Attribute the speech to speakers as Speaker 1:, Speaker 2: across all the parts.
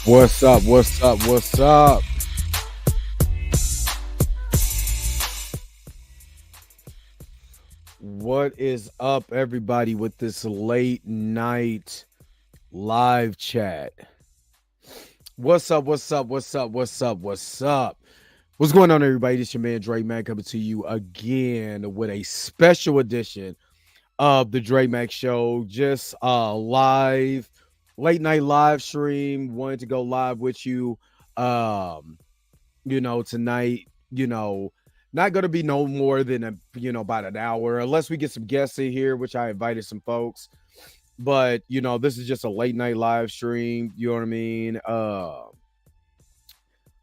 Speaker 1: What's up? What's up? What's up? What is up, everybody, with this late night live chat? What's up? What's up? What's up? What's up? What's up? What's going on, everybody? This is your man Dre Mac coming to you again with a special edition of the Dre Mac Show. Just live, late night live stream. Wanted to go live with you. Tonight, not going to be no more than about an hour, unless we get some guests in here, which I invited some folks. But this is just a late night live stream. You know what I mean?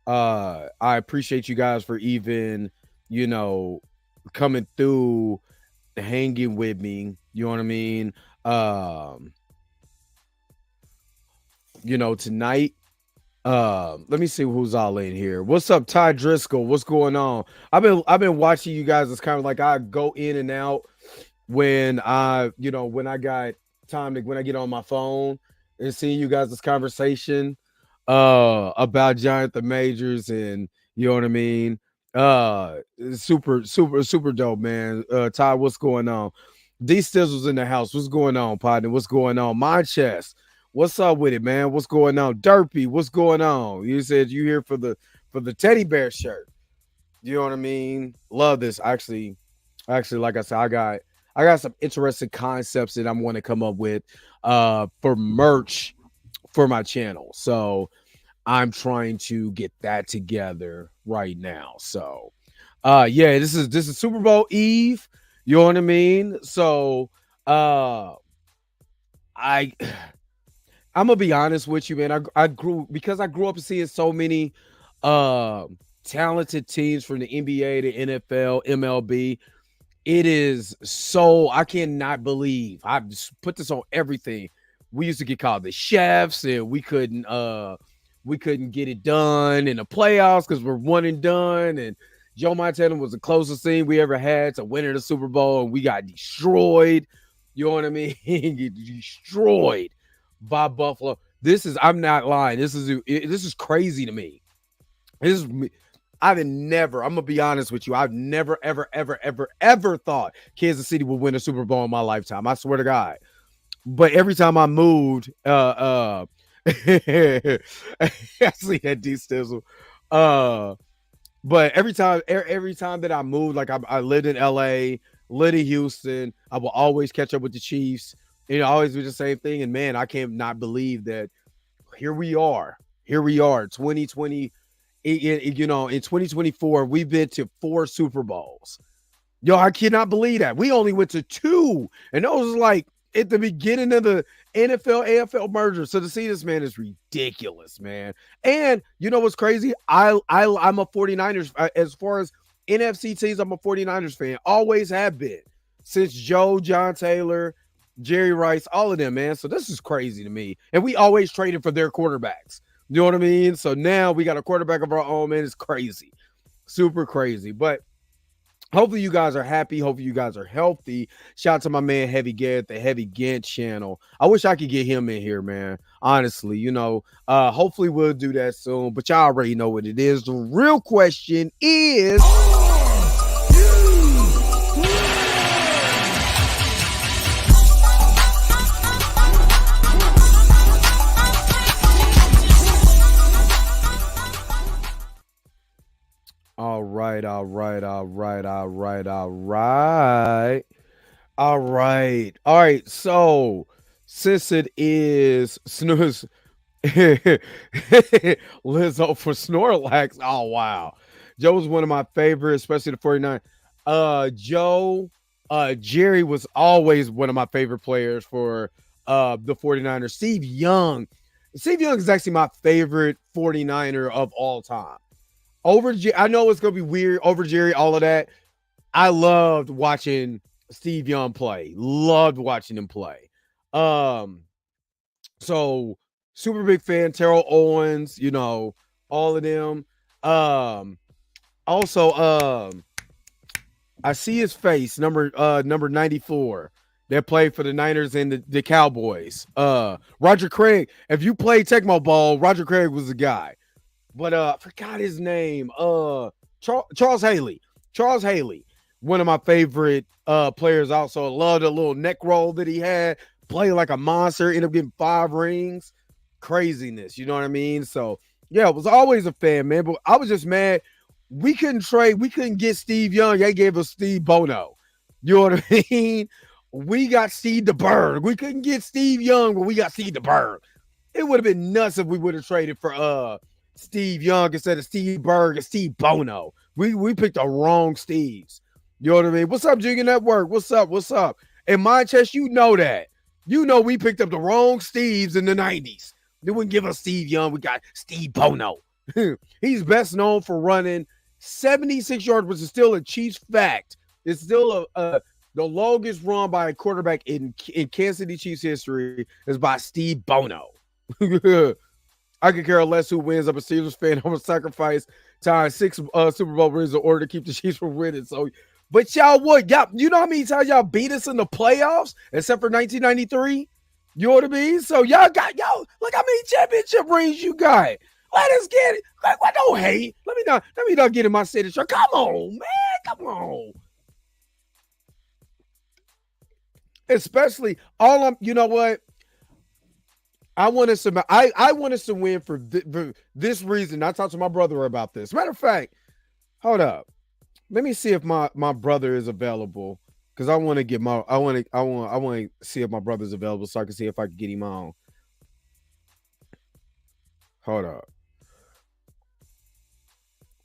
Speaker 1: I appreciate you guys for even, coming through, hanging with me. You know what I mean? Tonight, let me see who's all in here. What's up, Ty Driscoll? What's going on? I've been watching you guys. It's kind of like I go in and out when I got time to, when I get on my phone and seeing you guys' conversation about Jonathan Majors, and you know what I mean. Super dope, man. Ty, what's going on? D Stizzle's in the house. What's going on, partner? What's going on? My chest. What's up with it, man? What's going on? Derpy, what's going on? You said you here for the teddy bear shirt. You know what I mean? Love this. Actually, like I said, I got some interesting concepts that I'm want to come up with for merch for my channel. So I'm trying to get that together right now. So this is Super Bowl Eve. You know what I mean? So I'm gonna be honest with you, man. I grew up seeing so many talented teams from the NBA, the NFL, MLB. It is so, I cannot believe I put this on everything. We used to get called the chefs, and we couldn't get it done in the playoffs because we're one and done. And Joe Montana was the closest thing we ever had to winning the Super Bowl, and we got destroyed. You know what I mean? Destroyed by Buffalo. I'm not lying. This is crazy to me. I'm gonna be honest with you. I've never, ever thought Kansas City would win a Super Bowl in my lifetime. I swear to God. But every time I moved, I see that D Stizzle. But every time that I moved, like I lived in LA, lived in Houston, I will always catch up with the Chiefs. It always be the same thing. And man, I can't not believe that here we are, 2020. In 2024, we've been to 4 Super Bowls. Yo, I cannot believe that. We only went to 2. And those was like at the beginning of the NFL, AFL merger. So to see this, man, is ridiculous, man. And you know what's crazy? I'm a 49ers, as far as NFC teams, I'm a 49ers fan. Always have been. Since Joe, John Taylor, Jerry Rice, all of them, man. So this is crazy to me. And we always traded for their quarterbacks. You know what I mean? So now we got a quarterback of our own, man. It's crazy. Super crazy. But hopefully you guys are happy. Hopefully you guys are healthy. Shout out to my man Heavy Garrett, the Heavy Gant channel. I wish I could get him in here, man. Honestly, hopefully we'll do that soon. But y'all already know what it is. The real question is... All right. So since it is snooze, Lizzo for Snorlax. Oh wow, Joe's one of my favorites, especially the 49. Joe, Jerry was always one of my favorite players for the 49ers. Steve Young. Steve Young is actually my favorite 49er of all time. I know it's gonna be weird over Jerry, all of that. I loved watching Steve Young play. Loved watching him play. Um, so super big fan. Terrell Owens, all of them. Um, also, I see his face, number 94, that played for the Niners and the Cowboys. Roger Craig. If you played Tecmo Ball, Roger Craig was the guy. But I forgot his name. Charles Haley. Charles Haley, one of my favorite players. Also, loved the little neck roll that he had. Played like a monster. Ended up getting 5 rings. Craziness, you know what I mean? So yeah, I was always a fan, man. But I was just mad we couldn't trade. We couldn't get Steve Young. They gave us Steve Bono. You know what I mean? We got Steve DeBerg. We couldn't get Steve Young, but we got Steve DeBerg. It would have been nuts if we would have traded for Steve Young instead of Steve Berg and Steve Bono. We picked the wrong Steves. You know what I mean? What's up, Jiggy Network? What's up? What's up? In my chest, you know that. You know we picked up the wrong Steves in the 90s. They wouldn't give us Steve Young. We got Steve Bono. He's best known for running 76 yards, which is still a Chiefs fact. It's still the longest run by a quarterback in Kansas City Chiefs history is by Steve Bono. I could care less who wins. I'm a Steelers fan. I'm a sacrifice time 6 Super Bowl rings in order to keep the Chiefs from winning. So, but y'all would, you know how many times y'all beat us in the playoffs, except for 1993? You know what I mean? So look how many championship rings you got. Let us get it. Like, don't hate. Let me not get in my signature. Come on, man. Come on. Especially you know what? I want us to win for this reason. I talked to my brother about this. Matter of fact, hold up. Let me see if my brother is available. Because I want to see if my brother's available so I can see if I can get him on. Hold up.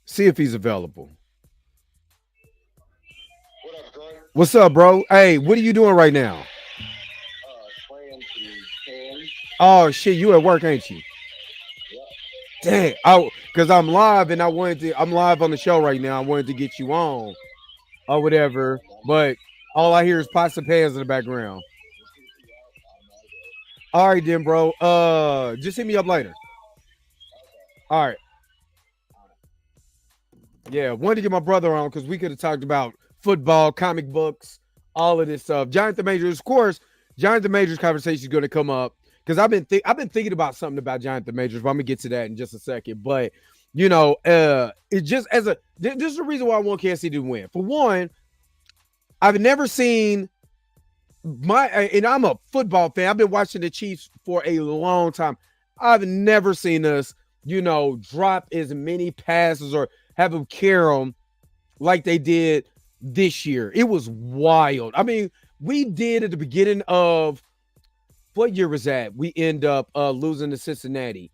Speaker 1: See if he's available.
Speaker 2: What up, Glenn?
Speaker 1: What's up, bro? Hey, what are you doing right now?
Speaker 2: Playing some cans.
Speaker 1: Oh shit, you at work, ain't you?
Speaker 2: Yeah.
Speaker 1: Dang, because I'm live and I'm live on the show right now. I wanted to get you on or whatever, but all I hear is pots and pans in the background. All right, then, bro. Just hit me up later. All right. Yeah, wanted to get my brother on because we could have talked about football, comic books, all of this stuff. Jonathan Majors, of course. Jonathan Majors conversation is going to come up because I've been thinking about something about Jonathan Majors, but I'm gonna get to that in just a second. But it just this is the reason why I want Kansas City to win. For one, I've never seen and I'm a football fan. I've been watching the Chiefs for a long time. I've never seen us, drop as many passes or have them carry them like they did this year. It was wild. I mean, we did at the beginning of what year was that? We end up losing to Cincinnati.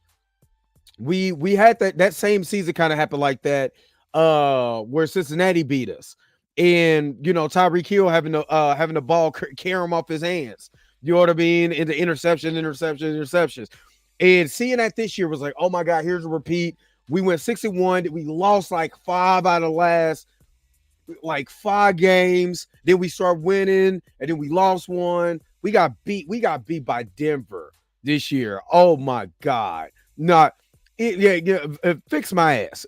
Speaker 1: We had that same season kind of happen like that, where Cincinnati beat us. And Tyreek Hill having the ball carry him off his hands. You know what I mean? And the interceptions. And seeing that this year was like, oh my God, here's a repeat. We went 6-1. We lost like 5 out of the last 5 games. Then we start winning, and then we lost 1. We got beat by Denver this year. Oh my God. Fix my ass.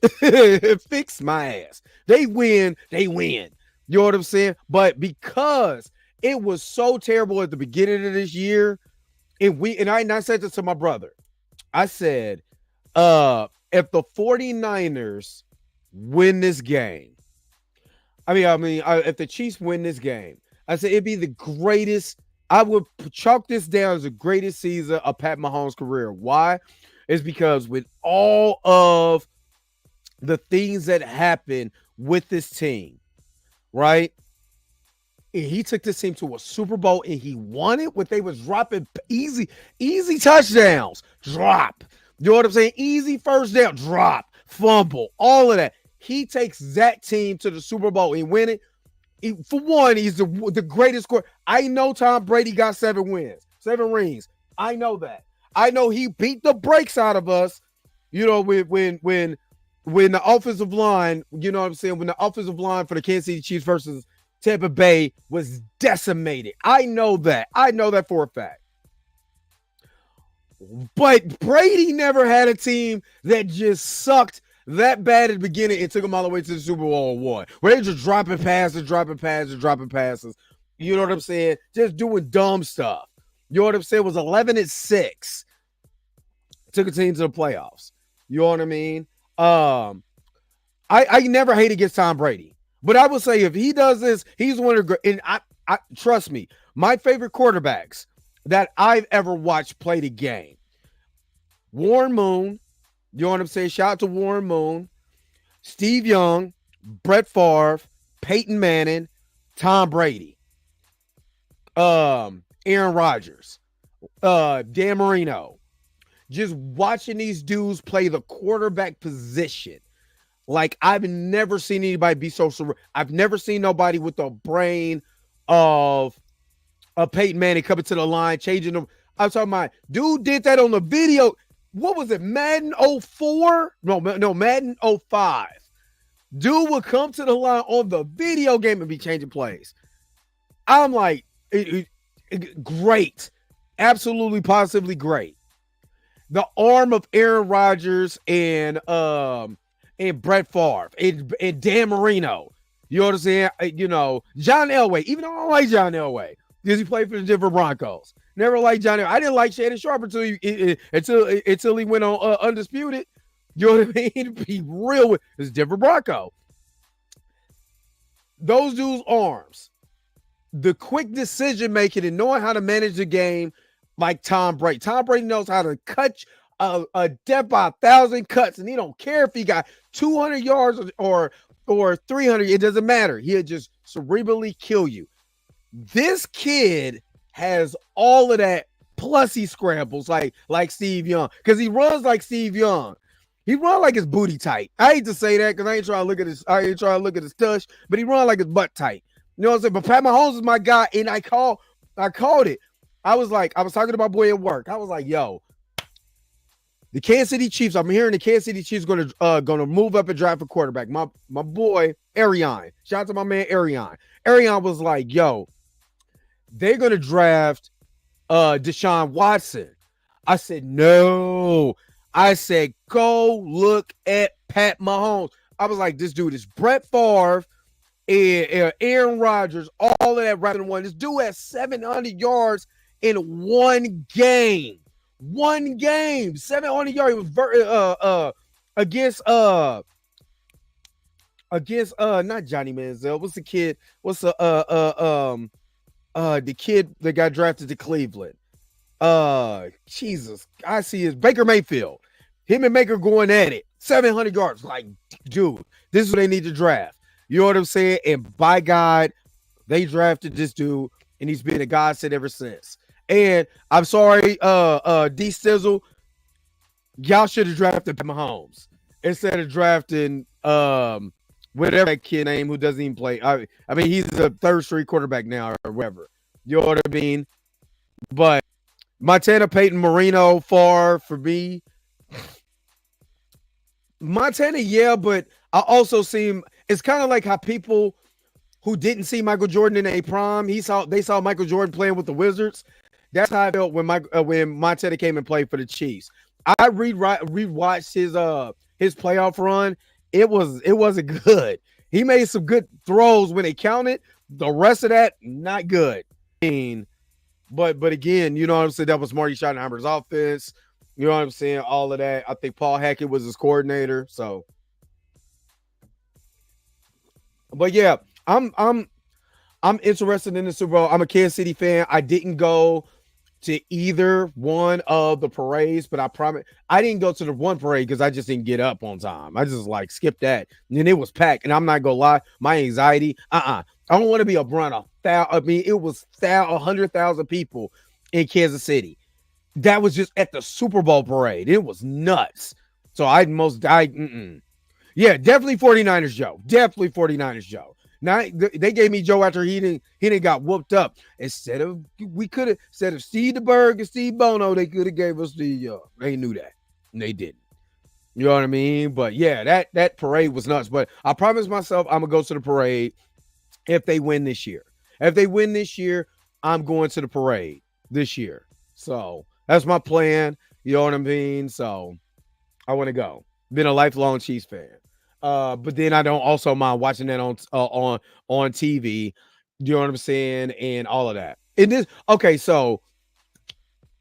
Speaker 1: Fix my ass. They win. You know what I'm saying? But because it was so terrible at the beginning of this year, and I said this to my brother. I said, if the 49ers win this game, if the Chiefs win this game, I said it'd be the greatest. I would chalk this down as the greatest season of Pat Mahomes' career. Why? It's because with all of the things that happened with this team, right? And he took this team to a Super Bowl and he won it when they was dropping easy touchdowns. Drop. You know what I'm saying? Easy first down. Drop. Fumble. All of that. He takes that team to the Super Bowl and win it. For one, he's the greatest scorer. I know Tom Brady got 7 wins, 7 rings. I know that. I know he beat the brakes out of us. You know, when the offensive line, you know what I'm saying, when the offensive line for the Kansas City Chiefs versus Tampa Bay was decimated. I know that. I know that for a fact. But Brady never had a team that just sucked that bad at the beginning and took them all the way to the Super Bowl and won. Where they just dropping passes. You know what I'm saying? Just doing dumb stuff. You know what I'm saying? It was 11-6. Took a team to the playoffs. You know what I mean? I never hate against Tom Brady. But I would say if he does this, he's one of the great. And I trust me, my favorite quarterbacks that I've ever watched play the game. Warren Moon, you know what I'm saying? Shout out to Warren Moon, Steve Young, Brett Favre, Peyton Manning, Tom Brady, Aaron Rodgers, Dan Marino. Just watching these dudes play the quarterback position. Like, I've never seen anybody be so surreal. I've never seen nobody with the brain of Peyton Manning coming to the line, changing them. I'm talking about, dude did that on the video. What was it, Madden 04? No, Madden 05. Dude would come to the line on the video game and be changing plays. I'm like, great. Absolutely, positively great. The arm of Aaron Rodgers and Brett Favre and Dan Marino. You know what I'm saying? You know, John Elway. Even though I don't like John Elway because he played for the Denver Broncos. Never liked John Elway. I didn't like Shannon Sharp until he went on Undisputed. You know what I mean? Be real with this Denver Bronco. Those dudes' arms, the quick decision making and knowing how to manage the game like Tom Brady. Tom Brady knows how to cut a death by 1,000 cuts, and he don't care if he got 200 yards or 300. It doesn't matter. He'll just cerebrally kill you. This kid has all of that, plus he scrambles like Steve Young, because he runs like Steve Young. He run like his booty tight. I hate to say that because I ain't trying to look at his tush, but he run like his butt tight. You know what I'm saying? But Pat Mahomes is my guy, and I called it. I was talking to my boy at work. I was like, yo, the Kansas City Chiefs, I'm hearing the Kansas City Chiefs gonna move up and draft a quarterback. My boy, Ariane. Shout out to my man, Ariane. Ariane was like, yo, they're gonna draft Deshaun Watson. I said, no. I said, go look at Pat Mahomes. I was like, this dude is Brett Favre and Aaron Rodgers, all of that wrapped in one. This dude has 700 yards in one game. 700 yards. He was against not Johnny Manziel. What's the kid? What's the kid that got drafted to Cleveland? Jesus, I see his Baker Mayfield. Him and Baker going at it. 700 yards. Like, dude, this is what they need to draft. You know what I'm saying? And by God, they drafted this dude, and he's been a godsend ever since. And I'm sorry, D Stizzle, y'all should have drafted Mahomes instead of drafting whatever that kid name who doesn't even play. I mean, he's a third string quarterback now or whatever. You know what I mean? But Montana, Peyton, Marino, far for me. Montana, yeah, but I also see him. It's kind of like how people who didn't see Michael Jordan in a prime, they saw Michael Jordan playing with the Wizards. That's how I felt when Montana came and played for the Chiefs. I rewatched his playoff run. It wasn't good. He made some good throws when they counted. The rest of that, not good. But again, you know what I'm saying? That was Marty Schottenheimer's offense. You know what I'm saying? All of that. I think Paul Hackett was his coordinator. So, but yeah, I'm interested in the Super Bowl. I'm a Kansas City fan. I didn't go to either one of the parades, but I promise I didn't go to the one parade because I just didn't get up on time. I just skipped that, and then it was packed. And I'm not gonna lie, my anxiety. I don't want to be a brunt of I mean, it was 100,000 people in Kansas City. That was just at the Super Bowl parade. It was nuts. So yeah, definitely 49ers Joe. Definitely 49ers Joe. Now they gave me Joe after he didn't got whooped up. Instead of Steve DeBerg and Steve Bono, they could have gave us the they knew that. And they didn't. You know what I mean? But yeah, that parade was nuts. But I promised myself I'm gonna go to the parade if they win this year. If they win this year, I'm going to the parade this year. So that's my plan. You know what I mean? So I want to go. Been a lifelong Chiefs fan. But then I don't also mind watching that on TV. You know what I'm saying? And all of that. And this okay, so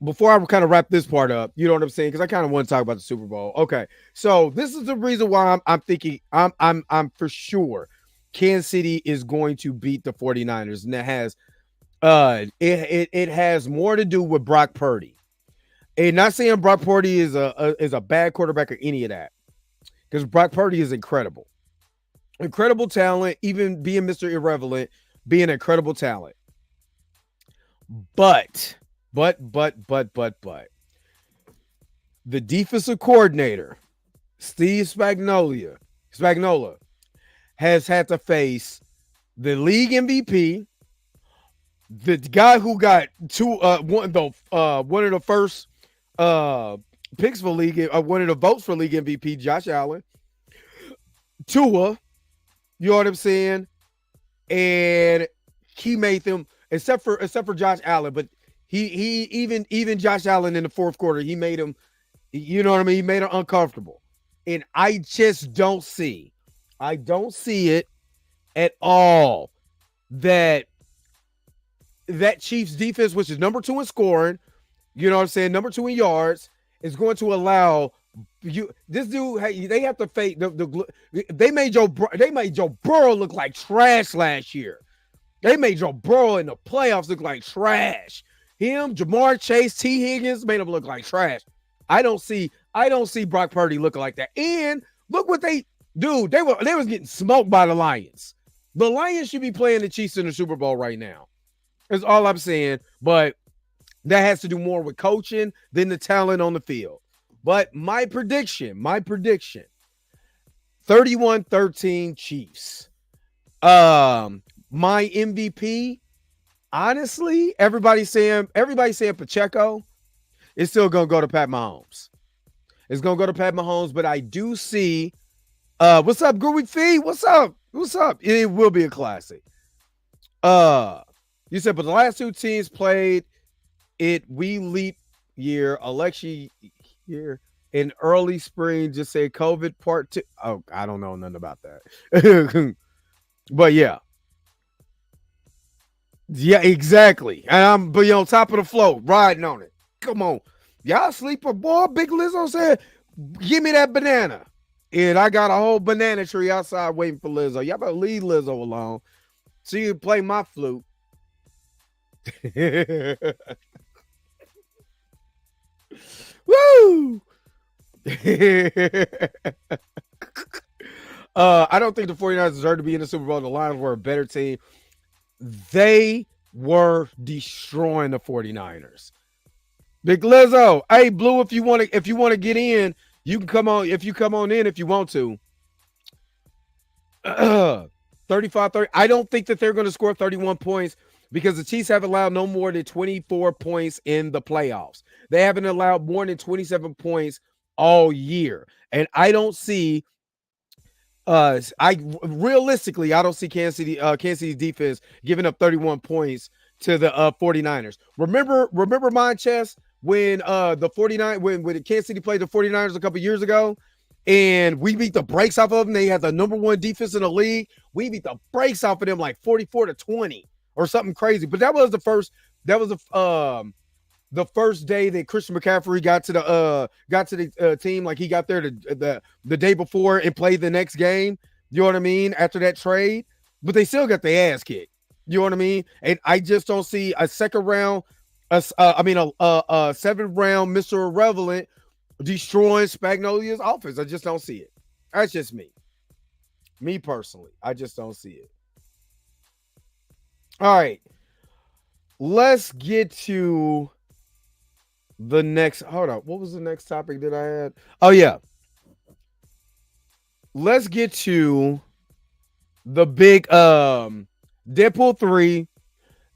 Speaker 1: before I kind of wrap this part up, you know what I'm saying? Because I kind of want to talk about the Super Bowl. Okay, so this is the reason why I'm thinking I'm for sure Kansas City is going to beat the 49ers, and it has more to do with Brock Purdy. And not saying Brock Purdy is a bad quarterback or any of that, because Brock Purdy is incredible talent, even being Mr. Irrelevant, being incredible talent. But the defensive coordinator, Steve Spagnuolo, has had to face the league MVP, the guy who got one of the first picks for league, one of the votes for league MVP, Josh Allen, Tua, you know what I'm saying, and he made them except for Josh Allen, but he even Josh Allen in the fourth quarter, he made him, you know what I mean, he made him uncomfortable, and I just don't see it at all that Chiefs defense, which is number 2 in scoring, you know what I'm saying, number 2 in yards, is going to allow you. This dude, hey, they have to fake they made Joe Burrow look like trash last year. They made Joe Burrow in the playoffs look like trash. Him, Jamar Chase, T. Higgins made him look like trash. I don't see Brock Purdy looking like that. And look what they was getting smoked by the Lions. The Lions should be playing the Chiefs in the Super Bowl right now. That's all I'm saying. But that has to do more with coaching than the talent on the field. But my prediction, 31-13 Chiefs. My MVP, honestly, everybody's saying Pacheco. It's still gonna go to Pat Mahomes. It's gonna go to Pat Mahomes, but I do see what's up, Groovy Fee? What's up? It will be a classic. You said, but the last 2 teams played it leap year, election year, in early spring, just say COVID part 2. Oh, I don't know nothing about that. But yeah. Yeah, exactly. And I'm be on top of the float, riding on it. Come on. Y'all sleeper, boy. Big Lizzo said, give me that banana. And I got a whole banana tree outside waiting for Lizzo. Y'all better leave Lizzo alone so you can play my flute. Woo! I don't think the 49ers deserve to be in the Super Bowl. The Lions were a better team. They were destroying the 49ers. Big Lizzo, hey Blue, if you want to get in, you can come on. If you come on in, if you want to. 35-30. I don't think that they're going to score 31 points because the Chiefs have allowed no more than 24 points in the playoffs. They haven't allowed more than 27 points all year, and I don't see. I don't see Kansas City's defense giving up 31 points to the 49ers. Remember Monchess, when when Kansas City played the 49ers a couple years ago and we beat the brakes off of them. They had the number 1 defense in the league. We beat the brakes off of them like 44-20 or something crazy. But that was the first day that Christian McCaffrey got to the team. Like he got there the day before and played the next game. You know what I mean? After that trade, but they still got their ass kicked. You know what I mean? And I just don't see a second round, a 7th round Mr. Irrelevant destroying Spagnolia's offense. I just don't see it. That's just me personally. I just don't see it. All right, let's get to the next. Hold on. What was the next topic that I had? Oh yeah. Let's get to the big Deadpool 3,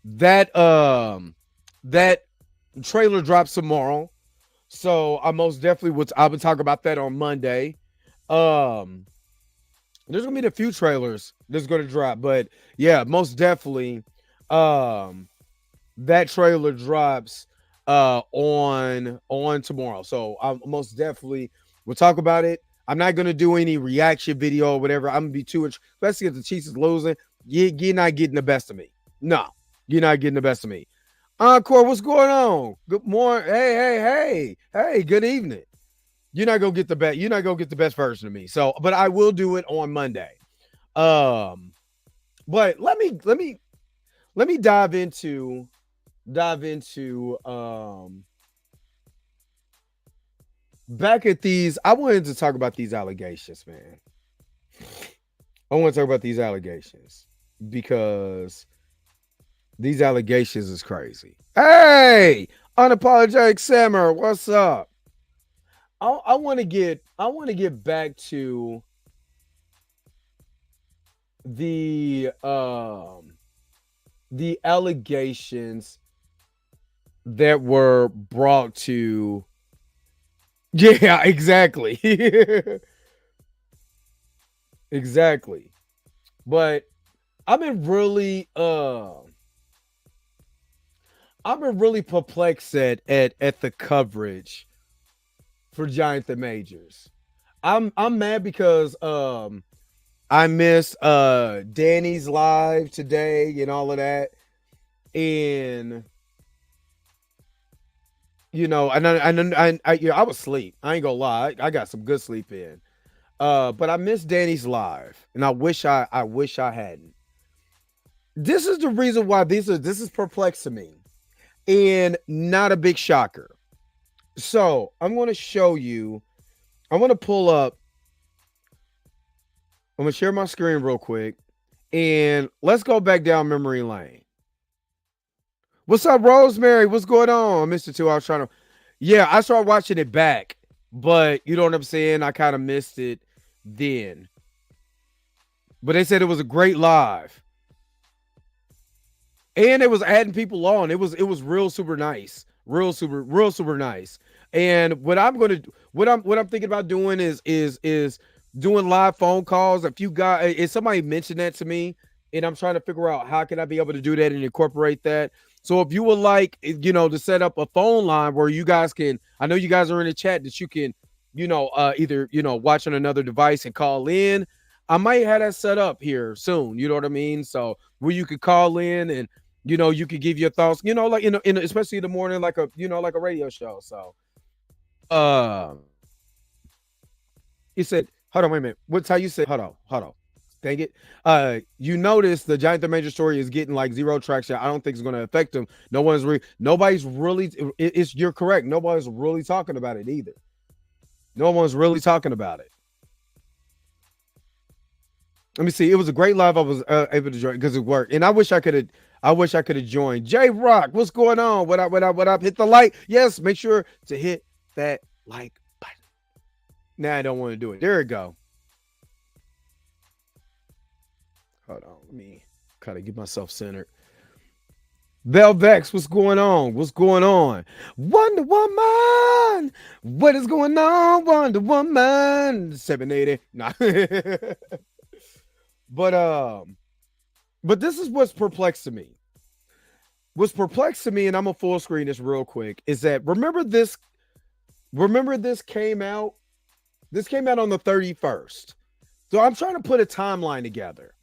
Speaker 1: that trailer drops tomorrow. So I most definitely would I would talk about that on Monday. Um there's gonna be a few trailers that's gonna drop, but yeah, most definitely um that trailer drops on tomorrow. So I most definitely will talk about it. I'm not gonna do any reaction video or whatever. I'm gonna be too especially if the Chiefs is losing. You're not getting the best of me. No, you're not getting the best of me. Encore, what's going on? Good morning. Hey, good evening. You're not gonna get the best, you're not gonna get the best version of me. So, but I will do it on Monday. Um, but let me dive into back at these. I wanted to talk about these allegations, man. I want to talk about these allegations because these allegations is crazy. Hey, unapologetic Sammer, what's up? I want to get back to the the allegations that were brought to. Yeah, exactly. Exactly. But I've been really I've been really perplexed at the coverage for Giant the Majors. I'm mad because I missed Danny's live today and all of that. And I was asleep. I ain't gonna lie. I got some good sleep in. But I missed Danny's live, and I wish I hadn't. This is the reason why this is perplexing me, and not a big shocker. So I'm going to show you. I'm going to pull up. I'm going to share my screen real quick, and let's go back down memory lane. What's up, Rosemary? What's going on, Mister Two? I was trying to. Yeah, I started watching it back, but you know what I'm saying. I kind of missed it then. But they said it was a great live. And it was adding people on. It was real super nice, real super nice. And what I'm thinking about doing is doing live phone calls. If you got if somebody mentioned that to me, and I'm trying to figure out how can I be able to do that and incorporate that. So if you would like, to set up a phone line where you guys can, I know you guys are in the chat that you can, either watch on another device and call in. I might have that set up here soon. You know what I mean? So where you could call in and you could give your thoughts, like especially in the morning, like a radio show. So, uh, you said, hold on, wait a minute. What's how you said? Hold on. Dang it. You notice the Giant the Major story is getting like zero traction. I don't think it's going to affect them. Nobody's really. It's you're correct. Nobody's really talking about it either. No one's really talking about it. Let me see. It was a great live. I was able to join because it worked, and I wish I could have. I wish I could have joined. J Rock, what's going on? What up? Hit the like. Yes, make sure to hit that like button. Now I don't want to do it. There we go. Hold on. Let me kind of get myself centered. Velvex, what's going on? What's going on? Wonder Woman. What is going on? Wonder Woman. 780. Nah. But this is what's perplexed to me. What's perplexed to me, and I'm gonna full screen this real quick, is that remember this came out. This came out on the 31st. So I'm trying to put a timeline together.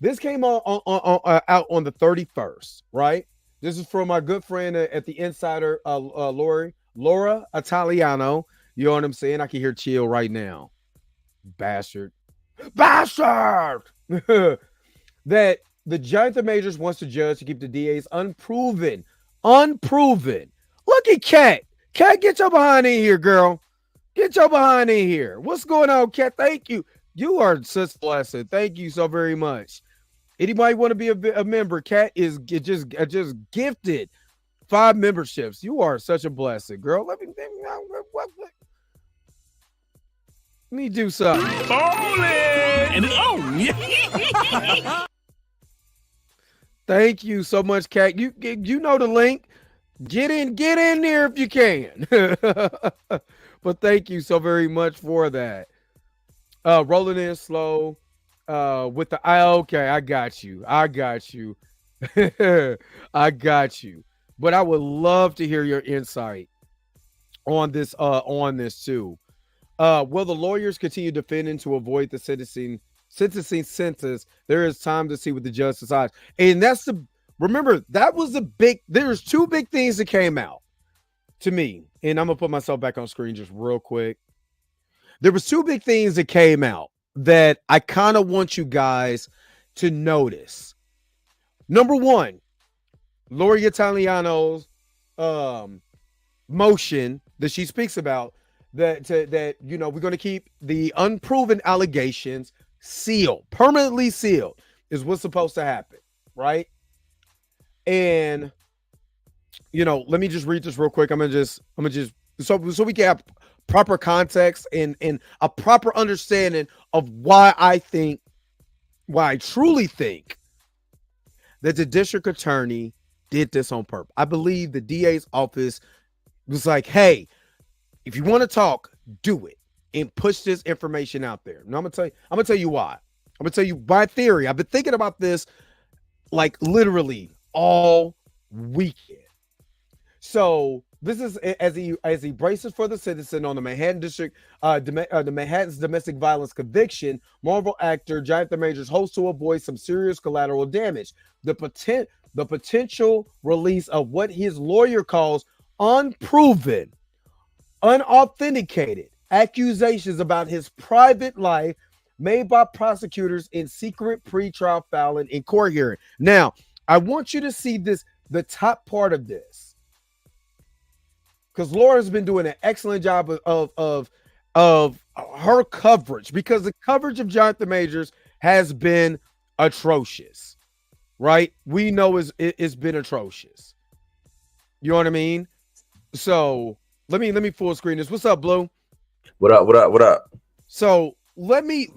Speaker 1: This came out on the 31st, right? This is from my good friend at the Insider, Laura Italiano. You know what I'm saying? I can hear chill right now. Bastard. That the Giant the Majors wants the judge to keep the DAs unproven. Look at Kat. Kat, get your behind in here, girl. Get your behind in here. What's going on, Kat? Thank you. You are such a blessing. Thank you so very much. Anybody want to be a member? Kat is just gifted 5 memberships. You are such a blessing, girl. Let me Let me do something.
Speaker 3: And
Speaker 1: Thank you so much, Kat. You know the link. Get in there if you can. But thank you so very much for that. Rolling in slow. With the okay, I got you. I got you. I got you. But I would love to hear your insight on this too. Will the lawyers continue defending to avoid the sentencing sentence? There is time to see what the judge decides. And that's remember, that was the big, there's two big things that came out to me. And I'm gonna put myself back on screen just real quick. There was two big things that came out that I kind of want you guys to notice. Number one, Lori Italiano's motion that she speaks about that we're going to keep the unproven allegations sealed, permanently sealed, is what's supposed to happen, right? And let me just read this real quick. I'm gonna just so we can have proper context and a proper understanding of why I truly think that the district attorney did this on purpose. I believe the DA's office was like, hey, if you want to talk, do it and push this information out there. Now I'm gonna tell you why. I'm gonna tell you my theory. I've been thinking about this like literally all weekend. So this is as he braces for the citizen on the Manhattan District, the Manhattan's domestic violence conviction. Marvel actor Jonathan Majors hopes to avoid some serious collateral damage. The potential release of what his lawyer calls unproven, unauthenticated accusations about his private life made by prosecutors in secret pretrial filing in court hearing. Now, I want you to see the top part of this, because Laura's been doing an excellent job of her coverage, because the coverage of Jonathan Majors has been atrocious, right? We know it's been atrocious. You know what I mean? So let me full screen this. What's up, Blue?
Speaker 4: What up?
Speaker 1: So let me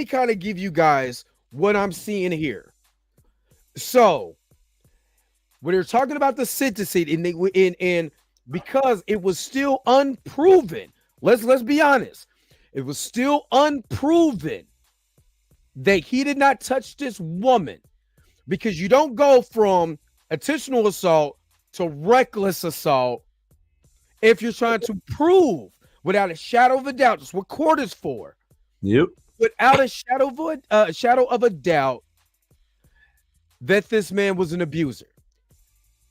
Speaker 1: kind of give you guys what I'm seeing here. So when they're talking about the sentencing and because it was still unproven, let's be honest, it was still unproven that he did not touch this woman, because you don't go from intentional assault to reckless assault if you're trying to prove without a shadow of a doubt. That's what court is for.
Speaker 4: Yep.
Speaker 1: Without a shadow of a doubt that this man was an abuser.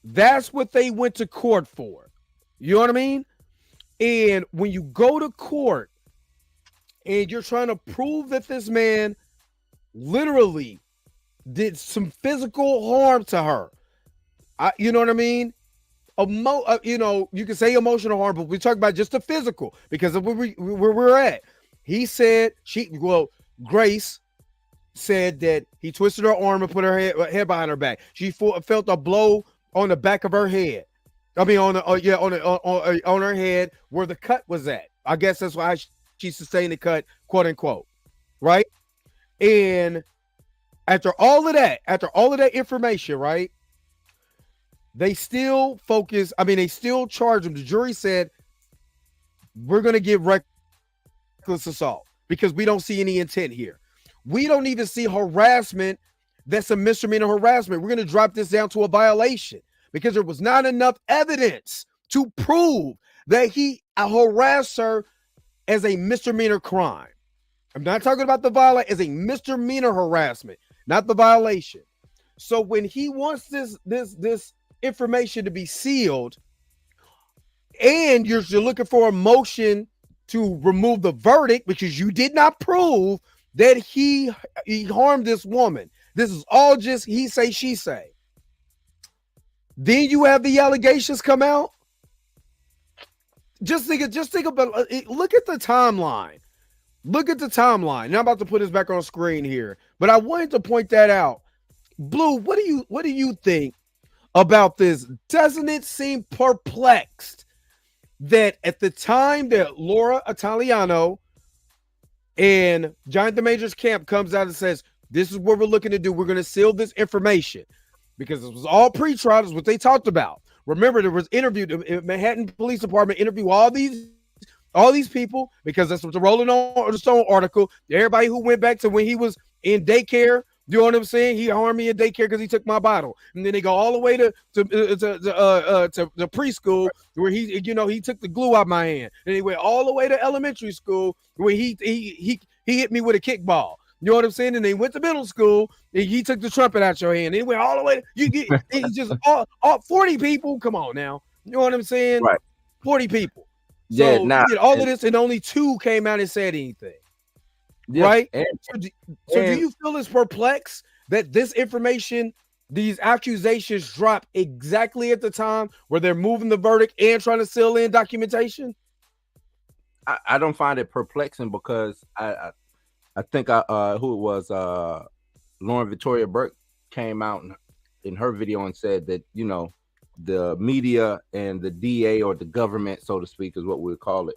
Speaker 1: That's what they went to court for. You know what I mean? And when you go to court and you're trying to prove that this man literally did some physical harm to her, you know what I mean? You can say emotional harm, but we talk about just the physical, because of where we're at. He said Grace said that he twisted her arm and put her head behind her back. She felt a blow on the back of her head. I mean, on her head where the cut was at. I guess that's why she sustained the cut, quote unquote, right? And after all of that information, right? They still they still charge him. The jury said, we're going to give reckless assault because we don't see any intent here. We don't even see harassment. That's a misdemeanor harassment. We're going to drop this down to a violation because there was not enough evidence to prove that he harassed her as a misdemeanor crime. I'm not talking about the violation, as a misdemeanor harassment, not the violation. So when he wants this information to be sealed, and you're looking for a motion to remove the verdict because you did not prove that he harmed this woman. This is all just he say, she say. Then you have the allegations come out. Just think about it. Look at the timeline. Look at the timeline. Now I'm about to put this back on screen here, but I wanted to point that out. Blue, what do you think about this? Doesn't it seem perplexed that at the time that Laura Italiano And Jonathan Majors camp comes out and says, this is what we're looking to do. We're going to seal this information because it was all pre-trial. Is what they talked about. Remember, there was interviewed Manhattan Police Department interview all these people because that's what the Rolling on the Stone article. Everybody who went back to when he was in daycare. You know what I'm saying? He harmed me in daycare because he took my bottle, and then they go all the way to preschool where he took the glue out my hand, and he went all the way to elementary school where he hit me with a kickball. You know what I'm saying? And they went to middle school, and he took the trumpet out your hand. And he went all the way. It's just all 40 people. Come on now. You know what I'm saying?
Speaker 4: Right.
Speaker 1: 40 people.
Speaker 4: Yeah.
Speaker 1: So he did all of this, and only 2 came out and said anything. Yeah, right? Do you feel as perplexed that this information, these accusations drop exactly at the time where they're moving the verdict and trying to seal in documentation?
Speaker 4: I don't find it perplexing because I think who it was, Lauren Victoria Burke came out in her video and said that, the media and the DA, or the government, so to speak, is what we would call it,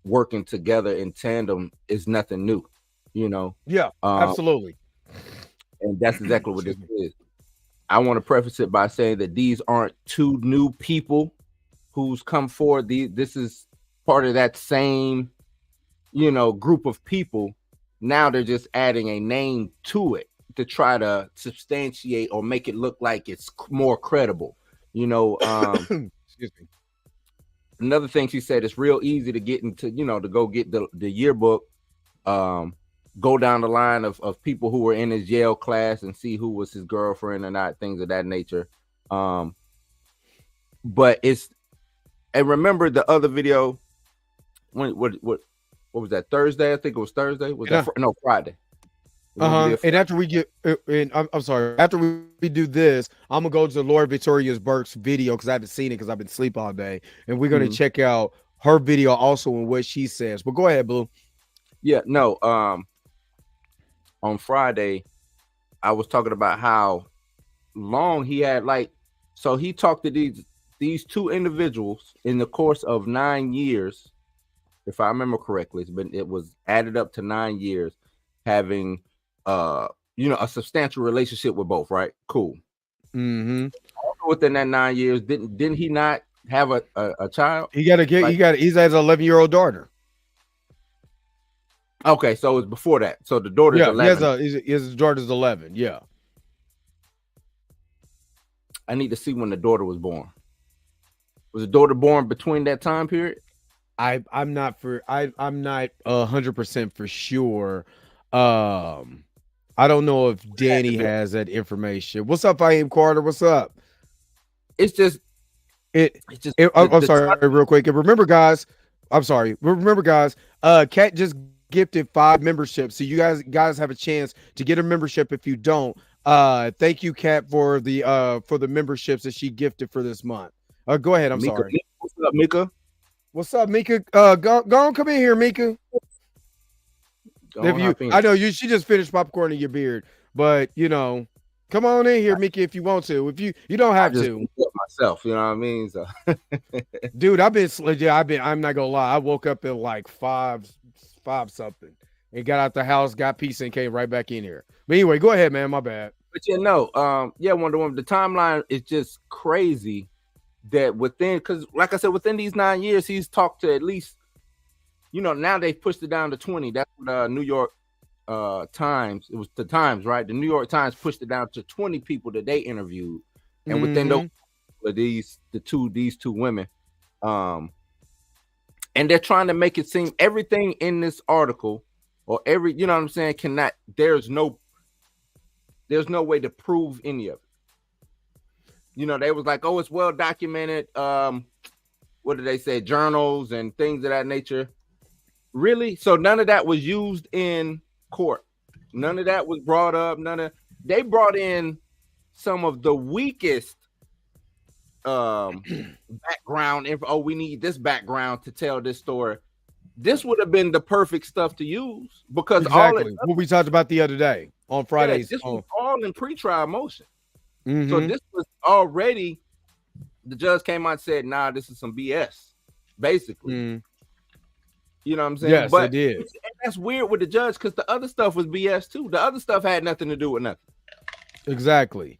Speaker 4: working together in tandem is nothing new.
Speaker 1: Yeah, absolutely.
Speaker 4: And that's exactly what this is. I want to preface it by saying that these aren't 2 new people who's come forward. This is part of that same, group of people. Now they're just adding a name to it to try to substantiate or make it look like it's more credible. Excuse me. Another thing she said, it's real easy to get into, to go get the yearbook, go down the line of people who were in his jail class and see who was his girlfriend or not, things of that nature. But and remember the other video, what was that, Thursday? I think it was Thursday. Friday.
Speaker 1: And after we get, and I'm sorry, after we do this, I'm gonna go to Laura Victoria Burke's video because I haven't seen it because I've been asleep all day, and we're gonna check out her video also and what she says. But go ahead, Blue.
Speaker 4: Yeah, no. On Friday, I was talking about how long he had, so he talked to these 2 individuals in the course of 9 years, if I remember correctly. It was added up to 9 years, having a substantial relationship with both, right? Cool.
Speaker 1: Mm-hmm.
Speaker 4: Within that 9 years, didn't he not have a child?
Speaker 1: He has an 11-year-old daughter.
Speaker 4: Okay, so it's before that. So the daughter's 11.
Speaker 1: His daughter's 11. Yeah.
Speaker 4: I need to see when the daughter was born. Was the daughter born between that time period?
Speaker 1: I'm not 100% for sure. I don't know if Danny has that information. What's up, Fahim Carter? What's up?
Speaker 4: I'm
Speaker 1: sorry, real quick. And remember, guys, Kat just gifted 5 memberships, so you guys have a chance to get a membership if you don't. Thank you, Kat, for the memberships that she gifted for this month. Go ahead. I'm
Speaker 4: Mika,
Speaker 1: sorry.
Speaker 4: What's up, Mika?
Speaker 1: What's up, Mika? Go on, come in here, Mika. I know she just finished popcorning your beard, but come on in here, Mika, if you want to. If you don't have to.
Speaker 4: Myself, you know what I mean? So.
Speaker 1: Dude, I'm not gonna lie. I woke up at like 5 something and got out the house, got pizza, and came right back in here. But anyway, go ahead, man. My bad.
Speaker 4: But Wonder Woman, the timeline is just crazy that because like I said, within these 9 years, he's talked to at least, now they've pushed it down to 20. That's what New York Times, it was the Times, right? The New York Times pushed it down to 20 people that they interviewed. And within these two women, and they're trying to make it seem everything in this article or there's no way to prove any of it. They was like, oh, it's well documented. What did they say? Journals and things of that nature. Really? So none of that was used in court. None of that was brought up. They brought in some of the weakest background info. Oh, we need this background to tell this story. This would have been the perfect stuff to use because
Speaker 1: what we talked about the other day on Fridays.
Speaker 4: This was all in pretrial motion. So this was already, the judge came out and said, this is some BS, basically. You know what I'm saying?
Speaker 1: Yes, it did.
Speaker 4: that's weird with the judge because the other stuff was BS too. The other stuff had nothing to do with nothing.
Speaker 1: Exactly.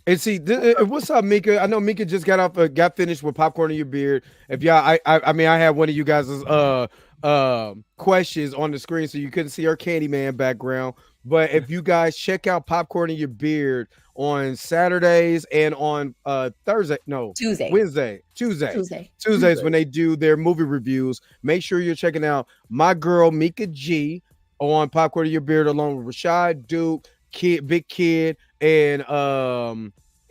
Speaker 1: And see, what's up, Mika? I know Mika just got finished with popcorn in your beard. If y'all, I mean, I had one of you guys' questions on the screen, so you couldn't see our Candyman background. But if you guys check out popcorn in your beard on Saturdays and on Tuesdays when they do their movie reviews, make sure you're checking out my girl Mika G on popcorn in your beard, along with Rashad, Duke, Big Kid, and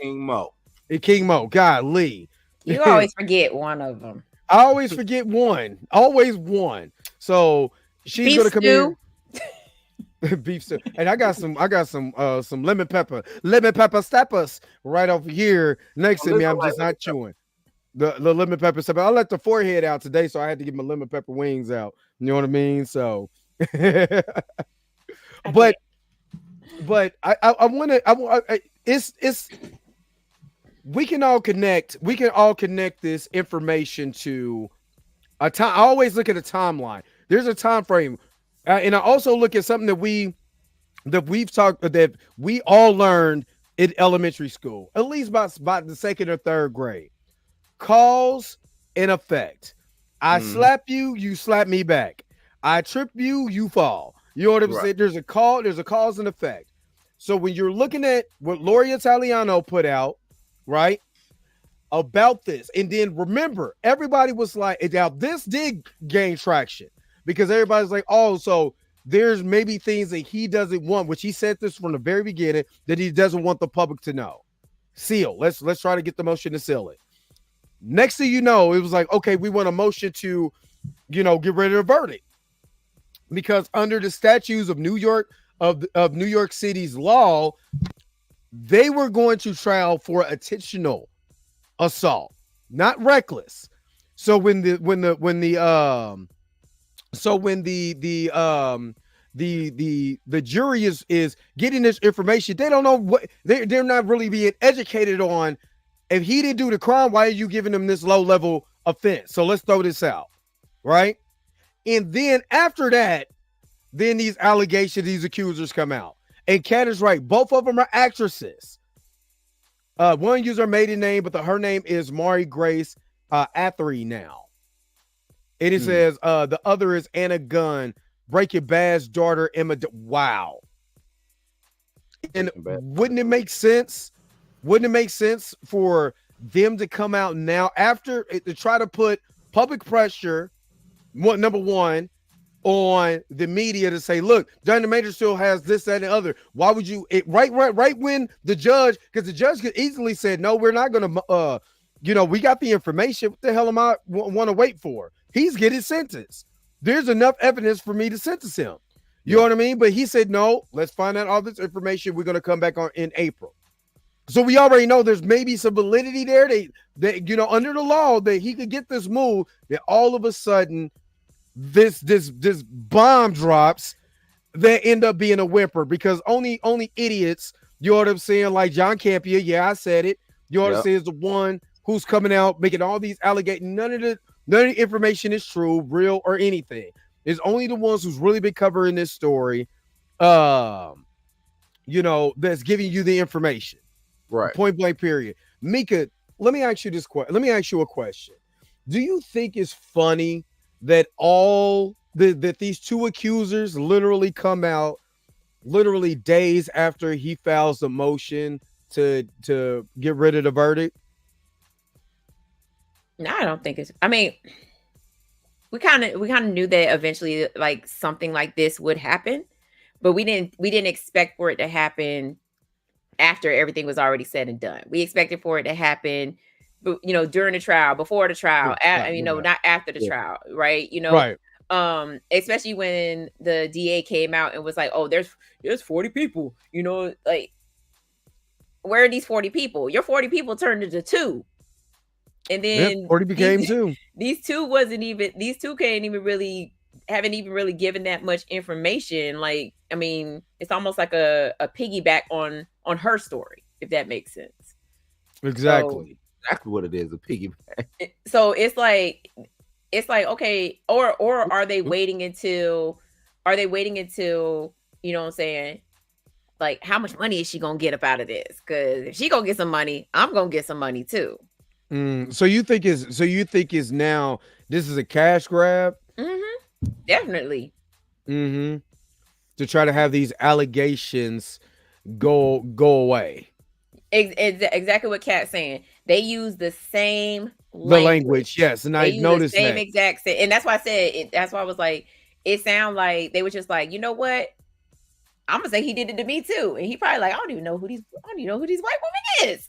Speaker 4: King Mo.
Speaker 1: King Mo. Golly,
Speaker 5: you always forget one of them.
Speaker 1: I always forget one. Always one. So she's gonna come in. Beef stew. And I got some lemon pepper steppers right over here next to me. I'm just not chewing the lemon pepper stepper. I let the forehead out today, so I had to get my lemon pepper wings out. You know what I mean? So, but I want to. It's we can all connect. We can all connect this information to a time. I always look at a timeline. There's a time frame. And I also look at something that we all learned in elementary school, at least by the second or third grade. Cause and effect. I slap you, you slap me back. I trip you, you fall. You know what I'm saying? There's a cause and effect. So when you're looking at what Lori Italiano put out, right, about this, and then remember, everybody was like, now this did gain traction. Because everybody's like, oh, so there's maybe things that he doesn't want, which he said this from the very beginning, that he doesn't want the public to know. Seal. Let's try to get the motion to seal it. Next thing you know, it was like, okay, we want a motion to, get rid of the verdict. Because under the statutes of New York, of New York City's law, they were going to trial for intentional assault, not reckless. So when the jury is getting this information, they don't know what they're not really being educated on. If he didn't do the crime, why are you giving him this low level offense? So let's throw this out, right? And then after that, then these allegations, these accusers come out. And Kat is right. Both of them are actresses. One uses her maiden name, but her name is Mari Grace Athery now. And it says the other is Anna Gunn, Breaking Bad's daughter, Emma. Wow. And wouldn't it make sense? Wouldn't it make sense for them to come out now after to try to put public pressure, number one, on the media to say, look, Johnny Major still has this, that, and the other. Why would you right when the judge, because the judge could easily said, no, we're not going to, we got the information. What the hell am I want to wait for? He's getting sentenced. There's enough evidence for me to sentence him. You know what I mean? But he said, no, let's find out all this information. We're going to come back on in April. So we already know there's maybe some validity there. They under the law that he could get this move, that all of a sudden this bomb drops that end up being a whimper, because only idiots, you know what I'm saying? Like John Campia. Yeah, I said it. You know what I'm saying? Is the one who's coming out making all these allegations. None of the information is true, real, or anything. It's only the ones who's really been covering this story, that's giving you the information.
Speaker 4: Right.
Speaker 1: Point blank, period. Mika, let me ask you this question. Let me ask you a question. Do you think it's funny that that these two accusers literally come out literally days after he files the motion to get rid of the verdict?
Speaker 5: No, I don't think it's. I mean, we kind of knew that eventually, like, something like this would happen, but we didn't expect for it to happen after everything was already said and done. We expected for it to happen, during the trial, before the trial, not after the trial, right? Right. Especially when the DA came out and was like, "Oh, there's 40 people." Like, where are these 40 people? Your 40 people turned into 2. And then
Speaker 1: 40 became 2.
Speaker 5: These two haven't even really given that much information. Like, I mean, it's almost like a piggyback on her story, if that makes sense.
Speaker 1: Exactly.
Speaker 4: Exactly what it is, a piggyback.
Speaker 5: So it's like it's like, okay, or are they waiting until you know what I'm saying? Like, how much money is she gonna get up out of this? Because if she gonna get some money, I'm gonna get some money too.
Speaker 1: So you think is now this is a cash grab?
Speaker 5: Definitely.
Speaker 1: To try to have these allegations go away.
Speaker 5: Exactly what Kat's saying. They use the same
Speaker 1: language, yes, and I noticed
Speaker 5: the same
Speaker 1: that.
Speaker 5: exact same, and that's why I said it. That's why I was like, it sounded like they were just like, you know what? I'm gonna say he did it to me too, and he probably like, I don't even know who these white women is.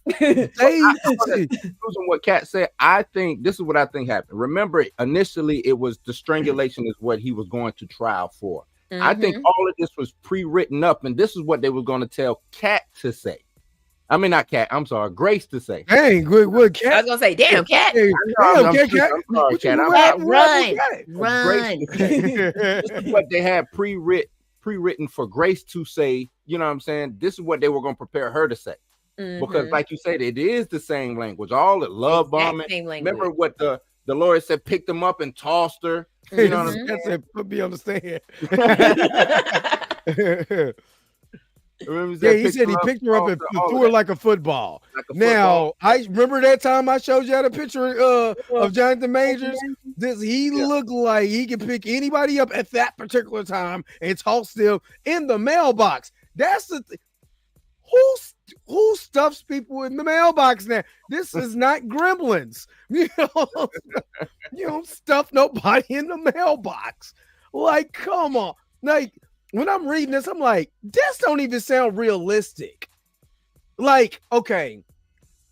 Speaker 4: Using what Kat said, I think this is what I think happened. Remember, initially it was the strangulation is what he was going to trial for. I think all of this was pre-written up, and this is what they were going to tell Kat to say. I mean, not Kat. I'm sorry, Grace to say.
Speaker 1: Dang, good Kat.
Speaker 5: I was gonna say, damn, Kat.
Speaker 1: Hey,
Speaker 4: I'm sorry, Kat.
Speaker 5: Run.
Speaker 4: This is what they had pre-written for Grace to say. You know what I'm saying? This is what they were going to prepare her to say. Because, like you said, it is the same language. All the love bombing. Remember what the lawyer said? Picked them up and tossed her. You know what I'm saying?
Speaker 1: Said, put me on the stand.
Speaker 4: Yeah,
Speaker 1: he said he picked her up and threw her like a football. Now, I remember that time I showed you a picture of Jonathan Majors. He looked like he could pick anybody up at that particular time and toss them in the mailbox. That's the who stuffs people in the mailbox now? This is not Gremlins. You don't stuff nobody in the mailbox. Like, come on. Like, when I'm reading this, I'm like, this don't even sound realistic. Like, okay,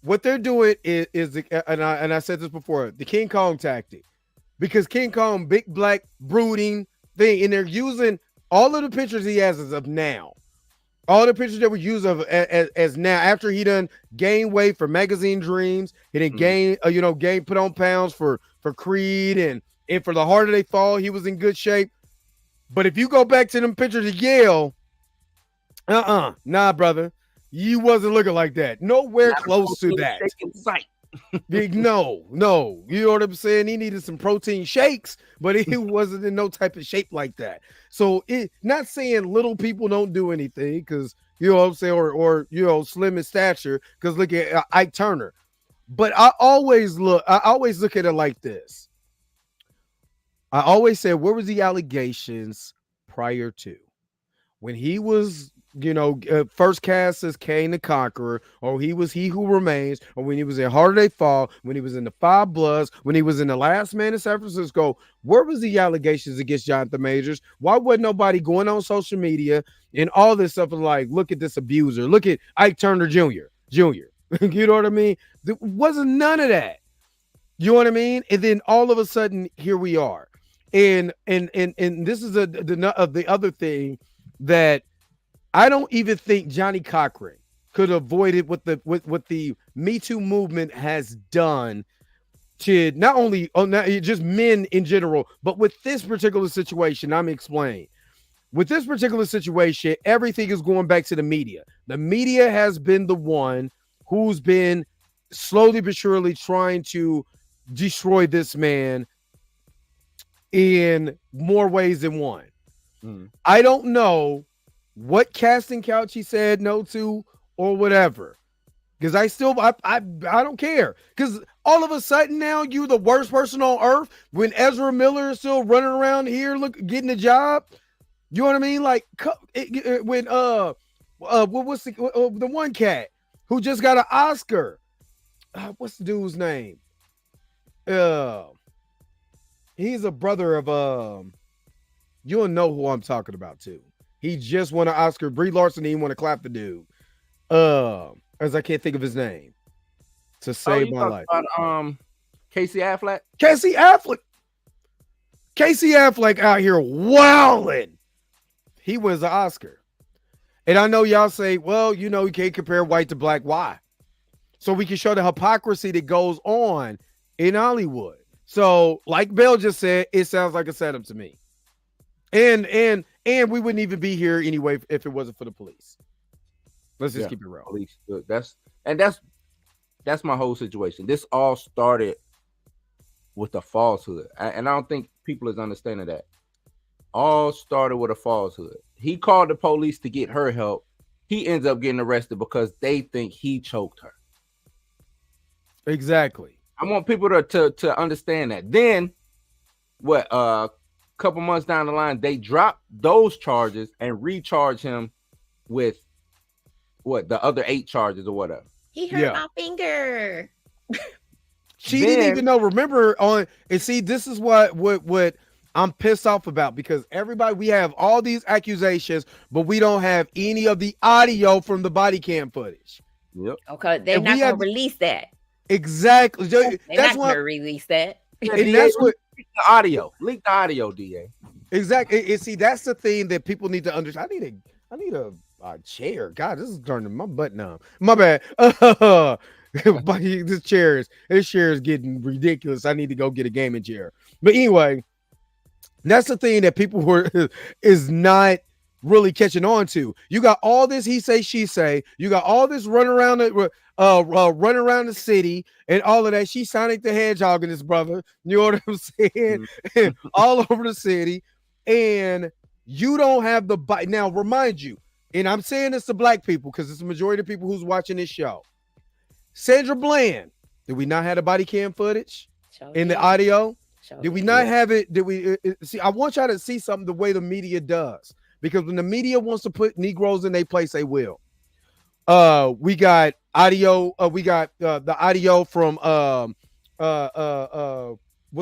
Speaker 1: what they're doing is and I said this before, the King Kong tactic. Because King Kong, big black brooding thing, and they're using all of the pictures he has as of now. All the pictures that we use of as now, after he done gained weight for Magazine Dreams, he didn't put on pounds for Creed and for The Harder They Fall, he was in good shape. But if you go back to them pictures of Yale, nah, brother, you wasn't looking like that. Nowhere close to that. No, you know what I'm saying? He needed some protein shakes, but he wasn't in no type of shape like that. So not saying little people don't do anything, because you know what I'm saying, or slim in stature, because look at Ike Turner. But I always look at it like this. I always said, where was the allegations prior to when he was, first cast as Kane the Conqueror, or he was He Who Remains, or when he was in Harder They Fall, when he was in The Five Bloods, when he was in The Last Man in San Francisco? Where was the allegations against Jonathan Majors? Why wasn't nobody going on social media and all this stuff and like, look at this abuser, look at Ike Turner Jr. You know what I mean? There wasn't none of that. You know what I mean? And then all of a sudden, here we are. And this is the other thing that I don't even think Johnny Cochran could avoid it what the Me Too movement has done to not only just men in general, but with this particular situation. I'm explaining. With this particular situation, everything is going back to the media. The media has been the one who's been slowly but surely trying to destroy this man in more ways than one. I don't know what casting couch he said no to or whatever, because I don't care, because all of a sudden now you're the worst person on earth when Ezra Miller is still running around here getting a job. You know what I mean? Like when what's the one cat who just got an Oscar, what's the dude's name? He's a brother of you'll know who I'm talking about too. He just won an Oscar. Brie Larson didn't want to clap the dude. As I can't think of his name to save my life.
Speaker 4: About, Casey Affleck.
Speaker 1: Casey Affleck out here wilding. He wins the Oscar. And I know y'all say, well, you can't compare white to black. Why? So we can show the hypocrisy that goes on in Hollywood. So, like Bell just said, it sounds like a setup to me. And we wouldn't even be here anyway if it wasn't for the police. Let's just keep it real.
Speaker 4: Police. That's my whole situation. This all started with a falsehood. And I don't think people is understanding that. All started with a falsehood. He called the police to get her help. He ends up getting arrested because they think he choked her.
Speaker 1: Exactly.
Speaker 4: I want people to understand that. Then, what? Couple months down the line, they drop those charges and recharge him with what, the other 8 charges or whatever.
Speaker 5: He hurt my finger.
Speaker 1: She didn't even know. Remember on, and see, this is what I'm pissed off about, because everybody, we have all these accusations, but we don't have any of the audio from the body cam footage.
Speaker 4: Yep.
Speaker 5: Okay, they're not going to release that.
Speaker 1: Exactly.
Speaker 5: They're not going to release that.
Speaker 1: And that's what
Speaker 4: leak the audio, DA.
Speaker 1: Exactly. And see, that's the thing that people need to understand. I need a chair. God, this is turning my butt numb. My bad. This chair is getting ridiculous. I need to go get a gaming chair. But anyway, that's the thing that people is not really catching on to. You got all this he say, she say. You got all this run around the city and all of that. She's Sonic the Hedgehog and his brother. You know what I'm saying? Mm-hmm. All over the city. And you don't have the bite. Now, remind you, and I'm saying this to black people because it's the majority of people who's watching this show. Sandra Bland, did we not have the body cam footage in the audio? Did we not have it? Did we see? I want y'all to see something the way the media does, because when the media wants to put Negroes in their place, they will. We got audio. We got the audio from what's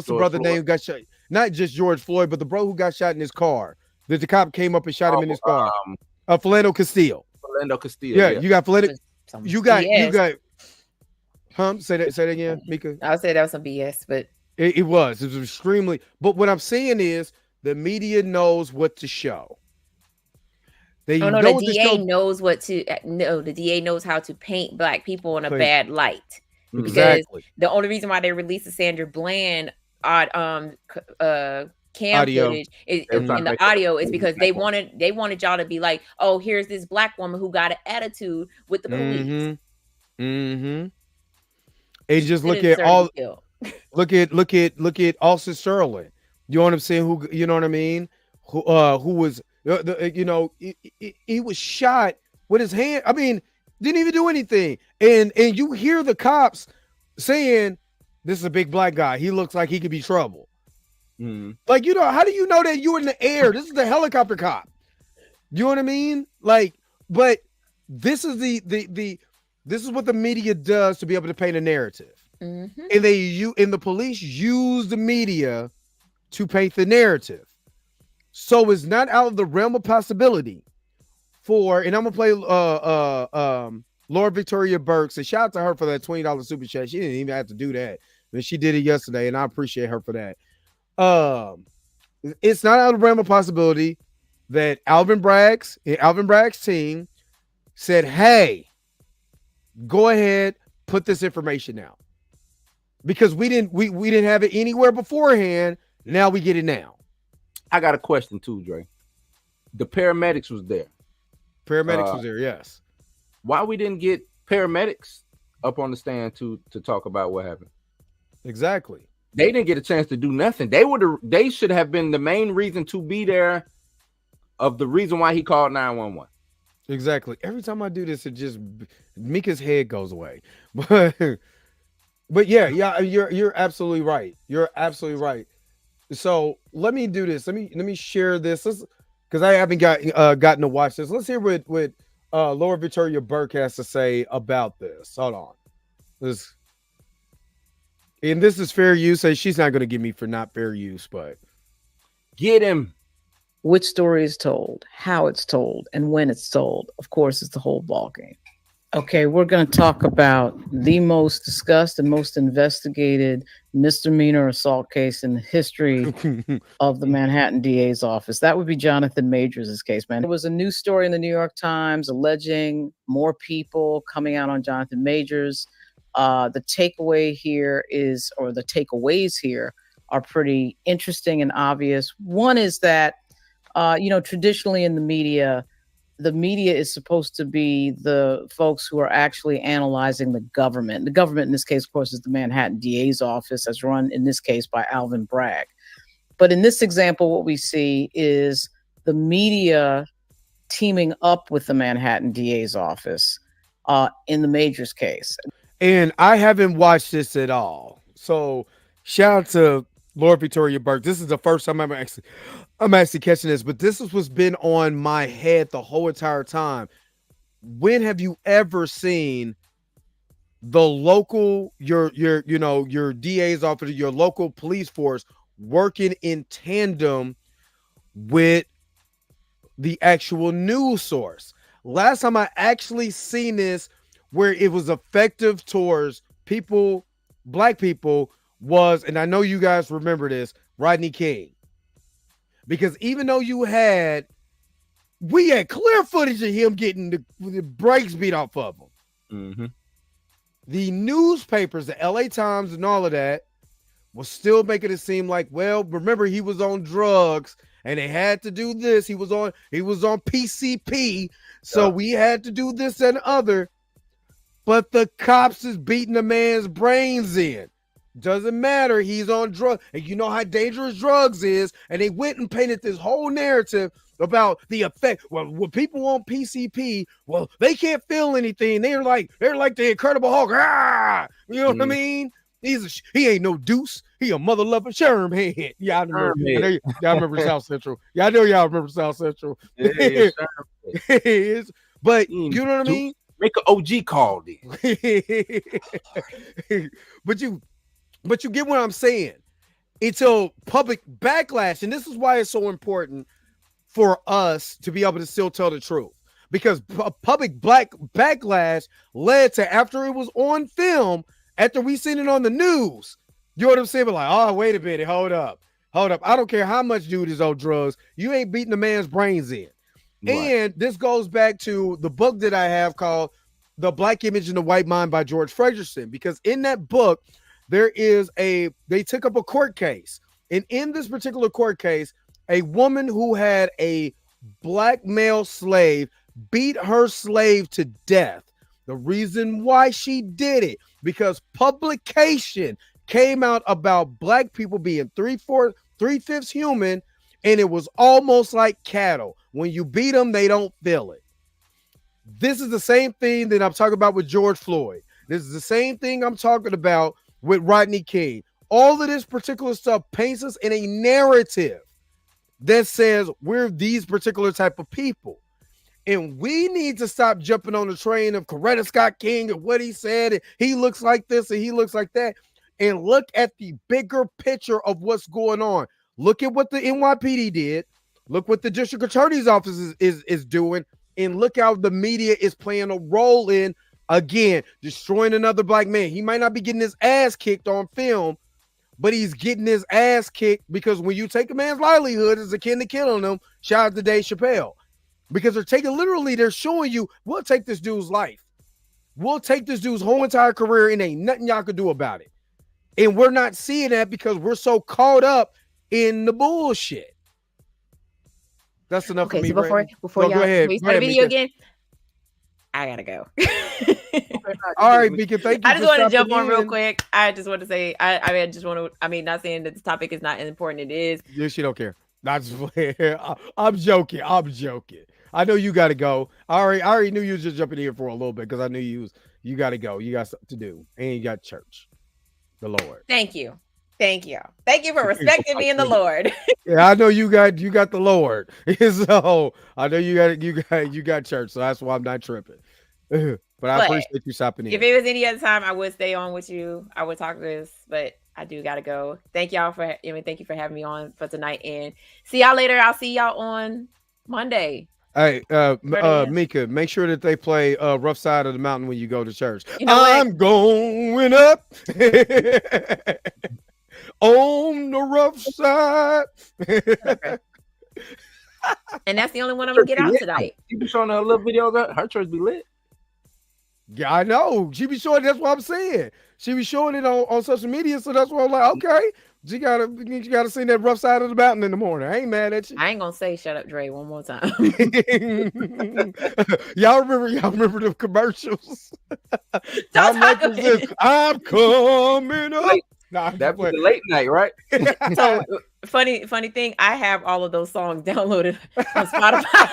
Speaker 1: the brother name who got shot? Not just George Floyd, but the bro who got shot in his car. That the cop came up and shot him in his car. Philando Castile.
Speaker 4: Yeah,
Speaker 1: you got Philando. You got. Say that again, Mika.
Speaker 5: I would say that was some BS, but
Speaker 1: it was extremely. But what I'm saying is the media knows what to show.
Speaker 5: The DA knows what to. No, the DA knows how to paint black people in a bad light.
Speaker 1: Exactly.
Speaker 5: Because the only reason why they released the Sandra Bland cam
Speaker 1: audio.
Speaker 5: footage in the audio is because they wanted y'all to be like, oh, here's this black woman who got an attitude with the police.
Speaker 1: Mm-hmm. And just look at Austin Sterling. You know what I'm saying? Who, you know what I mean? Who was he was shot with his hand. I mean, didn't even do anything. And you hear the cops saying, "This is a big black guy. He looks like he could be trouble."
Speaker 4: Mm-hmm.
Speaker 1: Like, how do you know that you were in the air? This is the helicopter cop. You know what I mean? Like, but this is this is what the media does to be able to paint a narrative.
Speaker 5: Mm-hmm.
Speaker 1: And the police use the media to paint the narrative. So it's not out of the realm of possibility and I'm gonna play Laura Victoria Burks, and shout out to her for that $20 super chat. She didn't even have to do that, but she did it yesterday, and I appreciate her for that. It's not out of the realm of possibility that Alvin Bragg's team said, "Hey, go ahead, put this information out," because we didn't have it anywhere beforehand. Now we get it now.
Speaker 4: I got a question too, Dre. The paramedics was there.
Speaker 1: Was there, yes.
Speaker 4: Why we didn't get paramedics up on the stand to talk about what happened?
Speaker 1: Exactly.
Speaker 4: They didn't get a chance to do nothing. They should have been the main reason to be there, of the reason why he called 911.
Speaker 1: Exactly. Every time I do this, it just Mika's head goes away. But yeah, you're absolutely right. You're absolutely right. So let me do this. Let me share this, because I haven't gotten to watch this. Let's hear what Laura Victoria Burke has to say about this. Hold on. This is fair use. She's not going to give me for not fair use, but
Speaker 4: get him.
Speaker 6: Which story is told, how it's told, and when it's told. Of course, it's the whole ballgame. Okay, we're going to talk about the most discussed and most investigated misdemeanor assault case in the history of the Manhattan DA's office. That would be Jonathan Majors' case, man. There was a news story in the New York Times alleging more people coming out on Jonathan Majors. The takeaway here is, or the takeaways here are pretty interesting and obvious. One is that, traditionally in the media, the media is supposed to be the folks who are actually analyzing the government. The government in this case, of course, is the Manhattan DA's office, as run in this case by Alvin Bragg. But in this example, what we see is the media teaming up with the Manhattan DA's office in the Majors case.
Speaker 1: And I haven't watched this at all. So shout out to Lord Victoria Burke. This is the first time I'm actually catching this, but this is what's been on my head the whole entire time. When have you ever seen the local, your DA's office, your local police force working in tandem with the actual news source? Last time I actually seen this where it was effective towards people, black people, was, and I know you guys remember this, Rodney King. Because even though we had clear footage of him getting the brakes beat off of him.
Speaker 4: Mm-hmm.
Speaker 1: The newspapers, the LA Times and all of that, was still making it seem like, well, remember he was on drugs and they had to do this. He was on PCP, so we had to do this and other. But the cops is beating the man's brains in. Doesn't matter. He's on drugs. And you know how dangerous drugs is. And they went and painted this whole narrative about the effect. Well, when people on PCP, well, they can't feel anything. They're like the Incredible Hulk. Ah! You know what I mean? He ain't no deuce. He a mother loving sherm head. Yeah, I remember. Y'all remember South Central. Yeah, I know y'all remember South Central.
Speaker 4: Yeah,
Speaker 1: but you know what I mean?
Speaker 4: Make an OG call then.
Speaker 1: But you get what I'm saying. Until public backlash, and this is why it's so important for us to be able to still tell the truth. Because public backlash led to, after it was on film, after we seen it on the news, you know what I'm saying? But like, oh, wait a minute, hold up. I don't care how much dude is on drugs. You ain't beating the man's brains in. Right. And this goes back to the book that I have called The Black Image and the White Mind by George Fragerson. Because in that book, they took up a court case. And in this particular court case, a woman who had a black male slave beat her slave to death. The reason why she did it, because publication came out about black people being 3/5 human, and it was almost like cattle. When you beat them, they don't feel it. This is the same thing that I'm talking about with George Floyd. This is the same thing I'm talking about with Rodney King. All of this particular stuff paints us in a narrative that says we're these particular type of people. And we need to stop jumping on the train of Coretta Scott King and what he said. And he looks like this and he looks like that. And look at the bigger picture of what's going on. Look at what the NYPD did. Look what the district attorney's office is doing. And look how the media is playing a role in, again, destroying another black man. He might not be getting his ass kicked on film, but he's getting his ass kicked because when you take a man's livelihood, it's akin to killing him. Shout out to Dave Chappelle. Because they're showing you, we'll take this dude's life. We'll take this dude's whole entire career and ain't nothing y'all can do about it. And we're not seeing that because we're so caught up in the bullshit. That's enough for me.
Speaker 5: So before y'all,
Speaker 1: go ahead.
Speaker 5: we start the video again, I gotta go.
Speaker 1: All right, Mika, thank you.
Speaker 5: I just want to jump on real quick. I just want to say, not saying that the topic is not important. It is.
Speaker 1: Yeah, she don't care. I'm joking. I know you got to go. I already knew you was just jumping here for a little bit because I knew you got to go. You got something to do, and you got church. The Lord.
Speaker 5: Thank you for respecting me in the Lord.
Speaker 1: Yeah, I know you got the Lord. So I know you got church. So that's why I'm not tripping. But I appreciate you stopping in.
Speaker 5: If it was any other time, I would stay on with you. I would talk this, but I do gotta go. Thank you for having me on for tonight, and see y'all later. I'll see y'all on Monday.
Speaker 1: Hey, Mika, make sure that they play Rough Side of the Mountain when you go to church.
Speaker 5: You know
Speaker 1: I'm going up on the rough side.
Speaker 5: Okay. And that's the only one I'm gonna get out tonight.
Speaker 4: You be showing her little videos. Her church be lit.
Speaker 1: Yeah, I know. She be showing. That's what I'm saying. She be showing it on social media. So that's why I'm like, okay, You gotta sing that rough side of the mountain in the morning. I ain't mad at you.
Speaker 5: I ain't gonna say "Shut Up, Dre" one more time.
Speaker 1: Y'all remember the commercials?
Speaker 5: Don't talk
Speaker 1: I'm coming up. Nah,
Speaker 4: That was the late night, right?
Speaker 5: So funny thing, I have all of those songs downloaded on Spotify.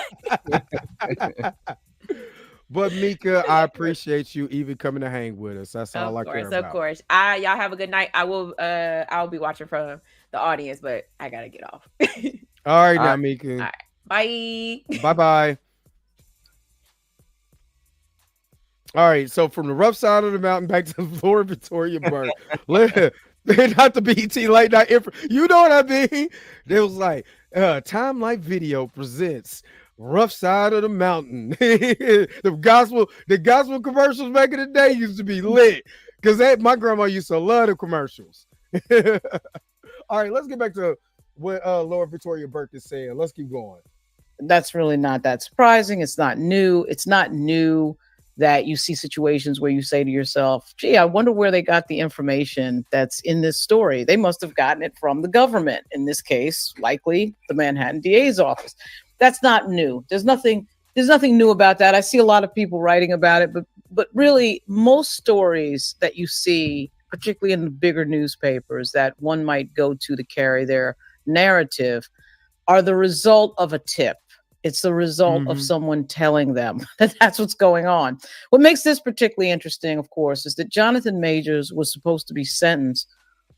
Speaker 1: But Mika, I appreciate you even coming to hang with us. That's all I care about.
Speaker 5: Of course. Y'all have a good night. I'll be watching from the audience, but I gotta get off.
Speaker 1: All right, now, Mika.
Speaker 5: All right. Bye.
Speaker 1: Bye. All right, so from the rough side of the mountain back to Florida Victoria Burke. Not the BT late night you know what I mean? It was like Time Life Video presents rough side of the mountain. the gospel commercials back in the day used to be lit because my grandma used to love the commercials. All right, let's get back to what Laura Victoria Burke is saying. Let's keep going.
Speaker 6: That's really not that surprising. It's not new. It's not new that you see situations where you say to yourself, gee, I wonder where they got the information that's in this story. They must have gotten it from the government. In this case, likely the Manhattan DA's office. That's not new. There's nothing new about that. I see a lot of people writing about it, but really most stories that you see, particularly in the bigger newspapers that one might go to carry their narrative, are the result of a tip. It's the result of someone telling them that that's what's going on. What makes this particularly interesting, of course, is that Jonathan Majors was supposed to be sentenced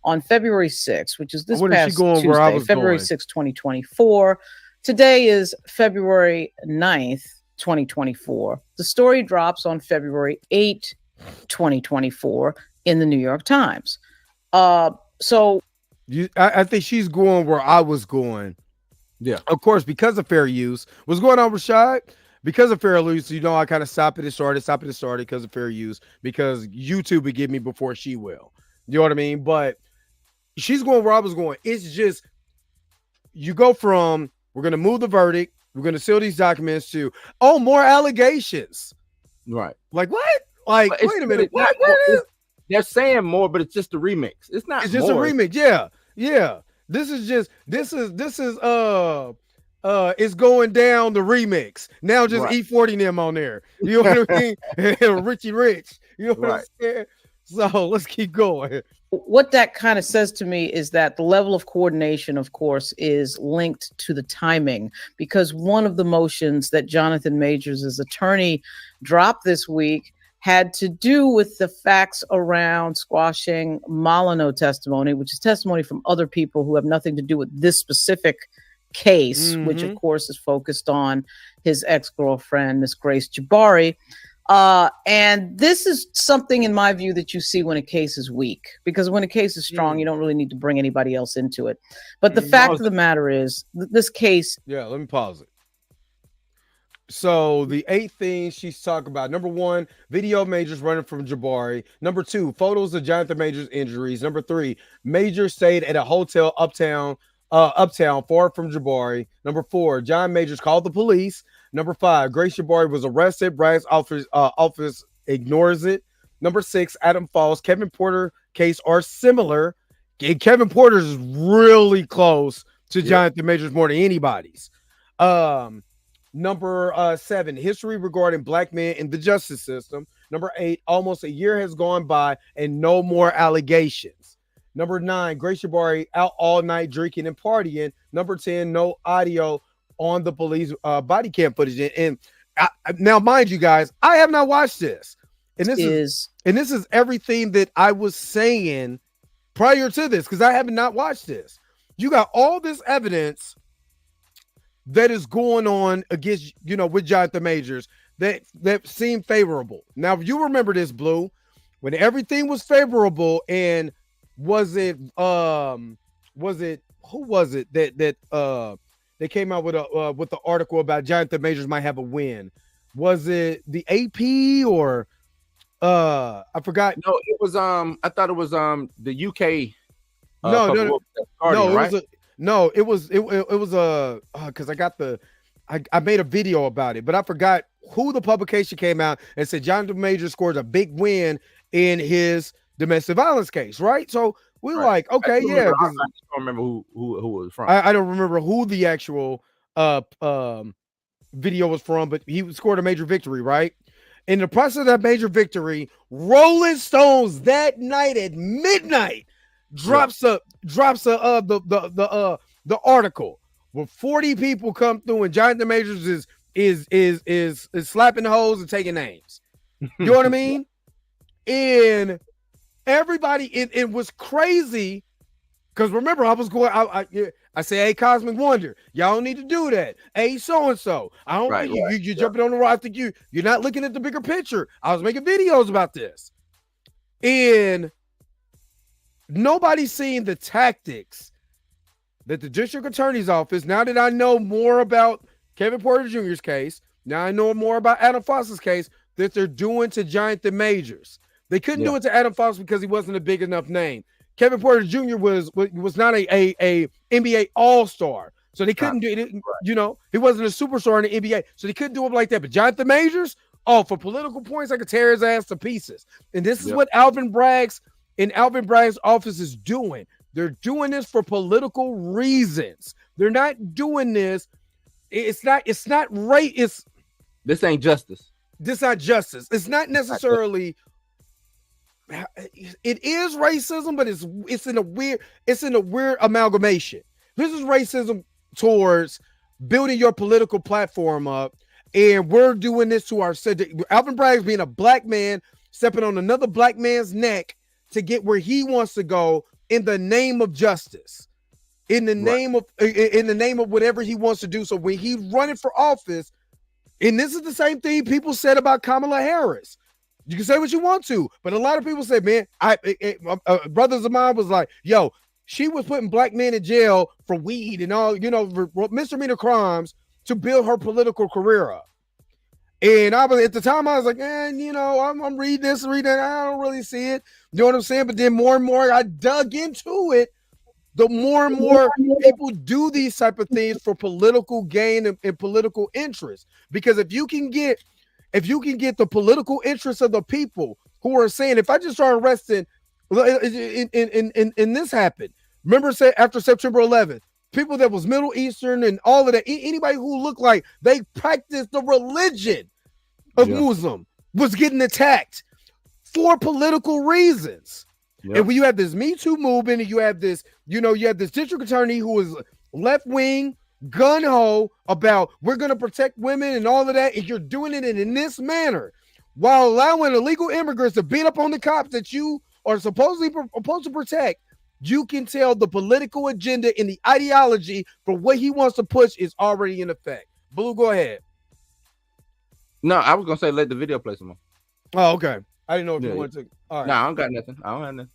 Speaker 6: on February 6th, which is this past Tuesday, February 6th, 2024. Today is February 9th, 2024. The story drops on February 8th, 2024 in the New York Times. I
Speaker 1: think she's going where I was going.
Speaker 4: Yeah.
Speaker 1: Of course, because of fair use. What's going on, Rashad? Because of fair use, I kind of stop it and started because of fair use, because YouTube would give me before she will. You know what I mean? But she's going where I was going. It's just, you go from, we're going to move the verdict, we're going to seal these documents, to, more allegations.
Speaker 4: Right.
Speaker 1: Like, what? Like, wait a minute. What is?
Speaker 4: They're saying more, but it's just a remix. It's not.
Speaker 1: It's just more. A remix. Yeah. This is it's going down the remix. Now just E40 them on there. You know what I mean? Richie Rich. You know what I'm saying? So let's keep going.
Speaker 6: What that kind of says to me is that the level of coordination, of course, is linked to the timing, because one of the motions that Jonathan Majors' attorney dropped this week had to do with the facts around squashing Molyneux testimony, which is testimony from other people who have nothing to do with this specific case, which of course is focused on his ex-girlfriend, Miss Grace Jabari. And this is something, in my view, that you see when a case is weak, because when a case is strong, you don't really need to bring anybody else into it. But the fact of the matter is, this case...
Speaker 1: Yeah, let me pause it. So the 8 things she's talking about: number 1, video of Majors running from Jabari. Number 2, photos of Jonathan Majors' injuries. Number 3, Majors stayed at a hotel uptown far from Jabari. Number 4, John Majors called the police. Number 5, Grace Jabari was arrested. Brad's office ignores it. Number 6, Adam Falls, Kevin Porter case are similar. Kevin Porter's is really close to Jonathan Majors more than anybody's. Number 7, history regarding black men in the justice system. Number 8, almost a year has gone by and no more allegations. Number 9, Grace Jabari out all night drinking and partying. Number 10, no audio on the police body cam footage. And now, mind you guys, I have not watched this. And this is everything that I was saying prior to this, because I have not watched this. You got all this evidence that is going on against, with Jonathan Majors that seemed favorable. Now, if you remember this, Blue, when everything was favorable, and was it who was it that came out with the article about Jonathan Majors might have a win? Was it the AP or I forgot?
Speaker 4: No, it was I thought it was the UK.
Speaker 1: It was because I made a video about it, but I forgot who the publication came out and said Jonathan Majors scored a big win in his domestic violence case, right? So we're
Speaker 4: Right.
Speaker 1: like, okay, yeah,
Speaker 4: I
Speaker 1: because
Speaker 4: just don't remember who it was from.
Speaker 1: I don't remember who the actual video was from, but he scored a major victory, right? In the process of that major victory, Rolling Stones that night at midnight drops the article where 40 people come through and Jonathan Majors is slapping the hoes and taking names. You know what I mean? And everybody, it was crazy because remember, I was going, I say, hey, Cosmic Wonder, y'all don't need to do that. Hey, so and so, I don't think you're jumping on the rock. I think you're not looking at the bigger picture. I was making videos about this, and nobody's seeing the tactics that the district attorney's office. Now that I know more about Kevin Porter Jr.'s case, now I know more about Adam Foster's case, that they're doing to Jonathan Majors. They couldn't do it to Adam Foster because he wasn't a big enough name. Kevin Porter Jr. was not a NBA All-Star, so they couldn't do it. You know, he wasn't a superstar in the NBA, so they couldn't do him like that. But Jonathan Majors, for political points, I could tear his ass to pieces. And this is what Alvin Bragg's office is doing. They're doing this for political reasons. They're not doing this. It's not right.
Speaker 4: This ain't justice.
Speaker 1: This not justice. It's not necessarily. It is racism, but it's in a weird amalgamation. This is racism towards building your political platform up, and we're doing this to ourselves. Alvin Bragg's being a black man stepping on another black man's neck to get where he wants to go in the name of justice, in the name of whatever he wants to do. So when he's running for office, and this is the same thing people said about Kamala Harris. You can say what you want to, but a lot of people say, man, brothers of mine was like, yo, she was putting black men in jail for weed and all, misdemeanor crimes to build her political career up. And at the time, I was like, I'm reading this and reading that. I don't really see it. You know what I'm saying? But then more and more I dug into it, the more and more people do these type of things for political gain and political interest. Because if you can get the political interests of the people who are saying, if I just start arresting, and this happened, remember, after September 11th, people that was Middle Eastern and all of that, anybody who looked like they practiced the religion of Muslim was getting attacked for political reasons. Yep. And when you have this Me Too movement, and you have this district attorney who is left wing, gun-ho about we're going to protect women and all of that, and you're doing it in this manner while allowing illegal immigrants to beat up on the cops that you are supposedly supposed to protect, you can tell the political agenda and the ideology for what he wants to push is already in effect. Blue, go ahead.
Speaker 4: No, I was going to say let the video play some more.
Speaker 1: Oh, okay. I didn't know if you wanted to. All right.
Speaker 4: No, I don't got nothing. I don't have nothing.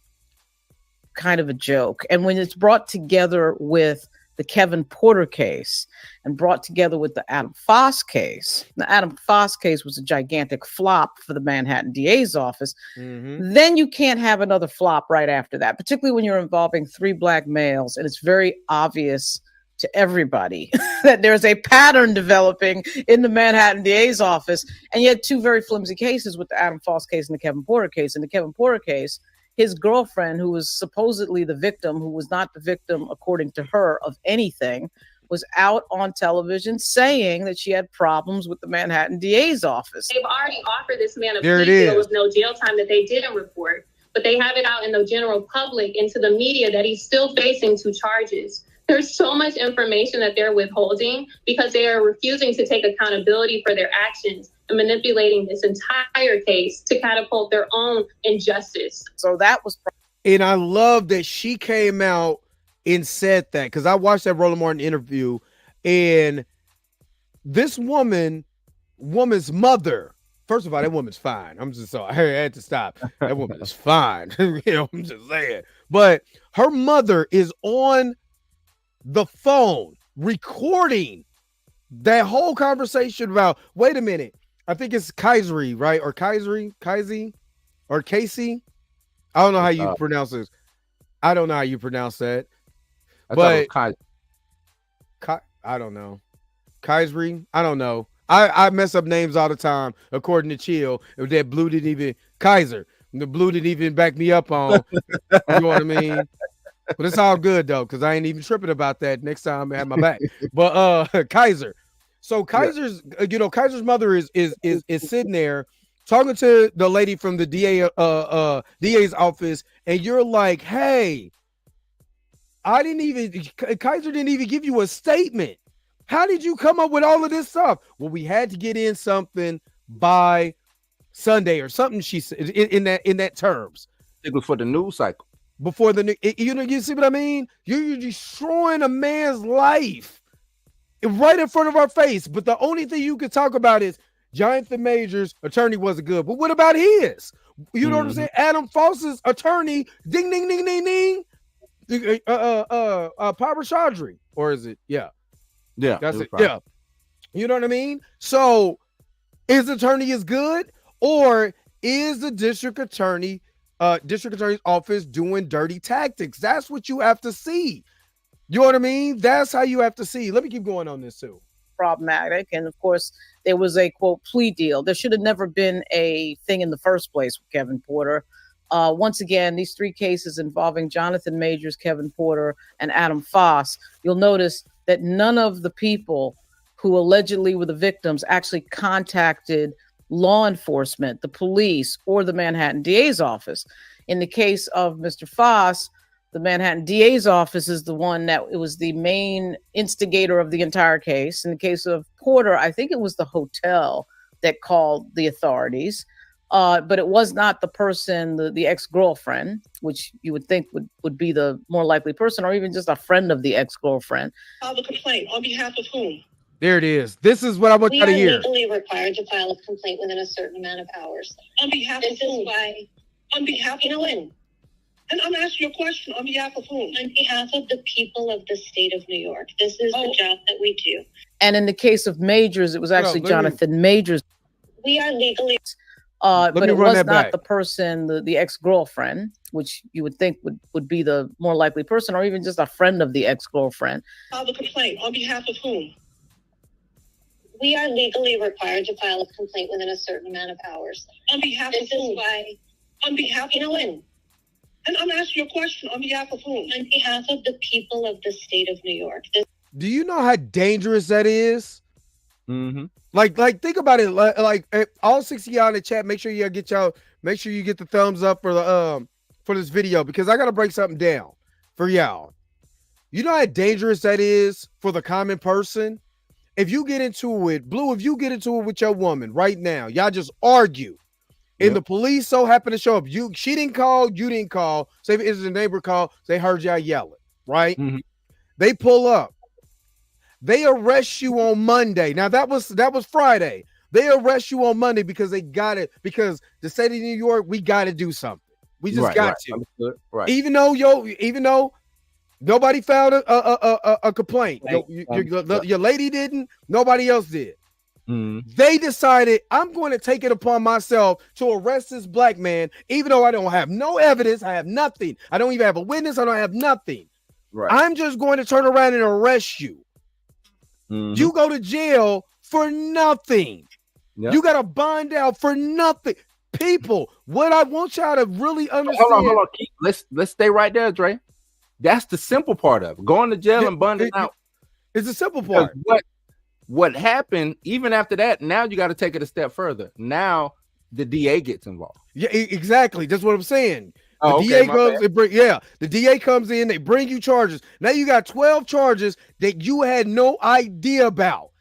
Speaker 6: Kind of a joke. And when it's brought together with the Kevin Porter case and brought together with the Adam Foss case. The Adam Foss case was a gigantic flop for the Manhattan DA's office. Mm-hmm. Then you can't have another flop right after that, particularly when you're involving 3 black males. And it's very obvious to everybody that there's a pattern developing in the Manhattan DA's office. And you had 2 very flimsy cases with the Adam Foss case and the Kevin Porter case. In the Kevin Porter case, his girlfriend, who was supposedly the victim, who was not the victim, according to her, of anything, was out on television saying that she had problems with the Manhattan DA's office.
Speaker 7: They've already offered this man a plea deal with no jail time that they didn't report, but they have it out in the general public and to the media that he's still facing 2 charges. There's so much information that they're withholding because they are refusing to take accountability for their actions and manipulating this entire case to catapult their own injustice.
Speaker 6: So that was...
Speaker 1: And I love that she came out and said that, because I watched that Roland Martin interview, and this woman's mother, first of all, that woman's fine. I had to stop. That woman is fine. I'm just saying. But her mother is on the phone recording that whole conversation about, wait a minute, I think it's Kaisery, right? Or Kaisi or Casey. I don't know how you pronounce this. I don't know how you pronounce that. But I don't know. Kaisery? I don't know. I mess up names all the time, according to Chill. That Blue didn't even Kaiser. The Blue didn't even back me up on. You know what I mean? But it's all good though, because I ain't even tripping about that. Next time I have my back. But Kaiser. So Kaiser's, Kaiser's mother is sitting there talking to the lady from the DA's office, and you're like, hey, Kaiser didn't even give you a statement. How did you come up with all of this stuff? Well, we had to get in something by Sunday or something, she said, in that terms.
Speaker 4: It was for the news cycle.
Speaker 1: Before you see what I mean? You're destroying a man's life right in front of our face. But the only thing you could talk about is Jonathan Majors' attorney wasn't good. But what about his? You know what I'm saying? Adam Foss's attorney, ding, ding, ding, ding, ding. Pabra Chaudhry, or is it? Yeah, that's it. Yeah, you know what I mean. So, his attorney is good, or is the district attorney's office doing dirty tactics? That's what you have to see. You know what I mean? That's how you have to see. Let me keep going on this too.
Speaker 6: Problematic, and of course, there was a quote plea deal. There should have never been a thing in the first place with Kevin Porter. Once again, these three cases involving Jonathan Majors, Kevin Porter, and Adam Foss, you'll notice that none of the people who allegedly were the victims actually contacted law enforcement, the police, or the Manhattan DA's office. In the case of Mr. Foss, the Manhattan DA's office is the one that it was the main instigator of the entire case. In the case of Porter, I think it was the hotel that called the authorities. But it was not the person, the ex-girlfriend, which you would think would be the more likely person, or even just a friend of the ex-girlfriend.
Speaker 8: File the complaint on behalf of whom?
Speaker 1: There it is. This is what I want you to hear.
Speaker 9: We are legally required to file a complaint within a certain amount of hours.
Speaker 8: On behalf of whom? On behalf of whom? And I'm asking you a question. On behalf of whom?
Speaker 9: On behalf of the people of the state of New York. This is the job that we do.
Speaker 6: And in the case of Majors, it was actually Jonathan Majors.
Speaker 9: We are legally...
Speaker 6: but it was not the person, the ex-girlfriend, which you would think would be the more likely person, or even just a friend of the ex-girlfriend.
Speaker 8: File the complaint on behalf of whom?
Speaker 9: We are legally required to file a complaint within a certain amount of hours.
Speaker 8: On behalf of whom? On behalf of whom? And I'm asking you a question. On behalf of whom?
Speaker 9: On behalf of the people of the state of New York.
Speaker 1: Do you know how dangerous that is?
Speaker 4: Mm-hmm.
Speaker 1: Like think about it. Like all 60 y'all in the chat, make sure you get the thumbs up for this video, because I gotta break something down for y'all. You know how dangerous that is for the common person? If you get into it, Blue, if you get into it with your woman right now, y'all just argue. And the police so happen to show up. She didn't call, you didn't call. Say if it's a neighbor call, they heard y'all yelling, right? Mm-hmm. They pull up. They arrest you on Monday. Now that was Friday. They arrest you on Monday because they got it. Because the state of New York, we got to do something. We just got to. Right. Even though nobody filed a complaint. Your lady didn't. Nobody else did. They decided, I'm going to take it upon myself to arrest this black man, even though I don't have no evidence. I have nothing. I don't even have a witness. I don't have nothing. Right. I'm just going to turn around and arrest you. You go to jail for nothing. Yep. You got to bond out for nothing. People, what I want y'all to really understand. Hold on.
Speaker 4: Let's stay right there, Dre. That's the simple part of it. Going to jail and bonding out.
Speaker 1: It's the simple part.
Speaker 4: What happened, even after that, now you got to take it a step further. Now the DA gets involved.
Speaker 1: Yeah, exactly. That's what I'm saying. The DA comes in, they bring you charges. Now you got 12 charges that you had no idea about.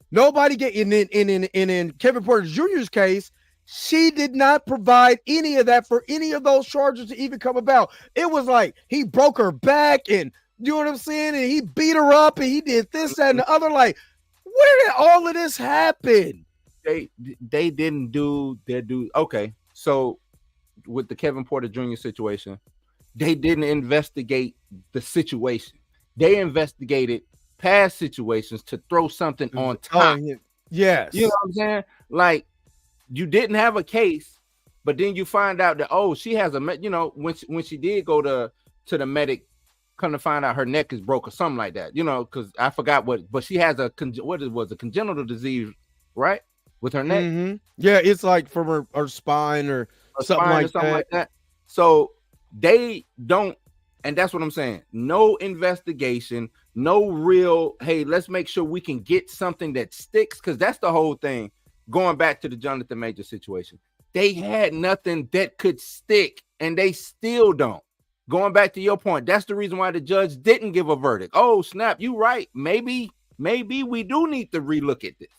Speaker 1: Nobody get in Kevin Porter Jr.'s case, she did not provide any of that for any of those charges to even come about. It was like he broke her back, and you know what I'm saying? And he beat her up, and he did this, that, and the other. Like, where did all of this happen?
Speaker 4: They didn't do their due. Okay, so with the Kevin Porter Jr. situation, they didn't investigate the situation. They investigated past situations to throw something on top.
Speaker 1: Yes.
Speaker 4: You know what I'm saying? Like, you didn't have a case, but then you find out that, she has when she did go to the medic, come to find out her neck is broke or something like that, because I forgot but she has a congenital disease, right? With her neck.
Speaker 1: Mm-hmm. Yeah, it's like from her spine or something like that.
Speaker 4: So they don't, and that's what I'm saying. No investigation, no real, hey, let's make sure we can get something that sticks, because that's the whole thing. Going back to the Jonathan Major situation, they had nothing that could stick, and they still don't. Going back to your point, that's the reason why the judge didn't give a verdict. Oh, snap, you right. Maybe we do need to relook at this.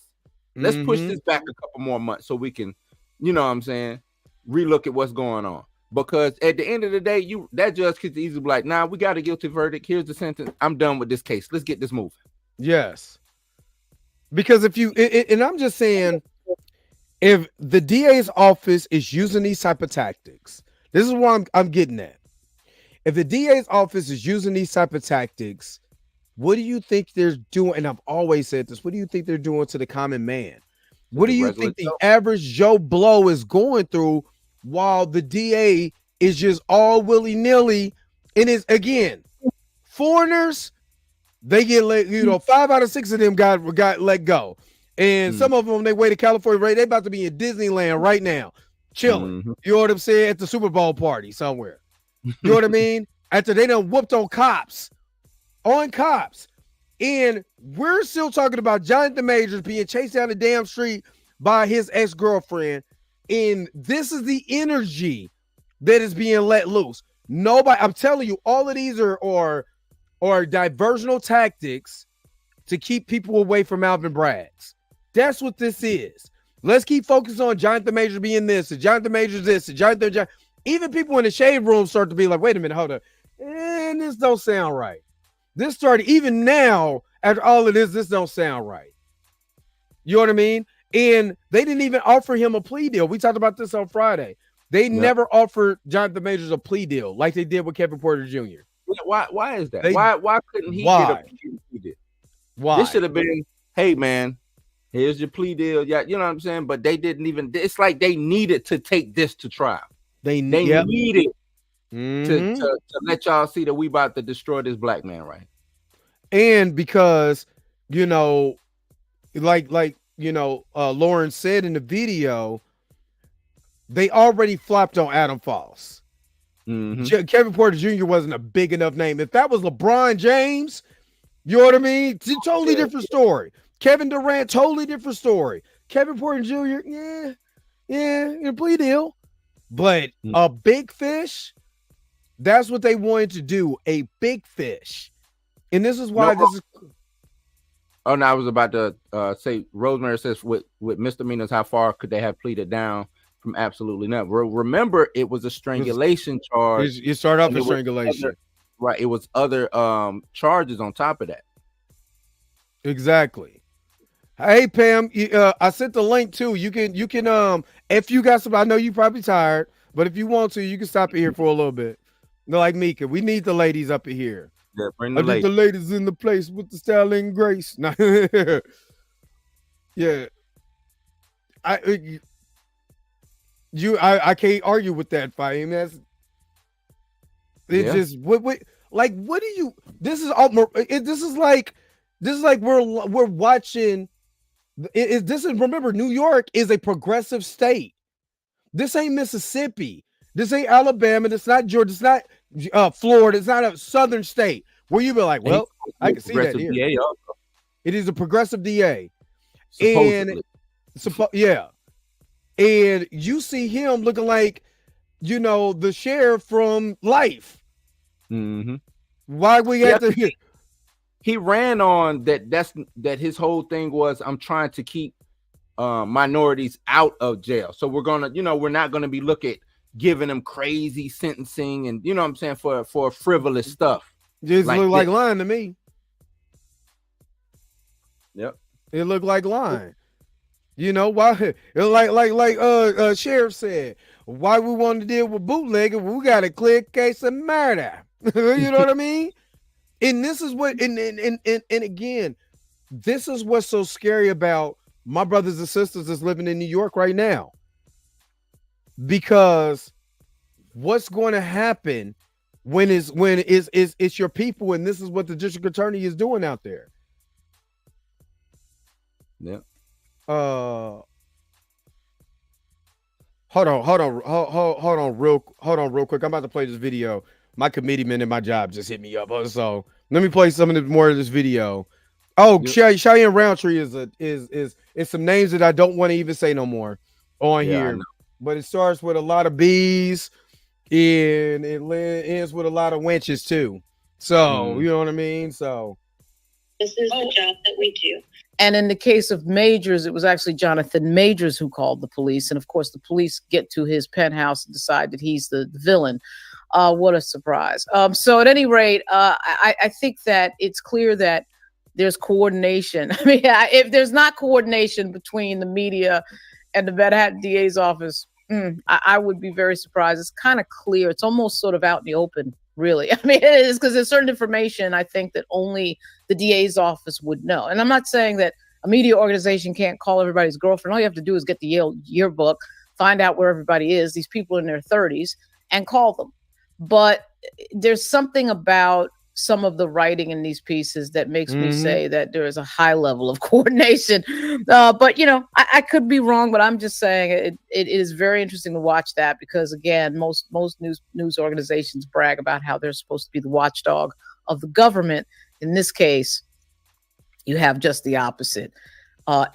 Speaker 4: Let's push this back a couple more months so we can, you know what I'm saying, relook at what's going on. Because at the end of the day, that judge could easily be like, nah, we got a guilty verdict. Here's the sentence. I'm done with this case. Let's get this moving.
Speaker 1: Yes. Because if you, and I'm just saying, if the DA's office is using these type of tactics, this is what I'm getting at. If the DA's office is using these type of tactics, what do you think they're doing? And I've always said this. What do you think they're doing to the common man? What do you think the average Joe Blow is going through while the DA is just all willy-nilly? And it's, again, foreigners, they get let, 5 out of 6 of them got let go. And some of them, they wait to California, right? They about to be in Disneyland right now, chilling. You know what I'm saying? At the Super Bowl party somewhere. You know what I mean? After they done whooped on cops. And we're still talking about Jonathan Majors being chased down the damn street by his ex-girlfriend. And this is the energy that is being let loose. Nobody, I'm telling you, all of these are diversional tactics to keep people away from Alvin Braggs. That's what this is. Let's keep focused on Jonathan Majors being this, and Jonathan Majors this, and Jonathan. Even people in the shade room start to be like, wait a minute, hold up. And this don't sound right. This started, even now, after all of this don't sound right. You know what I mean? And they didn't even offer him a plea deal. We talked about this on Friday. They never offered Jonathan Majors a plea deal like they did with Kevin Porter Jr.
Speaker 4: Why is that? Why couldn't he get a plea deal?
Speaker 1: Why?
Speaker 4: This should have been, hey, man, here's your plea deal. Yeah, you know what I'm saying? But they didn't even, it's like they needed to take this to trial. They needed to let y'all see that we about to destroy this black man, right?
Speaker 1: And because, Lauren said in the video, they already flopped on Adam Foss. Kevin Porter Jr. wasn't a big enough name. If that was LeBron James, you know what I mean? It's a totally different story. Kevin Durant, totally different story. Kevin Porter Jr., a plea deal. But a big fish, that's what they wanted to do, a big fish. And this is why this is...
Speaker 4: Oh, no, I was about to say, Rosemary says, with misdemeanors, how far could they have pleaded down from absolutely nothing? Remember, it was a strangulation charge.
Speaker 1: You start off with strangulation.
Speaker 4: Right, it was other charges on top of that.
Speaker 1: Exactly. Hey, Pam, I sent the link too. You can if you got some, I know you probably tired, but if you want to, you can stop it here for a little bit. Like Mika, we need the ladies up in here.
Speaker 4: Yeah, bring
Speaker 1: the ladies in the place with the style and grace. Yeah. I can't argue with that, Fahim. That's just what do you, this is like we're watching. Remember, New York is a progressive state. This ain't Mississippi. This ain't Alabama. This not Georgia. It's not Florida. It's not a southern state where you be like, well, I can see that here. DA also. It is a progressive DA. Supposedly. And you see him looking like, the sheriff from Life. Why we have to...
Speaker 4: He ran on that his whole thing was, I'm trying to keep minorities out of jail. So we're gonna, we're not gonna be giving them crazy sentencing and what I'm saying for frivolous stuff.
Speaker 1: Just look like lying to me.
Speaker 4: Yep.
Speaker 1: It looked like lying. Why? Like Sheriff said, why we want to deal with bootleggers? We got a clear case of murder. You know what I mean? And this is what, and again, this is what's so scary about my brothers and sisters that's living in New York right now. Because what's going to happen when it's your people, and this is what the district attorney is doing out there.
Speaker 4: Yeah.
Speaker 1: hold on, real quick. I'm about to play this video. My committeeman in my job just hit me up. So let me play some of the more of this video. Oh, Cheyenne Roundtree is some names that I don't want to even say no more on here. But it starts with a lot of B's and it ends with a lot of wenches too. So you know what I mean? So
Speaker 9: this is the job that we do.
Speaker 6: And in the case of Majors, it was actually Jonathan Majors who called the police. And of course, the police get to his penthouse and decide that he's the villain. What a surprise. So at any rate, I think that it's clear that there's coordination. I mean, if there's not coordination between the media and the Manhattan DA's office, I would be very surprised. It's kind of clear. It's almost sort of out in the open, really. I mean, it is, because there's certain information I think that only the DA's office would know. And I'm not saying that a media organization can't call everybody's girlfriend. All you have to do is get the Yale yearbook, find out where everybody is, these people in their 30s, and call them. But there's something about some of the writing in these pieces that makes me say that there is a high level of coordination. But, you know, I could be wrong, but I'm just saying it is very interesting to watch that, because, again, most news organizations brag about how they're supposed to be the watchdog of the government. In this case, you have just the opposite.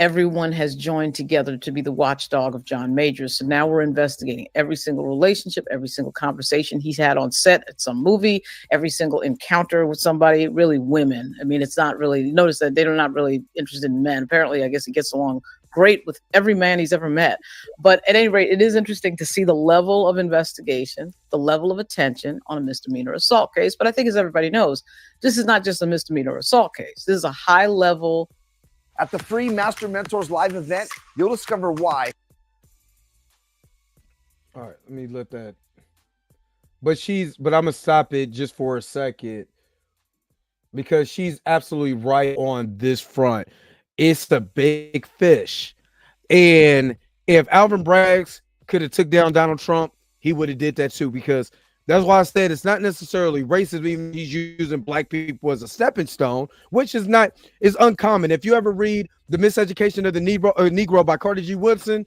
Speaker 6: Everyone has joined together to be the watchdog of John Majors. So now we're investigating every single relationship, every single conversation he's had on set at some movie, every single encounter with somebody, really women. I mean, it's not really, notice that they're not really interested in men. Apparently, I guess he gets along great with every man he's ever met. But at any rate, it is interesting to see the level of investigation, the level of attention on a misdemeanor assault case. But I think, as everybody knows, this is not just a misdemeanor assault case. This is a high level.
Speaker 10: At the free Master Mentors live event, you'll discover why.
Speaker 1: All right, let me let that. But I'm gonna stop it just for a second, because she's absolutely right on this front. It's the big fish. And if Alvin Braggs could have took down Donald Trump, he would have did that too, because that's why I said it's not necessarily racism. Even he's using black people as a stepping stone, which is uncommon. If you ever read The Miseducation of the Negro by Carter G. Woodson,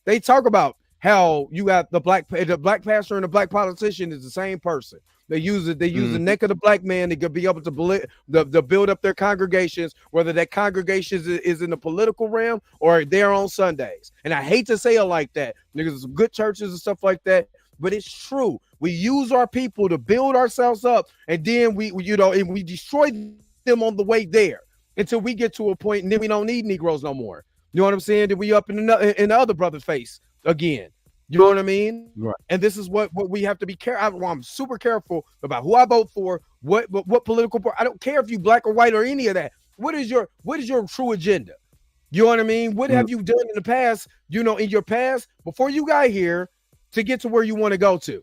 Speaker 1: they talk about how you got the black pastor and the black politician is the same person. They use the neck of the black man to be able to build up their congregations, whether that congregation is in the political realm or they're on Sundays. And I hate to say it like that, because there's some good churches and stuff like that, but it's true. We use our people to build ourselves up, and then we destroy them on the way there until we get to a point, and then we don't need Negroes no more. You know what I'm saying? Then we up in the other brother's face again. You know what I mean?
Speaker 4: Right.
Speaker 1: And this is what we have to be careful. I'm super careful about who I vote for, what political party. I don't care if you black or white or any of that. What is your true agenda? You know what I mean? What have you done in the past, in your past before you got here to get to where you want to go to?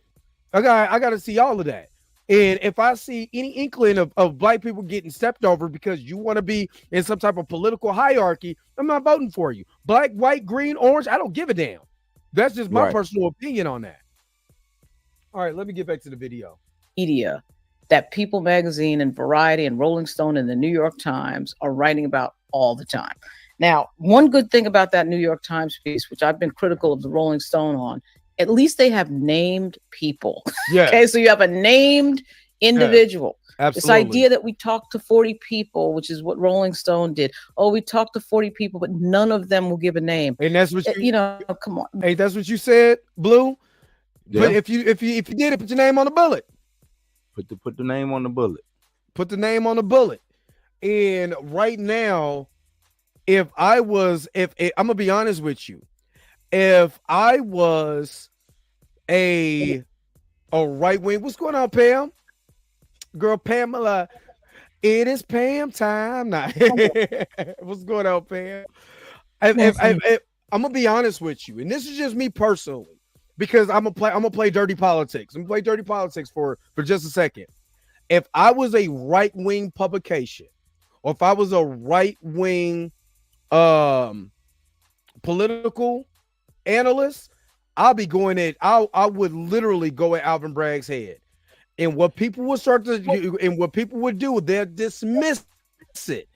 Speaker 1: I got to see all of that. And if I see any inkling of black people getting stepped over because you want to be in some type of political hierarchy, I'm not voting for you. Black, white, green, orange, I don't give a damn. That's just my personal opinion on that. All right, let me get back to the video.
Speaker 6: Media that People Magazine and Variety and Rolling Stone and the New York Times are writing about all the time. Now, one good thing about that New York Times piece, which I've been critical of the Rolling Stone on, at least they have named people.
Speaker 1: Yeah.
Speaker 6: Okay, so you have a named individual.
Speaker 1: Yeah,
Speaker 6: this idea that we talked to 40 people, which is what Rolling Stone did. Oh, we talked to 40 people, but none of them will give a name.
Speaker 1: And that's what
Speaker 6: come on.
Speaker 1: Hey, that's what you said, Blue.
Speaker 4: Yeah.
Speaker 1: But if you did it, put your name on the bullet.
Speaker 4: Put the name on the bullet.
Speaker 1: Put the name on the bullet. And right now, I'm gonna be honest with you, if I was a right wing, what's going on, Pam? Girl, Pamela, it is Pam time. Nah. What's going on, Pam? I'm gonna be honest with you, and this is just me personally, because I'm gonna play dirty politics. I'm gonna play dirty politics for just a second. If I was a right wing publication, or if I was a right wing political analyst, I'll be going at I would literally go at Alvin Bragg's head. And what people will do, they'll dismiss it.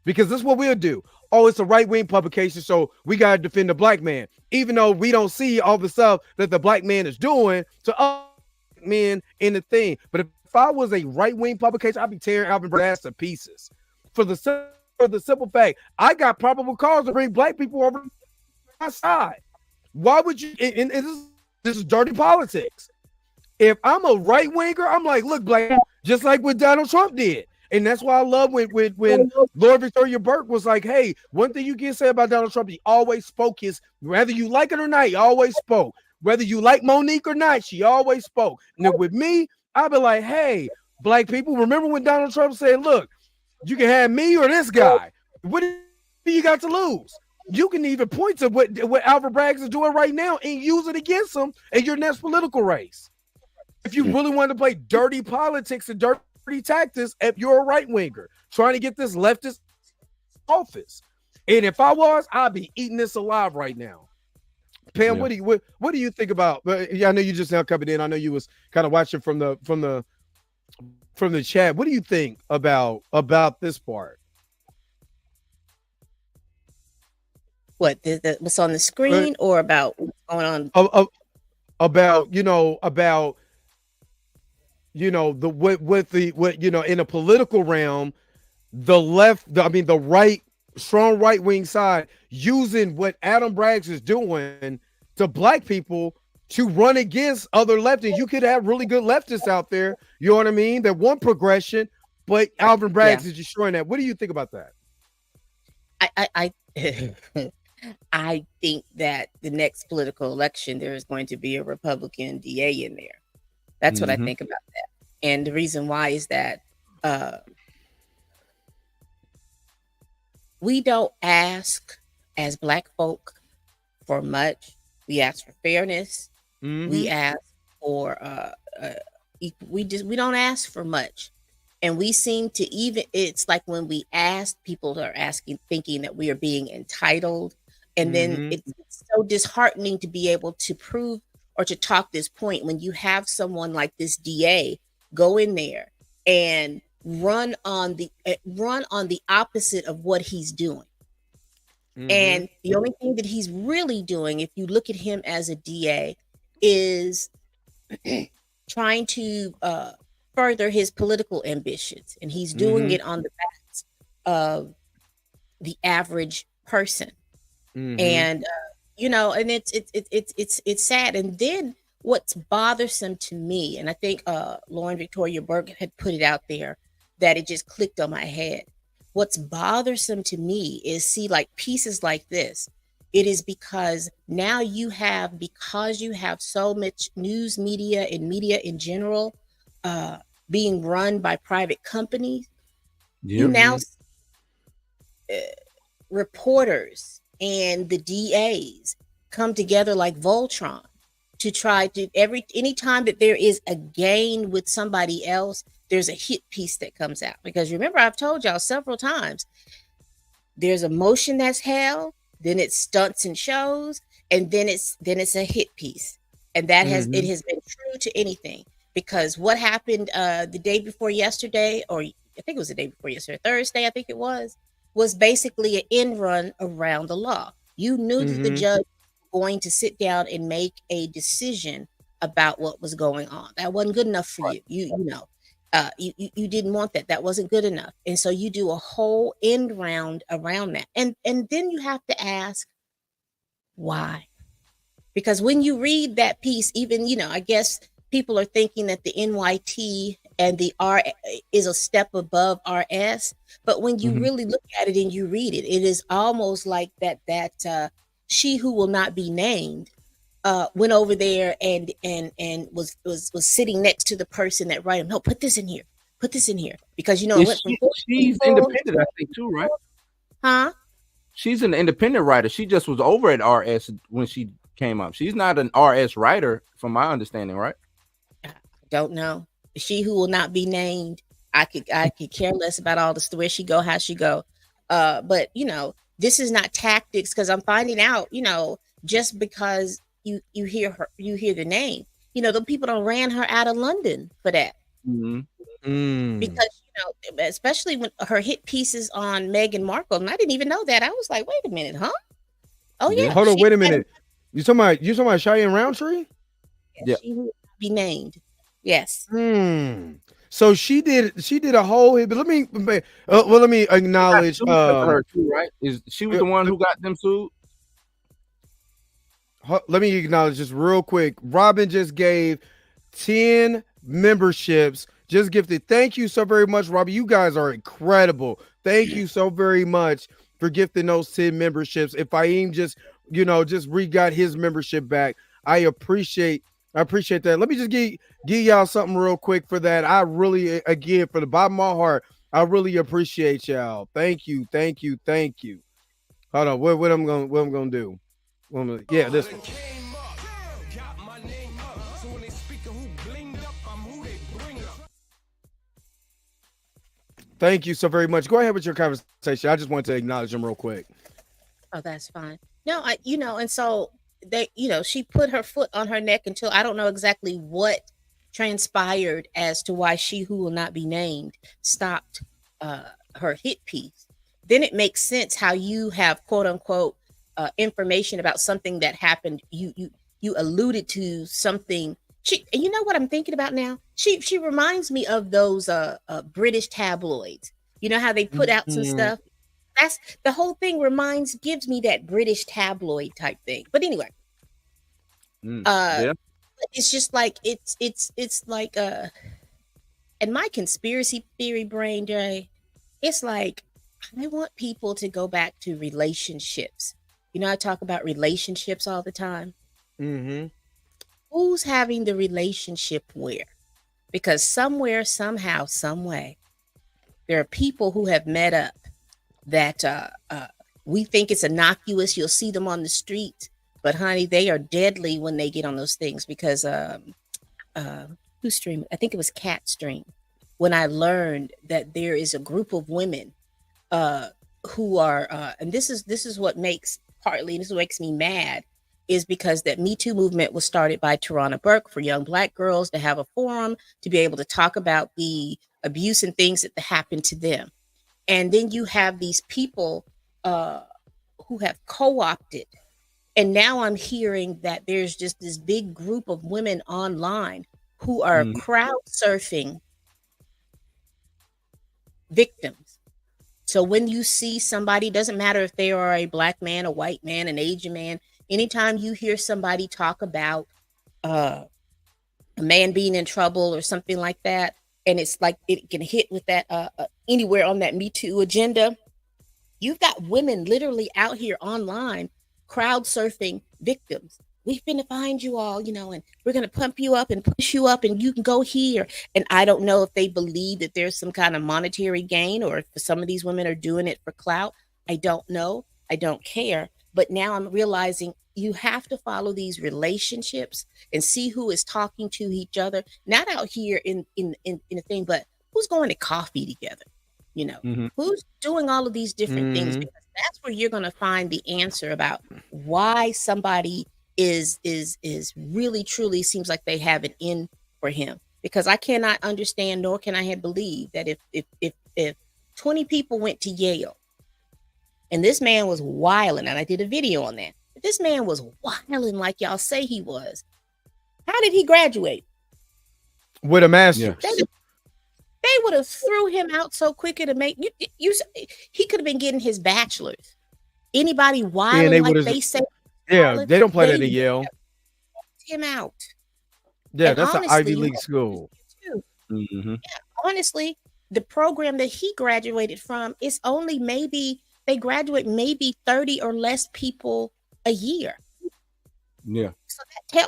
Speaker 1: because this is what we'll do. Oh, it's a right-wing publication, so we got to defend the black man, even though we don't see all the stuff that the black man is doing to other men in the thing. But if I was a right-wing publication, I'd be tearing Alvin Bragg's ass to pieces. For the simple fact, I got probable cause to bring black people over my side. Why would you? And this is dirty politics. If I'm a right winger, I'm like, look, black, just like what Donald Trump did. And that's why I love when Lord Victoria Burke was like, hey, one thing you can say about Donald Trump, he always spoke whether you like it or not, he always spoke. Whether you like Monique or not, she always spoke. And with me, I'd be like, hey, black people, remember when Donald Trump said, look, you can have me or this guy. What do you got to lose? You can even point to what Alvin Bragg is doing right now and use it against him in your next political race. If you really want to play dirty politics and dirty tactics, if you're a right winger trying to get this leftist office, and if I was, I'd be eating this alive right now. Pam, what do you think about? Yeah, I know you just now coming in. I know you was kind of watching from the chat. What do you think about this part?
Speaker 11: What what's on the screen, or about what's going on?
Speaker 1: About in a political realm, the right, strong right wing side using what Adam Braggs is doing to black people to run against other leftists. You could have really good leftists out there, you know what I mean, that want progression, but Alvin Braggs is destroying that. What do you think about that?
Speaker 11: I think that the next political election, there is going to be a Republican DA in there. That's what I think about that. And the reason why is that we don't ask as black folk for much. We ask for fairness. We ask for we don't ask for much. And we seem to it's like when we ask, people are thinking that we are being entitled. And then it's so disheartening to be able to prove or to talk this point when you have someone like this DA go in there and run on the opposite of what he's doing. And the only thing that he's really doing, if you look at him as a DA, is trying to further his political ambitions, and he's doing it on the backs of the average person. And and it's sad. And then what's bothersome to me, and I think Lauren Victoria Burke had put it out there that it just clicked on my head. What's bothersome to me is like pieces like this. It is because now because you have so much news media and media in general being run by private companies. You now reporters and the DAs come together like Voltron to try to anytime that there is a gain with somebody else, there's a hit piece that comes out. Because remember, I've told y'all several times, there's a motion that's held, then it's stunts and shows, and then it's a hit piece. And that it has been true to anything. Because what happened the day before yesterday, or I think it was the day before yesterday, Thursday, I think it was basically an end run around the law. You knew that the judge was going to sit down and make a decision about what was going on. That wasn't good enough for you. You didn't want that. That wasn't good enough. And so you do a whole end round around that. And then you have to ask why. Because when you read that piece, even, I guess people are thinking that the NYT and the R is a step above RS. But when you really look at it and you read it, it is almost like that she who will not be named went over there and was sitting next to the person that wrote him. No, put this in here. Because
Speaker 4: she's independent, I think, too, right?
Speaker 11: Huh?
Speaker 4: She's an independent writer. She just was over at RS when she came up. She's not an RS writer, from my understanding, right?
Speaker 11: I don't know. She who will not be named. I could care less about all this, where she go, how she go. But this is not tactics, because I'm finding out, just because you hear the name, the people don't ran her out of London for that. Because especially when her hit pieces on Meghan Markle, and I didn't even know that. I was like, wait a minute, huh? Oh yeah.
Speaker 1: Hold on, wait a minute. You talking about Cheyenne Roundtree?
Speaker 11: Yeah. She will be named. Yes.
Speaker 1: So she did a whole hit, but let me acknowledge
Speaker 4: her too, right? She was the one who got them sued?
Speaker 1: Let me acknowledge just real quick. Robin just gave 10 memberships, just gifted. Thank you so very much, Robin. You guys are incredible. Thank you so very much for gifting those 10 memberships. If Fahim just got his membership back, I appreciate that. Let me just give y'all something real quick for that. I really, again, from the bottom of my heart, I really appreciate y'all. Thank you. Hold on, what I'm gonna do? This one. Thank you so very much. Go ahead with your conversation. I just wanted to acknowledge them real quick.
Speaker 11: Oh, that's fine. No, and so they, she put her foot on her neck until I don't know exactly what transpired as to why She Who Will Not Be Named stopped her hit piece. Then it makes sense how you have quote unquote information about something that happened. You alluded to something. You know what I'm thinking about now? She reminds me of those British tabloids. You know how they put out some stuff? That's the whole thing gives me that British tabloid type thing. But anyway, it's just like it's like and my conspiracy theory brain, Jay, it's like I want people to go back to relationships. I talk about relationships all the time. Who's having the relationship where? Because somewhere, somehow, some way, there are people who have met up that we think it's innocuous. You'll see them on the street, but honey, they are deadly when they get on those things. Because who streamed? I think it was Cat Stream. When I learned that there is a group of women who are, and this is what makes me mad, is because that Me Too movement was started by Tarana Burke for young Black girls to have a forum to be able to talk about the abuse and things that happened to them. And then you have these people who have co-opted. And now I'm hearing that there's just this big group of women online who are crowd surfing victims. So when you see somebody, doesn't matter if they are a Black man, a white man, an Asian man, anytime you hear somebody talk about a man being in trouble or something like that, and it's like it can hit with that anywhere on that Me Too agenda, you've got women literally out here online crowd surfing victims. We've been to find you all, and we're going to pump you up and push you up and you can go here. And I don't know if they believe that there's some kind of monetary gain or if some of these women are doing it for clout. I don't know. I don't care. But now I'm realizing you have to follow these relationships and see who is talking to each other, not out here in a thing, but who's going to coffee together, who's doing all of these different things, because that's where you're going to find the answer about why somebody is really truly seems like they have it in for him. Because I cannot understand, nor can I believe that if 20 people went to Yale and this man was wilding, and I did a video on that. If this man was wilding like y'all say he was, how did he graduate?
Speaker 1: With a master's.
Speaker 11: They would have threw him out so quicker to make you. He could have been getting his bachelor's. Anybody wilding like they say?
Speaker 1: Yeah, they don't play that at Yale.
Speaker 11: Him out.
Speaker 1: Yeah,
Speaker 11: and
Speaker 1: that's
Speaker 11: honestly,
Speaker 1: an Ivy League school.
Speaker 11: Yeah, honestly, the program that he graduated from is only they graduate maybe 30 or less people a year.
Speaker 4: Yeah.
Speaker 11: So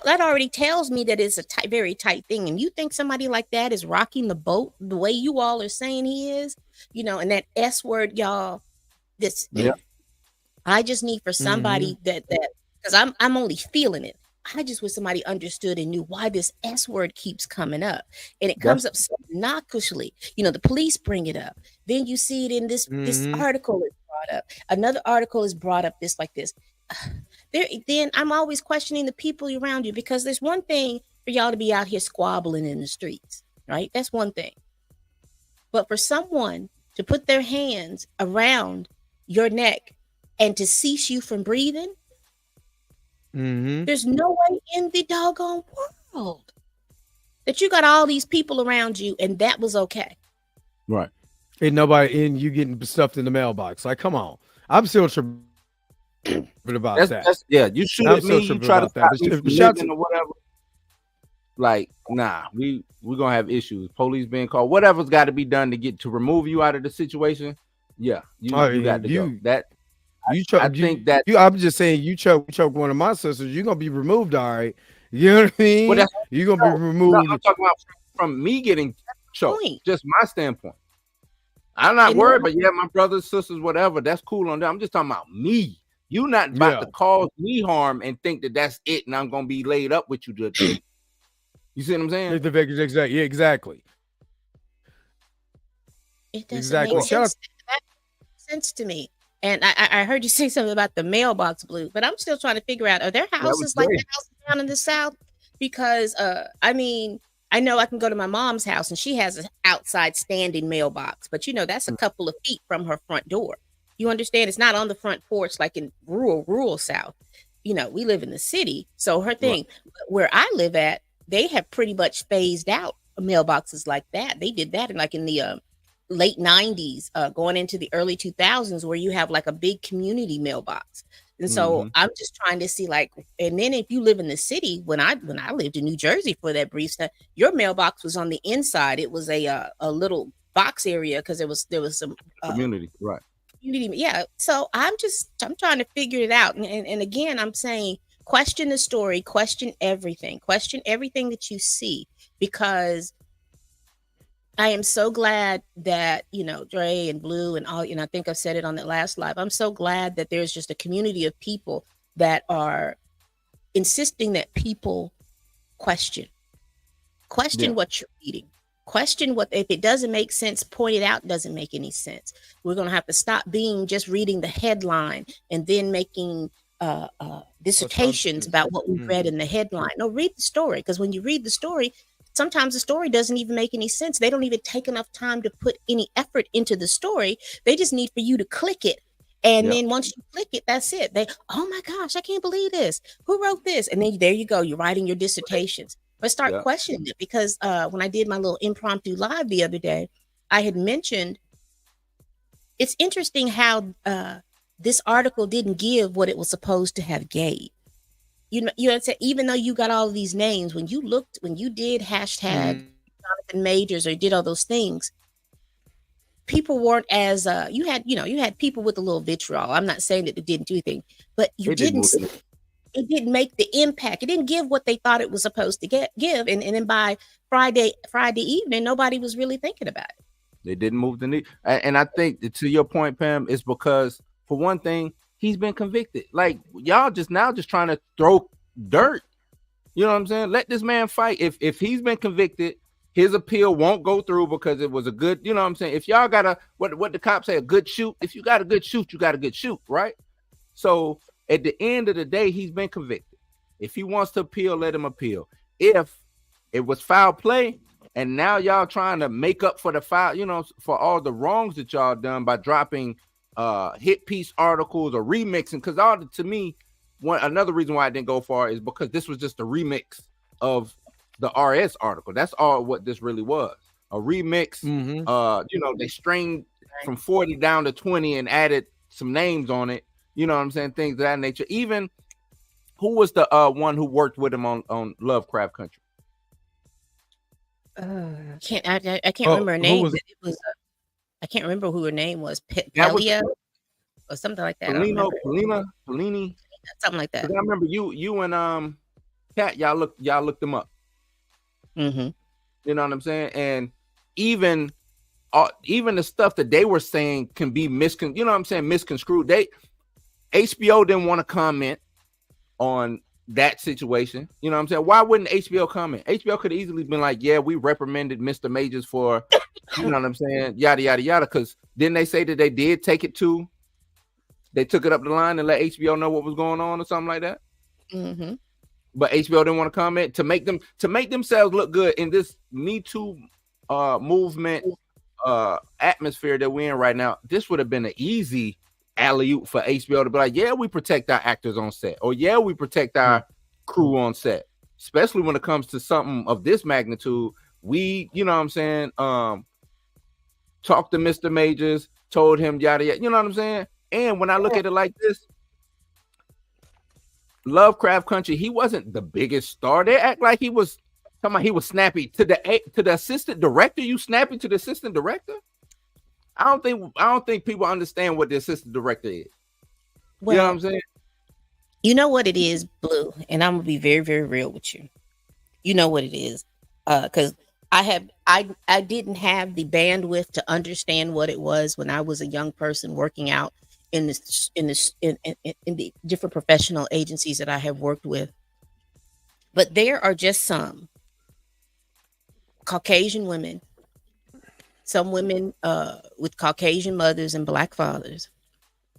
Speaker 11: that already tells me that it's a very tight thing. And you think somebody like that is rocking the boat the way you all are saying he is, and that S word, y'all, I just need for somebody that because I'm only feeling it. I just wish somebody understood and knew why this S word keeps coming up. And it comes up so innocuously. The police bring it up. Then you see it in this article is brought up. Another article is brought up like this. Then I'm always questioning the people around you, because there's one thing for y'all to be out here squabbling in the streets. right? That's one thing. But for someone to put their hands around your neck and to cease you from breathing, there's no way in the doggone world that you got all these people around you and that was okay.
Speaker 4: Right.
Speaker 1: And nobody, and you getting stuffed in the mailbox. Like, come on. I'm still tripping about that.
Speaker 4: Yeah, you shoot at me, you try to stop me from living or whatever. Like, nah, we gonna have issues. Police being called, whatever's got to be done to remove you out of the situation. Yeah, you got to go. That
Speaker 1: I'm just saying, you choke one of my sisters, you're gonna be removed. All right, you know what I mean?
Speaker 4: Well,
Speaker 1: you're gonna be removed.
Speaker 4: No, I'm talking about from me getting choked. Just my standpoint. I'm not worried, but yeah, my brothers, sisters, whatever, that's cool on them. I'm just talking about me. You not about to cause me harm and think that that's it, and I'm gonna be laid up with you. You see what I'm saying?
Speaker 1: Exactly. Yeah, exactly.
Speaker 11: It doesn't make sense to me. And I heard you say something about the mailbox, Blue, but I'm still trying to figure out, are there houses like the houses down in the South? Because I mean, I know I can go to my mom's house and she has an outside standing mailbox, but you know, that's a couple of feet from her front door. You understand? It's not on the front porch like in rural South. You know, we live in the city. So her thing, where I live at, they have pretty much phased out mailboxes like that. They did that in the late 90s, going into the early 2000s, where you have like a big community mailbox. And so I'm just trying to see, like, and then if you live in the city, when I lived in New Jersey for that brief time, your mailbox was on the inside. It was a little box area because there was some
Speaker 4: community, right?
Speaker 11: Community, yeah. So I'm trying to figure it out. And again, I'm saying, question the story, question everything that you see, because I am so glad that, you know, Dre and Blue and all, you know, I think I've said it on that last live. I'm so glad that there's just a community of people that are insisting that people question what you're reading, question what, if it doesn't make sense, point it out. Doesn't make any sense. We're going to have to stop being just reading the headline and then making dissertations about what we read in the headline. No, read the story, because when you read the story, sometimes the story doesn't even make any sense. They don't even take enough time to put any effort into the story. They just need for you to click it. And then once you click it, that's it. Oh my gosh, I can't believe this. Who wrote this? And then there you go. You're writing your dissertations. But start questioning it, because when I did my little impromptu live the other day, I had mentioned, it's interesting how this article didn't give what it was supposed to have gave. You know, even though you got all of these names, when you did hashtag Jonathan Majors or did all those things, people weren't as you had people with a little vitriol. I'm not saying that it didn't do anything, but it didn't make the impact. It didn't give what they thought it was supposed to give. And then by Friday evening, nobody was really thinking about it.
Speaker 4: They didn't move the needle. And I think, to your point, Pam, it's because, for one thing, he's been convicted. Like, y'all just trying to throw dirt. You know what I'm saying? Let this man fight. If he's been convicted, his appeal won't go through because it was a good, you know what I'm saying? If y'all got what the cops say, a good shoot. If you got a good shoot, you got a good shoot, right? So at the end of the day, he's been convicted. If he wants to appeal, let him appeal. If it was foul play, and now y'all trying to make up for the foul, you know, for all the wrongs that y'all done by dropping hit piece articles or remixing, because to me, another reason why I didn't go far is because this was just a remix of the RS article. That's all what this really was, a remix. You know, they strained from 40 down to 20 and added some names on it. You know what I'm saying? Things of that nature. Even, who was the one who worked with him on Lovecraft Country?
Speaker 11: I can't remember her name. It was I can't remember who her name was. Pelia or something like that.
Speaker 4: Polini,
Speaker 11: something like that.
Speaker 4: I remember you and Kat, y'all looked them up. You know what I'm saying? And even the stuff that they were saying can be misconstrued. HBO didn't want to comment on that situation. You know what I'm saying? Why wouldn't HBO comment? HBO could have easily been like, yeah, we reprimanded Mr. Majors for, you know what I'm saying, yada, yada, yada. Because didn't they say that they did they took it up the line and let HBO know what was going on or something like that? But HBO didn't want to comment to make themselves look good in this Me Too movement atmosphere that we're in right now, this would have been an easy alley-oop for HBO to be like, yeah, we protect our actors on set, or yeah, we protect our crew on set, especially when it comes to something of this magnitude. We, you know what I'm saying, talked to Mr. Majors, told him yada yada, you know what I'm saying? And when I look at it like this, Lovecraft Country, he wasn't the biggest star. They act like he was talking about he was snappy to the assistant director. You snappy to the assistant director? I don't think people understand what the assistant director is.
Speaker 11: Well,
Speaker 4: you know what I'm saying?
Speaker 11: You know what it is, Blue, and I'm gonna be very, very real with you. You know what it is, because I didn't have the bandwidth to understand what it was when I was a young person working out in the different professional agencies that I have worked with. But there are just some Caucasian women, some women with Caucasian mothers and Black fathers.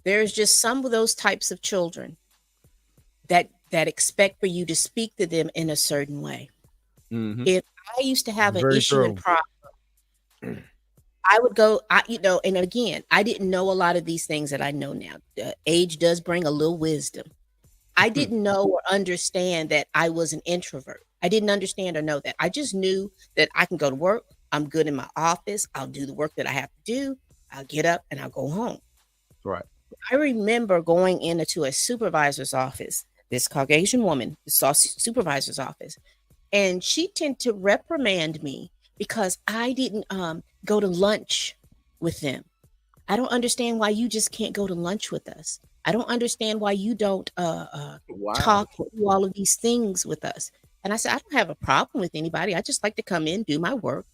Speaker 11: There's just some of those types of children that expect for you to speak to them in a certain way. Mm-hmm. If I used to have an issue and problem, I would go, and again, I didn't know a lot of these things that I know now. Age does bring a little wisdom. I didn't know or understand that I was an introvert. I didn't understand or know that. I just knew that I can go to work. I'm good in my office. I'll do the work that I have to do. I'll get up and I'll go home.
Speaker 4: Right.
Speaker 11: I remember going into a supervisor's office, this Caucasian woman saw supervisor's office, and she tended to reprimand me because I didn't go to lunch with them. I don't understand why you just can't go to lunch with us. I don't understand why you don't talk and do all of these things with us. And I said, I don't have a problem with anybody. I just like to come in, do my work,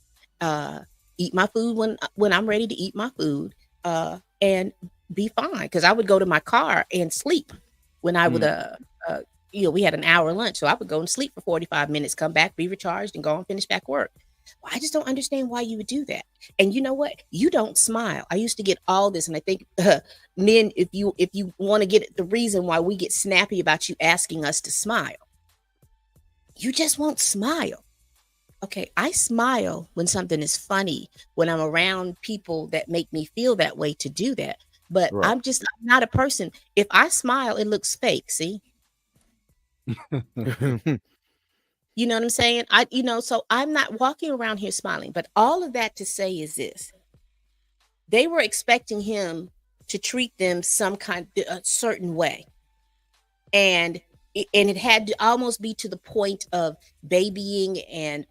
Speaker 11: eat my food when I'm ready to eat my food, and be fine. Because I would go to my car and sleep when I would, we had an hour lunch. So I would go and sleep for 45 minutes, come back, be recharged, and go and finish back work. Well, I just don't understand why you would do that. And you know what? You don't smile. I used to get all this. And I think men, if you want to get the reason why we get snappy about you asking us to smile, you just won't smile. Okay, I smile when something is funny, when I'm around people that make me feel that way to do that. But right. I'm not a person. If I smile, it looks fake. See? You know what I'm saying? So I'm not walking around here smiling. But all of that to say is this. They were expecting him to treat them some kind of a certain way. And it had to almost be to the point of babying and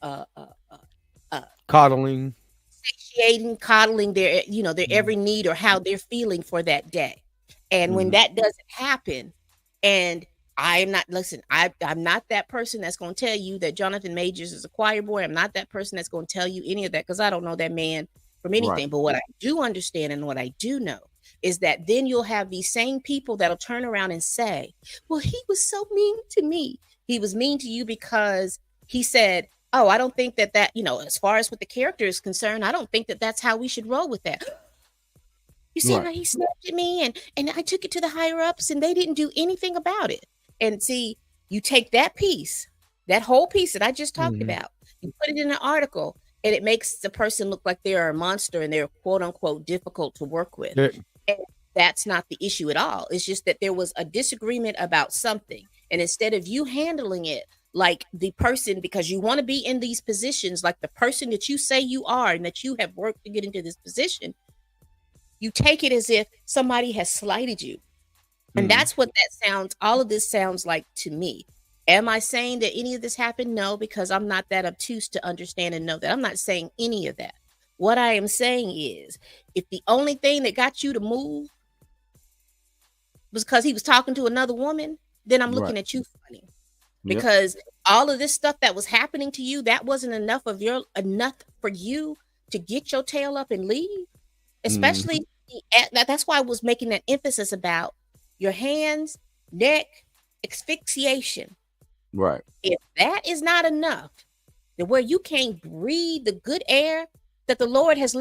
Speaker 1: coddling,
Speaker 11: satiating, coddling their every need or how they're feeling for that day. And when that doesn't happen, and I'm not that person that's going to tell you that Jonathan Majors is a choir boy. I'm not that person that's going to tell you any of that, because I don't know that man from anything. Right. But what I do understand and what I do know is that then you'll have these same people that'll turn around and say, well, he was so mean to me. He was mean to you because he said, oh, I don't think that, as far as what the character is concerned, I don't think that that's how we should roll with that. You see how he snapped at me and I took it to the higher ups and they didn't do anything about it. And see, you take that piece, that whole piece that I just talked about, you put it in an article, and it makes the person look like they're a monster and they're quote unquote difficult to work with. And that's not the issue at all. It's just that there was a disagreement about something. And instead of you handling it like the person, because you want to be in these positions, like the person that you say you are and that you have worked to get into this position, you take it as if somebody has slighted you. And that's what all of this sounds like to me. Am I saying that any of this happened? No, because I'm not that obtuse to understand and know that. I'm not saying any of that. What I am saying is, if the only thing that got you to move was because he was talking to another woman, then I'm looking at you funny. Because all of this stuff that was happening to you, that wasn't enough for you to get your tail up and leave. Especially, that's why I was making that emphasis about your hands, neck, asphyxiation.
Speaker 4: Right.
Speaker 11: If that is not enough, then where you can't breathe the good air that the Lord has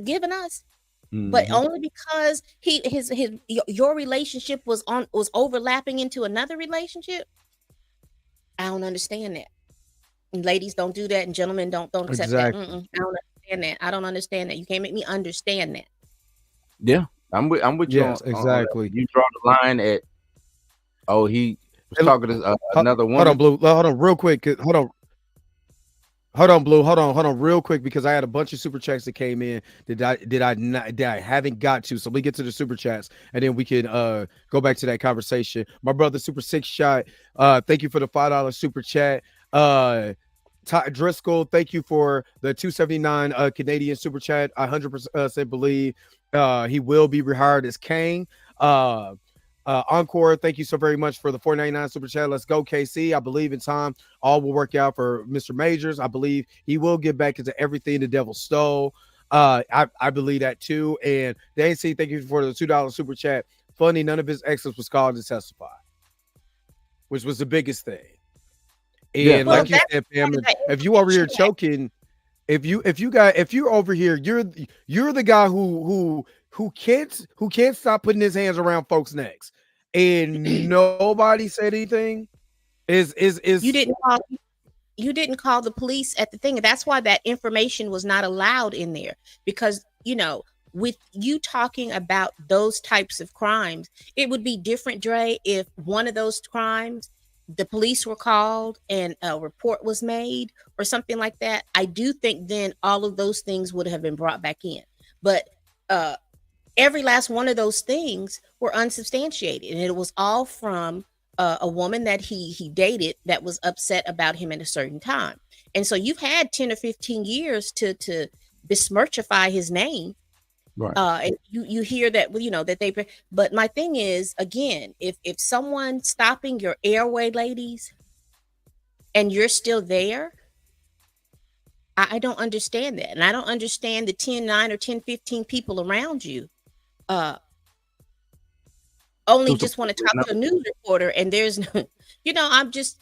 Speaker 11: given us, but only because your relationship was overlapping into another relationship, I don't understand that. And ladies, don't do that, and gentlemen, don't accept that. I don't understand understand that. I don't understand that. You can't make me understand that.
Speaker 4: Yeah, I'm with you.
Speaker 1: Yes, exactly.
Speaker 4: You draw the line at. Oh, he was talking to another woman.
Speaker 1: Hold on, Blue. Hold on, real quick. Hold on, Blue. Hold on, real quick, because I had a bunch of super chats that came in that I haven't got to. So we get to the super chats, and then we can go back to that conversation. My brother, Super Six Shot. Thank you for the $5 super chat. Driscoll, thank you for the $2.79 Canadian super chat. I 100% believe he will be rehired as Kane. Encore, thank you so very much for the $4.99 super chat. Let's go, KC. I believe in time all will work out for Mr. Majors. I believe he will get back into everything the devil stole. I believe that too. And Dancy, thank you for the $2 super chat. Funny, none of his exes was called to testify, which was the biggest thing. And like you said, Pam, if you over here choking, if you're over here, you're the guy who can't stop putting his hands around folks' necks, and nobody said anything. Is
Speaker 11: you didn't call the police at the thing. That's why that information was not allowed in there, because with you talking about those types of crimes, it would be different, Dre, if one of those crimes the police were called and a report was made or something like that. I do think then all of those things would have been brought back in, but every last one of those things were unsubstantiated, and it was all from a woman that he dated that was upset about him at a certain time. And so you've had 10 or 15 years to besmirchify his name.
Speaker 4: Right.
Speaker 11: And you hear that, that they, but my thing is, again, if someone's stopping your airway, ladies, and you're still there, I don't understand that. And I don't understand the 9 or 10, 15 people around you only just want to talk to a news reporter, and there's no,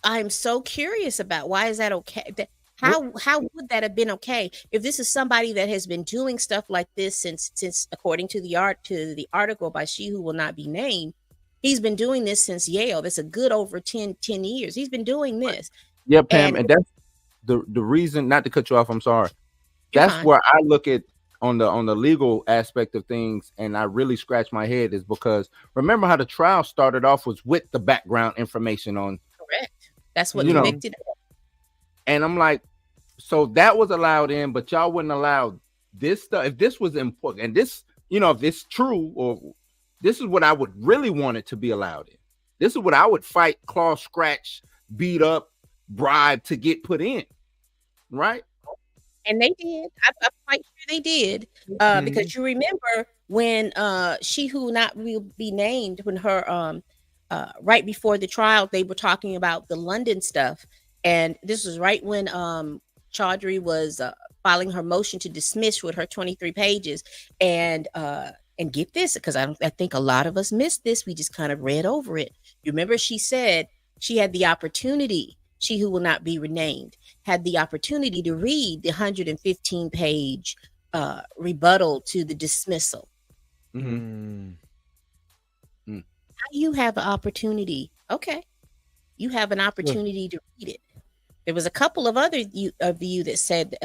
Speaker 11: I'm so curious about why is that okay? How would that have been okay if this is somebody that has been doing stuff like this since according to the article by She Who Will Not Be Named, he's been doing this since Yale. That's a good over 10 years. He's been doing this.
Speaker 4: Yeah, Pam, and that's the reason, not to cut you off, I'm sorry. That's where I look at on the legal aspect of things, and I really scratch my head, is because remember how the trial started off was with the background information on.
Speaker 11: Correct. That's what convicted him.
Speaker 4: And I'm like, so that was allowed in, but y'all wouldn't allow this stuff. If this was important, and this, if it's true, or this is what I would really want it to be allowed in. This is what I would fight, claw, scratch, beat up, bribe to get put in. Right?
Speaker 11: And they did. I'm quite sure they did. Because you remember when She Who Not Will Be Named, when her right before the trial, they were talking about the London stuff. And this was right when Chaudhry was filing her motion to dismiss with her 23 pages. And get this, because I think a lot of us missed this. We just kind of read over it. You remember she said she had the opportunity, She Who Will Not Be Renamed, had the opportunity to read the 115-page rebuttal to the dismissal.
Speaker 4: Mm-hmm.
Speaker 11: Now you have an opportunity. Okay. You have an opportunity to read it. There was a couple of other of you that said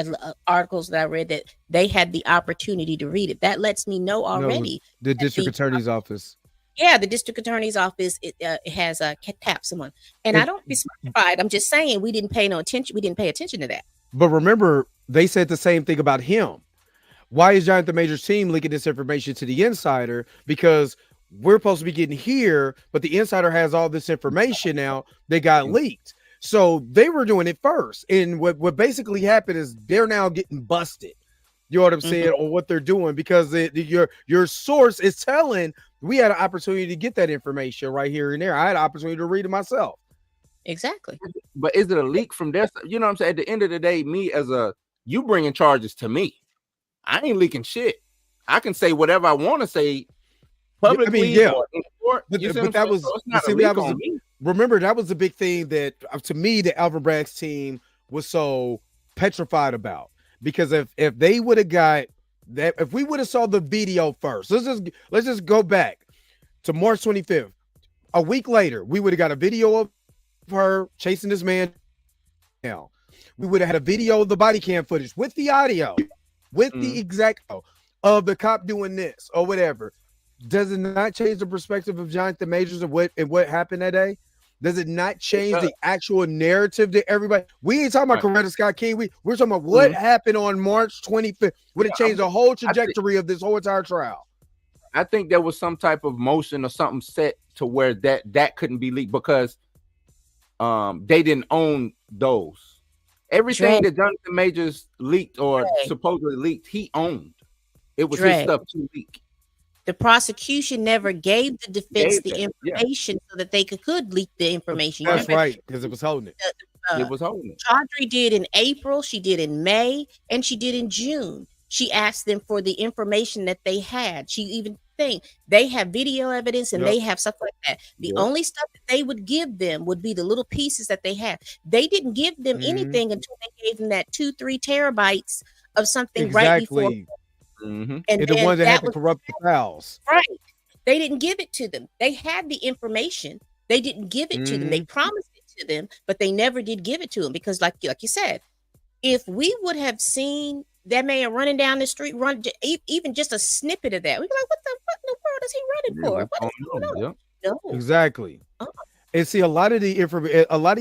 Speaker 11: articles that I read that they had the opportunity to read it. That lets me know already.
Speaker 1: The district attorney's office.
Speaker 11: Yeah, the district attorney's office has tapped someone, and I don't be certified. I'm just saying we didn't pay no attention. We didn't pay attention to that.
Speaker 1: But remember, they said the same thing about him. Why is Jonathan Major's team leaking this information to the insider? Because we're supposed to be getting here, but the insider has all this information now. They got leaked. So they were doing it first. And what basically happened is they're now getting busted. You know what I'm saying? On what they're doing, because your source is telling we had an opportunity to get that information right here and there. I had an opportunity to read it myself.
Speaker 11: Exactly.
Speaker 4: But is it a leak from their, you know what I'm saying? At the end of the day, me as you bringing charges to me. I ain't leaking shit. I can say whatever I want to say publicly.
Speaker 1: Yeah.
Speaker 4: Or in court.
Speaker 1: But that was, remember, that was the big thing that, to me, the Alvin Bragg's team was so petrified about. Because if they would have got that, if we would have saw the video first, let's just go back to March 25th. A week later, we would have got a video of her chasing this man down. We would have had a video of the body cam footage with the audio. with the exact of the cop doing this or whatever, does it not change the perspective of Jonathan Majors of what happened that day? Does it not change the actual narrative to everybody? We ain't talking about Coretta Scott King. We're talking about what happened on March 25th. Would it change the whole trajectory of this whole entire trial?
Speaker 4: I think there was some type of motion or something set to where that couldn't be leaked because they didn't own those. Everything that Jonathan Majors leaked or supposedly leaked, he owned. It was his stuff to leak.
Speaker 11: The prosecution never gave the defense the information so that they could leak the information.
Speaker 1: That's right, because it was holding it.
Speaker 4: It was holding it.
Speaker 11: Chaudhry did in April, she did in May, and she did in June. She asked them for the information that they had. She even they have video evidence and they have stuff like that. The only stuff that they would give them would be the little pieces that they have. They didn't give them anything until they gave them that 2-3 terabytes of something right before.
Speaker 1: And the ones that had to corrupt the files.
Speaker 11: Right. They didn't give it to them. They had the information. They didn't give it to them. They promised it to them, but they never did give it to them because like you said, if we would have seen that man running down the street, even just a snippet of that, we'd be like, what in the world is he running for? What is going on? No.
Speaker 1: Exactly. And see, a lot of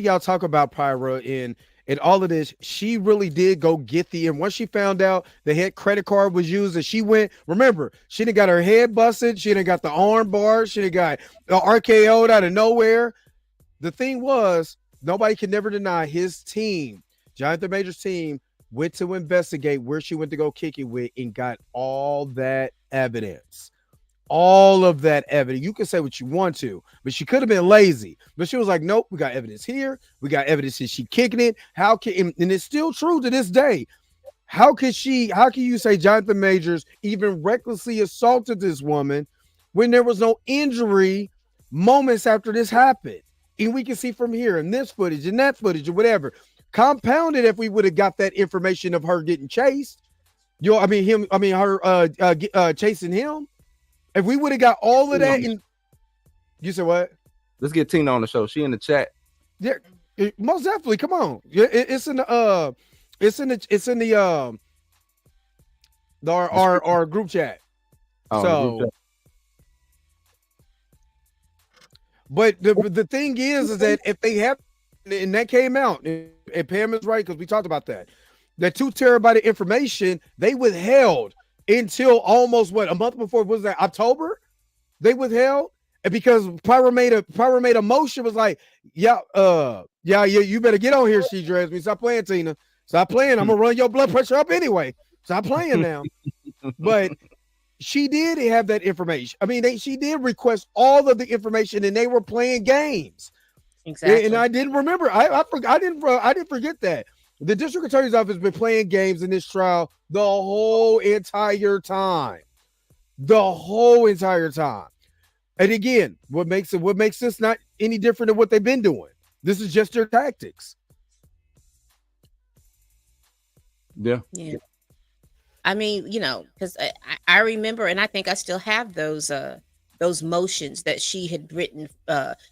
Speaker 1: y'all talk about Pyra and all of this. She really did go get and once she found out the head credit card was used, and she went, remember, she done got her head busted, she done got the arm bar, she done got RKO'd out of nowhere. The thing was, nobody can never deny his team, Jonathan Majors' team, went to investigate where she went to go kick it with and got all that evidence. All of that evidence. You can say what you want to, but she could have been lazy. But she was like, nope, we got evidence here. We got evidence that she kicking it. How can, and it's still true to this day. How can you say Jonathan Majors even recklessly assaulted this woman when there was no injury moments after this happened? And we can see from here and this footage and that footage or whatever. Compounded if we would have got that information of her getting chased. Her chasing him. If we would have got all of that, you said what?
Speaker 4: Let's get Tina on the show. She in the chat.
Speaker 1: Yeah, most definitely. Come on. It's in the our group chat. Group chat. But the thing is that if they have, and that came out, and Pam is right because we talked about that 2 terabyte of information they withheld until almost a month before, was that October? They withheld, and because Pyra made a motion, was like, you better get on here. She dressed me. Stop playing, Tina. Stop playing. I'm gonna run your blood pressure up anyway. Stop playing now. But she did have that information. I mean, she did request all of the information, and they were playing games.
Speaker 11: Exactly.
Speaker 1: And I didn't remember. I didn't forget that. The district attorney's office has been playing games in this trial the whole entire time. And again, what makes this not any different than what they've been doing? This is just their tactics.
Speaker 4: Yeah.
Speaker 11: I mean, because I remember, and I think I still have those motions that she had written.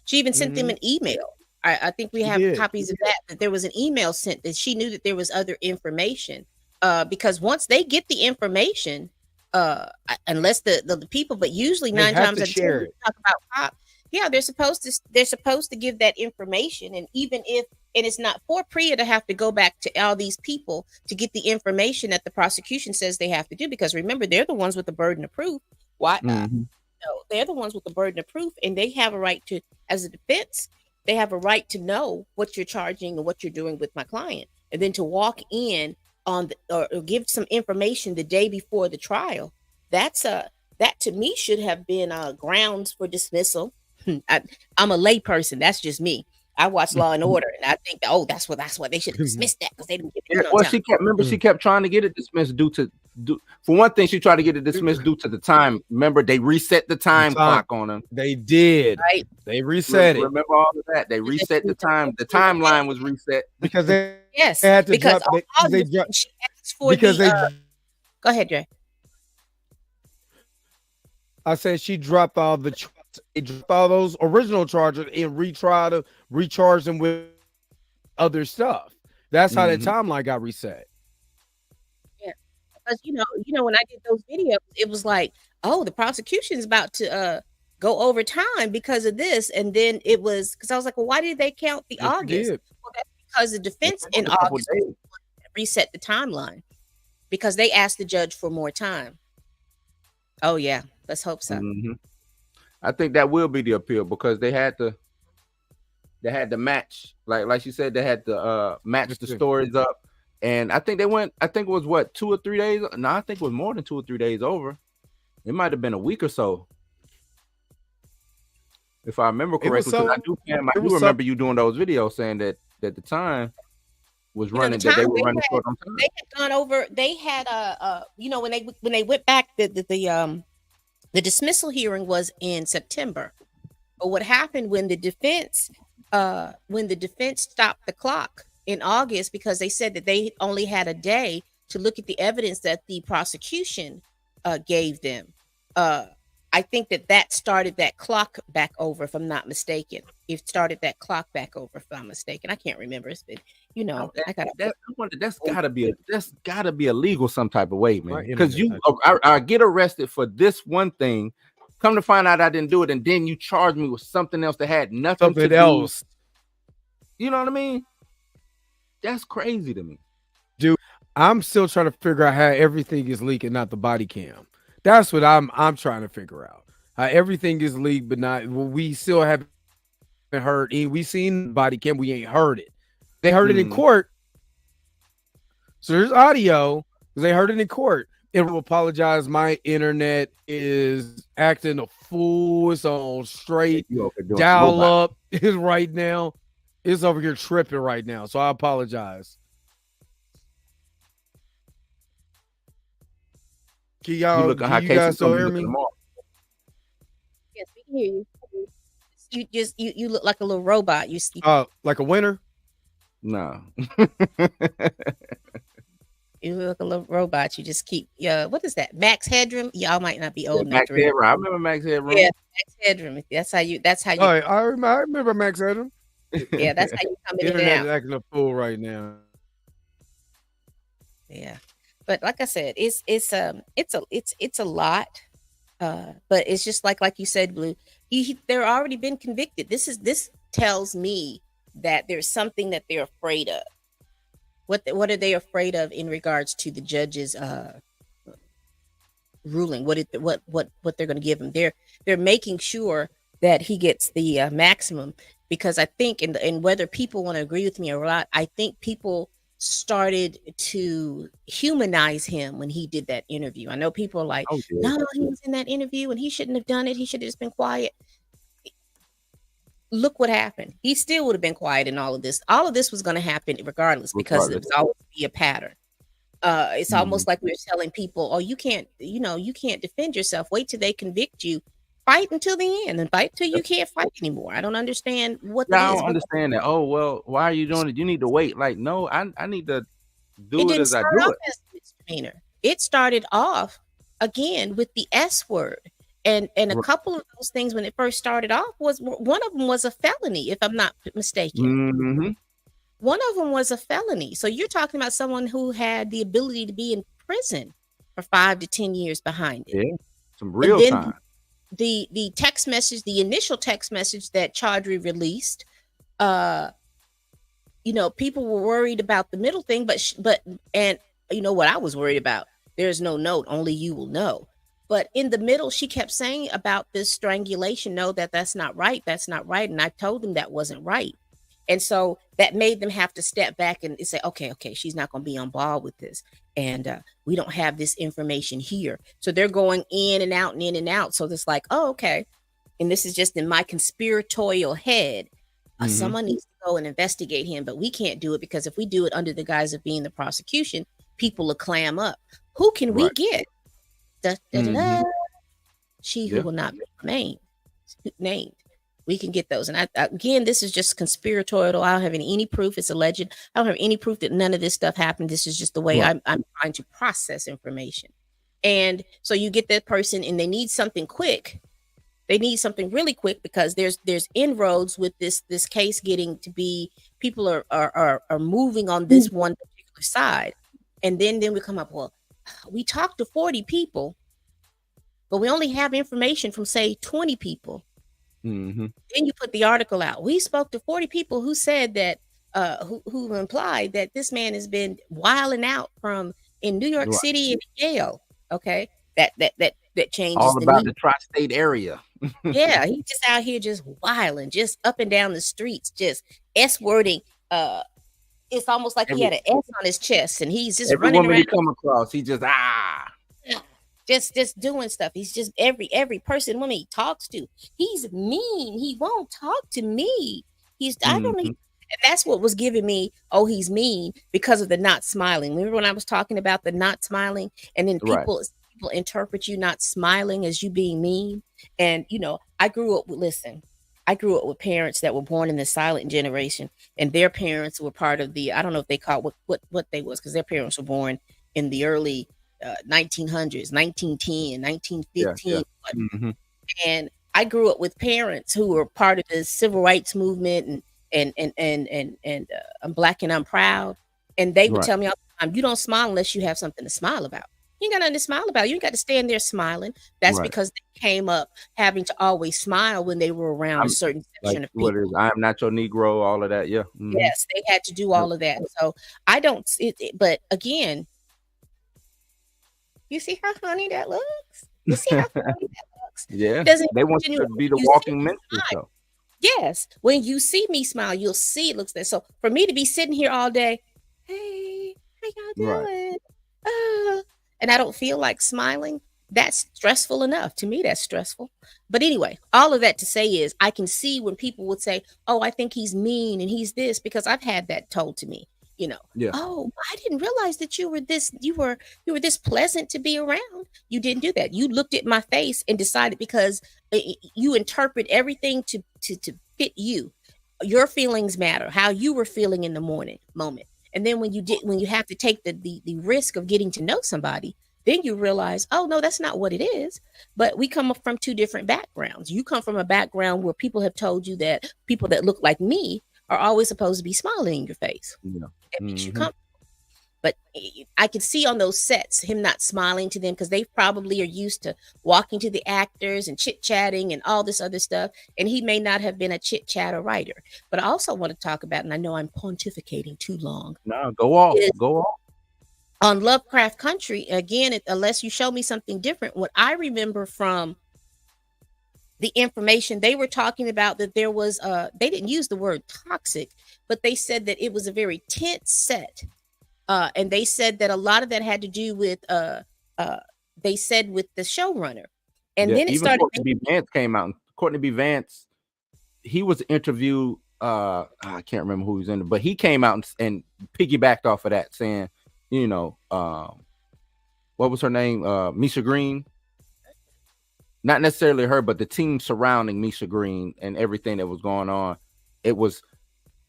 Speaker 11: She even sent them an email. I think we have copies of that there was an email sent that she knew that there was other information. Because once they get the information, unless the people, but usually 9 times out of 10 we talk about pop, they're supposed to give that information. And even if, and it's not for Priya to have to go back to all these people to get the information that the prosecution says they have to do, because remember, they're the ones with the burden of proof. Why not? No, they're the ones with the burden of proof, and they have a right to, as a defense, they have a right to know what you're charging and what you're doing with my client, and then to walk in on or give some information the day before the trial. That to me should have been grounds for dismissal. I'm a lay person. That's just me. I watch Law and Order, and I think, that's why they should have dismissed that, because they didn't get it.
Speaker 4: Well, she kept trying to get it dismissed for one thing. She tried to get it dismissed due to the time. Remember, they reset the time clock on them.
Speaker 1: They did.
Speaker 11: Right.
Speaker 1: They reset it.
Speaker 4: Remember all of that? They reset the time. The timeline was reset
Speaker 1: because they
Speaker 11: had to
Speaker 1: drop.
Speaker 11: Go ahead, Jay.
Speaker 1: I said she dropped all those original charges and recharge them with other stuff. That's how that timeline got reset.
Speaker 11: because when I did those videos, it was like, oh, the prosecution is about to go over time because of this, and then it was because I was like, well, why did they count the
Speaker 1: Yes, we
Speaker 11: August?
Speaker 1: did.
Speaker 11: Well, that's because the defense in
Speaker 4: A couple
Speaker 11: August
Speaker 4: days.
Speaker 11: reset the timeline because they asked the judge for more time. Oh yeah, let's hope so.
Speaker 4: I think that will be the appeal because they had to match, like she said, they had to match the stories up. And I think they went, I think it was what, 2 or 3 days? No, I think it was more than 2 or 3 days over. It might have been a week or so. If I remember correctly, because I do remember you doing those videos saying that at the time was running, that they were running short on time.
Speaker 11: They had gone over, they had when they went back, the dismissal hearing was in September. But what happened when the defense stopped the clock in August, because they said that they only had a day to look at the evidence that the prosecution gave them. I think that started that clock back over, if I'm not mistaken. It started that clock back over, if I'm mistaken. I can't remember. It's been,
Speaker 4: that's gotta be illegal some type of way, man. Because I get arrested for this one thing, come to find out I didn't do it, and then you charge me with something else that had nothing to do. You know what I mean? That's crazy to me,
Speaker 1: dude. I'm still trying to figure out how everything is leaking, not the body cam. That's what I'm trying to figure out. How everything is leaked, but not. Well, we still haven't heard. We seen body cam. We ain't heard it. They heard it in court. So there's audio because they heard it in court. It will apologize. My internet is acting a fool. It's on straight dial up is right now. It's over here tripping right now. So I apologize. Can you guys still hear me?
Speaker 11: Yes, we can hear you. You look like a little robot. You sleep.
Speaker 1: Like a winner?
Speaker 4: No.
Speaker 11: You look like a little robot. You just keep what is that? Max Headroom? Y'all might not be old enough.
Speaker 4: Max Headroom. I remember Max Headroom.
Speaker 11: Yeah, Max Headroom. That's how you
Speaker 1: All right, I remember Max Headroom.
Speaker 11: Yeah, that's how you come in and out.
Speaker 1: Internet's acting a fool right now.
Speaker 11: Yeah. But like I said, it's a lot. But it's just like you said, Blue. They're already been convicted. This tells me that there's something that they're afraid of. What are they afraid of in regards to the judge's ruling? What they're going to give him? They're making sure that he gets the maximum, because I think, and whether people want to agree with me or not, I think people started to humanize him when he did that interview. I know people are like, no, he was in that interview and he shouldn't have done it. He should have just been quiet. Look what happened. He still would have been quiet in all of this. All of this was going to happen regardless, because it's always be a pattern. It's almost like we're telling people, oh, you can't defend yourself. Wait till they convict you. Fight until the end, and fight till you can't fight anymore. I don't understand what that is.
Speaker 4: I don't understand that. Oh, well, why are you doing it? You need to wait. Like, no, I need to do it as I do it.
Speaker 11: Misdemeanor. It started off again with the S word. And a couple of those things when it first started off was, one of them was a felony, if I'm not mistaken.
Speaker 4: Mm-hmm.
Speaker 11: One of them was a felony. So you're talking about someone who had the ability to be in prison for 5 to 10 years behind it.
Speaker 4: Yeah, some real time.
Speaker 11: The text message, the initial text message that Chaudhry released, people were worried about the middle thing, but you know what I was worried about? There's no note, only you will know. But in the middle, she kept saying about this strangulation. No, that's not right. That's not right. And I told them that wasn't right. And so that made them have to step back and say, okay, she's not going to be on ball with this. And we don't have this information here. So they're going in and out and in and out. So it's like, oh, okay. And this is just in my conspiratorial head. Someone needs to go and investigate him, but we can't do it because if we do it under the guise of being the prosecution, people will clam up. Who can we get? She who will not be named. We can get those. And again, this is just conspiratorial. I don't have any proof. It's alleged. I don't have any proof that none of this stuff happened. This is just the way I'm trying to process information. And so you get that person and they need something quick. They need something really quick because there's inroads with this case getting to be, people are moving on this one particular side. And then we come up, well, we talked to 40 people, but we only have information from, say, 20 people.
Speaker 4: Mm-hmm.
Speaker 11: Then you put the article out. We spoke to 40 people who said that, who implied that this man has been wilding out from in New York City and Yale. Okay, that changes
Speaker 4: all
Speaker 11: the
Speaker 4: about
Speaker 11: need.
Speaker 4: the tri-state area.
Speaker 11: Yeah, he's just out here just wilding, just up and down the streets, just S-wording. It's almost like he had an S on his chest, and he's just
Speaker 4: Every
Speaker 11: running
Speaker 4: woman
Speaker 11: around.
Speaker 4: he come across, he just
Speaker 11: just doing stuff. He's just every person, woman he talks to, he's mean. He won't talk to me. I don't even. And that's what was giving me, oh, he's mean because of the not smiling. Remember when I was talking about the not smiling, and then people interpret you not smiling as you being mean. And I grew up with parents that were born in the silent generation, and their parents were part of the, I don't know if they call what they was, because their parents were born in the early 1900s, 1910, 1915.
Speaker 4: Mm-hmm.
Speaker 11: And I grew up with parents who were part of the civil rights movement, and I'm Black and I'm proud. And they would tell me all the time, you don't smile unless you have something to smile about. You ain't got nothing to smile about. You ain't got to stand there smiling. That's because they came up having to always smile when they were around a certain section of people.
Speaker 4: I am not your Negro, all of that. Yeah. Mm-hmm.
Speaker 11: Yes, they had to do all of that. So I don't, but again, you see how funny that looks? You see how funny that looks?
Speaker 4: Yeah. They want you to be the walking ministry show.
Speaker 11: Yes. When you see me smile, you'll see it looks there. So for me to be sitting here all day, hey, how y'all doing? And I don't feel like smiling, that's stressful enough. To me, that's stressful. But anyway, all of that to say is I can see when people would say, oh, I think he's mean and he's this, because I've had that told to me. Oh, I didn't realize that you were this pleasant to be around. You didn't do that. You looked at my face and decided, because you interpret everything to fit you. Your feelings matter, how you were feeling in the moment. And then when you have to take the risk of getting to know somebody, then you realize, oh no, that's not what it is. But we come from two different backgrounds. You come from a background where people have told you that people that look like me are always supposed to be smiling in your face. It makes you comfortable. But I could see on those sets him not smiling to them, because they probably are used to walking to the actors and chit-chatting and all this other stuff. And he may not have been a chit-chatter writer. But I also want to talk about, and I know I'm pontificating too long.
Speaker 4: No, go off.
Speaker 11: On Lovecraft Country, again, unless you show me something different, what I remember from the information they were talking about, that there was they didn't use the word toxic, but they said that it was a very tense set. And they said that a lot of that had to do with they said with the showrunner. And then it started.
Speaker 4: Courtney B. Vance came out. Courtney B. Vance, he was interviewed. I can't remember who he was in, but he came out and piggybacked off of that, saying, what was her name? Misha Green. Not necessarily her, but the team surrounding Misha Green and everything that was going on.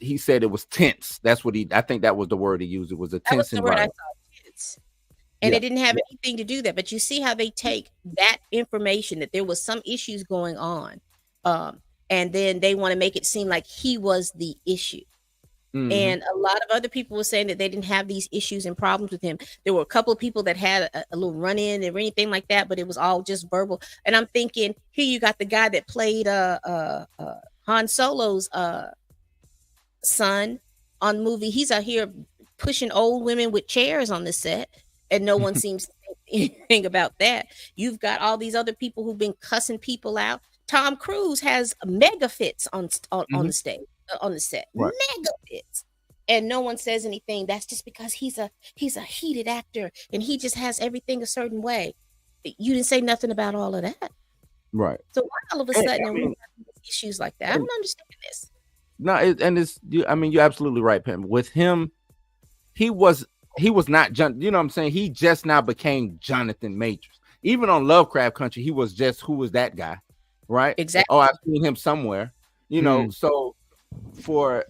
Speaker 4: He said it was tense. That's what I think that was the word he used. It was a tense environment. Tense.
Speaker 11: And it didn't have anything to do that. But you see how they take that information, that there was some issues going on. And then they want to make it seem like he was the issue. Mm-hmm. And a lot of other people were saying that they didn't have these issues and problems with him. There were a couple of people that had a little run-in or anything like that, but it was all just verbal. And I'm thinking, here you got the guy that played Han Solo's son on the movie. He's out here pushing old women with chairs on the set, and no one seems to think anything about that. You've got all these other people who've been cussing people out. Tom Cruise has mega fits on the stage. On the set, mega fits, and no one says anything. That's just because he's a heated actor, and he just has everything a certain way. You didn't say nothing about all of that,
Speaker 4: right?
Speaker 11: So why all of a sudden we have issues like that? I don't understand this.
Speaker 4: No, you're absolutely right, Pam. With him, he was not John. You know what I'm saying? He just now became Jonathan Majors. Even on Lovecraft Country, he was just, who was that guy, right?
Speaker 11: Exactly.
Speaker 4: Oh, I've seen him somewhere. So. For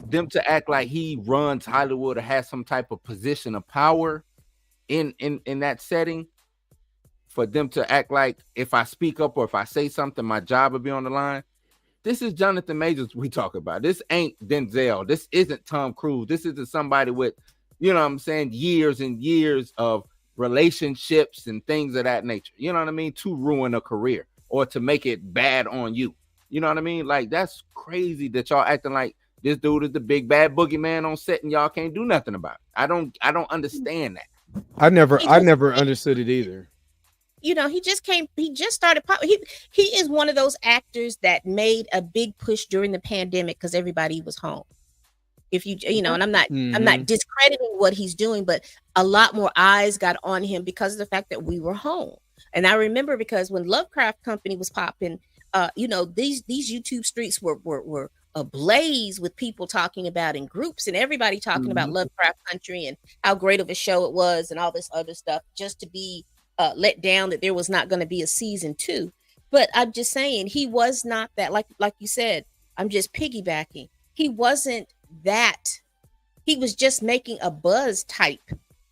Speaker 4: them to act like he runs Hollywood or has some type of position of power in that setting, for them to act like if I speak up or if I say something, my job will be on the line. This is Jonathan Majors we talk about. This ain't Denzel. This isn't Tom Cruise. This isn't somebody with, years and years of relationships and things of that nature. You know what I mean? To ruin a career or to make it bad on you. You know what I mean? Like, that's crazy that y'all acting like this dude is the big bad boogeyman on set and y'all can't do nothing about it. I don't understand that.
Speaker 1: I never understood it either.
Speaker 11: You know, he just started he is one of those actors that made a big push during the pandemic because everybody was home. If you know, and I'm not discrediting what he's doing, but a lot more eyes got on him because of the fact that we were home. And I remember because when Lovecraft Company was popping, you know, these YouTube streets were ablaze with people talking about in groups and everybody talking about Lovecraft Country and how great of a show it was and all this other stuff, just to be let down that there was not going to be a season 2. But I'm just saying, he was not that, like you said, I'm just piggybacking. He wasn't that. He was just making a buzz type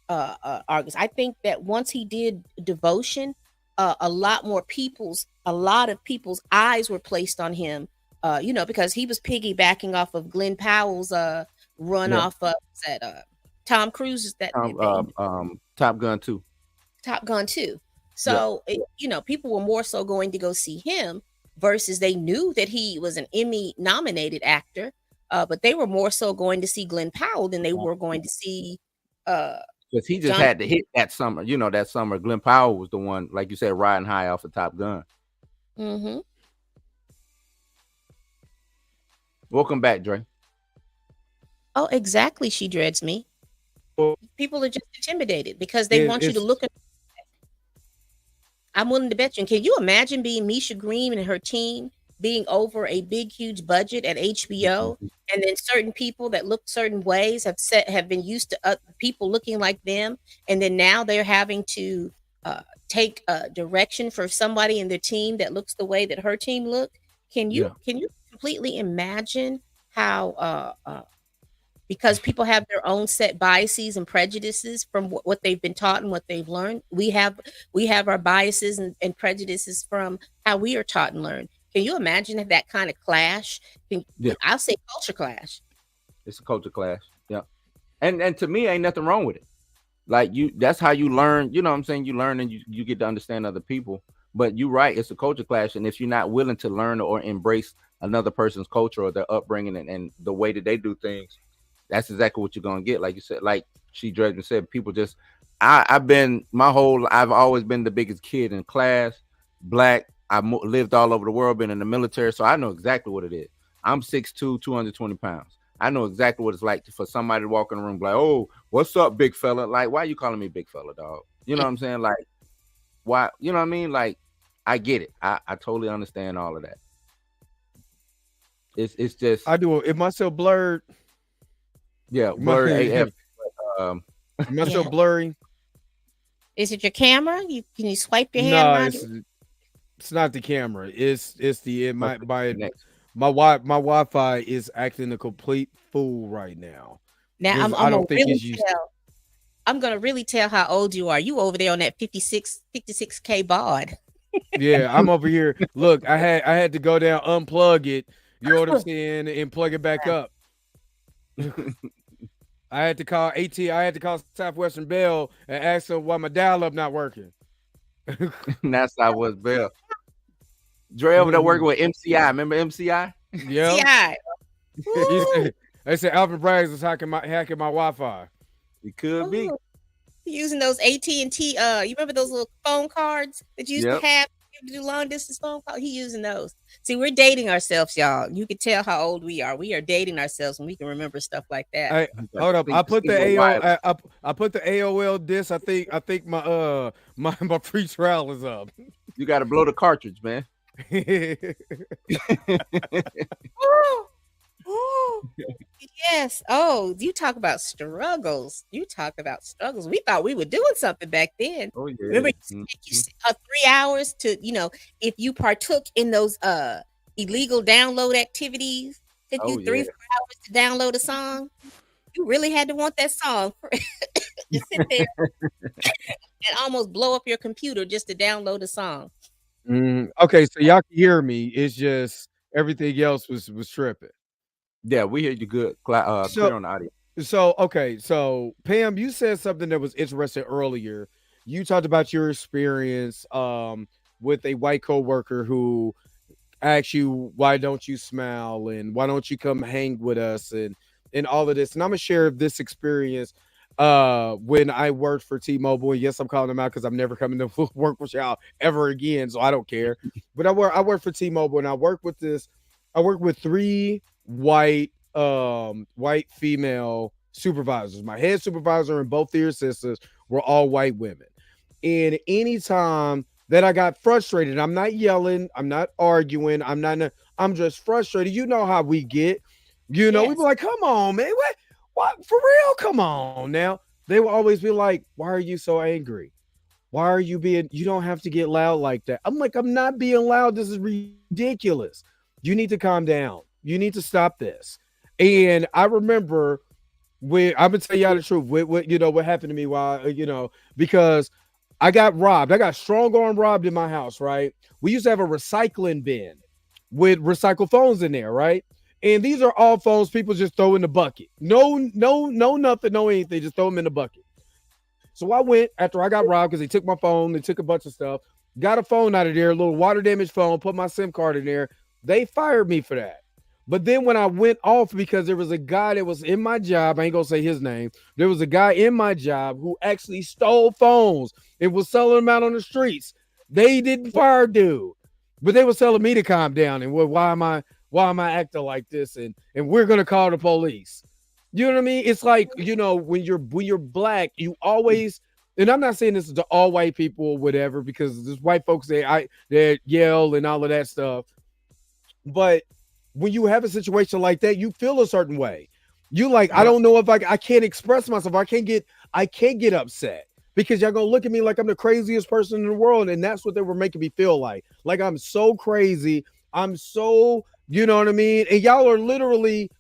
Speaker 11: Argus. I think that once he did Devotion, a lot of people's eyes were placed on him, you know, because he was piggybacking off of Glenn Powell's run off of that Tom Cruise's that
Speaker 4: Top Gun 2.
Speaker 11: Top Gun 2. So you know, people were more so going to go see him versus they knew that he was an Emmy nominated actor, but they were more so going to see Glenn Powell than they were going to see
Speaker 4: because he just had to hit that summer. You know, that summer Glenn Powell was the one, like you said, riding high off of Top Gun. Welcome back, Dre.
Speaker 11: Oh, exactly. She dreads me. People are just intimidated because they want you to look at. I'm willing to bet you. And can you imagine being Misha Green and her team being over a big, huge budget at HBO, and then certain people that look certain ways have been used to people looking like them, and then now they're having to take direction for somebody in their team that looks the way that her team looked? Can you completely imagine how? Because people have their own set biases and prejudices from what they've been taught and what they've learned. We have our biases and prejudices from how we are taught and learned. Can you imagine that kind of clash? I'll say culture clash.
Speaker 4: It's a culture clash. Yeah. And to me, ain't nothing wrong with it. Like that's how you learn, you know what I'm saying? You learn and you get to understand other people. But you're right, it's a culture clash. And if you're not willing to learn or embrace another person's culture or their upbringing and the way that they do things, that's exactly what you're gonna get. Like you said, like she Dredden said, people just I've always been the biggest kid in class, black. I've lived all over the world, been in the military, so I know exactly what it is. I'm 6'2", 220 pounds. I know exactly what it's like for somebody to walk in the room like, oh, what's up, big fella? Like, why are you calling me big fella, dog? You know what I'm saying? Like, why? You know what I mean? Like, I get it. I totally understand all of that. It's just
Speaker 1: I do. It must still blurred.
Speaker 4: Yeah, blurry AF.
Speaker 1: Am I still blurry?
Speaker 11: Is it your camera? Can you swipe your hand?
Speaker 1: No, it's not the camera. It's my Wi-Fi is acting a complete fool right now.
Speaker 11: Now I'm gonna really tell how old you are. You over there on that 56K baud.
Speaker 1: Yeah, I'm over here. Look, I had to go down, unplug it. You know what I'm saying, and plug it back up. I had to call AT. I had to call Southwestern Bell and ask them why my dial-up not working.
Speaker 4: That's Southwest Bell. Dre over there working with MCI. Remember MCI?
Speaker 1: Yeah. They said Alvin Braggs was hacking my Wi-Fi.
Speaker 4: It could be
Speaker 11: using those AT&T. You remember those little phone cards that you used to have to do long distance phone calls? He using those. See, we're dating ourselves, y'all. You can tell how old we are. We are dating ourselves when we can remember stuff like that.
Speaker 1: Hey, hold up. I put the AOL disc. I think my free trial is up.
Speaker 4: You got to blow the cartridge, man.
Speaker 11: Yes. Oh, you talk about struggles. We thought we were doing something back then.
Speaker 4: Oh, yeah.
Speaker 11: Remember, it took you 3 hours to, if you partook in those illegal download activities, took you 3-4 hours to download a song. You really had to want that song to sit there and almost blow up your computer just to download a song.
Speaker 1: Okay, so y'all can hear me. It's just everything else was tripping.
Speaker 4: Yeah, we hear you good. Clear on the audio.
Speaker 1: So Pam, you said something that was interesting earlier. you talked about your experience with a white coworker who asked you, why don't you smile and why don't you come hang with us and all of this. And I'm gonna share this experience when I worked for T-Mobile. And yes, I'm calling them out because I'm never coming to work with y'all ever again, so I don't care. But I work for T-Mobile, and I work with 3 white female supervisors. My head supervisor and both their assistants were all white women. And anytime that I got frustrated, I'm not yelling, I'm not arguing, I'm just frustrated. You know how we get. We be like, come on, man. What? For real? Come on now. They will always be like, why are you so angry? Why are you you don't have to get loud like that. I'm like, I'm not being loud. This is ridiculous. You need to calm down. You need to stop this. And I remember I'm gonna tell y'all the truth. What happened to me while, because I got robbed. I got strong arm robbed in my house, right? We used to have a recycling bin with recycled phones in there, right? And these are all phones people just throw in the bucket. No, nothing, no anything. Just throw them in the bucket. So I went after I got robbed because they took my phone. They took a bunch of stuff. Got a phone out of there, a little water damaged phone, put my SIM card in there. They fired me for that. But then when I went off, because there was a guy that was in my job, I ain't going to say his name. There was a guy in my job who actually stole phones and was selling them out on the streets. They didn't fire dude, but they were telling me to calm down. And why am I acting like this? And we're going to call the police. You know what I mean? It's like, when you're black, you always, and I'm not saying this is to all white people or whatever, because there's white folks that yell and all of that stuff. But when you have a situation like that, you feel a certain way. You like, I don't know if I can't express myself. I can't get upset because y'all gonna look at me like I'm the craziest person in the world. And that's what they were making me feel like I'm so crazy. I'm so, you know what I mean? And y'all are literally,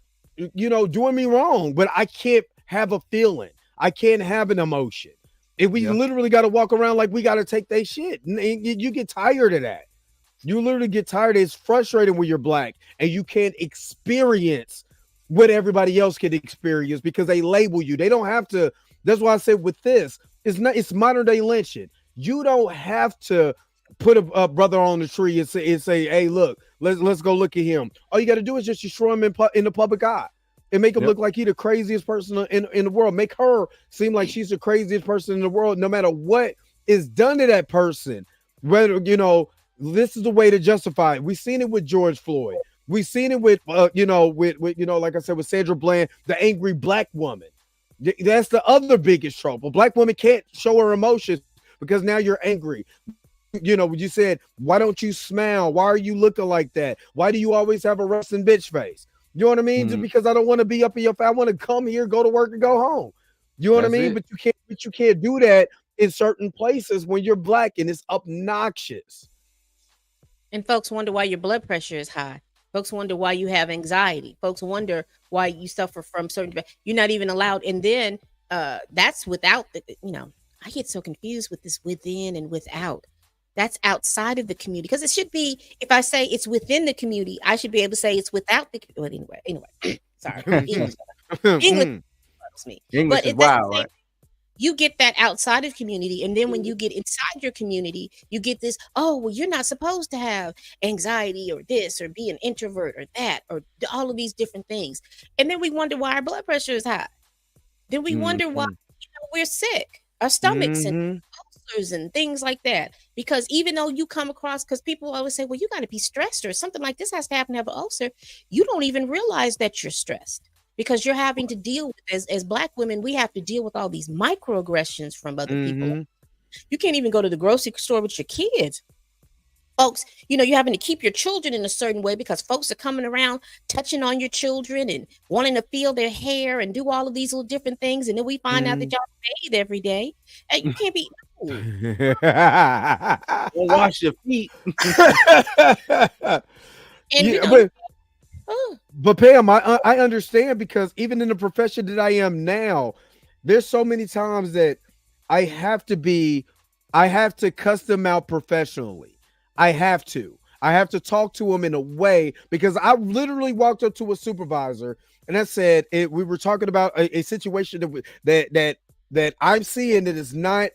Speaker 1: doing me wrong, but I can't have a feeling. I can't have an emotion. And we literally got to walk around like we got to take their shit. And you get tired of that. You literally get tired. It's frustrating when you're black and you can't experience what everybody else can experience because they label you. They don't have to. That's why I said with this, it's modern day lynching. You don't have to put a brother on the tree and say, hey, look, let's go look at him. All you got to do is just destroy him in the public eye and make him look like he's the craziest person in the world. Make her seem like she's the craziest person in the world, no matter what is done to that person. Whether, this is the way to justify it. We've seen it with George Floyd. We've seen it with, like I said, with Sandra Bland, the angry black woman. That's the other biggest trope. A black woman can't show her emotions because now you're angry. When you said, why don't you smile? Why are you looking like that? Why do you always have a resting bitch face? You know what I mean? Just because I don't want to be up in your face. I want to come here, go to work, and go home. You know what I mean? But you can't do that in certain places when you're black, and it's obnoxious.
Speaker 11: And folks wonder why your blood pressure is high. Folks wonder why you have anxiety. Folks wonder why you suffer from certain. You're not even allowed. And then that's without the. I get so confused with this within and without. That's outside of the community, because it should be. If I say it's within the community, I should be able to say it's without the. Well, anyway. Sorry, English helps me.
Speaker 4: English is wild, right?
Speaker 11: You get that outside of community, and then when you get inside your community, you get this, oh, well, you're not supposed to have anxiety or this or be an introvert or that or all of these different things. And then we wonder why our blood pressure is high. Then we wonder why we're sick, our stomachs and ulcers and things like that. Because even though you come across, because people always say, well, you got to be stressed or something like this has to happen to have an ulcer. You don't even realize that you're stressed. Because you're having to deal with, as black women, we have to deal with all these microaggressions from other people. You can't even go to the grocery store with your kids. Folks, you're having to keep your children in a certain way because folks are coming around touching on your children and wanting to feel their hair and do all of these little different things. And then we find out that y'all bathe every day. Hey, you can't be.
Speaker 4: Wash your feet.
Speaker 11: And
Speaker 1: But Pam, I understand, because even in the profession that I am now, there's so many times that I have to cuss them out professionally. I have to talk to them in a way, because I literally walked up to a supervisor and I said, we were talking about a situation that I'm seeing that is not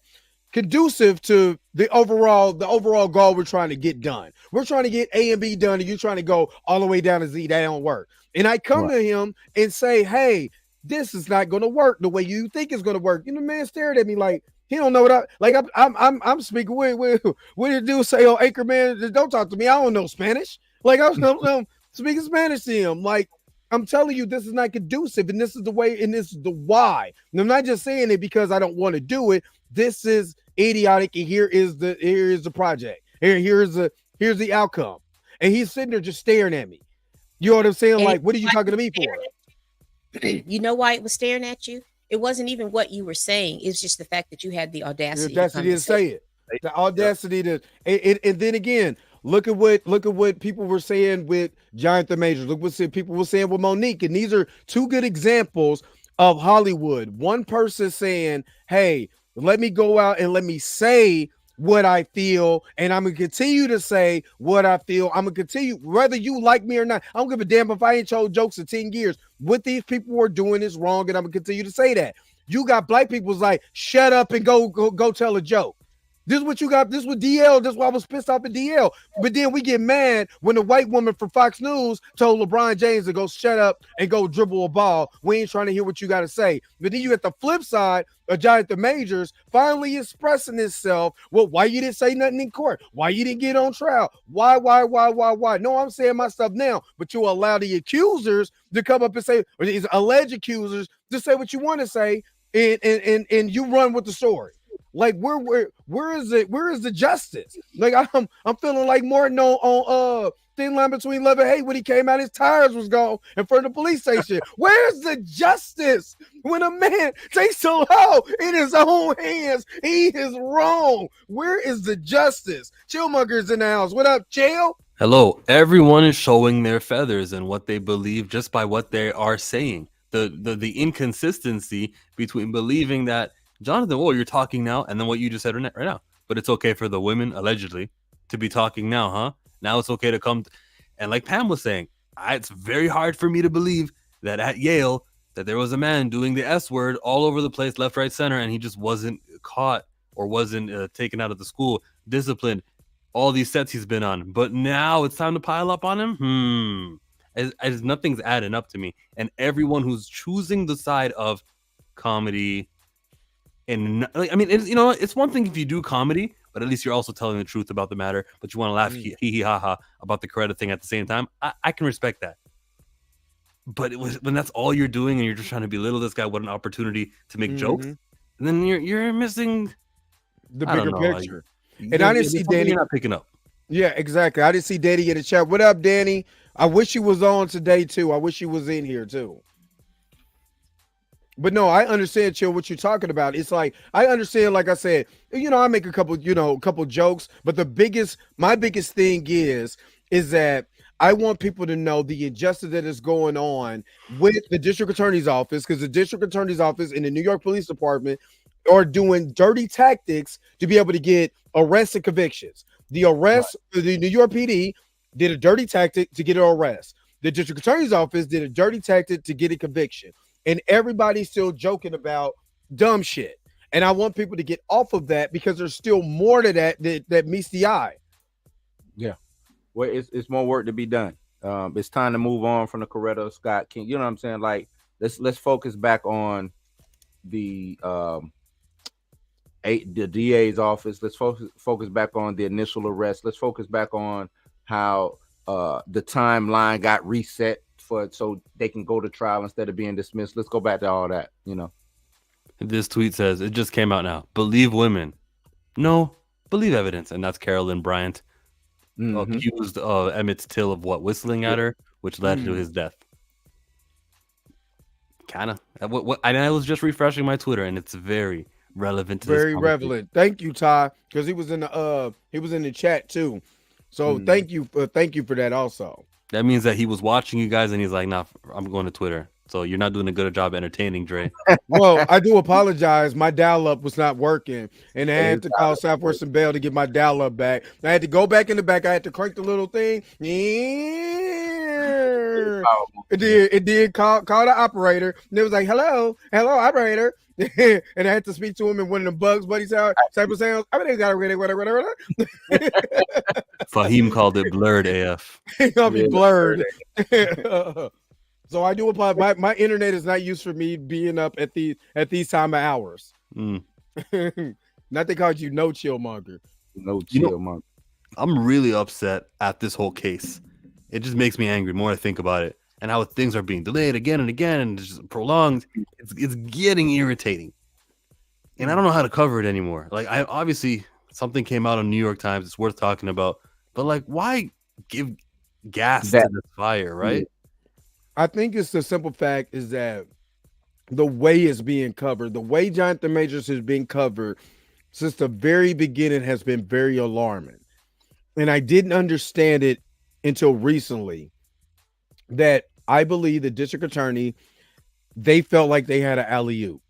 Speaker 1: conducive to the overall goal we're trying to get done. We're trying to get A and B done, and you're trying to go all the way down to Z. That don't work. And I come to him and say, hey, this is not going to work the way you think it's going to work. You know, man stared at me like he don't know what I like. I'm speaking with what did you do? Say, oh, Anchorman, don't talk to me. I don't know Spanish. Like I'm speaking Spanish to him. Like I'm telling you, this is not conducive, and this is the way, and this is the why. And I'm not just saying it because I don't want to do it. This is idiotic, and here is the project. Here's the outcome. And he's sitting there just staring at me. You know what I'm saying? Like, what are you talking to me for?
Speaker 11: You know why it was staring at you? It wasn't even what you were saying. It's just the fact that you had the audacity.
Speaker 1: The audacity to say it. The audacity to, and then again, look at what people were saying with Jonathan Majors. Look what people were saying with Monique. And these are two good examples of Hollywood. One person saying, hey, let me go out and let me say what I feel, and I'm gonna continue to say what I feel. I'm gonna continue, whether you like me or not. I don't give a damn if I ain't told jokes in 10 years. What these people are doing is wrong, and I'm gonna continue to say that. You got black people's like, shut up and go tell a joke. This is what you got. This is what DL. This is why I was pissed off at DL. But then we get mad when the white woman from Fox News told LeBron James to go shut up and go dribble a ball. We ain't trying to hear what you got to say. But then you got the flip side of Jonathan Majors finally expressing himself. Well, why you didn't say nothing in court? Why you didn't get on trial? Why? No, I'm saying my stuff now. But you allow the accusers to come up and say, or these alleged accusers to say what you want to say, and you run with the story. Like where is it? Where is the justice? Like I'm feeling like Martin on Thin Line Between Love and Hate when he came out, his tires was gone in front of the police station. Where's the justice when a man takes the law in his own hands? He is wrong. Where is the justice? Chillmonger's in the house. What up, Chill?
Speaker 12: Hello. Everyone is showing their feathers and what they believe just by what they are saying. The inconsistency between believing that Jonathan, you're talking now, and then what you just said right now. But it's okay for the women, allegedly, to be talking now, huh? Now it's okay to come. And like Pam was saying, it's very hard for me to believe that at Yale, that there was a man doing the S word all over the place, left, right, center, and he just wasn't caught or wasn't taken out of the school, disciplined, all these sets he's been on. But now it's time to pile up on him? As nothing's adding up to me. And everyone who's choosing the side of comedy, and I mean, it's one thing if you do comedy, but at least you're also telling the truth about the matter, but you want to laugh hee ha ha about the credit thing at the same time. I can respect that. But when that's all you're doing and you're just trying to belittle this guy, what an opportunity to make jokes, and then you're missing
Speaker 1: the bigger picture.
Speaker 12: And I didn't see Danny. You're not picking up.
Speaker 1: Yeah, exactly. I didn't see Danny in the chat. What up, Danny? I wish he was on today too. I wish he was in here too. But no, I understand, Chill, what you're talking about. It's like, I understand, like I said, I make a couple jokes, but my biggest thing is that I want people to know the injustice that is going on with the district attorney's office, because the district attorney's office and the New York Police Department are doing dirty tactics to be able to get arrests and convictions. The arrest, the New York PD did a dirty tactic to get an arrest. The district attorney's office did a dirty tactic to get a conviction. And everybody's still joking about dumb shit. And I want people to get off of that because there's still more to that meets the eye.
Speaker 4: Yeah. Well, it's more work to be done. It's time to move on from the Coretta Scott King. You know what I'm saying? Like, let's focus back on the DA's office. Let's focus back on the initial arrest. Let's focus back on how the timeline got reset so they can go to trial instead of being dismissed. Let's go back to all that,
Speaker 12: This tweet says, it just came out now. Believe women. No, believe evidence. And that's Carolyn Bryant, accused of Emmett Till of whistling at her, which led to his death. Kind of. I was just refreshing my Twitter, and it's very relevant to
Speaker 1: very relevant. Thank you, Ty, because he was in the chat too. So thank you for that also.
Speaker 12: That means that he was watching you guys and he's like, nah, I'm going to Twitter. So you're not doing a good job entertaining, Dre.
Speaker 1: Well, I do apologize. My dial-up was not working. And I had to call Southwest and Bell to get my dial-up back. I had to go back in the back. I had to crank the little thing. It did call the operator, and it was like, hello, operator. And I had to speak to him in one of the Bugs Bunny type of sounds. I mean, they got whatever.
Speaker 12: Fahim called it blurred AF.
Speaker 1: It got me blurred. So I do apologize. My internet is not used for me being up at these time of hours. Not they called you no chill monger.
Speaker 4: No chill monger.
Speaker 12: I'm really upset at this whole case. It just makes me angry more I think about it, and how things are being delayed again and again and just prolonged. It's getting irritating, and I don't know how to cover it anymore. Like, I obviously something came out on New York Times. It's worth talking about, but like, why give gas to this fire, right?
Speaker 1: I think it's the simple fact is that the way it's being covered, the way Jonathan Majors is being covered since the very beginning has been very alarming. And I didn't understand it until recently that I believe the district attorney, they felt like they had an alley-oop.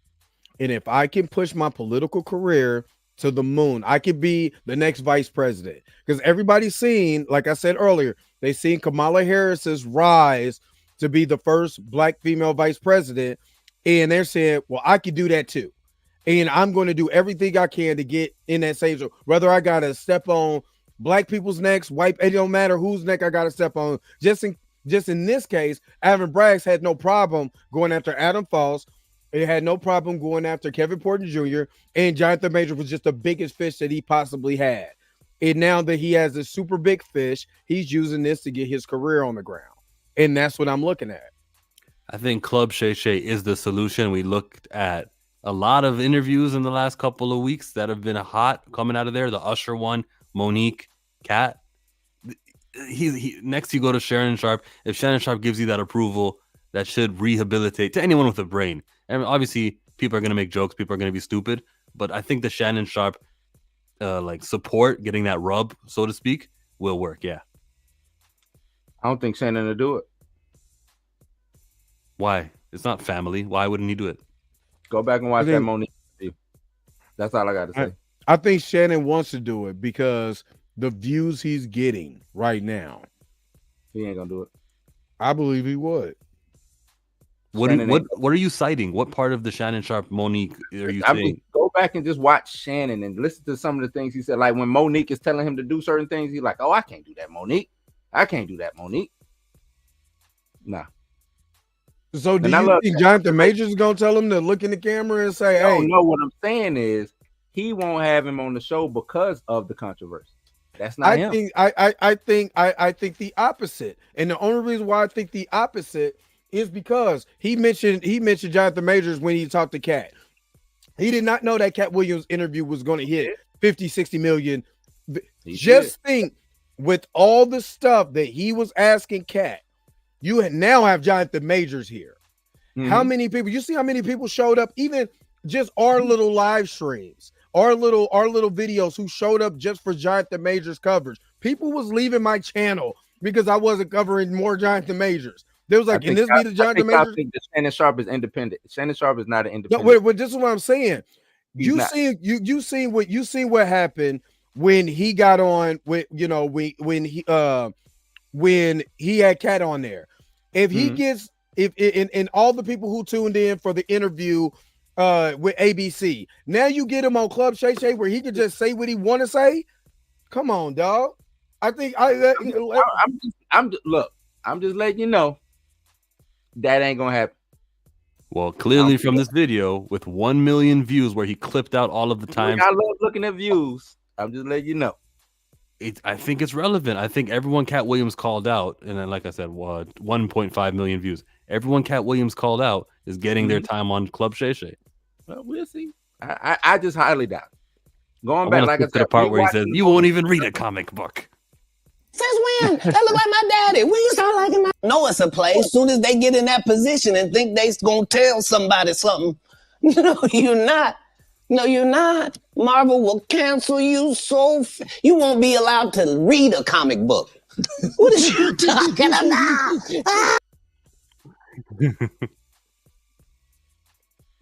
Speaker 1: And if I can push my political career to the moon, I could be the next vice president. Because everybody's seen, like I said earlier, they've seen Kamala Harris's rise to be the first Black female vice president. And they're saying, well, I could do that too. And I'm going to do everything I can to get in that same zone. Whether I got to step on Black people's necks, white, it don't matter whose neck I got to step on. Just in this case, Alvin Braggs had no problem going after Adam Foss. It had no problem going after Kevin Porter Jr. And Jonathan Major was just the biggest fish that he possibly had. And now that he has a super big fish, he's using this to get his career on the ground. And that's what I'm looking at.
Speaker 12: I think Club Shay Shay is the solution. We looked at a lot of interviews in the last couple of weeks that have been hot coming out of there. The Usher one, Monique, Cat. Next you go to Shannon Sharp. If Shannon Sharp gives you that approval, that should rehabilitate to anyone with a brain. And obviously, people are going to make jokes. People are going to be stupid. But I think the Shannon Sharp support, getting that rub, so to speak, will work. Yeah.
Speaker 4: I don't think Shannon will do it.
Speaker 12: Why? It's not family. Why wouldn't he do it?
Speaker 4: Go back and watch that Monique. That's all I got to say.
Speaker 1: I think Shannon wants to do it because the views he's getting right now.
Speaker 4: He ain't going to do it.
Speaker 1: I believe he would.
Speaker 12: What are you citing? What part of the Shannon Sharp Monique are you saying?
Speaker 4: Go back and just watch Shannon and listen to some of the things he said. Like when Monique is telling him to do certain things, he's like, oh, I can't do that, Monique. I can't do that, Monique. Nah.
Speaker 1: So do you think Jonathan Majors is going to tell him to look in the camera and say, hey?
Speaker 4: No, what I'm saying is he won't have him on the show because of the controversy. That's not him.
Speaker 1: I think the opposite. And the only reason why I think the opposite is because he mentioned Jonathan Majors when he talked to Cat. He did not know that Cat Williams interview was going to hit 50, 60 million. Just think, with all the stuff that he was asking Cat, you now have Jonathan Majors here. Mm-hmm. How many people? You see how many people showed up? Even just our little live streams, our little videos who showed up just for Jonathan Majors coverage. People was leaving my channel because I wasn't covering more Jonathan Majors. There was like, can this be the Jonathan Majors?
Speaker 4: I think that Shannon Sharp is independent. Shannon Sharp is not an independent.
Speaker 1: No, wait, this is what I'm saying. You seen what happened when he got on with, when he had Cat on there. If he gets and all the people who tuned in for the interview with ABC, now you get him on Club Shay Shay where he can just say what he want to say. Come on, dog. I think
Speaker 4: I'm just letting you know that ain't gonna happen.
Speaker 12: Well, clearly from this video with 1 million views where he clipped out all of the times.
Speaker 4: I love looking at views. I'm just letting you know.
Speaker 12: I think it's relevant. I think everyone Cat Williams called out, and then like I said, 1.5 million views. Everyone Cat Williams called out is getting their time on Club Shay Shay.
Speaker 4: Well, we'll see. I just highly doubt it. Going back, like I said,
Speaker 12: to the part where he says, "You won't even read a comic book."
Speaker 13: Since when? That look like my daddy. When you start liking my... No, it's a play. As soon as they get in that position and think they's gonna tell somebody something. No, you're not. No, you're not. Marvel will cancel you you won't be allowed to read a comic book. What is you talking about?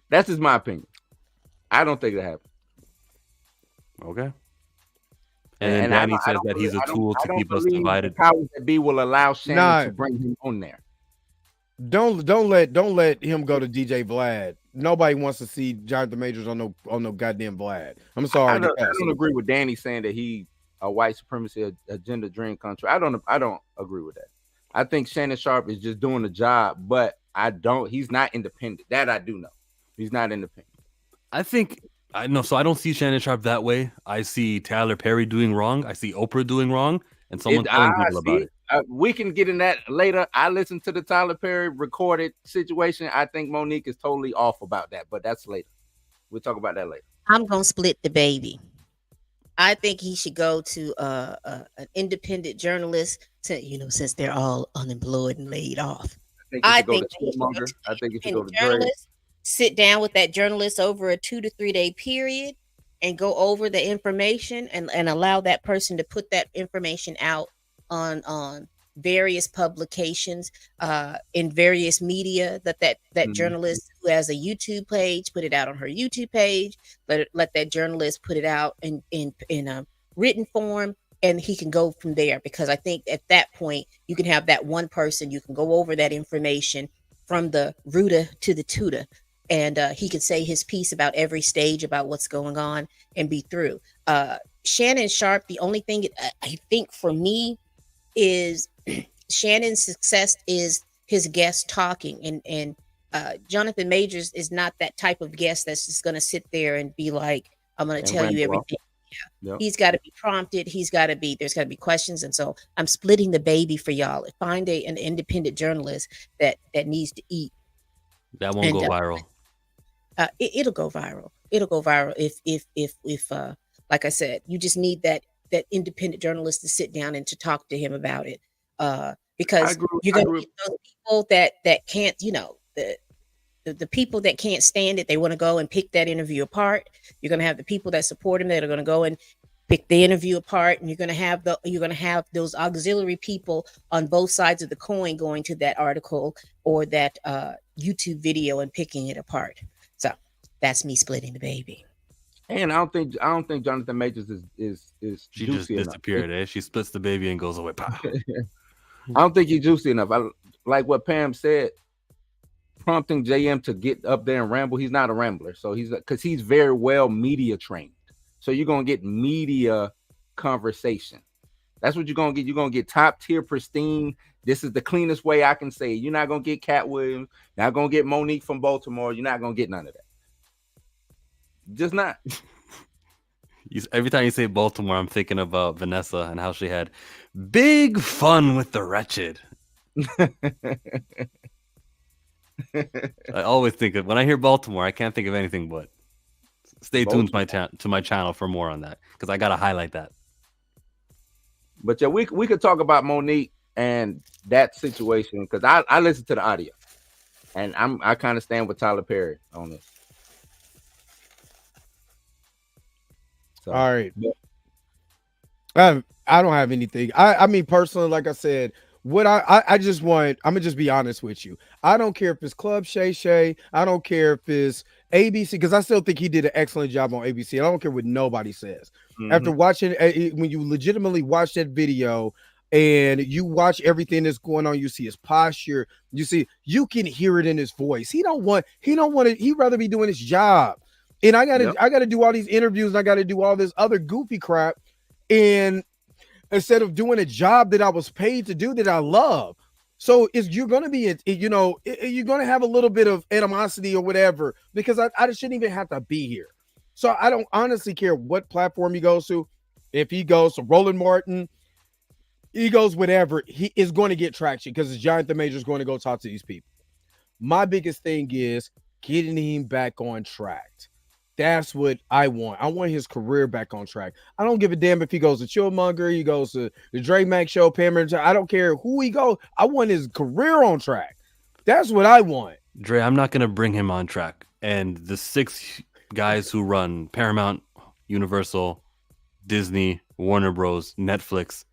Speaker 4: That's just my opinion. I don't think it happened.
Speaker 12: Okay. And then
Speaker 4: And
Speaker 12: Danny says that he's a tool to keep us divided.
Speaker 4: The powers that be will allow Shannon
Speaker 1: Nah.
Speaker 4: to bring him on there.
Speaker 1: Don't let him go to DJ Vlad. Nobody wants to see Jonathan Majors on no goddamn Vlad. I'm sorry.
Speaker 4: I don't agree with Danny saying that he a white supremacy agenda dream country. I don't agree with that. I think Shannon Sharp is just doing the job, but he's not independent. That I do know. He's not independent.
Speaker 12: I don't see Shannon Sharp that way. I see Tyler Perry doing wrong. I see Oprah doing wrong, and someone telling people about it.
Speaker 4: We can get in that later. I listened to the Tyler Perry recorded situation. I think Monique is totally off about that, but that's later. We'll talk about that later.
Speaker 11: I'm gonna split the baby. I think he should go to an independent journalist, since they're all unemployed and laid off.
Speaker 4: I think he should go to Dre.
Speaker 11: Sit down with that journalist over a 2 to 3 day period and go over the information and allow that person to put that information out on various publications in various media that journalist who has a YouTube page put it out on her YouTube page, let that journalist put it out in a written form, and he can go from there. Because I think at that point you can have that one person, you can go over that information from the rooter to the tutor, and he can say his piece about every stage about what's going on and be through. Shannon Sharp, the only thing I think for me is Shannon's success is his guest talking, and Jonathan Majors is not that type of guest that's just going to sit there and be like, I'm going to tell you everything. Yeah. He's got to be prompted. There's got to be questions. And so I'm splitting the baby for y'all. Find an independent journalist that needs to eat.
Speaker 12: That won't go viral.
Speaker 11: It'll go viral. It'll go viral if like I said, you just need that independent journalist to sit down and to talk to him about it. Because you're going to get those people that can't, the people that can't stand it, they want to go and pick that interview apart. You're going to have the people that support him that are going to go and pick the interview apart, and you're going to have those auxiliary people on both sides of the coin going to that article or that YouTube video and picking it apart. So that's me splitting the baby.
Speaker 4: And I don't think Jonathan Majors is
Speaker 12: she
Speaker 4: juicy
Speaker 12: just disappeared.
Speaker 4: enough.
Speaker 12: She splits the baby and goes away.
Speaker 4: I don't think he's juicy enough. I like what Pam said, prompting JM to get up there and ramble. He's not a rambler, so he's very well media trained. So you're gonna get media conversation. That's what you're gonna get. You're gonna get top tier, pristine. This is the cleanest way I can say it. You're not gonna get Cat Williams. You're not gonna get Monique from Baltimore. You're not gonna get none of that. Just not.
Speaker 12: Every time you say Baltimore, I'm thinking about Vanessa and how she had big fun with the wretched. I always think of when I hear Baltimore, I can't think of anything but. Stay tuned to my channel for more on that, because I gotta highlight that.
Speaker 4: But yeah, we could talk about Monique and that situation, because I listened to the audio, and I kind of stand with Tyler Perry on this. So,
Speaker 1: all right. I don't have anything. I mean, personally, like I said, what I just want, I'm gonna just be honest with you. I don't care if it's Club Shay Shay. I don't care if it's ABC, because I still think he did an excellent job on ABC. I don't care what nobody says. After watching, when you legitimately watch that video and you watch everything that's going on, you see his posture. You can hear it in his voice. He don't want to. He'd rather be doing his job. And I gotta do all these interviews. And I gotta do all this other goofy crap. And instead of doing a job that I was paid to do that I love. So you're going to be, you're going to have a little bit of animosity or whatever, because I shouldn't even have to be here. So I don't honestly care what platform he goes to. If he goes to Roland Martin, he goes whatever, he is going to get traction, because Jonathan Major is going to go talk to these people. My biggest thing is getting him back on track. That's what I want. I want his career back on track. I don't give a damn if he goes to Chillmonger, he goes to the Dre Mack Show, Pam. I don't care who he goes. I want his career on track. That's what I want.
Speaker 12: Dre, I'm not going to bring him on track. And the 6 guys who run Paramount, Universal, Disney, Warner Bros., Netflix,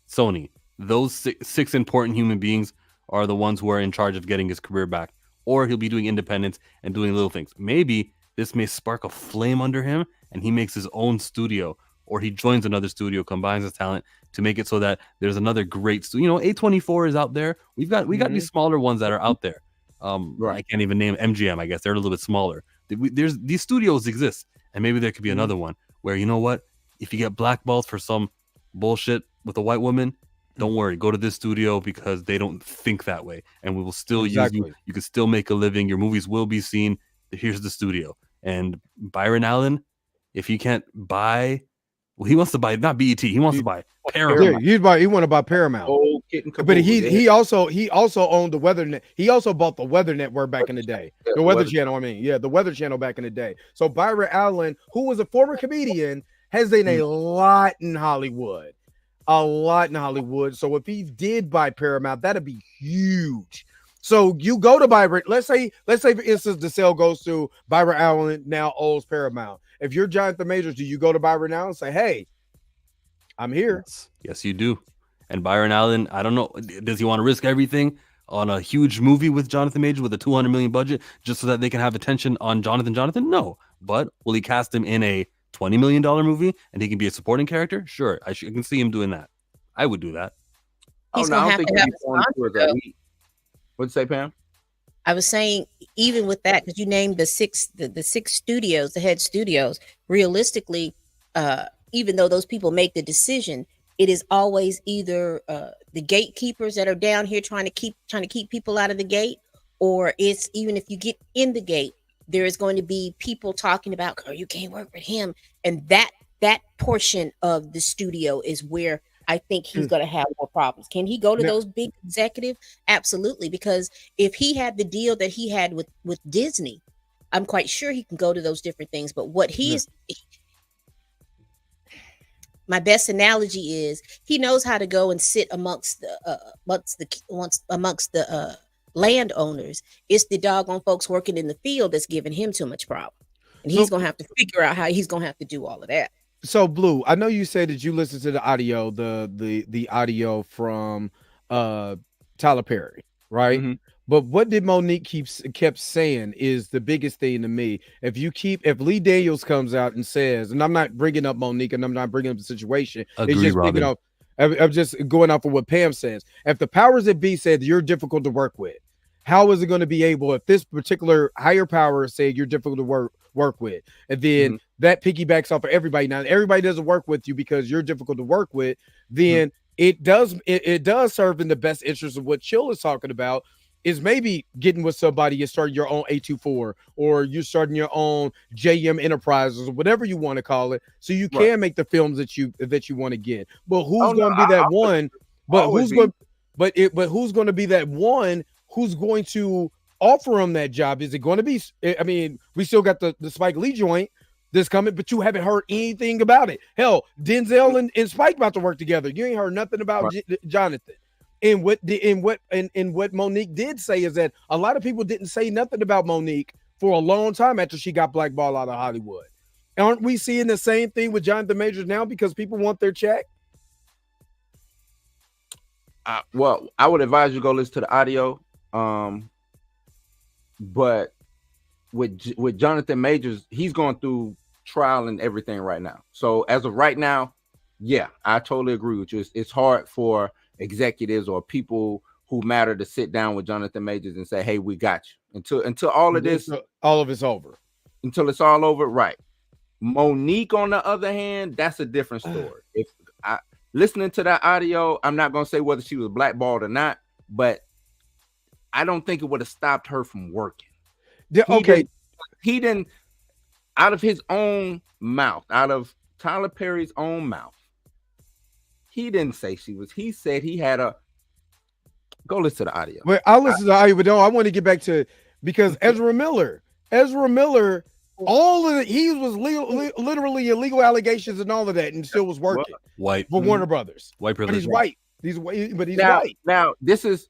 Speaker 12: Sony, those 6 important human beings are the ones who are in charge of getting his career back. Or he'll be doing independence and doing little things. Maybe this may spark a flame under him and he makes his own studio or he joins another studio, combines his talent to make it so that there's another great studio. A24 is out there. We got these smaller ones that are out there. I can't even name MGM. I guess they're a little bit smaller. There's these studios exist, and maybe there could be another one where, you know what, if you get blackballed for some bullshit with a white woman, don't worry, go to this studio because they don't think that way, and we will still use you. You can still make a living. Your movies will be seen. Here's the studio. And Byron Allen, if he can't buy, well, he wants to buy not BET. He wants to buy Paramount.
Speaker 1: Yeah, he want to buy Paramount. But he also owned the Weather Net. He also bought the Weather Network back in the day. The Weather Channel. I mean, the Weather Channel back in the day. So Byron Allen, who was a former comedian, has done a lot in Hollywood. So if he did buy Paramount, that'd be huge. So you go to Byron. Let's say for instance, the sale goes to Byron Allen, now owns Paramount. If you're Jonathan Majors, do you go to Byron Allen and say, "Hey, I'm here"?
Speaker 12: Yes, you do. And Byron Allen, I don't know, does he want to risk everything on a huge movie with Jonathan Majors with a $200 million budget just so that they can have attention on Jonathan? No. But will he cast him in a $20 million movie and he can be a supporting character? Sure, I can see him doing that. I would do that.
Speaker 11: He's gonna have to have a sponsor, though.
Speaker 4: What'd you say, Pam?
Speaker 11: I was saying, even with that, because you named the six studios, the head studios. Realistically, even though those people make the decision, it is always either the gatekeepers that are down here trying to keep people out of the gate, or it's even if you get in the gate, there is going to be people talking about, "Oh, you can't work with him," and that portion of the studio is where I think he's going to have more problems. Can he go to those big executives? Absolutely. Because if he had the deal that he had with Disney, I'm quite sure he can go to those different things. But what my best analogy is he knows how to go and sit amongst the landowners. It's the doggone folks working in the field that's giving him too much problem. And he's going to have to figure out how he's going to have to do all of that.
Speaker 1: So Blue, I know you said that you listened to the audio, the audio from Tyler Perry, right? Mm-hmm. But what did Monique kept saying is the biggest thing to me. If Lee Daniels comes out and says, and I'm not bringing up Monique and I'm not bringing up the situation,
Speaker 12: Agree,
Speaker 1: it's just picking up. I'm just going off of what Pam says. If the powers that be said you're difficult to work with, how is it going to be able, if this particular higher power said you're difficult to work with, and then that piggybacks off of everybody. Now everybody doesn't work with you because you're difficult to work with, then it does serve in the best interest of what Chill is talking about, is maybe getting with somebody and starting your own A24, or you're starting your own JM Enterprises, or whatever you want to call it, so you can make the films that you want to get. But who's going to be that one? But who's going to be that one who's going to offer him that job? Is it going to be, I mean, we still got the Spike Lee joint that's coming, but you haven't heard anything about it. Hell, Denzel and Spike about to work together. You ain't heard nothing about Jonathan. And what Monique did say is that a lot of people didn't say nothing about Monique for a long time after she got blackballed out of Hollywood. Aren't we seeing the same thing with Jonathan Majors now because people want their check?
Speaker 4: Well, I would advise you go listen to the audio. But with Jonathan Majors, he's going through trial and everything right now. So as of right now, yeah, I totally agree with you. It's hard for executives or people who matter to sit down with Jonathan Majors and say, "Hey, we got you." Until all of this,
Speaker 1: all of it's over.
Speaker 4: Until it's all over, right? Monique, on the other hand, that's a different story. If listening to that audio, I'm not going to say whether she was blackballed or not, but I don't think it would have stopped her from working. He didn't, out of his own mouth, out of Tyler Perry's own mouth, he didn't say she was. He said he had a. Go listen to the audio.
Speaker 1: Well, I'll listen to the audio, but no, I want to get back to, because Ezra Miller, all of it, he was literally illegal allegations and all of that, and still was working
Speaker 12: white
Speaker 1: for Warner Brothers.
Speaker 12: White privilege.
Speaker 1: But he's white. He's white.
Speaker 4: Now, this is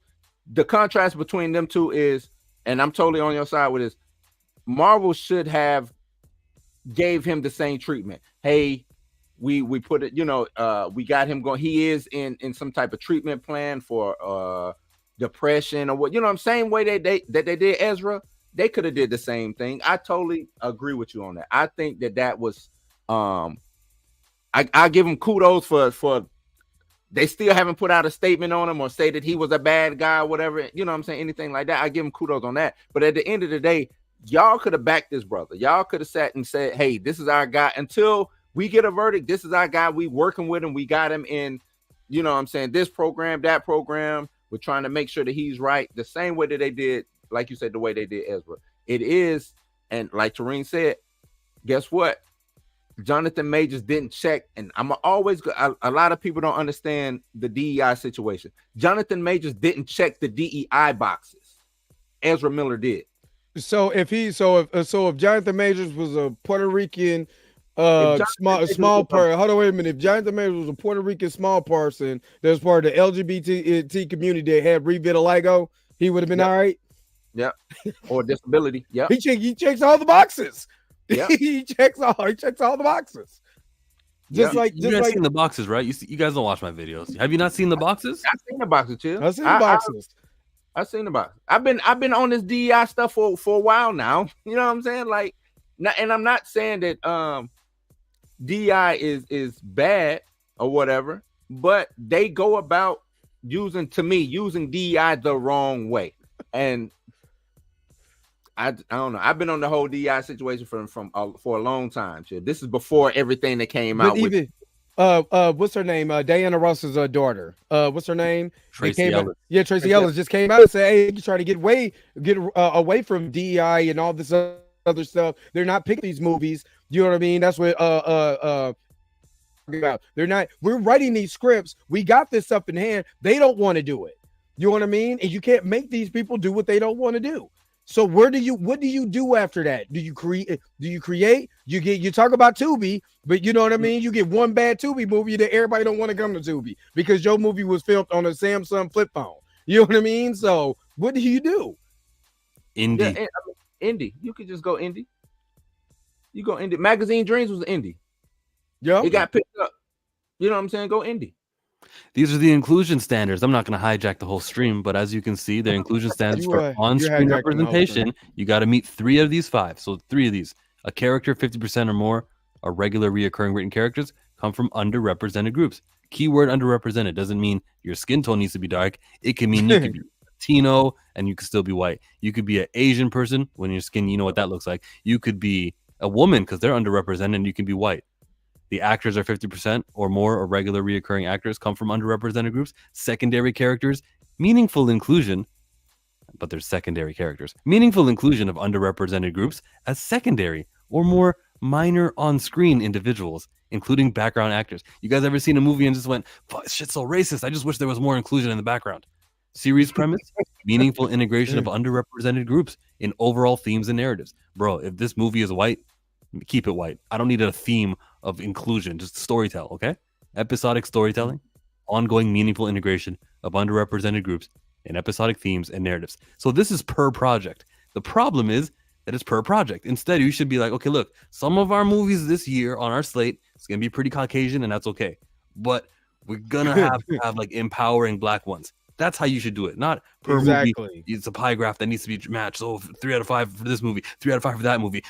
Speaker 4: the contrast between them two is, and I'm totally on your side with this. Marvel should have gave him the same treatment. Hey, we put it, we got him going. He is in some type of treatment plan for depression or what, same way they did Ezra. They could have did the same thing. I totally agree with you on that. I think that was I give him kudos for they still haven't put out a statement on him or say that he was a bad guy or whatever. You know what I'm saying? Anything like that. I give him kudos on that. But at the end of the day, y'all could have backed this brother. Y'all could have sat and said, hey, this is our guy. Until we get a verdict, this is our guy. We working with him. We got him in, you know what I'm saying, this program, that program. We're trying to make sure that he's right. The same way that they did, like you said, the way they did Ezra. It is, and like Tareen said, guess what? Jonathan Majors didn't check, and I'm always a lot of people don't understand the DEI situation. Jonathan Majors didn't check the DEI boxes. Ezra Miller did.
Speaker 1: So if Jonathan Majors was a Puerto Rican small person, hold on, wait a minute. If Jonathan Majors was a Puerto Rican small person that was part of the LGBT community that had revitiligo, he would have been all right.
Speaker 4: Yep. Or disability. Yep.
Speaker 1: He checks all the boxes.
Speaker 4: Yep.
Speaker 1: he checks all the boxes.
Speaker 12: You guys seen the boxes, right? You guys don't watch my videos. Have you not seen the boxes?
Speaker 4: I've seen the boxes, too.
Speaker 1: I've seen the boxes.
Speaker 4: I've seen the boxes. I've been on this DEI stuff for a while now. You know what I'm saying? Like, and I'm not saying that DEI is bad or whatever, but they go about using DEI the wrong way. And I don't know. I've been on the whole DEI situation for a long time. Too. This is before everything that came out.
Speaker 1: Even, what's her name? Diana Ross's daughter. What's her name?
Speaker 12: Tracy Ellis.
Speaker 1: Yeah, Tracy Ellis just came out and said, "Hey, you try to get away from DEI and all this other stuff. They're not picking these movies. You know what I mean? That's what about. They're not. We're writing these scripts. We got this stuff in hand. They don't want to do it. You know what I mean? And you can't make these people do what they don't want to do." So what do you do after that? Do you create? You talk about Tubi, but you know what I mean? You get one bad Tubi movie that everybody don't want to come to Tubi because your movie was filmed on a Samsung flip phone. You know what I mean? So what do you do?
Speaker 12: Indie.
Speaker 4: Yeah, indie. You could just go indie. You go indie. Magazine Dreams was indie.
Speaker 1: Yeah.
Speaker 4: It got picked up. You know what I'm saying? Go indie.
Speaker 12: These are the inclusion standards. I'm not going to hijack the whole stream, but as you can see, the inclusion standards for on-screen representation, you got to meet 3 of these 5. So 3 of these: a character 50% or more, are regular reoccurring written characters, come from underrepresented groups. Keyword underrepresented doesn't mean your skin tone needs to be dark. It can mean you can be Latino and you can still be white. You could be an Asian person when your skin, you know what that looks like. You could be a woman because they're underrepresented and you can be white. The actors are 50% or more, or regular reoccurring actors come from underrepresented groups. Secondary characters, meaningful inclusion, but there's secondary characters. Meaningful inclusion of underrepresented groups as secondary or more minor on-screen individuals, including background actors. You guys ever seen a movie and just went, "Fuck, this shit's so racist. I just wish there was more inclusion in the background." Series premise, meaningful integration of underrepresented groups in overall themes and narratives. Bro, if this movie is white, keep it white. I don't need a theme of inclusion, just storytell, okay? Episodic storytelling, ongoing meaningful integration of underrepresented groups in episodic themes and narratives. So this is per project. The problem is that it's per project. Instead, you should be like, okay, look, some of our movies this year on our slate, it's going to be pretty Caucasian, and that's okay. But we're going to have like empowering black ones. That's how you should do it. Not per movie. It's a pie graph that needs to be matched. So 3 out of 5 for this movie, 3 out of 5 for that movie.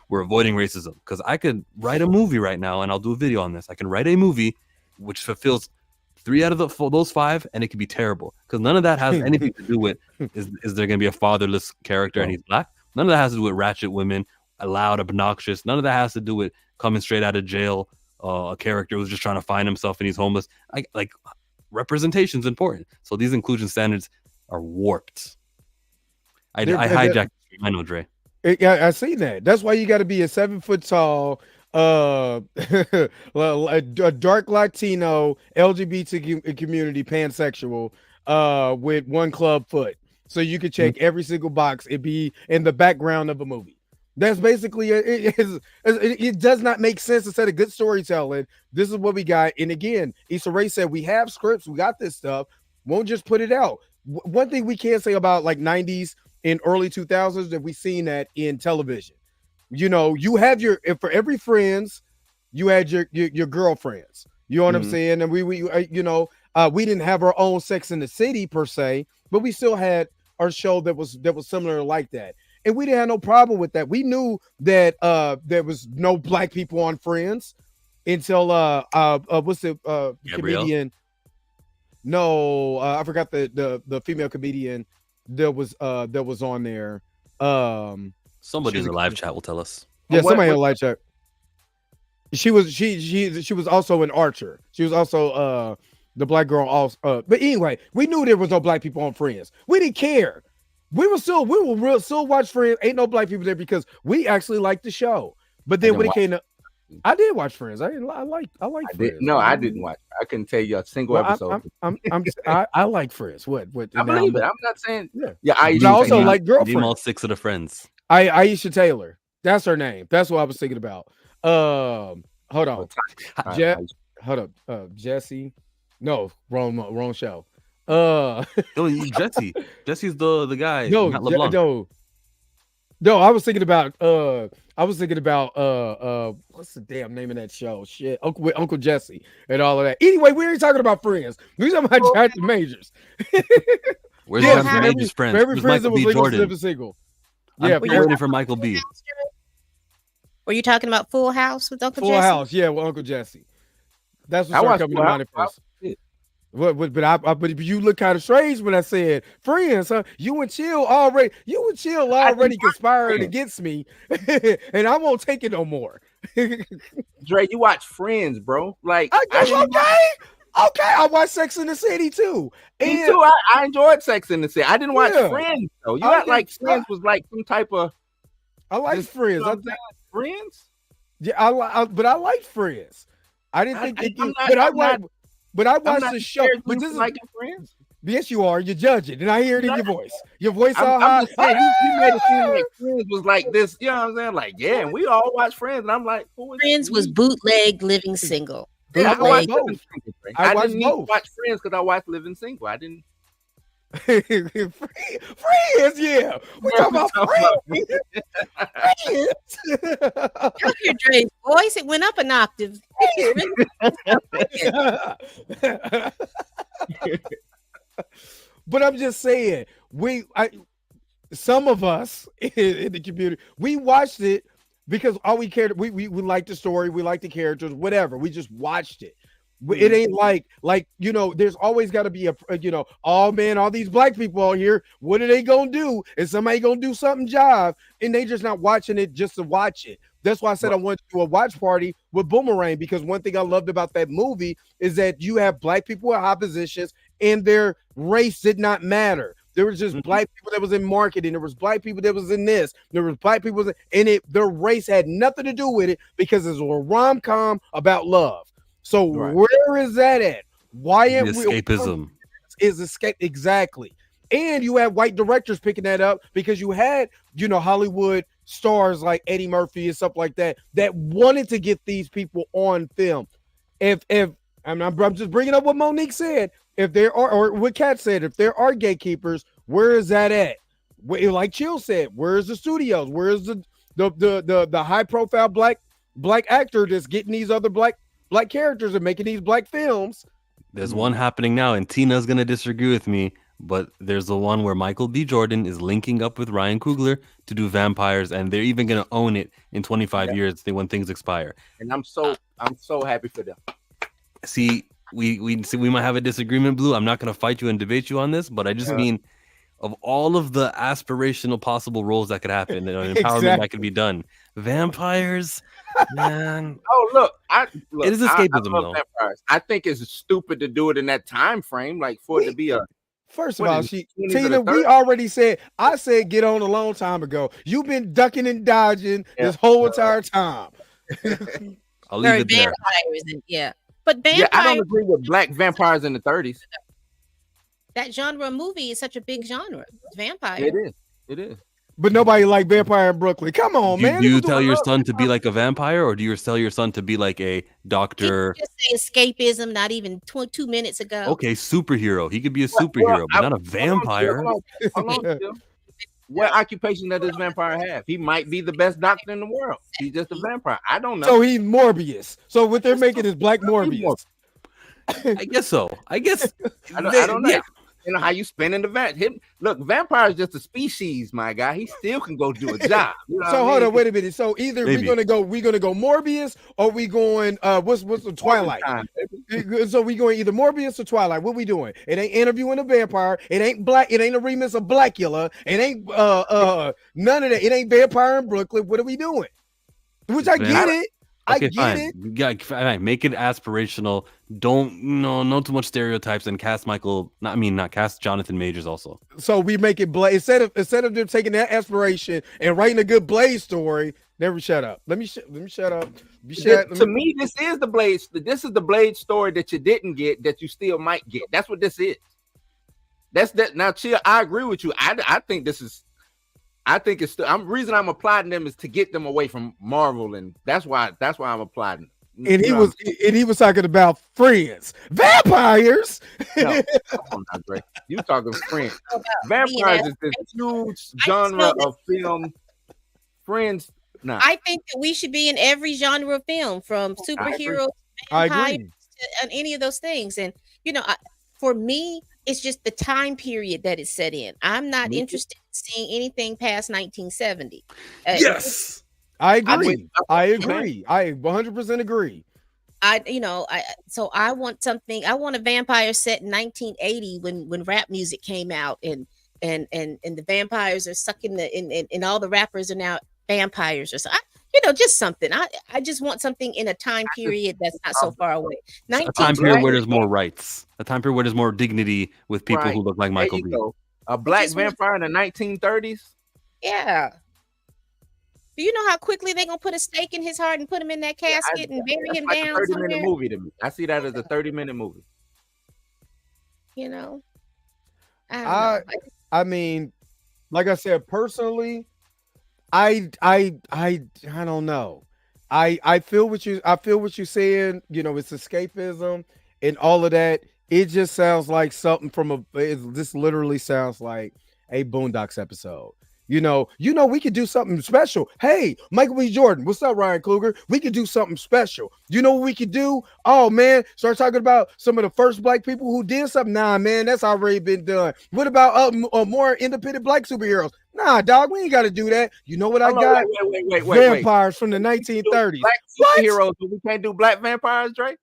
Speaker 12: We're avoiding racism. Because I could write a movie right now, and I'll do a video on this. I can write a movie which fulfills 3 out of those 5, and it could be terrible. Because none of that has anything to do with is there going to be a fatherless character and he's black? None of that has to do with ratchet women, loud, obnoxious. None of that has to do with coming straight out of jail, a character who's just trying to find himself and he's homeless. Representation is important. So these inclusion standards are warped. I hijacked. I know, Dre.
Speaker 1: I see that. That's why you got to be a 7 foot tall, a dark Latino, LGBT community, pansexual, with 1 club foot, so you could check every single box. It be in the background of a movie. That's basically it does not make sense instead of good storytelling. This is what we got. And again, Issa Rae said we have scripts, we got this stuff. Won't just put it out. One thing we can't say about like 90s and early 2000s that we've seen that in television. You know, you have for every friends, you had your girlfriends. You know what I'm saying? And we didn't have our own Sex in the City per se, but we still had our show that was similar like that. And we didn't have no problem with that. We knew that there was no black people on Friends. until what's the
Speaker 12: Gabrielle?
Speaker 1: comedian? No, I forgot the female comedian that was on there.
Speaker 12: Somebody in the live chat will tell us.
Speaker 1: Yeah, somebody in the live chat. She was also an Archer. She was also the black girl also. But anyway, we knew there was no black people on Friends. We didn't care. We will still watch Friends. Ain't no black people there because we actually liked the show. But then when it came to, I did watch Friends. I like Friends.
Speaker 4: No, I didn't watch. I couldn't tell you a single episode.
Speaker 1: I like Friends. What?
Speaker 4: I believe it. I'm not saying. Yeah,
Speaker 1: I also like Girlfriend.
Speaker 12: Name all 6 of the friends.
Speaker 1: Aisha Taylor. That's her name. That's what I was thinking about. Hold on. Hold up. Jesse. No, wrong show.
Speaker 12: Jesse. Jesse's the guy.
Speaker 1: No, I was thinking about what's the damn name of that show? Shit, Uncle Jesse and all of that. Anyway, we ain't talking about Friends. We talking about Jonathan Majors.
Speaker 12: Where's Jonathan Majors' friends?
Speaker 1: Every friend that was
Speaker 12: B. Jordan.
Speaker 1: living single.
Speaker 12: I'm waiting for Michael B.
Speaker 11: Were you talking about Full House with Uncle Jesse?
Speaker 1: Full House, yeah, with Uncle Jesse. That's what started coming to mind at first. But you look kind of strange when I said Friends, huh? You and Chill already conspired against me, and I won't take it no more.
Speaker 4: Dre, you watch Friends, bro. Like,
Speaker 1: okay. I watched Sex in the City too.
Speaker 4: Me too. I enjoyed Sex in the City. I didn't watch Friends though. You act like Friends was like some type of.
Speaker 1: I like Friends.
Speaker 4: Friends.
Speaker 1: Yeah, but I like Friends. I didn't think it. But I watched the show. But this is
Speaker 4: like Friends.
Speaker 1: Yes, you are. You're judging, and I hear it in your voice. Your voice all high.
Speaker 4: I'm just saying, you made it seem like Friends was like this. You know what I'm saying? Like, yeah, and we all watch Friends, and I'm like,
Speaker 11: Friends was bootleg Living Single.
Speaker 4: Yeah,
Speaker 11: I watched
Speaker 4: both. I didn't watch Friends because I watched Living Single. I didn't.
Speaker 1: Friends, yeah. We talking about Friends.
Speaker 11: I hear Dre's voice. It went up an octave.
Speaker 1: But I'm just saying, some of us in the community, we watched it because all we cared. We liked the story, we liked the characters, whatever. We just watched it. It ain't like there's always got to be oh man, all these black people out here, what are they gonna do? Is somebody gonna do something jive? And they just not watching it just to watch it. That's why I said I wanted to do a watch party with Boomerang, because one thing I loved about that movie is that you have black people in high positions and their race did not matter. There was just black people that was in marketing. There was black people that was in this. There was black people in it. Their race had nothing to do with it because it's a rom-com about love. So where is that at? Why am
Speaker 12: escapism?
Speaker 1: Is escape exactly? And you have white directors picking that up because you had Hollywood stars like Eddie Murphy and stuff like that wanted to get these people on film. If I'm just bringing up what Monique said. If there are, or what Kat said, if there are gatekeepers, where is that at? Like Chill said, where's the studios? Where's the high profile black actor that's getting these other black characters and making these black films?
Speaker 12: There's one happening now, and Tina's gonna disagree with me, but there's the one where Michael B. Jordan is linking up with Ryan Coogler to do vampires, and they're even gonna own it in 25 years when things expire.
Speaker 4: And I'm so happy for them.
Speaker 12: See, we might have a disagreement, Blue. I'm not gonna fight you and debate you on this, but I just mean, of all of the aspirational possible roles that could happen, and empowerment that could be done, vampires. Man.
Speaker 4: Oh, look,
Speaker 12: it is escapism, though.
Speaker 4: I think it's stupid to do it in that time frame, like for it to be a.
Speaker 1: First of all, Tina, we already said. I said get on a long time ago. You've been ducking and dodging this whole entire time.
Speaker 12: I'll leave it there.
Speaker 11: But vampires.
Speaker 4: Yeah, I don't agree with black vampires in the 30s.
Speaker 11: That genre of movie is such a big genre. Vampire.
Speaker 4: It is.
Speaker 1: But nobody like Vampire in Brooklyn. Come on, man.
Speaker 12: Do you tell your son to be like a vampire, or do you tell your son to be like a doctor?
Speaker 11: Just say escapism, not even 2 minutes ago.
Speaker 12: Okay, superhero. He could be a superhero, but not a vampire.
Speaker 4: What occupation does this vampire have? He might be the best doctor in the world. He's just a vampire. I don't know.
Speaker 1: So he's Morbius. So what they're making is Black Morbius.
Speaker 12: I guess so. I guess
Speaker 4: I don't know. You know how you spinning the look, vampire is just a species, my guy. He still can go do a job. You know
Speaker 1: So hold on, wait a minute. So either
Speaker 12: Maybe.
Speaker 1: we're gonna go Morbius, or we going what's the Twilight? So we going either Morbius or Twilight. What we doing? It ain't interviewing a vampire. It ain't black. It ain't a remix of Blackula. It ain't none of that. It ain't Vampire in Brooklyn. What are we doing? Which I get it.
Speaker 12: Okay,
Speaker 1: I get
Speaker 12: fine.
Speaker 1: it.
Speaker 12: Yeah, fine. Make it aspirational. Don't no too much stereotypes, and cast cast Jonathan Majors also.
Speaker 1: So we make it Blade instead of them taking that aspiration and writing a good Blade story. Never shut up. Let me shut up.
Speaker 4: To me, this is the Blade. This is the Blade story that you didn't get that you still might get. That's what this is. That's that. Now, Chill, I agree with you. I think this is. I think it's the reason I'm applying them is to get them away from Marvel, and that's why I'm applying.
Speaker 1: And he was talking about friends, vampires.
Speaker 4: No, come on now, Dre. You talking friends? Vampires is this huge genre of film. Friends, no.
Speaker 11: I think that we should be in every genre of film, from superheroes, vampires, to any of those things. And for me, it's just the time period that it's set in. I'm not interested in seeing anything past 1970.
Speaker 1: Yes, I agree. I agree. I 100% agree.
Speaker 11: So I want something. I want a vampire set in 1980 when rap music came out, and the vampires are sucking and all the rappers are now vampires or so. Just something. I just want something in a time period that's not so far away.
Speaker 12: A time period where there's more rights. A time period where there's more dignity with people who look like Michael B.
Speaker 4: A black vampire in the 1930s.
Speaker 11: Yeah. Do you know how quickly they're gonna put a stake in his heart and put him in that casket and bury him down?
Speaker 4: 30-minute movie to me. I see that as a 30-minute movie.
Speaker 1: I mean, like I said, personally, I don't know. I feel what you're saying. It's escapism and all of that. It just sounds like something from this literally sounds like a Boondocks episode. We could do something special. Hey, Michael B. Jordan, what's up, Ryan Kluger? We could do something special. You know what we could do? Oh man, start talking about some of the first black people who did something. Nah, man, that's already been done. What about more independent black superheroes? Nah, dog, we ain't got to do that. You know what I got?
Speaker 4: Wait,
Speaker 1: vampires from the 1930s.
Speaker 4: Black superheroes, but we can't do black vampires, Drake.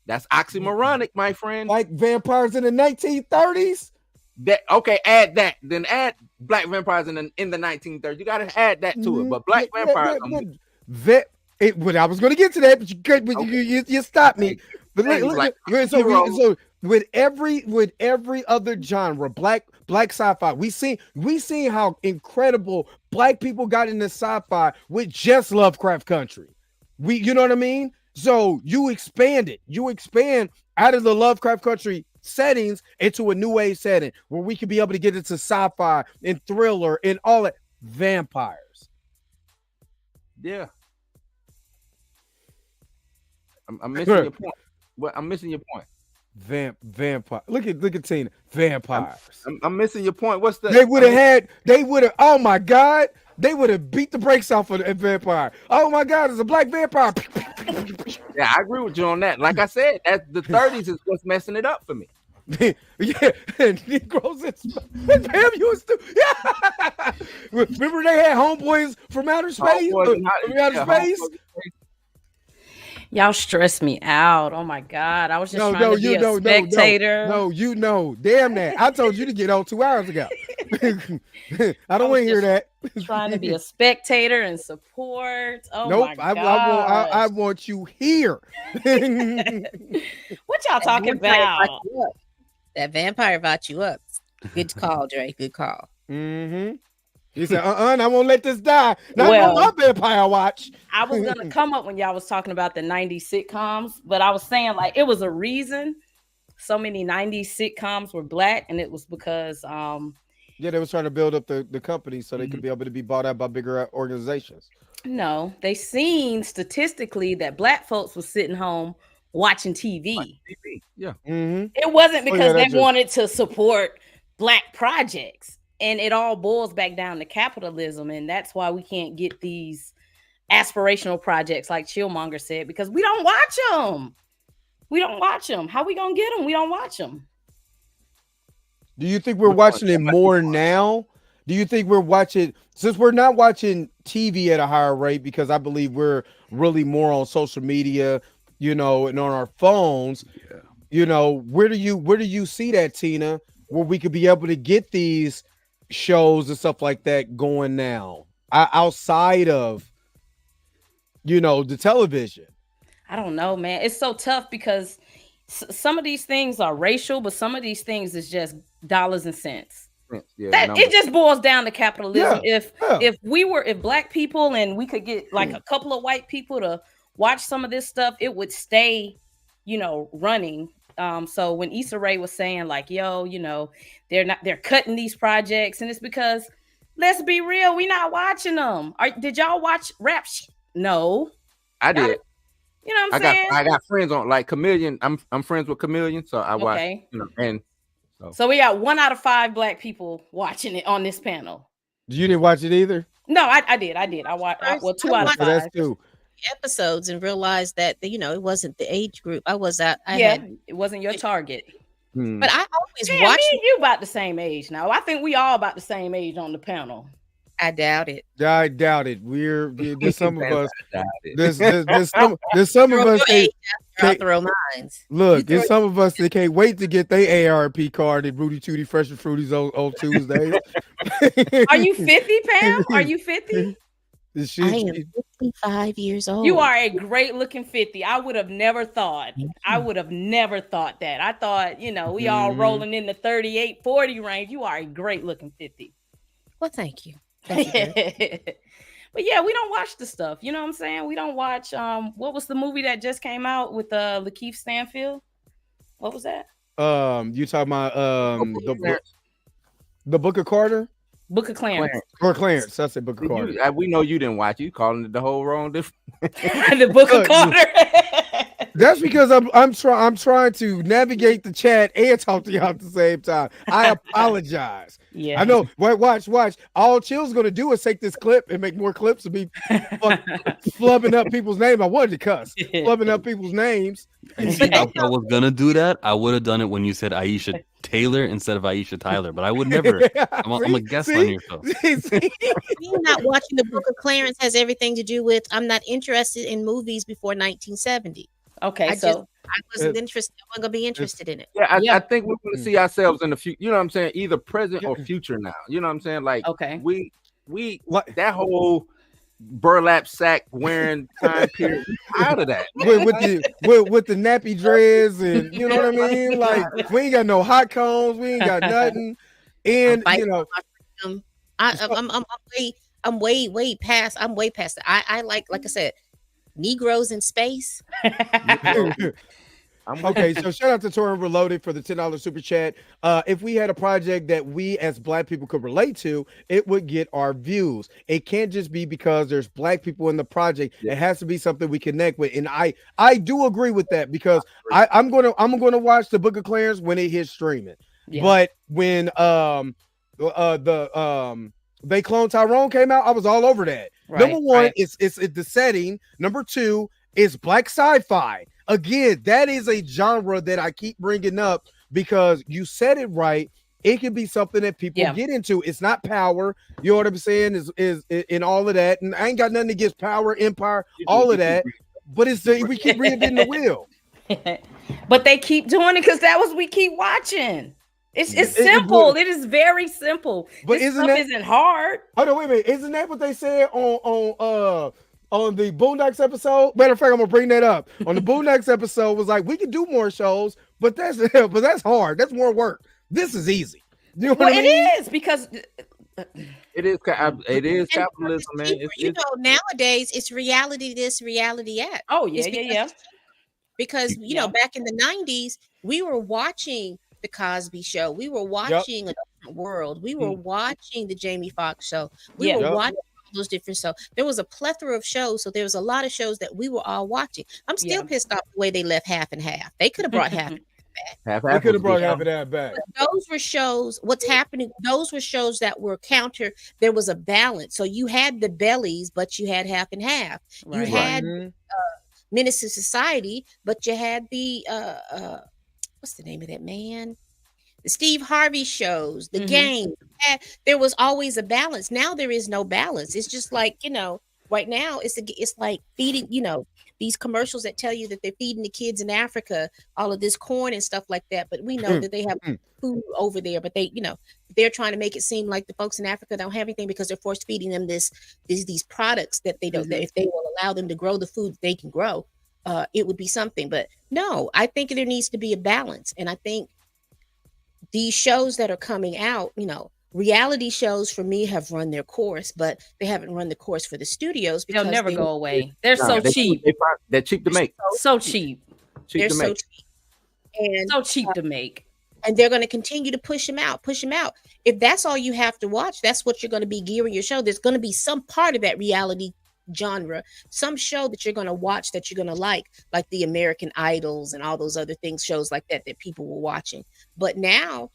Speaker 4: That's oxymoronic, my friend.
Speaker 1: Like vampires in the 1930s.
Speaker 4: Add that. Then add black vampires in the 1930s. You gotta add that to it. But black vampires.
Speaker 1: I was going to get to that, but you stopped me. But so with every other genre, black sci-fi, we seen how incredible black people got into sci-fi with just Lovecraft Country. You know what I mean? So you expand out of the Lovecraft Country settings into a new age setting where we could be able to get into sci-fi and thriller and all that. Vampires.
Speaker 4: Yeah. I'm missing your point. I'm missing your point.
Speaker 1: Vampire. Look at Tina. Vampires.
Speaker 4: I'm missing your point. What's the?
Speaker 1: They would have. Oh my God. They would have beat the brakes off of a vampire. Oh my God, it's a black vampire.
Speaker 4: Yeah, I agree with you on that. Like I said, the 30s is what's messing it up for me.
Speaker 1: Yeah, Negroes. Damn, you was yeah. Remember they had homeboys from outer space.
Speaker 14: Y'all stress me out. Oh my God. I was just trying to be a spectator.
Speaker 1: No, damn that. I told you to get on 2 hours ago. I don't want to hear that.
Speaker 14: Trying to be a spectator and support. Oh
Speaker 1: nope,
Speaker 14: my God.
Speaker 1: I want you here.
Speaker 14: What y'all talking about?
Speaker 11: That vampire bought you up. Good call, Dre. Good call.
Speaker 1: Mm-hmm. He said, I won't let this die. Not on my vampire watch.
Speaker 14: I was going to come up when y'all was talking about the 90s sitcoms, but I was saying like it was a reason so many 90s sitcoms were black, and it was because
Speaker 1: they was trying to build up the company so they could be able to be bought out by bigger organizations.
Speaker 14: No, they seen statistically that black folks was sitting home watching TV.
Speaker 4: Yeah.
Speaker 1: Mm-hmm.
Speaker 14: It wasn't because they wanted to support black projects. And it all boils back down to capitalism. And that's why we can't get these aspirational projects like Chillmonger said, because we don't watch them. We don't watch them. How we going to get them? We don't watch them.
Speaker 1: Do you think we're watching it more now? Do you think we're watching, since we're not watching TV at a higher rate, because I believe we're really more on social media, and on our phones, where do you see that, Tina, where we could be able to get these shows and stuff like that going now outside of, the television?
Speaker 14: I don't know, man. It's so tough because some of these things are racial, but some of these things is just dollars and cents.
Speaker 4: Yeah,
Speaker 14: it just boils down to capitalism.
Speaker 1: Yeah,
Speaker 14: If Black people and we could get like a couple of white people to watch some of this stuff, it would stay, running. So when Issa Rae was saying like, they're cutting these projects, and it's because, let's be real, we not watching them. Did y'all watch Rap? No,
Speaker 4: I did.
Speaker 14: You know what I'm saying?
Speaker 4: I got friends on like Chameleon. I'm friends with Chameleon, so I watch.
Speaker 14: Okay.
Speaker 4: And
Speaker 14: so we got 1 out of 5 Black people watching it on this panel.
Speaker 1: You didn't watch it either?
Speaker 14: No, I did. I watched 2 out of 5.
Speaker 1: That's 2
Speaker 11: episodes and realized that it wasn't the age group. It
Speaker 14: wasn't your target.
Speaker 11: But I always
Speaker 14: watch. Me and you about the same age now. I think we all about the same age on the panel.
Speaker 11: I doubt it.
Speaker 1: I doubt it. There's some of us. There's some of us.
Speaker 11: Throw mines.
Speaker 1: Look, there's some of us that can't wait to get their ARP card at Rudy Tooty Fresh and Fruity's on Tuesdays.
Speaker 14: Are you 50, Pam? Are you 50?
Speaker 11: I am 55 years old.
Speaker 14: You are a great looking 50. I would have never thought. I would have never thought that. I thought, we all rolling in the 38, 40 range. You are a great looking 50.
Speaker 11: Well, thank you.
Speaker 14: But yeah, we don't watch the stuff. You know what I'm saying? We don't watch. What was the movie that just came out with Lakeith Stanfield? What was that?
Speaker 1: You talking about the Book of Carter?
Speaker 14: Book of Clarence.
Speaker 1: Or Clarence. That's it. Book of Carter.
Speaker 4: We know you didn't watch it. You calling it the whole wrong different.
Speaker 14: The Book of Carter.
Speaker 1: That's because I'm trying to navigate the chat and talk to y'all at the same time. I apologize.
Speaker 14: Yeah,
Speaker 1: I know. Wait, watch. All Chill's gonna do is take this clip and make more clips and be flubbing up people's names. I wanted to cuss, flubbing up people's names.
Speaker 12: If I was gonna do that, I would have done it when you said Aisha Taylor instead of Aisha Tyler, but I would never. I'm a guest on your show.
Speaker 11: Me not watching the Book of Clarence has everything to do with I'm not interested in movies before 1970.
Speaker 14: Okay,
Speaker 11: I wasn't interested. I wasn't gonna be interested in it.
Speaker 4: Yeah, I think we're gonna see ourselves in the future. You know what I'm saying? Either present or future now. You know what I'm saying? Like,
Speaker 14: okay,
Speaker 4: we that whole burlap sack wearing time period. Out of that
Speaker 1: with the nappy dreads, and you know what I mean. Like, we ain't got no hot combs. We ain't got nothing. And
Speaker 11: I'm way past. I'm way past it. I like I said, Negroes in space.
Speaker 1: Okay, so shout out to Torin Reloaded for the $10 super chat. If we had a project that we as Black people could relate to, it would get our views. It can't just be because there's Black people in the project. Yeah. It has to be something we connect with, and I do agree with that, because I'm gonna watch the Book of Clarence when it hits streaming. Yeah. But when They Clone Tyrone came out, I was all over that. Right, number one, it's the setting. Number two, it's Black sci-fi. Again, that is a genre that I keep bringing up because you said it right. It can be something that people get into. It's not Power. You know what I'm saying? Is in all of that. And I ain't got nothing against Power, Empire, all of that. But we keep reinventing the wheel.
Speaker 14: But they keep doing it because that was we keep watching. It's simple. It is very simple. But this isn't hard.
Speaker 1: Hold on, wait a minute. Isn't that what they said on the Boondocks episode? Matter of fact, I'm gonna bring that up. On the Boondocks episode, was like, we can do more shows, but that's hard. That's more work. This is easy. You know what I mean?
Speaker 14: It is because
Speaker 4: it is capitalism, man.
Speaker 11: Nowadays it's reality this, reality that.
Speaker 14: Oh yeah.
Speaker 11: Because back in the 90s, we were watching the Cosby Show. We were watching A Different World. We were watching the Jamie Foxx Show. We were watching those different shows. There was a plethora of shows, so there was a lot of shows that we were all watching. I'm still pissed off the way they left half and half. They could have brought half and half back.
Speaker 1: They could have brought half and half back.
Speaker 11: But those were shows. What's happening? Those were shows that were counter. There was a balance. So you had the bellies, but you had half and half. Right. You had Menace to Society, but you had the what's the name of that man? the Steve Harvey shows, the game. There was always a balance. Now there is no balance. It's just like, right now it's like feeding, these commercials that tell you that they're feeding the kids in Africa all of this corn and stuff like that. But we know that they have food over there, but they're trying to make it seem like the folks in Africa don't have anything because they're force feeding them these products that they don't, that if they will allow them to grow the food they can grow, it would be something. But no, I think there needs to be a balance. And I think these shows that are coming out, reality shows for me have run their course, but they haven't run the course for the studios because
Speaker 14: they'll never go away. They're so cheap.
Speaker 4: They're cheap to make.
Speaker 14: So cheap.
Speaker 11: They're so cheap. And
Speaker 14: so cheap to make.
Speaker 11: And they're going to continue to push them out. If that's all you have to watch, that's what you're going to be gearing your show. There's going to be some part of that reality genre, some show that you're going to watch that you're going to like the American Idols and all those other things, shows like that people were watching. But now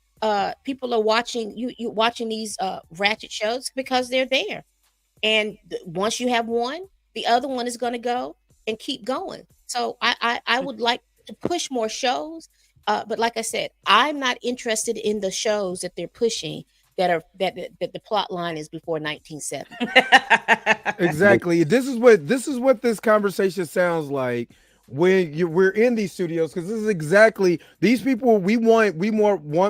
Speaker 11: people are watching you watching these ratchet shows because they're there. And once you have one, the other one is going to go and keep going. So I would like to push more shows. But like I said, I'm not interested in the shows that they're pushing that the plot line is before 1970.
Speaker 1: Exactly. This is what this conversation sounds like when we're in these studios, because this is exactly these people we want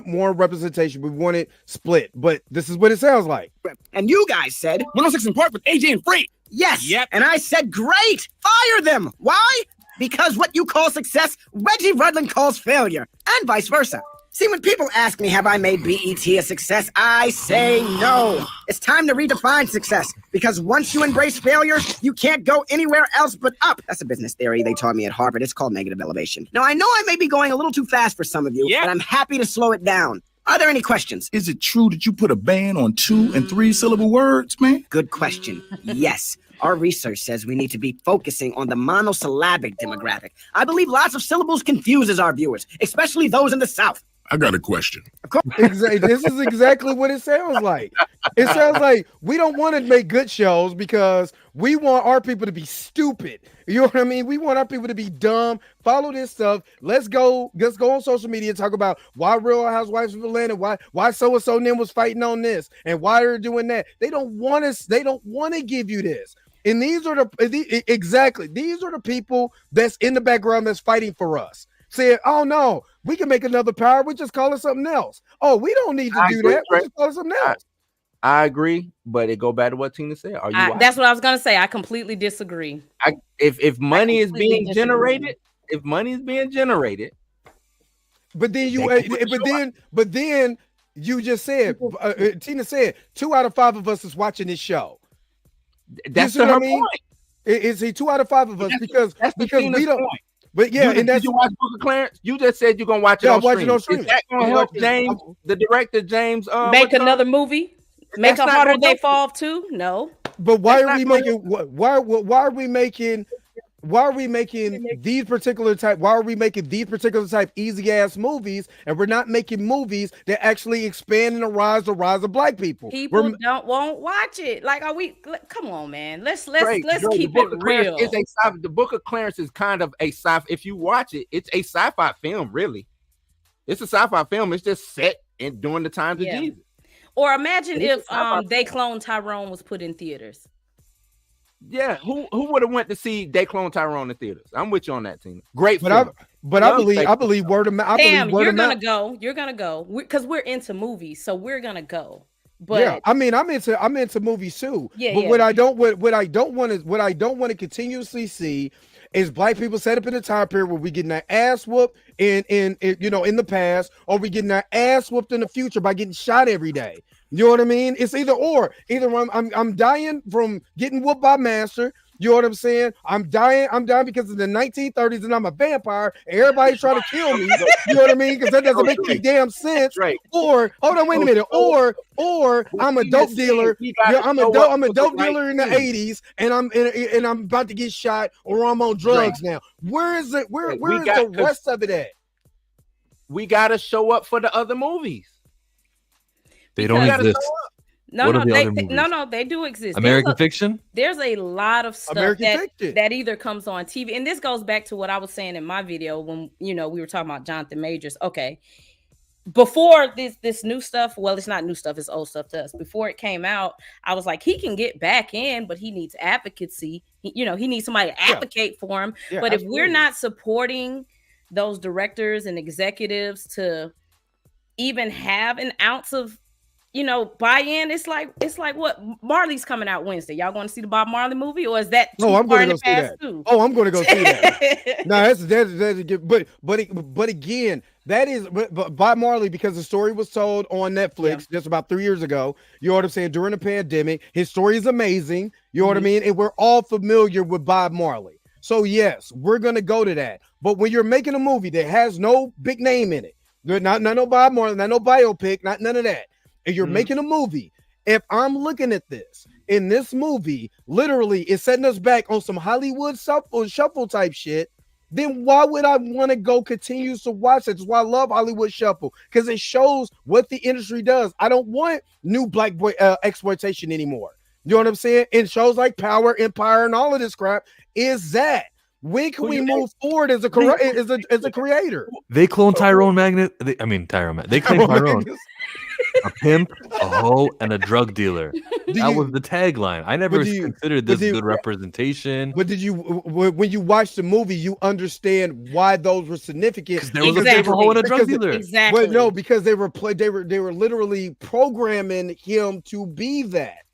Speaker 1: more representation. We want it split, but this is what it sounds like.
Speaker 15: And you guys said 106 in Park with AJ and Free. Yes. Yep. And I said, great, fire them. Why? Because what you call success, Reggie Rudlin calls failure, and vice versa. See, when people ask me, have I made BET a success, I say no. It's time to redefine success, because once you embrace failure, you can't go anywhere else but up. That's a business theory they taught me at Harvard. It's called negative elevation. Now, I know I may be going a little too fast for some of you, but I'm happy to slow it down. Are there any questions?
Speaker 3: Is it true that you put a ban on 2- and 3-syllable words, man?
Speaker 15: Good question. Yes. Our research says we need to be focusing on the monosyllabic demographic. I believe lots of syllables confuses our viewers, especially those in the South.
Speaker 3: I got a question.
Speaker 1: Exactly. This is exactly what it sounds like. It sounds like we don't want to make good shows because we want our people to be stupid. You know what I mean? We want our people to be dumb. Follow this stuff. Let's go on social media and talk about why Real Housewives of Atlanta, why so and so them was fighting on this, and why they're doing that. They don't want to give you this. And these are the people that's in the background that's fighting for us. Saying, oh no, we can make another power. We just call it something else. Oh, we don't need to do that. We just call it something else.
Speaker 4: I agree, but it go back to what Tina said.
Speaker 14: That's what I was gonna say. I completely disagree.
Speaker 4: If money is being generated,
Speaker 1: but then you just said, Tina said, 2 out of 5 of us is watching this show.
Speaker 4: That's her point.
Speaker 1: Is he 2 out of 5 of us because we don't. Point. But yeah,
Speaker 4: did you watch Book of Clarence? You just said you're gonna watch it on stream. Is that gonna help James, the director James,
Speaker 14: make another movie? Make a Harder They Fall too? No.
Speaker 1: But why are we making? Why are we making? Why are we making these particular type? Why are we making these particular type easy ass movies, and we're not making movies that actually expand and rise the rise of Black people?
Speaker 14: People won't watch it. Like, are we? Come on, man. Let's keep it real.
Speaker 4: The Book of Clarence is kind of a sci-fi. If you watch it, it's a sci-fi film. Really, it's a sci-fi film. It's just set during the times of Jesus.
Speaker 14: Or imagine if They Clone Tyrone was put in theaters.
Speaker 4: Yeah, who would have went to see They Clone Tyrone in theaters? I'm with you on that, Tina. Great film.
Speaker 1: I believe word of mouth.
Speaker 14: You're gonna go because we're into movies, so we're gonna go. But
Speaker 1: yeah, I mean, I'm into movies too.
Speaker 14: Yeah,
Speaker 1: but what I don't want to continuously see is Black people set up in a time period where we getting our ass whooped in the past, or we getting our ass whooped in the future by getting shot every day. You know what I mean? It's either I'm dying from getting whooped by Master. You know what I'm saying? I'm dying because of the 1930s and I'm a vampire and everybody's trying to kill me. You know what I mean? Because that doesn't make any damn sense.
Speaker 4: Right.
Speaker 1: Or hold on, wait a minute. Or I'm a dope dealer. I'm a dope dealer in the 80s and I'm about to get shot, or I'm on drugs now. Where is it? Where is the rest of it at?
Speaker 4: We gotta show up for the other movies.
Speaker 12: They don't exist.
Speaker 14: No, they do exist.
Speaker 12: American Fiction?
Speaker 14: There's a lot of stuff that either comes on TV, and this goes back to what I was saying in my video when we were talking about Jonathan Majors. Okay, before this new stuff, well, it's not new stuff, it's old stuff to us. Before it came out, I was like, he can get back in, but he needs advocacy. He needs somebody to advocate for him.
Speaker 1: Yeah,
Speaker 14: but
Speaker 1: absolutely.
Speaker 14: if we're not supporting those directors and executives to even have an ounce of buy-in, it's like what Marley's coming out Wednesday. Y'all going to see the Bob Marley movie, or is that too
Speaker 1: I'm
Speaker 14: far
Speaker 1: going
Speaker 14: in
Speaker 1: to
Speaker 14: the
Speaker 1: go see
Speaker 14: past
Speaker 1: that.
Speaker 14: too?
Speaker 1: Oh, I'm going to go see that. No, that's but again, that is but Bob Marley, because the story was told on Netflix just about 3 years ago. You know what I'm saying? During the pandemic, his story is amazing. You know what I mean? And we're all familiar with Bob Marley. So yes, we're going to go to that. But when you're making a movie that has no big name in it, not no Bob Marley, not no biopic, not none of that. And you're making a movie, if I'm looking at this, in this movie, literally it's setting us back on some Hollywood shuffle type shit, then why would I want to go continue to watch it? That's why I love Hollywood Shuffle, because it shows what the industry does. I don't want new black boy exploitation anymore. You know what I'm saying? In shows like Power, Empire, and all of this crap, is that when can we move forward as a creator?
Speaker 12: They clone Tyrone Magnet. They claim Tyrone. A pimp, a hoe, and a drug dealer. That was the tagline. I never considered this good representation.
Speaker 1: But did you, when you watch the movie, you understand why those were significant?
Speaker 12: Because there was a pimp, a hoe, and a drug dealer.
Speaker 14: Exactly.
Speaker 1: But no, because they were literally programming him to be that.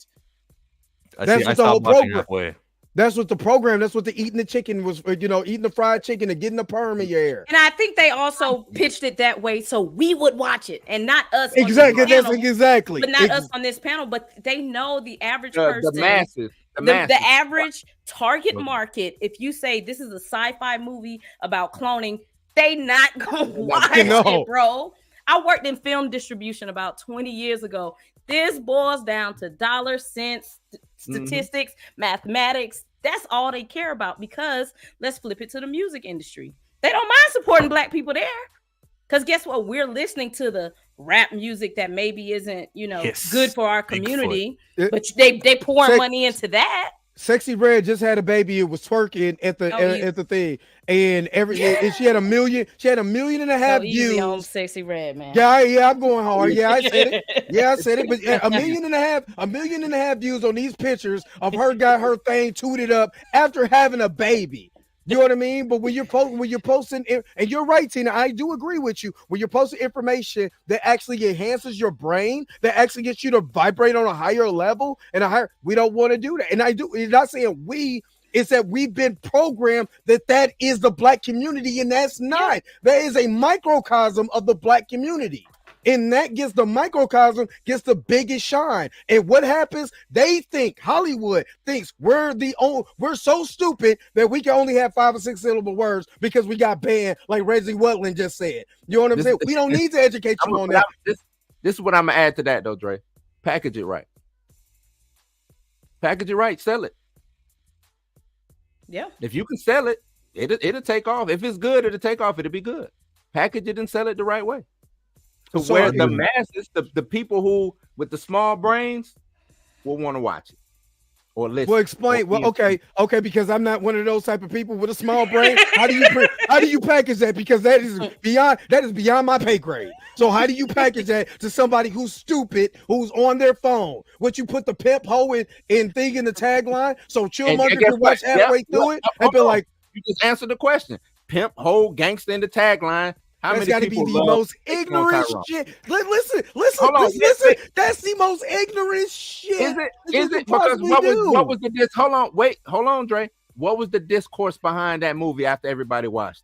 Speaker 1: That's what the whole program. That's what the program. That's what the eating the chicken was. Eating the fried chicken and getting the perm in your hair.
Speaker 14: And I think they also pitched it that way so we would watch it and not us.
Speaker 1: Exactly.
Speaker 14: But not us on this panel. But they know the average person,
Speaker 4: the masses,
Speaker 14: the average target market. If you say this is a sci-fi movie about cloning, they not gonna watch it, bro. I worked in film distribution about 20 years ago. This boils down to dollars, cents, statistics, mathematics. That's all they care about, because let's flip it to the music industry. They don't mind supporting black people there. Because guess what? We're listening to the rap music that maybe isn't, good for our community, but they pouring money into that.
Speaker 1: Sexy Red just had a baby. It was twerking at the thing, and she had 1 million. She had 1.5 million views.
Speaker 14: On Sexy Red, man.
Speaker 1: Yeah, I'm going hard. Yeah, I said it. Yeah, I said it. But 1.5 million views on these pictures of her got her thing tooted up after having a baby. You know what I mean? But when you're posting, and you're right, Tina, I do agree with you. When you're posting information that actually enhances your brain, that actually gets you to vibrate on a higher level we don't want to do that. And it's not saying it's that we've been programmed that is the black community, and that's not. That is a microcosm of the black community. And that gets the microcosm, gets the biggest shine. And what happens? Hollywood thinks we're so stupid that we can only have 5 or 6 syllable words because we got banned, like Reggie Wetland just said. You know what I'm saying? We don't need to educate you on that.
Speaker 4: This is what I'm gonna add to that though, Dre. Package it right. Sell it.
Speaker 14: Yeah.
Speaker 4: If you can sell it, it'll take off. If it's good, it'll take off. It'll be good. Package it and sell it the right way. So where the masses, the people who with the small brains will want to watch it or listen.
Speaker 1: Well, explain. Well, okay, because I'm not one of those type of people with a small brain. How do you package that? Because that is beyond my pay grade. So how do you package that to somebody who's stupid, who's on their phone? What, you put the pimp, hoe, and thing in the tagline so Chillmonger can watch halfway through it and be like,
Speaker 4: you just answer the question. Pimp, hoe, gangster in the tagline. That's got to be the most ignorant
Speaker 1: shit. Listen. That's the most ignorant shit.
Speaker 4: Is it? Because what was the disc? Hold on, Dre. What was the discourse behind that movie after everybody watched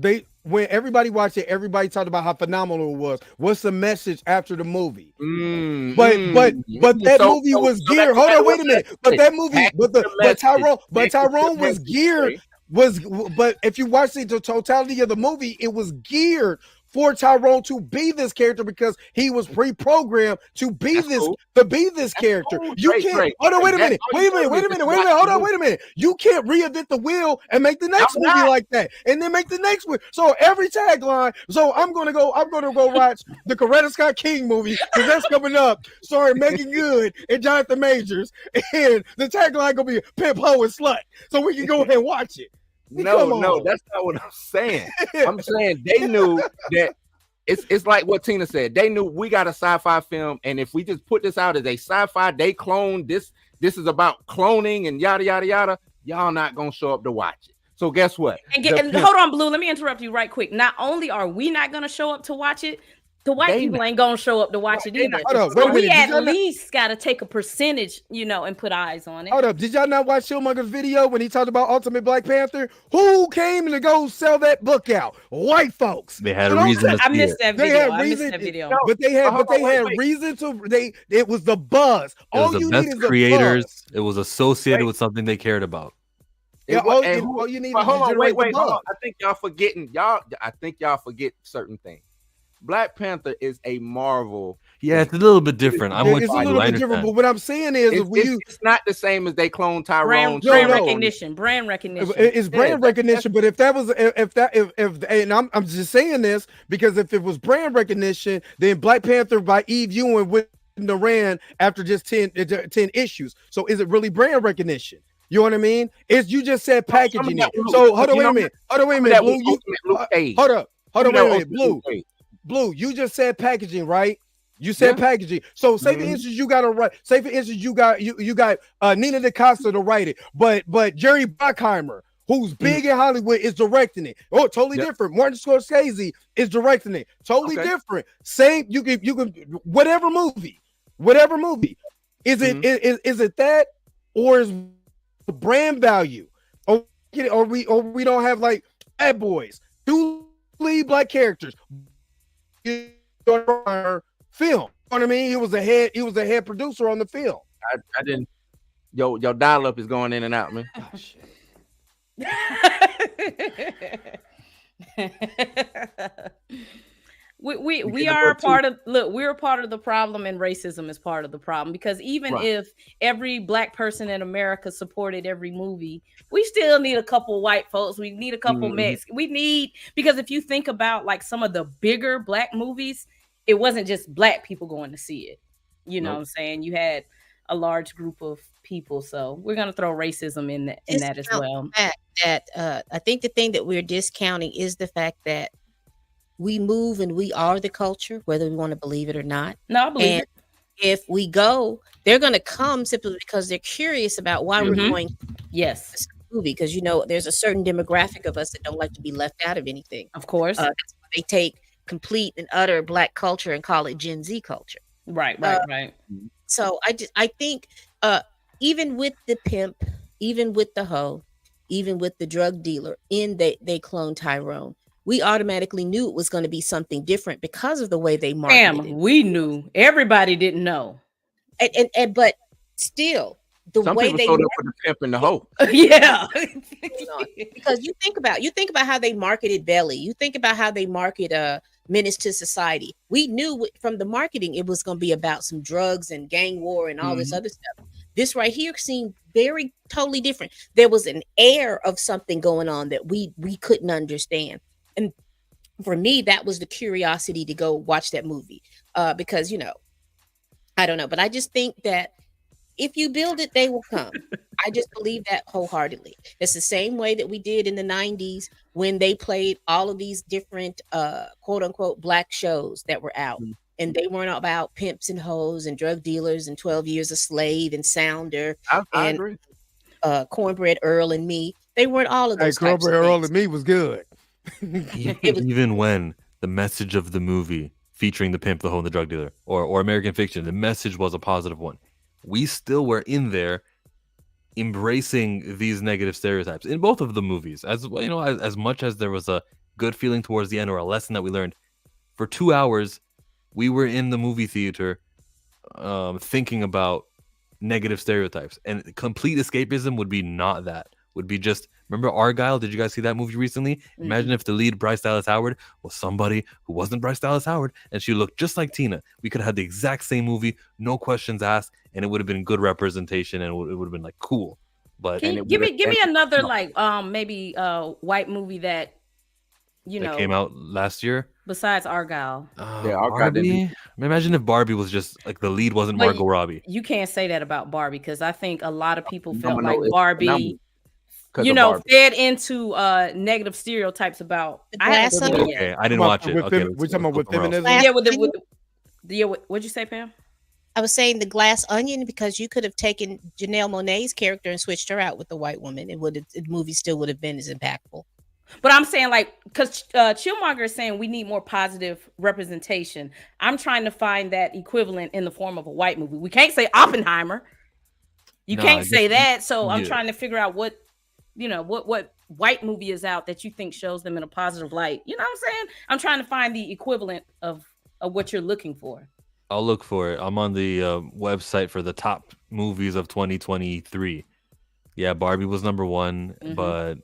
Speaker 4: it?
Speaker 1: When everybody watched it, everybody talked about how phenomenal it was. What's the message after the movie? But that movie was geared. Hold on, wait a minute. But that movie, but Tyrone was geared. But if you watch the totality of the movie, it was geared for Tyrone to be this character because he was pre-programmed to be this character. You can't. Hold on, wait a minute. Hold on, wait a minute. You can't reinvent the wheel and make the next movie like that, and then make the next one. So every tagline. So I'm gonna go watch the Coretta Scott King movie because that's coming up. Starring Megan Good and Jonathan Majors, and the tagline gonna be "Pimp, Hoe, and Slut," so we can go ahead and watch it.
Speaker 4: No, that's not what I'm saying. I'm saying they knew that it's like what Tina said. They knew we got a sci-fi film, and if we just put this out as a sci-fi, they clone this. This is about cloning and yada yada yada. Y'all not gonna show up to watch it. So guess what?
Speaker 14: And hold on, Blue. Let me interrupt you right quick. Not only are we not gonna show up to watch it, the white people ain't gonna show up to watch it either. So we at least got to take a percentage, and put eyes on it.
Speaker 1: Hold up, did y'all not watch Killmonger's video when he talked about Ultimate Black Panther? Who came to go sell that book out? White folks.
Speaker 12: They had a reason.
Speaker 14: I missed that video.
Speaker 1: But they had reason to. It was the buzz.
Speaker 12: It was the best creators. It was associated with something they cared about.
Speaker 1: Yeah, all you need is
Speaker 4: hold on, wait.
Speaker 1: hold on.
Speaker 4: I think y'all forget certain things. Black Panther is a Marvel.
Speaker 12: Yeah, it's a little bit different.
Speaker 1: It's a little bit different, but what I'm saying is,
Speaker 4: it's not the same as they clone Tyrone.
Speaker 14: Brand recognition.
Speaker 1: It's brand recognition. But if that was, and I'm just saying this because if it was brand recognition, then Black Panther by Eve Ewing wouldn't have ran after just 10 issues. So is it really brand recognition? You know what I mean? It's you just said packaging it. So hold on, wait a minute. Blue. Hold on, wait a minute, Blue. Blue, you just said packaging, right? You said packaging. So say for instance, you got to write. Say for instance, you got Nina DaCosta to write it, but Jerry Bruckheimer, who's big in Hollywood, is directing it. Oh, totally different. Martin Scorsese is directing it. Totally different. Same. You can whatever movie. Is it is it that or is the brand value? Or we don't have like Bad Boys, 2 lead black characters. Film. You know what I mean? He was a head producer on the film.
Speaker 4: I didn't. Your dial up is going in and out, man.
Speaker 1: Oh, shit.
Speaker 14: We are a part of we're a part of the problem, and racism is part of the problem, because even if every black person in America supported every movie, we still need a couple white folks. We need a couple Mexicans. We need, because if you think about like some of the bigger black movies, it wasn't just black people going to see it. You know what I'm saying? You had a large group of people. So we're going to throw racism in that as well.
Speaker 11: I think the thing that we're discounting is the fact that we move and we are the culture, whether we want to believe it or not.
Speaker 14: No, I believe it.
Speaker 11: If we go, they're going to come simply because they're curious about why we're going.
Speaker 14: Yes.
Speaker 11: Movie, because there's a certain demographic of us that don't like to be left out of anything.
Speaker 14: Of course.
Speaker 11: That's why they take complete and utter black culture and call it Gen Z culture.
Speaker 14: Right.
Speaker 11: So I think even with the pimp, even with the hoe, even with the drug dealer, they cloned Tyrone. We automatically knew it was going to be something different because of the way they marketed it.
Speaker 14: We knew. Everybody didn't know.
Speaker 11: And but still,
Speaker 4: some way they showed up for the pimp and the hoe.
Speaker 14: Yeah.
Speaker 11: Because you think about how they marketed Belly. You think about how they market Menace to Society. We knew from the marketing it was going to be about some drugs and gang war and all this other stuff. This right here seemed very totally different. There was an air of something going on that we couldn't understand. And for me, that was the curiosity to go watch that movie. Because, I don't know, but I just think that if you build it, they will come. I just believe that wholeheartedly. It's the same way that we did in the 90s when they played all of these different quote unquote black shows that were out. And they weren't about pimps and hoes and drug dealers and 12 Years a Slave and Sounder
Speaker 4: I agree.
Speaker 11: Cornbread Earl and Me. They weren't all of those.
Speaker 1: Cornbread Earl and Me was good.
Speaker 12: Even when the message of the movie featuring the pimp, the hoe, and the drug dealer, or American Fiction, the message was a positive one. We still were in there embracing these negative stereotypes in both of the movies. As much as there was a good feeling towards the end or a lesson that we learned, for 2 hours, we were in the movie theater thinking about negative stereotypes. And complete escapism would be not that. Would be just, remember Argyle? Did you guys see that movie recently? Imagine if the lead, Bryce Dallas Howard, was somebody who wasn't Bryce Dallas Howard and she looked just like Tina. We could have had the exact same movie, no questions asked, and it would have been good representation and it would have been like cool. But
Speaker 14: give me another maybe white movie that
Speaker 12: that came out last year
Speaker 14: besides Argyle.
Speaker 12: Barbie. Imagine if Barbie was just like the lead wasn't Margot Robbie.
Speaker 14: You can't say that about Barbie, because I think a lot of people felt like Barbie you know, fed into negative stereotypes about.
Speaker 11: I
Speaker 12: didn't watch it. Okay,
Speaker 1: we're talking about with feminism.
Speaker 11: Yeah,
Speaker 14: what'd you say, Pam?
Speaker 11: I was saying The Glass Onion, because you could have taken Janelle Monáe's character and switched her out with the white woman. The movie still would have been as impactful.
Speaker 14: But I'm saying, like, because Chillmonger is saying we need more positive representation. I'm trying to find that equivalent in the form of a white movie. We can't say Oppenheimer. You can't say that. So I'm trying to figure out what white movie is out that you think shows them in a positive light. You know what I'm saying? I'm trying to find the equivalent of what you're looking for.
Speaker 12: I'll look for it. I'm on the website for the top movies of 2023. Yeah, Barbie was number 1, but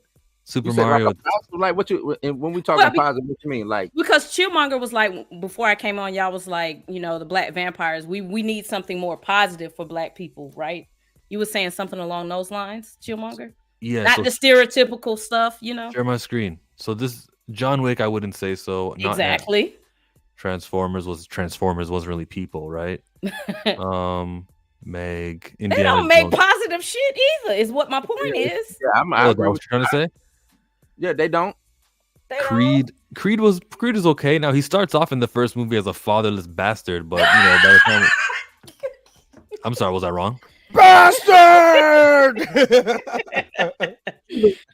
Speaker 12: Super Mario.
Speaker 4: Like what you when we talking positive, what you mean? Like,
Speaker 14: because Chillmonger was like, before I came on, y'all was like, you know, the black vampires. We need something more positive for black people, right? You were saying something along those lines, Chillmonger.
Speaker 12: Yeah,
Speaker 14: not the stereotypical stuff, you know.
Speaker 12: Share my screen. So this John Wick, I wouldn't say so.
Speaker 14: Exactly.
Speaker 12: Transformers wasn't really people, right? Meg.
Speaker 14: Indiana they don't make positive shit either. Is what my point is.
Speaker 12: Yeah, I agree what you're trying to say.
Speaker 4: Yeah, they don't.
Speaker 12: Creed is okay. Now he starts off in the first movie as a fatherless bastard, but you know, by the time I'm sorry, was I wrong?
Speaker 1: Bastard!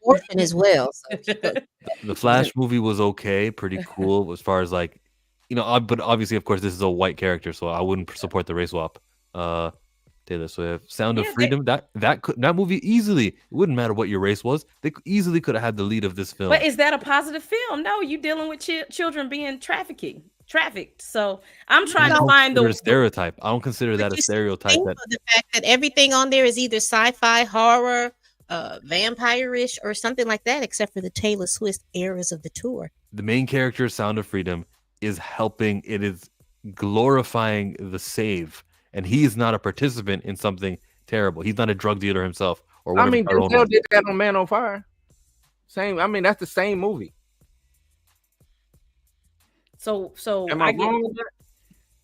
Speaker 11: Orphan as well. So.
Speaker 12: The Flash movie was okay, pretty cool as far as like, you know, but obviously, of course, this is a white character, so I wouldn't support the race swap. Taylor Swift, Sound of Freedom, that movie easily, it wouldn't matter what your race was, they easily could have had the lead of this film.
Speaker 14: But is that a positive film? No, you're dealing with children being trafficked. So I'm trying to find the
Speaker 12: stereotype. I don't consider that a stereotype.
Speaker 11: The fact that everything on there is either sci-fi, horror, vampire-ish, or something like that, except for the Taylor Swift eras of the tour.
Speaker 12: The main character, Sound of Freedom, is helping. It is glorifying the save. And he is not a participant in something terrible. He's not a drug dealer himself. Or
Speaker 4: I mean, Denzel did that on Man on Fire. Same. I mean, that's the same movie.
Speaker 14: So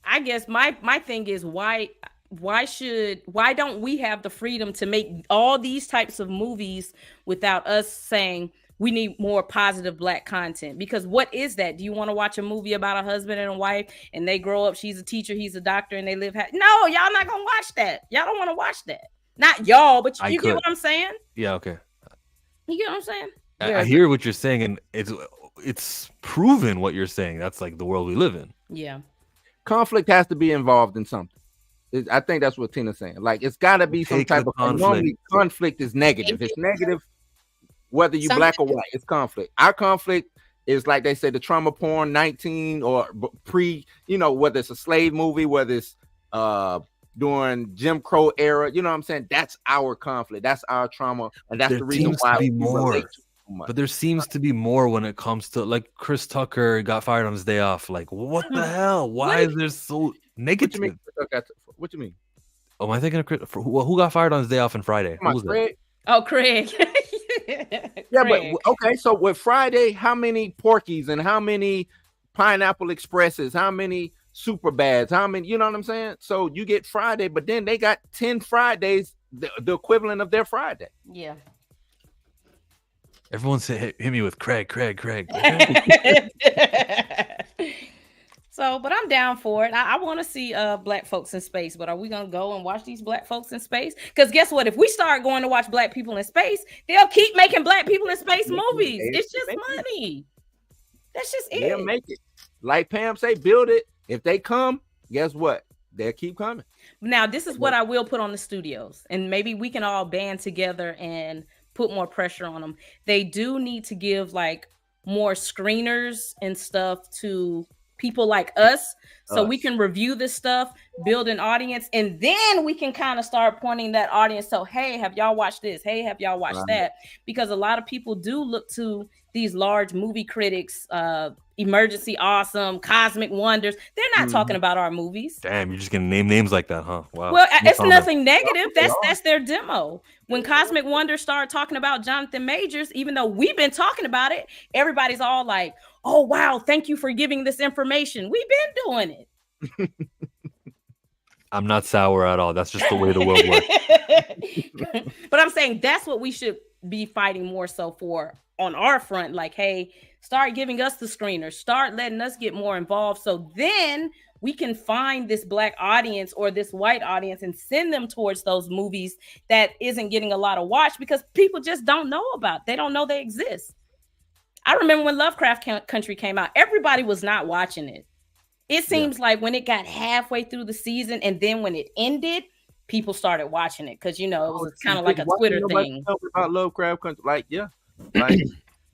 Speaker 14: I guess my thing is why don't we have the freedom to make all these types of movies without us saying we need more positive black content? Because what is that? Do you want to watch a movie about a husband and a wife and they grow up, she's a teacher, he's a doctor, and they live no, y'all not gonna watch that. Y'all don't want to watch that. Not y'all, but you get what I'm saying?
Speaker 12: Yeah, okay.
Speaker 14: You get what I'm saying?
Speaker 12: I hear what you're saying, and it's proven what you're saying. That's like the world we live in.
Speaker 14: Yeah.
Speaker 4: Conflict has to be involved in something. I think that's what Tina's saying. Like, it's got to be some type of conflict. Normally, conflict is negative. It's negative. Whether you black or white, it's conflict. Our conflict is, like they say, the trauma porn 19 or pre, you know, whether it's a slave movie, whether it's during Jim Crow era, you know what I'm saying? That's our conflict. That's our trauma. And that's the reason why we relate to so much.
Speaker 12: But there seems to be more when it comes to, like, Chris Tucker got fired on his day off. Like, what the hell? Why is there so negative?
Speaker 4: What you mean?
Speaker 12: Oh, am I thinking of Chris? Who got fired on his day off on Friday? Who was
Speaker 14: Craig? Oh, Craig.
Speaker 4: Yeah, but okay, so with Friday, how many Porkies and how many Pineapple Expresses, how many Super Bads, how many, you know what I'm saying? So you get Friday, but then they got 10 Fridays, the equivalent of their Friday.
Speaker 14: Yeah.
Speaker 12: Everyone said hit me with Craig.
Speaker 14: So, but I'm down for it. I want to see black folks in space, but are we going to go and watch these black folks in space? Because guess what? If we start going to watch black people in space, they'll keep making black people in space movies. It's just money. That's just it.
Speaker 4: They'll make it. Like Pam say, build it. If they come, guess what? They'll keep coming.
Speaker 14: Now, this is what I will put on the studios, and maybe we can all band together and put more pressure on them. They do need to give like more screeners and stuff to people like us, so we can review this stuff, build an audience, and then we can kind of start pointing that audience. So, hey, have y'all watched this? Hey, have y'all watched that? Because a lot of people do look to these large movie critics, Emergency Awesome, Cosmic Wonders. They're not talking about our movies.
Speaker 12: Damn, you're just gonna name names like that, huh? Wow.
Speaker 14: Well, it's nothing negative. That's their demo. When Cosmic Wonders started talking about Jonathan Majors, even though we've been talking about it, everybody's all like, oh, wow, thank you for giving this information. We've been doing it.
Speaker 12: I'm not sour at all. That's just the way the world works.
Speaker 14: But I'm saying that's what we should be fighting more so for on our front, like, hey, start giving us the screeners, start letting us get more involved, so then we can find this Black audience or this white audience and send them towards those movies that isn't getting a lot of watch because people just don't know about. They don't know they exist. I remember when Lovecraft Country came out, everybody was not watching it. It seems like when it got halfway through the season and then when it ended, people started watching it because, you know, it was kind of like a Twitter thing.
Speaker 4: About Lovecraft Country, like,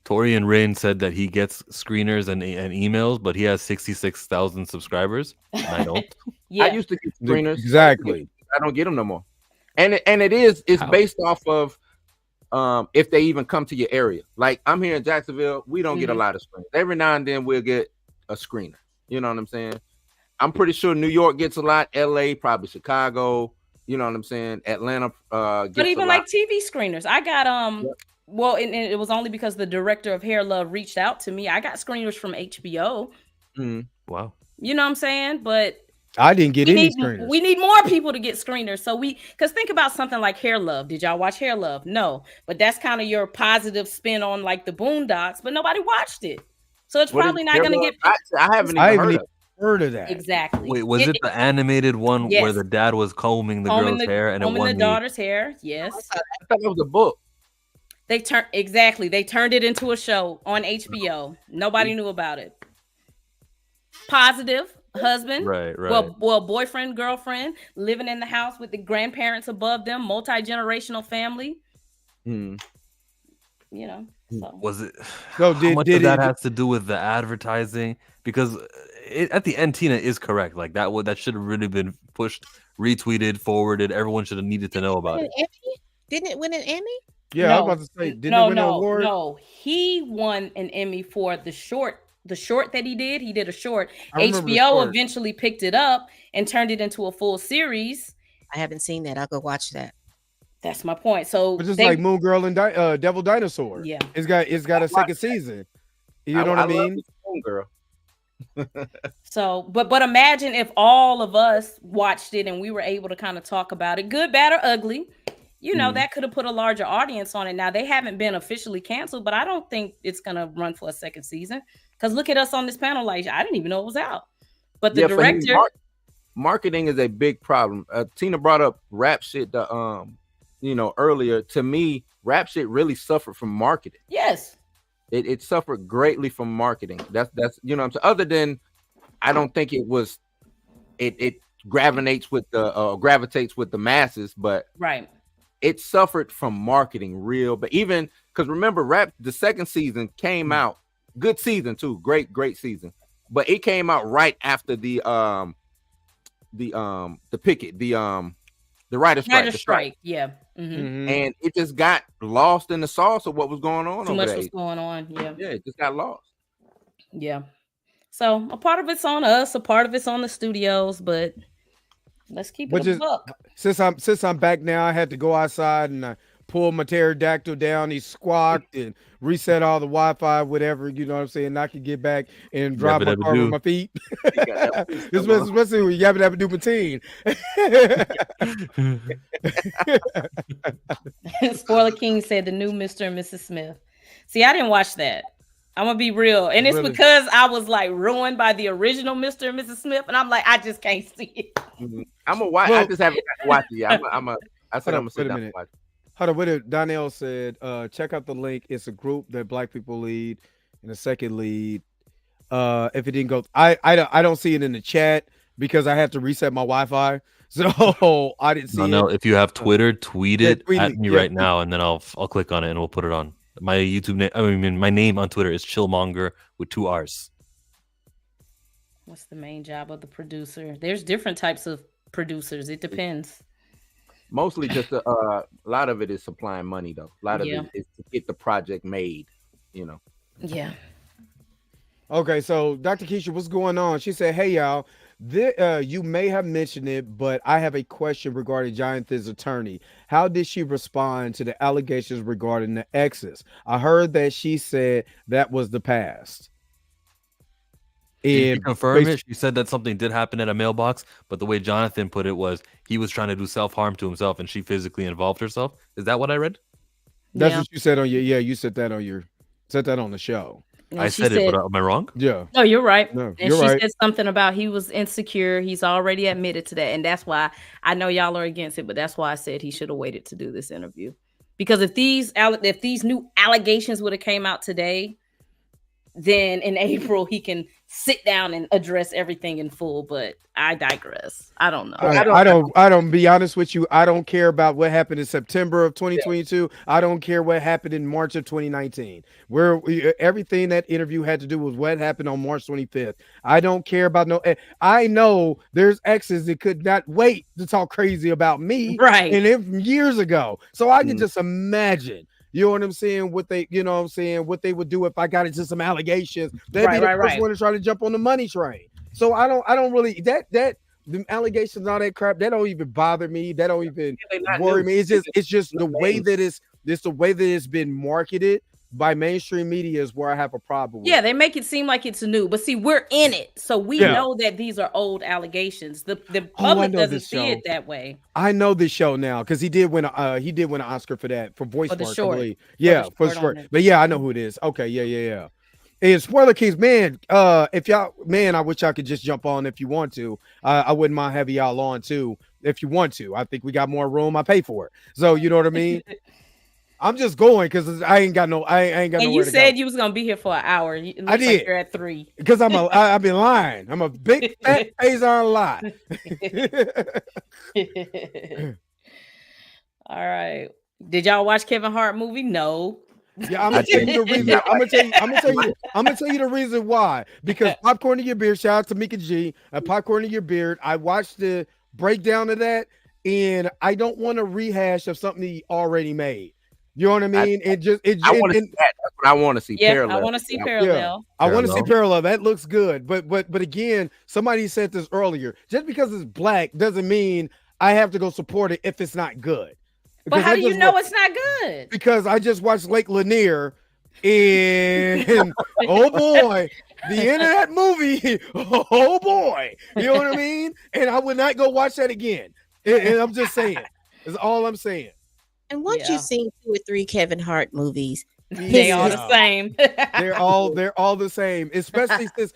Speaker 12: Tori and Rain said that he gets screeners and emails, but he has 66,000 subscribers. And I don't.
Speaker 4: I used to get screeners.
Speaker 1: Exactly.
Speaker 4: I don't get them no more. And it's based off of if they even come to your area. Like, I'm here in Jacksonville, we don't get a lot of screeners. Every now and then we'll get a screener. You know what I'm saying? I'm pretty sure New York gets a lot, LA, probably Chicago, you know what I'm saying? Atlanta gets
Speaker 14: but even
Speaker 4: a
Speaker 14: like
Speaker 4: lot.
Speaker 14: TV screeners. I got well, and it was only because the director of Hair Love reached out to me. I got screeners from HBO.
Speaker 12: Wow.
Speaker 14: You know what I'm saying? But
Speaker 1: I didn't get any screeners.
Speaker 14: We need more people to get screeners. So because think about something like Hair Love. Did y'all watch Hair Love? No. But that's kind of your positive spin on like the Boondocks, but nobody watched it. So it's probably not going to get.
Speaker 4: I haven't even
Speaker 1: heard of that.
Speaker 14: Exactly.
Speaker 12: Wait, was it the animated one where the dad was combing the girl's hair and it won
Speaker 14: the daughter's hair? Yes.
Speaker 4: I thought it was a book.
Speaker 14: They turned it into a show on HBO. Nobody knew about it. Positive husband,
Speaker 12: right.
Speaker 14: Well, boyfriend, girlfriend, living in the house with the grandparents above them, multi-generational family.
Speaker 12: You
Speaker 14: know, so.
Speaker 12: Was it?
Speaker 1: So
Speaker 12: how much of that has to do with the advertising? Because at the end, Tina is correct. Like that should have really been pushed, retweeted, forwarded. Everyone should have needed to know about it.
Speaker 11: Didn't it win an Emmy?
Speaker 1: Yeah, I was about to say, didn't it win an award?
Speaker 14: No, he won an Emmy for the short that he did. He did a short. HBO eventually picked it up and turned it into a full series.
Speaker 11: I haven't seen that. I'll go watch that.
Speaker 14: That's my point. So
Speaker 1: but just like Moon Girl and Devil Dinosaur.
Speaker 14: Yeah.
Speaker 1: It's got a second season. You know what I mean?
Speaker 4: Moon Girl.
Speaker 14: So, but imagine if all of us watched it and we were able to kind of talk about it, good, bad, or ugly. You know, that could have put a larger audience on it. Now, they haven't been officially canceled, but I don't think it's going to run for a second season. Because look at us on this panel. Like, I didn't even know it was out. But the director...
Speaker 4: marketing is a big problem. Tina brought up rap shit, earlier. To me, rap shit really suffered from marketing.
Speaker 14: Yes.
Speaker 4: It suffered greatly from marketing. That's you know what I'm saying? Other than, I don't think it was... It gravitates with the masses, but...
Speaker 14: Right.
Speaker 4: It suffered from marketing but even because remember, rap, the second season came out, good season too, great season, but it came out right after the picket, the writer's strike.
Speaker 14: Yeah.
Speaker 4: And it just got lost in the sauce of what was going on.
Speaker 14: Too much was going on.
Speaker 4: Yeah, it just got lost.
Speaker 14: Yeah. So a part of it's on us, a part of it's on the studios, but let's keep it a buck.
Speaker 1: Since I'm back now, I had to go outside and I pulled my pterodactyl down. He squawked and reset all the Wi-Fi, whatever. You know what I'm saying? And I could get back and drive my car with my feet. Especially when you yabba dabba do patine.
Speaker 14: Spoiler King said the new Mr. and Mrs. Smith. See, I didn't watch that. I'm gonna be real, and it's because I was like ruined by the original Mr. and Mrs. Smith, and I'm like, I just can't see it.
Speaker 4: I'm gonna watch. I just haven't watched it yet. I'm gonna sit down and watch it.
Speaker 1: Hold on, wait. Donnell said, check out the link. It's a group that Black people lead, and the second lead. If it didn't go, I don't see it in the chat because I have to reset my Wi-Fi, so I didn't see it.
Speaker 12: No, if you have Twitter, tweet it at me right now, and then I'll click on it and we'll put it on. My YouTube name, my name on Twitter is Chillmonger with 2 R's.
Speaker 14: What's the main job of the producer? There's different types of producers. It depends.
Speaker 4: Mostly just a lot of it is supplying money, though. A lot of it is to get the project made, you know.
Speaker 14: Yeah.
Speaker 1: Okay, so Dr. Keisha, what's going on? She said, hey, y'all, you may have mentioned it, but I have a question regarding Jonathan's attorney. How did she respond to the allegations regarding the exes? I heard that she said that was the past.
Speaker 12: Did she confirm it? She said that something did happen at a mailbox, but the way Jonathan put it was he was trying to do self-harm to himself and she physically involved herself. Is that what I read?
Speaker 1: That's what you said on your. Yeah, you said that on the show.
Speaker 14: And
Speaker 12: I
Speaker 14: she
Speaker 12: said it,
Speaker 14: said-
Speaker 12: but am I wrong?
Speaker 1: Yeah.
Speaker 14: No, you're right.
Speaker 1: No,
Speaker 14: and
Speaker 1: you're
Speaker 14: she
Speaker 1: right.
Speaker 14: said something about he was insecure. He's already admitted to that. And that's why I know y'all are against it, but that's why I said he should have waited to do this interview. Because if these new allegations would have came out today, then in April he can sit down and address everything in full. But I digress. I don't know.
Speaker 1: I don't be honest with you. I don't care about what happened in September of 2022. I don't care what happened in March of 2019. Where everything that interview had to do with what happened on March 25th. I don't care about I know there's exes that could not wait to talk crazy about me.
Speaker 14: Right.
Speaker 1: And years ago. So I can just imagine. You know what I'm saying? What they would do if I got into some allegations. They'd be the first one to try to jump on the money train. So I don't really the allegations and all that crap, that don't even bother me. That don't even worry me. It's just the way that it's been marketed by mainstream media is where I have a problem with.
Speaker 14: Yeah, they make it seem like it's new, but see, we're in it, so we know that these are old allegations. The public doesn't see it that way.
Speaker 1: I know this show now because he did win an Oscar for that for voice work.
Speaker 14: Short.
Speaker 1: I believe. Yeah, for sure. But yeah, I know who it is. Okay, yeah. And spoiler keys, man. If y'all, man, I wish I could just jump on if you want to. I wouldn't mind having y'all on too if you want to. I think we got more room. I pay for it, so you know what I mean. I'm just going because I ain't got no. I ain't got.
Speaker 14: And you said you was gonna be here for an hour. It looks
Speaker 1: I did.
Speaker 14: Like you're at 3
Speaker 1: because I've been lying. I'm a big fat Faison lie.
Speaker 14: All right. Did y'all watch Kevin Hart movie? No.
Speaker 1: Yeah, I'm gonna tell you the reason. I'm gonna tell you the reason why. Because Popcorn in Your Beard. Shout out to Mika G. Popcorn in Your Beard. I watched the breakdown of that, and I don't want a rehash of something he already made. You know what I mean?
Speaker 4: I want to see that. That's what I want to see.
Speaker 14: Yeah,
Speaker 4: Parallel.
Speaker 14: I want to see Parallel.
Speaker 1: Yeah, I want to see Parallel. That looks good. But again, somebody said this earlier. Just because it's black doesn't mean I have to go support it if it's not good.
Speaker 14: But how do you know it's not good?
Speaker 1: Because I just watched Lake Lanier, and oh boy, the end of that movie, oh boy, you know what I mean? And I would not go watch that again. And I'm just saying, that's all I'm saying.
Speaker 11: And once you've seen 2 or 3 Kevin Hart movies,
Speaker 14: they are the same.
Speaker 1: They're all the same, especially since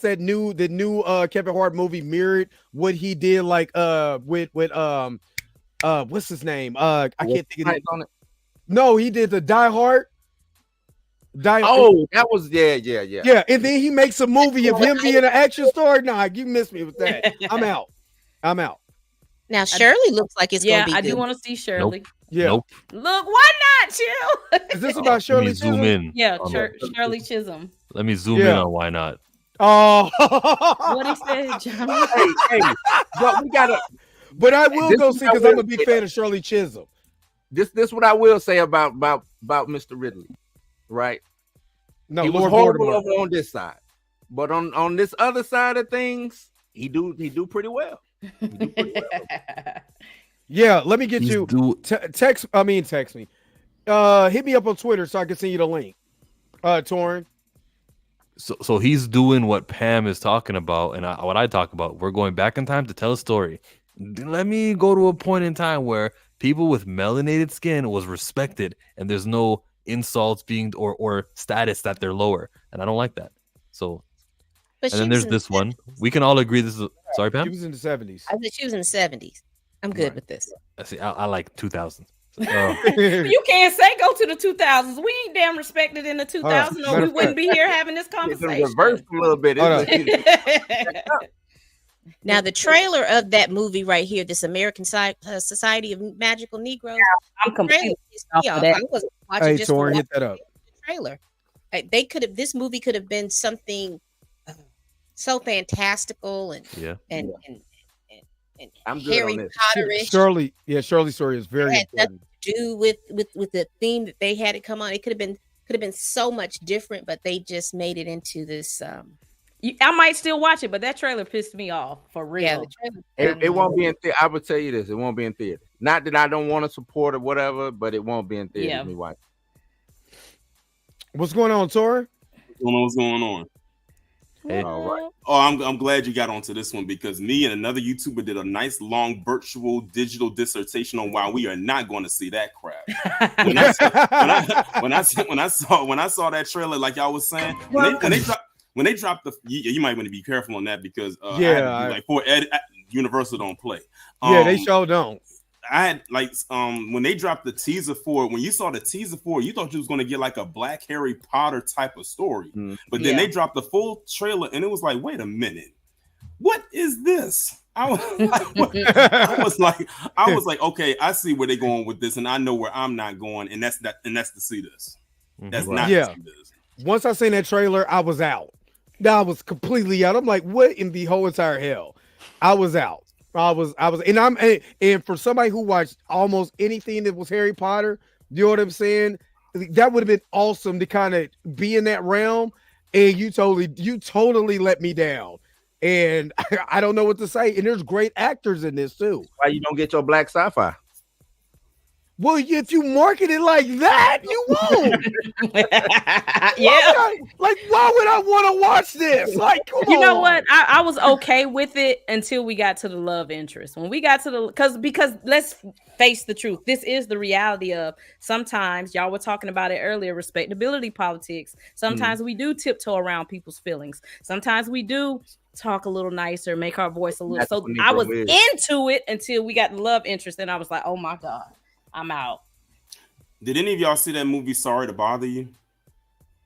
Speaker 1: the new Kevin Hart movie mirrored what he did with what's his name? I can't think of it. No, he did the Die Hard.
Speaker 4: Oh, that was yeah.
Speaker 1: Yeah, and then he makes a movie of him being an action star. Nah, you missed me with that. I'm out.
Speaker 11: Now Shirley looks like it's gonna be
Speaker 14: I
Speaker 11: good.
Speaker 14: do want to see Shirley.
Speaker 12: Nope.
Speaker 1: Yeah.
Speaker 12: Nope.
Speaker 14: Look, why not, Chill?
Speaker 1: Is this about Shirley
Speaker 12: Let me zoom in.
Speaker 14: Yeah, Shirley Chisholm.
Speaker 12: Let me zoom in on why not.
Speaker 1: Oh,
Speaker 14: what he said, John.
Speaker 4: Hey, but we gotta.
Speaker 1: But I will go see because I'm a big fan of Shirley Chisholm.
Speaker 4: This what I will say about Mr. Ridley, right?
Speaker 1: No,
Speaker 4: he was
Speaker 1: Lord
Speaker 4: horrible
Speaker 1: Voldemort.
Speaker 4: over on this side, but on this other side of things, he do pretty well.
Speaker 1: Yeah, let me get you. Text me. Hit me up on Twitter so I can send you the link. Torrin.
Speaker 12: So he's doing what Pam is talking about, and what I talk about. We're going back in time to tell a story. Let me go to a point in time where people with melanated skin was respected, and there's no insults being or status that they're lower, and I don't like that. So,
Speaker 11: But
Speaker 12: and then there's this one. We can all agree this is. Sorry, Pam.
Speaker 1: She was in the 70s.
Speaker 11: I said she was in the 70s. I'm good with this.
Speaker 12: I see. I like 2000s.
Speaker 14: You can't say go to the 2000s. We ain't damn respected in the 2000s, or we wouldn't be here having this conversation.
Speaker 4: Reverse a little bit.
Speaker 11: Now, the trailer of that movie right here, this American Society of Magical Negroes.
Speaker 14: I'm completely off of
Speaker 11: I
Speaker 14: that.
Speaker 11: wasn't watching
Speaker 1: Hey,
Speaker 11: just
Speaker 1: Torrin,
Speaker 11: to
Speaker 1: hit that up.
Speaker 11: the trailer. This movie could have been something so fantastical and
Speaker 4: I'm good
Speaker 11: Harry
Speaker 4: on this.
Speaker 11: Potter-ish.
Speaker 1: Shirley's story is very
Speaker 11: It had
Speaker 1: important.
Speaker 11: nothing to do with the theme that they had it come on. It could have been so much different, but they just made it into this.
Speaker 14: I might still watch it, but that trailer pissed me off for real.
Speaker 11: Yeah, the trailer.
Speaker 4: It won't be in theater. I would tell you this: it won't be in theater. Not that I don't want to support or whatever, but it won't be in theater.
Speaker 14: Yeah.
Speaker 4: Me watch.
Speaker 1: What's going on, Torrin?
Speaker 16: What's going on?
Speaker 12: Hey.
Speaker 4: All right.
Speaker 16: Oh, I'm glad you got onto this one because me and another YouTuber did a nice long virtual digital dissertation on why we are not going to see that crap. When I saw that trailer, like y'all was saying, when they dropped the, you might want to be careful on that because Universal don't play.
Speaker 1: Yeah, they sure don't.
Speaker 16: I had when they dropped the teaser for it, when you saw the teaser for it, you thought you was going to get like a Black Harry Potter type of story. But then they dropped the full trailer and it was like, wait a minute, what is this? I was like, okay, I see where they're going with this, and I know where I'm not going, and that's to see this. That's not to see this.
Speaker 1: Once I seen that trailer, I was out. I was completely out. I'm like, what in the whole entire hell? I was out. And for somebody who watched almost anything that was Harry Potter, you know what I'm saying? That would have been awesome to kind of be in that realm. And you totally let me down. And I don't know what to say. And there's great actors in this too.
Speaker 4: Why you don't get your black sci-fi?
Speaker 1: Well, if you market it like that, you won't.
Speaker 14: Yeah.
Speaker 1: Why would I want to watch this? Like, come on.
Speaker 14: You know what? I was okay with it until we got to the love interest. When we got to the because let's face the truth. This is the reality of sometimes y'all were talking about it earlier, respectability politics. Sometimes we do tiptoe around people's feelings. Sometimes we do talk a little nicer, make our voice a little. So I was into it until we got the love interest, and I was like, oh my God. I'm out.
Speaker 16: Did any of y'all see that movie Sorry to Bother You?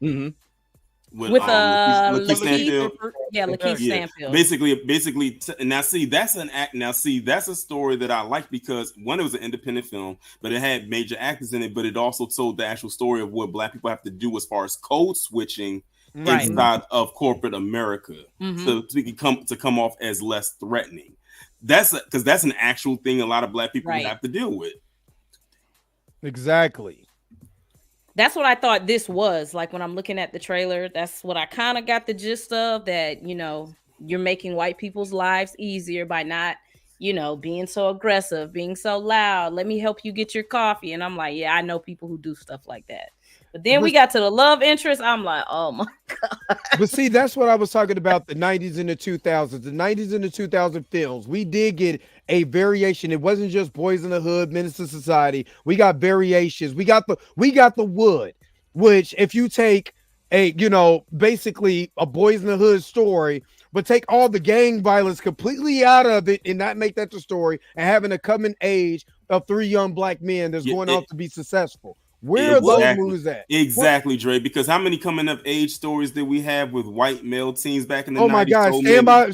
Speaker 14: Mm-hmm. With Lakeith Stanfield. Yeah, Lakeith Stanfield.
Speaker 16: Basically, now see, that's an act. Now see, that's a story that I like because one, it was an independent film, but it had major actors in it, but it also told the actual story of what Black people have to do as far as code switching inside of corporate America to come off as less threatening. That's because that's an actual thing a lot of Black people have to deal with.
Speaker 1: Exactly.
Speaker 14: That's what I thought this was. Like when I'm looking at the trailer, that's what I kind of got the gist of, that, you know, you're making white people's lives easier by not, you know, being so aggressive, being so loud. Let me help you get your coffee. And I'm like, yeah, I know people who do stuff like that. But then we got to the love interest. I'm like, oh my God.
Speaker 1: But see, that's what I was talking about, the 90s and the 2000s. The 90s and the 2000 films. We did get a variation. It wasn't just Boys in the Hood, Menace to Society. We got variations. We got the Wood, which if you take basically a Boys in the Hood story, but take all the gang violence completely out of it and not make that the story, and having a coming age of 3 young Black men that's going off to be successful. Where are those movies at?
Speaker 16: Exactly, Dre. Because how many coming of age stories did we have with white male teens back in the 90s?
Speaker 1: Oh my God,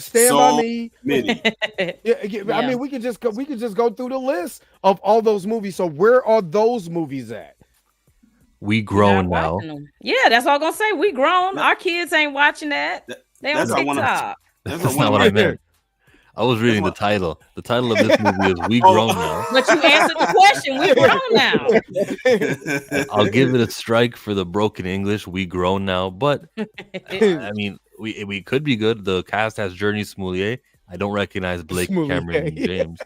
Speaker 1: Stand by Me. I mean, we could just go through the list of all those movies. So where are those movies at?
Speaker 12: We grown now.
Speaker 14: Yeah, that's all I'm gonna say. We grown. Our kids ain't watching that. They on TikTok.
Speaker 12: That's not what I meant. I was reading the title. The title of this movie is We Grown Now.
Speaker 14: But you answered the question. We grown now.
Speaker 12: I'll give it a strike for the broken English. We grown now. But I mean, we could be good. The cast has Journey Smollett. I don't recognize Blake Cameron and James.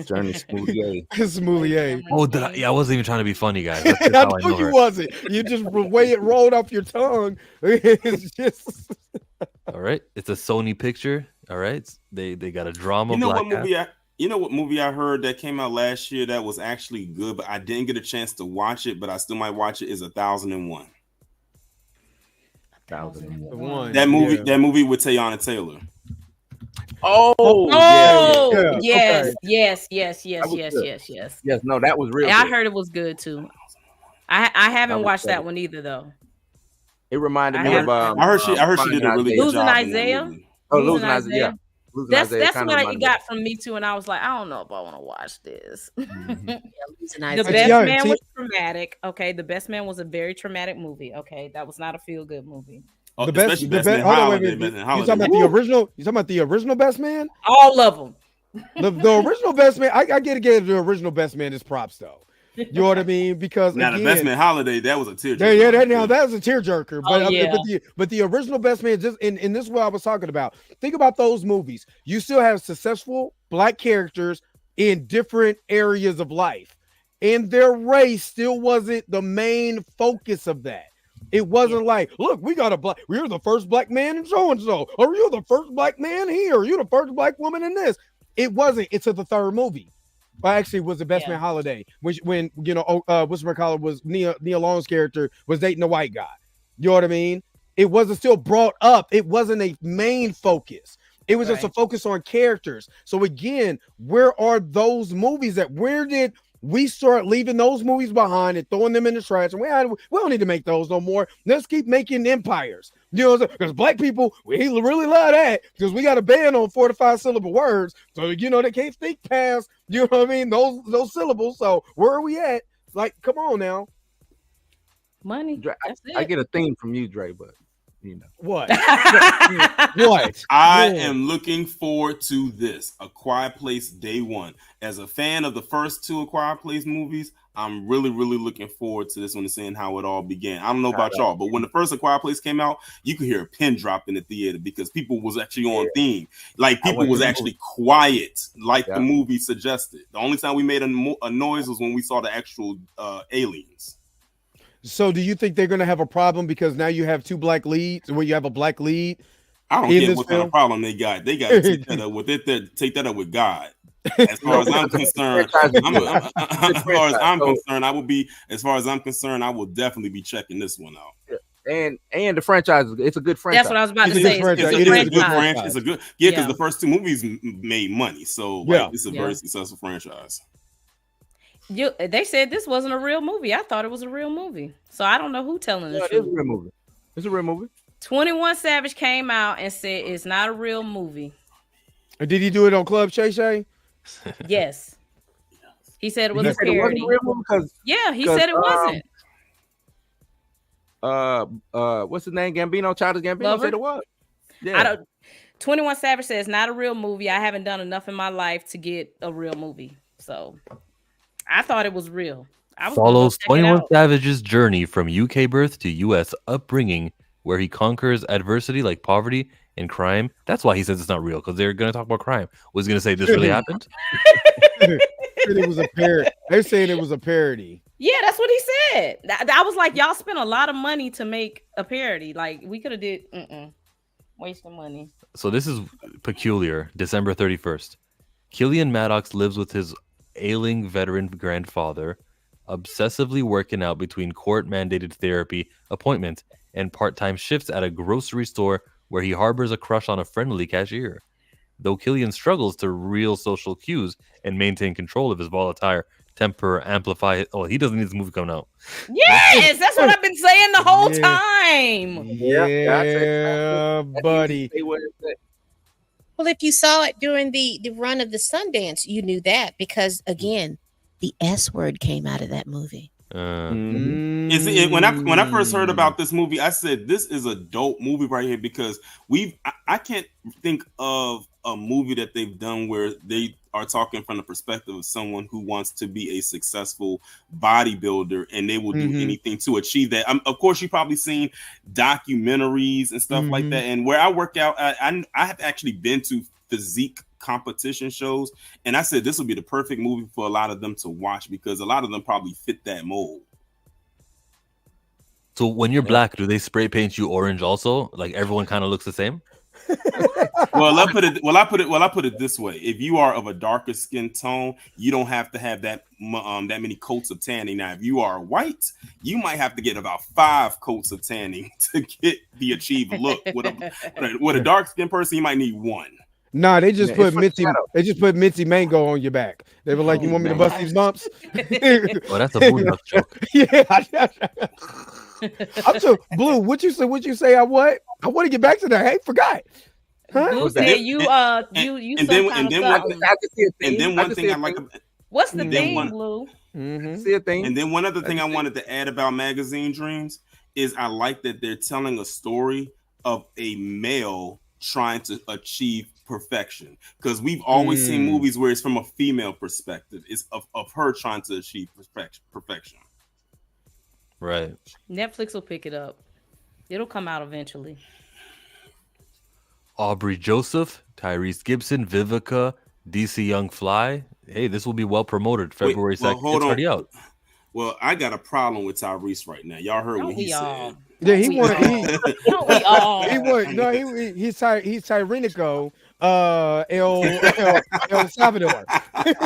Speaker 4: Journey Smollett.
Speaker 1: Smollett.
Speaker 12: Oh, I wasn't even trying to be funny, guys.
Speaker 1: I know you wasn't. You just the way it rolled off your tongue. It's just
Speaker 12: all right. It's a Sony picture. All right, they got a drama.
Speaker 16: You know what movie I heard that came out last year that was actually good, but I didn't get a chance to watch it, but I still might watch it. Is 1001.
Speaker 14: 1001.
Speaker 16: That movie with Teyana Taylor.
Speaker 14: Yes.
Speaker 4: Yes, no, that was real.
Speaker 14: I heard it was good too. I haven't watched that one either though.
Speaker 4: It reminded me of.
Speaker 16: I heard she did a really good job.
Speaker 14: Losing Isaiah.
Speaker 4: Losing Isaiah.
Speaker 14: That's what it got from me too, and I was like, I don't know if I want to watch this. The Best Man was traumatic. Okay, The Best Man was a very traumatic movie. Okay, that was not a feel good movie.
Speaker 1: The best. Hold on, wait. You talking about the original? You talking about the original Best Man?
Speaker 14: All of them.
Speaker 1: The original Best Man. I get to give the original Best Man his props though. You know what I mean? Because
Speaker 16: now
Speaker 1: again,
Speaker 16: the Best Man Holiday, that was a tearjerker.
Speaker 1: Yeah, that was a tearjerker. But the original Best Man, just in this is what I was talking about. Think about those movies. You still have successful Black characters in different areas of life, and their race still wasn't the main focus of that. It wasn't like, look, we're the first black man in so and so, or you're the first black man here, or you're the first black woman in this. It wasn't. It's the third movie. Well, actually, it was the Best Man Holiday, when what's my collar was Nia Long's character was dating a white guy. You know what I mean? It wasn't still brought up. It wasn't a main focus. It was just a focus on characters. So again, where are those movies at? Where did we start leaving those movies behind and throwing them in the trash? And we don't need to make those no more. Let's keep making empires. You know, because black people, we really love that because we got a ban on 4 to 5 syllable words. So, you know, they can't think past, you know what I mean, those syllables. So where are we at? Like, come on now.
Speaker 14: Money.
Speaker 4: I get a theme from you, Dre, but you know
Speaker 1: what? What?
Speaker 16: I am looking forward to this. A Quiet Place Day One. As a fan of the first 2 A Quiet Place movies, I'm really looking forward to this one and seeing how it all began. I don't know about y'all, but when the first A Quiet Place came out, you could hear a pin drop in the theater because people was actually on theme. Like people was actually quiet, like the movie suggested. The only time we made a noise was when we saw the actual aliens.
Speaker 1: So do you think they're going to have a problem because now you have 2 black leads, where you have a black lead?
Speaker 16: I don't care what kind of problem they got. They got to take that up with it. Take that up with God. As far as I'm concerned, I will definitely be checking this one out.
Speaker 4: And the franchise, it's a good franchise.
Speaker 14: That's what I was about to say.
Speaker 16: It's a good, because the first 2 movies made money, so it's a very successful franchise.
Speaker 14: They said this wasn't a real movie. I thought it was a real movie. So I don't know who telling the truth.
Speaker 4: It's a real movie. It's a real movie.
Speaker 14: 21 Savage came out and said it's not a real movie.
Speaker 1: Did he do it on Club Shay Shay?
Speaker 14: Yes. He said it was a parody. Yeah, he said it wasn't.
Speaker 4: What's his name? Gambino, Childish Gambino said it was.
Speaker 14: Yeah. 21 Savage says not a real movie. I haven't done enough in my life to get a real movie. So I thought it was real.
Speaker 12: Follows 21 Savage's journey from UK birth to US upbringing, where he conquers adversity like poverty and crime. That's why he says it's not real, because they're going to talk about crime. Was he going to say this really happened?
Speaker 1: It was a parody. They're saying it was a parody.
Speaker 14: Yeah, that's what he said. I was like, y'all spent a lot of money to make a parody. Like, we could have did wasting money.
Speaker 12: So this is peculiar. December 31st. Killian Maddox lives with his ailing veteran grandfather, obsessively working out between court-mandated therapy appointments and part-time shifts at a grocery store where he harbors a crush on a friendly cashier. Though Killian struggles to reel social cues and maintain control of his volatile temper, he doesn't need this movie coming out.
Speaker 14: Yes, that's what I've been saying the whole time.
Speaker 1: Yeah, buddy.
Speaker 11: Well, if you saw it during the run of the Sundance, you knew that because, again, the S word came out of that movie.
Speaker 16: When I first heard about this movie, I said this is a dope movie right here because I can't think of a movie that they've done where they are talking from the perspective of someone who wants to be a successful bodybuilder and they will do anything to achieve that. Of course, you've probably seen documentaries and stuff like that. And where I work out, I have actually been to physique competition shows, and I said this would be the perfect movie for a lot of them to watch because a lot of them probably fit that mold.
Speaker 12: So when you're black, do they spray paint you orange also? Like everyone kind of looks the same?
Speaker 16: Well, I put it this way: if you are of a darker skin tone, you don't have to have that many coats of tanning. Now, if you are white, you might have to get about 5 coats of tanning to get the achieved look. With a dark skin person, you might need 1.
Speaker 1: Nah, they just put Mitzi. They just put Mitzi Mango on your back. They were like, "You want me to bust these bumps?"
Speaker 12: Well, that's a Boondocks joke.
Speaker 1: Yeah. I'm so Blue. What you say? What you say? I want to get back to that. Hey, forgot. Huh?
Speaker 14: Blue said you
Speaker 16: one thing I like.
Speaker 14: What's the thing, Blue?
Speaker 4: See a thing.
Speaker 16: And then one other thing I wanted to add about Magazine Dreams is I like that they're telling a story of a male trying to achieve perfection, because we've always seen movies where it's from a female perspective. It's of her trying to achieve perfection.
Speaker 12: Right.
Speaker 14: Netflix will pick it up. It'll come out eventually.
Speaker 12: Aubrey Joseph, Tyrese Gibson, Vivica, DC Young Fly. Hey, this will be well promoted. February 2nd. It's already out.
Speaker 16: Well, I got a problem with Tyrese right now. Y'all heard what he said.
Speaker 1: Yeah, he won.
Speaker 14: Don't we all?
Speaker 1: He won. No, he's tyrannical. El Salvador.
Speaker 11: Like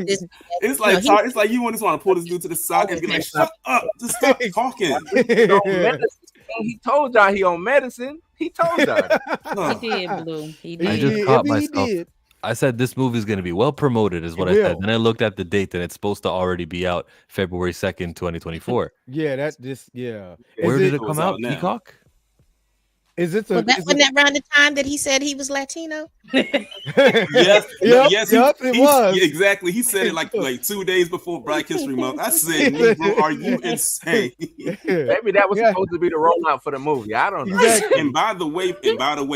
Speaker 11: this.
Speaker 16: It's like you want to pull this dude to the side and be like, "Shut up! Just stop talking."
Speaker 4: He told y'all he on medicine. He told y'all.
Speaker 14: He did, Blue. He did.
Speaker 12: I just caught myself. I said this movie is going to be well promoted, is what I said. Then I looked at the date, and it's supposed to already be out February 2nd, 2024.
Speaker 1: Yeah, that's just yeah.
Speaker 12: Where did it come out? Peacock?
Speaker 1: Is it?
Speaker 11: Wasn't that around the time that he said he was Latino?
Speaker 16: Yes,
Speaker 1: it was
Speaker 16: exactly. He said it like 2 days before Black History Month. I said, "Negro, are you insane?"
Speaker 4: Maybe that was supposed to be the rollout for the movie. I don't know.
Speaker 16: Exactly. And by the way,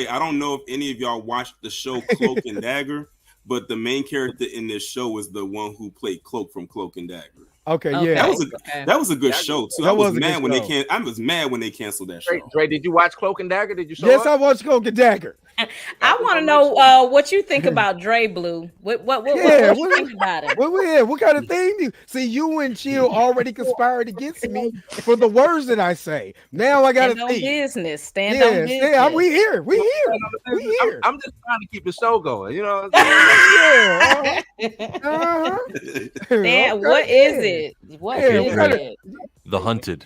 Speaker 16: I don't know if any of y'all watched the show Cloak and Dagger, but the main character in this show is the one who played Cloak from Cloak and Dagger.
Speaker 1: Okay, yeah,
Speaker 16: that was a good show too. I was mad when they canceled that show.
Speaker 4: Dre, did you watch Cloak and Dagger? Did you show
Speaker 1: Yes,
Speaker 4: up?
Speaker 1: I watched Cloak and Dagger.
Speaker 14: I want to know what you think about Dre, Blue. What you think about it?
Speaker 1: What kind of thing do you see? You and Chill already conspired against me for the words that I say. Now I got to think.
Speaker 14: Stand on business.
Speaker 1: We here.
Speaker 4: I'm just trying to keep the show going. You know.
Speaker 14: Damn, what is it? What is it?
Speaker 12: The Hunted.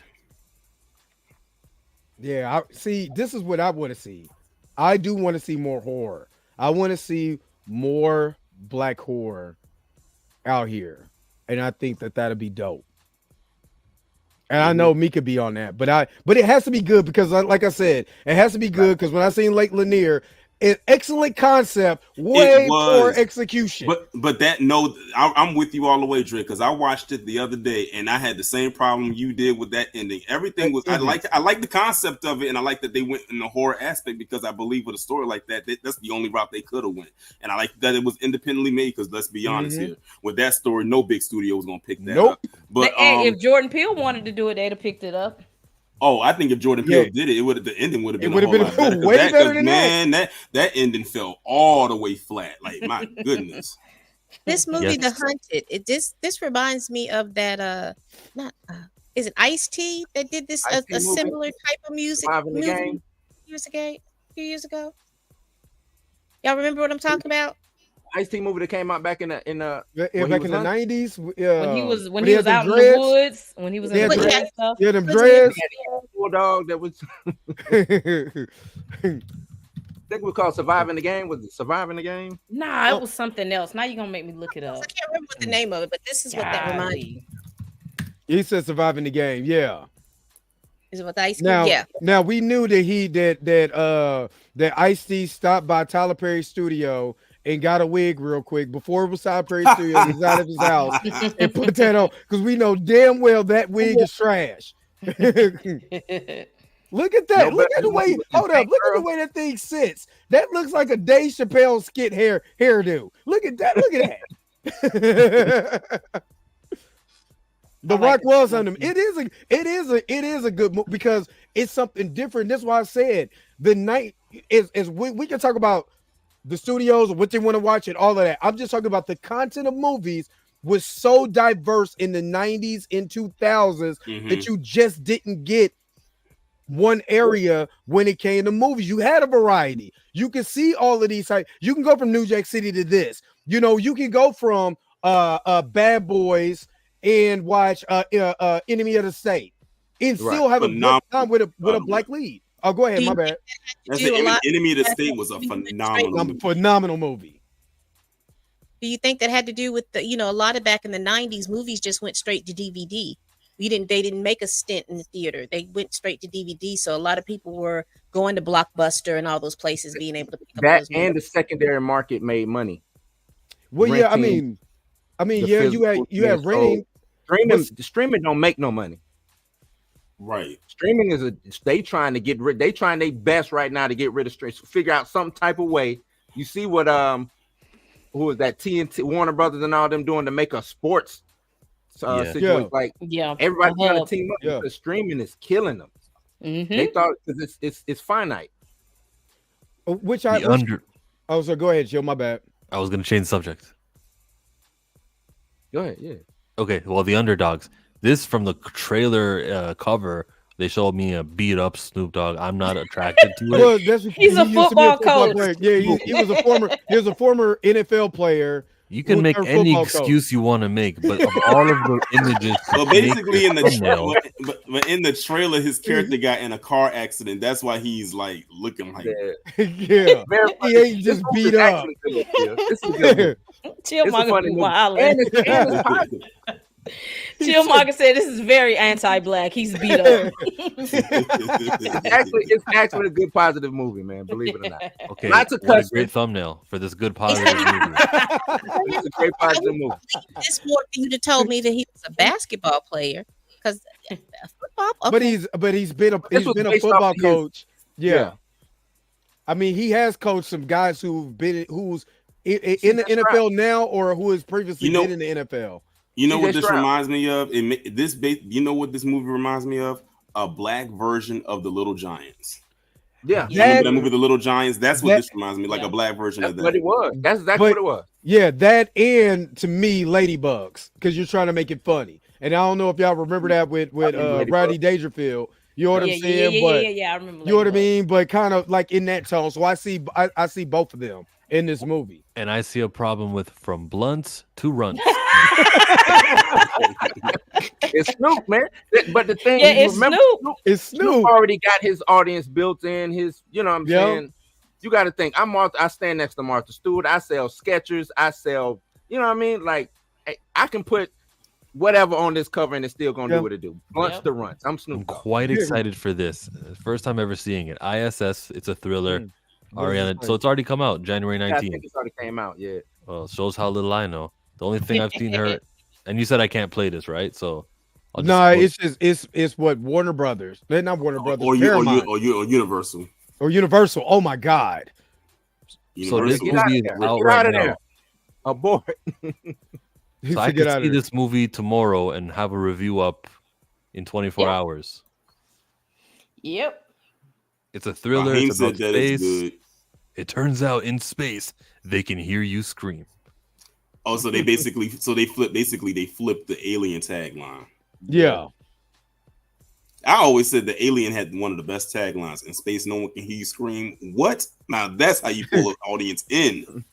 Speaker 1: Yeah, see. This is what I want to see. I do want to see more horror. I want to see more black horror out here, and I think that'll be dope. And I know me could be on that, but it has to be good because, like I said, it has to be good because when I seen Lake Lanier, an excellent concept, way poor execution.
Speaker 16: But I'm with you all the way, Dre, because I watched it the other day and I had the same problem you did with that ending. Everything was I like the concept of it, and I like that they went in the horror aspect because I believe with a story like that's the only route they could have went. And I like that it was independently made because let's be honest here, with that story, no big studio was gonna pick that up. But
Speaker 14: if Jordan Peele wanted to do it, they'd have picked it up.
Speaker 16: Oh, I think if Jordan Peele did it, the ending would have been
Speaker 1: way better than
Speaker 16: that. That ending fell all the way flat. Like my goodness.
Speaker 11: This movie, The Hunted, this reminds me of that. Is it Ice-T that did this a similar type of music a few years ago? Y'all remember what I'm talking about?
Speaker 4: Ice-T movie that came out back in the
Speaker 1: back in the 90s.
Speaker 14: When he was out in the woods, when he was in the dreads stuff.
Speaker 1: Yeah, them dreads.
Speaker 4: Bulldog that was. I think we called Surviving the Game. Was it Surviving the Game?
Speaker 14: Nah, it was something else. Now you're gonna make me look it up.
Speaker 11: I can't remember what the name of it, but this is what that reminds me.
Speaker 1: He said Surviving the Game. Yeah.
Speaker 11: Is it what the Ice-T?
Speaker 1: Now we knew that that Ice-T stopped by Tyler Perry's studio and got a wig real quick before it was Tyler Perry's studio. He was out of his house and put that on because we know damn well that wig is trash. Look at that. Look at the way. Hold up. Look at the way that thing sits. That looks like a Dave Chappelle skit hairdo. Look at that. Look at that. The Rock was on them. It is a good movie because it's something different. That's why I said the night is we can talk about the studios or what they want to watch and all of that. I'm just talking about the content of movies was so diverse in the 90s and 2000s that you just didn't get one area when it came to movies. You had a variety. You can see all of these. You can go from New Jack City to this. You know, you can go from Bad Boys and watch Enemy of the State and still have a good time with a black lead. Oh, go ahead. My bad.
Speaker 16: Enemy of the State was a
Speaker 1: phenomenal movie.
Speaker 11: Do you think that had to do with a lot of back in the 90s movies just went straight to DVD? They didn't make a stint in the theater. They went straight to DVD. So a lot of people were going to Blockbuster and all those places being able to pick up
Speaker 4: that,
Speaker 11: those
Speaker 4: and the secondary market made money.
Speaker 1: Well, yeah, I mean, yeah, you had renting.
Speaker 4: Streaming don't make no money.
Speaker 16: Right.
Speaker 4: Streaming they trying their best right now to get rid of streaming. Figure out some type of way. You see what who was that TNT Warner Brothers and all them doing to make a sports situation. Like everybody trying to team up because streaming is killing them. They thought because it's finite.
Speaker 1: So go ahead, Joe. My bad.
Speaker 12: I was gonna change the subject.
Speaker 4: Go ahead, yeah.
Speaker 12: Okay, well, the underdogs. This from the trailer cover, they showed me a beat up Snoop Dogg. I'm not attracted to it.
Speaker 1: Well, that's because
Speaker 14: He's a
Speaker 1: he used to be a
Speaker 14: football coach.
Speaker 1: player. Yeah, he was a former NFL player.
Speaker 12: You can
Speaker 1: who
Speaker 12: make
Speaker 1: turned
Speaker 12: any
Speaker 1: football
Speaker 12: excuse you want to make, but of all of the images,
Speaker 16: Well,
Speaker 12: to make
Speaker 16: basically
Speaker 12: this
Speaker 16: in the
Speaker 12: thumbnail,
Speaker 16: but in the trailer, his character got in a car accident. That's why he's like looking like
Speaker 1: Yeah, he ain't just beat up.
Speaker 16: This is a good movie.
Speaker 14: Chillmonger
Speaker 16: movie.
Speaker 14: wilding.
Speaker 16: And it's positive.
Speaker 14: Chillmonger said this is very anti-black. He's beat up.
Speaker 4: It's actually a good positive movie, man. Believe it or not.
Speaker 12: okay,
Speaker 4: Lots of
Speaker 12: what a
Speaker 4: cussing.
Speaker 12: great thumbnail for this good positive movie.
Speaker 4: It's a great positive movie.
Speaker 11: This more for you to told me that he was a basketball player because football.
Speaker 1: But he's been a
Speaker 4: This was based off
Speaker 1: football
Speaker 4: of his-
Speaker 1: coach. Yeah.
Speaker 4: Yeah.
Speaker 1: I mean, he has coached some guys who's in the NFL now, or who has previously been in the NFL.
Speaker 16: You know what
Speaker 1: CJ
Speaker 16: this
Speaker 1: Stroud.
Speaker 16: reminds me of? You know what this movie reminds me of? A black version of The Little Giants.
Speaker 4: Yeah,
Speaker 16: You remember that movie, The Little Giants? That's what this reminds me, like a black version
Speaker 4: That's
Speaker 16: of that.
Speaker 4: what it was. That's exactly what it was.
Speaker 1: Yeah, that and to me, Ladybugs, because you're trying to make it funny. And I don't know if y'all remember that with Rodney Dangerfield. You know what I'm saying?
Speaker 14: Yeah, I remember.
Speaker 1: You know what I mean? But kind of like in that tone. So I see both of them in this movie.
Speaker 12: And I see a problem with from blunts to runts.
Speaker 4: It's Snoop, man. But the thing,
Speaker 14: Yeah,
Speaker 4: you
Speaker 14: it's
Speaker 4: remember,
Speaker 14: Snoop.
Speaker 1: It's Snoop.
Speaker 4: already got his audience built in. His, you know what I'm
Speaker 1: Yeah.
Speaker 4: saying? You got to think. I stand next to Martha Stewart. I sell Skechers. I sell, you know what I mean? Like, I can put whatever on this cover and it's still gonna do what it do. Bunch the runs. I'm Snoop.
Speaker 12: I'm quite excited for this. First time ever seeing it. ISS. It's a thriller. Ariana. So it's already come out January
Speaker 4: Yeah, I
Speaker 12: 19th.
Speaker 4: think it's already came out. Yeah.
Speaker 12: Well, it shows how little I know. The only thing I've seen her, and you said I can't play this, right? So I'll just
Speaker 1: No,
Speaker 12: go-
Speaker 1: it's what Warner Brothers. They're not Warner Brothers.
Speaker 16: Or
Speaker 1: Paramount.
Speaker 16: Universal.
Speaker 1: Or Universal. Oh my God.
Speaker 12: So this
Speaker 16: Universal.
Speaker 12: movie is
Speaker 4: Get
Speaker 12: out
Speaker 4: out
Speaker 12: right
Speaker 4: of
Speaker 12: now.
Speaker 4: there. Abort.
Speaker 12: So I
Speaker 1: Get
Speaker 12: could
Speaker 1: out of
Speaker 12: see
Speaker 1: there.
Speaker 12: this movie tomorrow and have a review up in 24 hours.
Speaker 14: Yep.
Speaker 12: It's a thriller.
Speaker 16: Raheem
Speaker 12: It's about
Speaker 16: said that is
Speaker 12: space.
Speaker 16: good.
Speaker 12: It turns out in space they can hear you scream.
Speaker 16: Oh, so they basically they flipped the alien tagline.
Speaker 1: Yeah.
Speaker 16: I always said the alien had one of the best taglines. In space, no one can hear you scream. What? Now that's how you pull an audience in.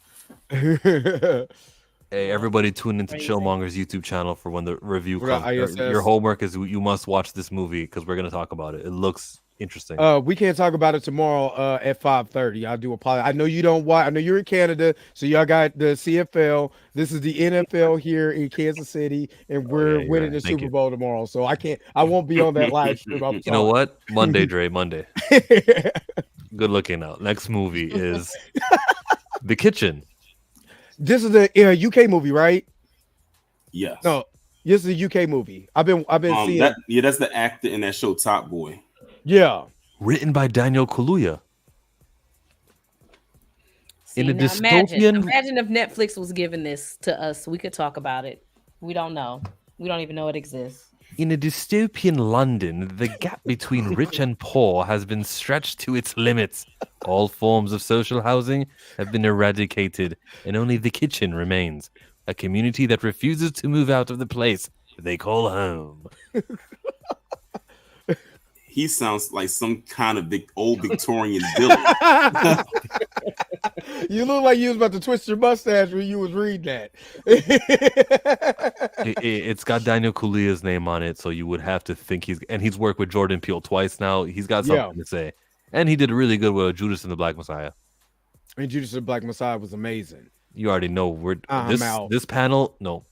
Speaker 12: Hey, everybody tune into Chillmonger's YouTube channel for when the review
Speaker 1: For the
Speaker 12: comes.
Speaker 1: ISS.
Speaker 12: Your homework is you must watch this movie because we're going to talk about it. It looks interesting.
Speaker 1: We can't talk about it tomorrow at 5:30. I do apologize. I know you don't watch. I know you're in Canada, so y'all got the CFL. This is the NFL here in Kansas City, and we're
Speaker 12: you're
Speaker 1: winning
Speaker 12: right.
Speaker 1: the
Speaker 12: Thank
Speaker 1: Super
Speaker 12: you.
Speaker 1: Bowl tomorrow. So I won't be on that live stream. I'm
Speaker 12: You know
Speaker 1: sorry.
Speaker 12: what? Monday, Dre, Monday. Good looking out. Next movie is The Kitchen.
Speaker 1: This is a UK movie, right?
Speaker 16: Yes.
Speaker 1: No, this is a UK movie. I've been seeing.
Speaker 16: That's the actor in that show, Top Boy.
Speaker 1: Yeah.
Speaker 12: Written by Daniel Kaluuya. In a
Speaker 14: Now
Speaker 12: dystopian.
Speaker 14: imagine if Netflix was giving this to us. We could talk about it. We don't know. We don't even know it exists.
Speaker 12: In a dystopian London, the gap between rich and poor has been stretched to its limits. All forms of social housing have been eradicated, and only the kitchen remains. A community that refuses to move out of the place they call home.
Speaker 16: He sounds like some kind of old Victorian villain.
Speaker 1: You look like you was about to twist your mustache when you was reading that.
Speaker 12: It's got Daniel Kaluuya's name on it, so you would have to think he's worked with Jordan Peele twice now. He's got something to say, and he did really good with Judas and the Black Messiah.
Speaker 1: And Judas and the Black Messiah was amazing.
Speaker 12: You already know
Speaker 1: I'm out.
Speaker 12: this panel. No,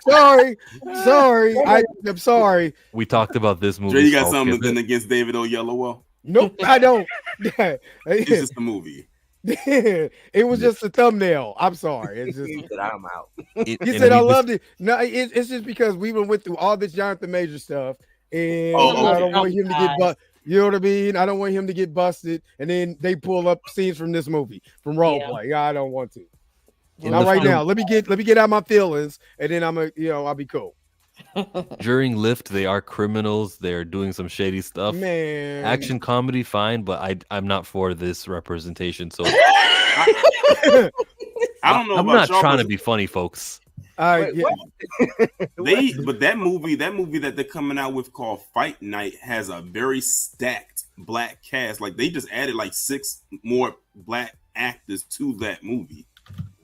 Speaker 1: sorry. I'm sorry.
Speaker 12: we talked about this movie.
Speaker 16: Dre, you got
Speaker 12: so
Speaker 16: something
Speaker 12: give it-
Speaker 16: against David Oyelowo?
Speaker 1: Nope, I don't.
Speaker 16: It's just a movie.
Speaker 1: It was just a thumbnail. I'm sorry. It's just
Speaker 4: I'm out.
Speaker 1: you said I loved it. No, it's just because we went through all this Jonathan Major stuff, and I don't want him to get busted. You know what I mean? I don't want him to get busted, and then they pull up scenes from this movie from role play. I don't want to. Not right now. Let me get out my feelings, and then I'll be cool.
Speaker 12: During Lyft, they are criminals. They're doing some shady stuff.
Speaker 1: Man,
Speaker 12: Action comedy, fine, but I'm not for this representation. So
Speaker 16: I don't know.
Speaker 12: I'm
Speaker 16: about
Speaker 12: not
Speaker 16: y'all,
Speaker 12: trying
Speaker 16: but
Speaker 12: to be funny, folks.
Speaker 16: but that movie that they're coming out with called Fight Night has a very stacked black cast. Like they just added like 6 more black actors to that movie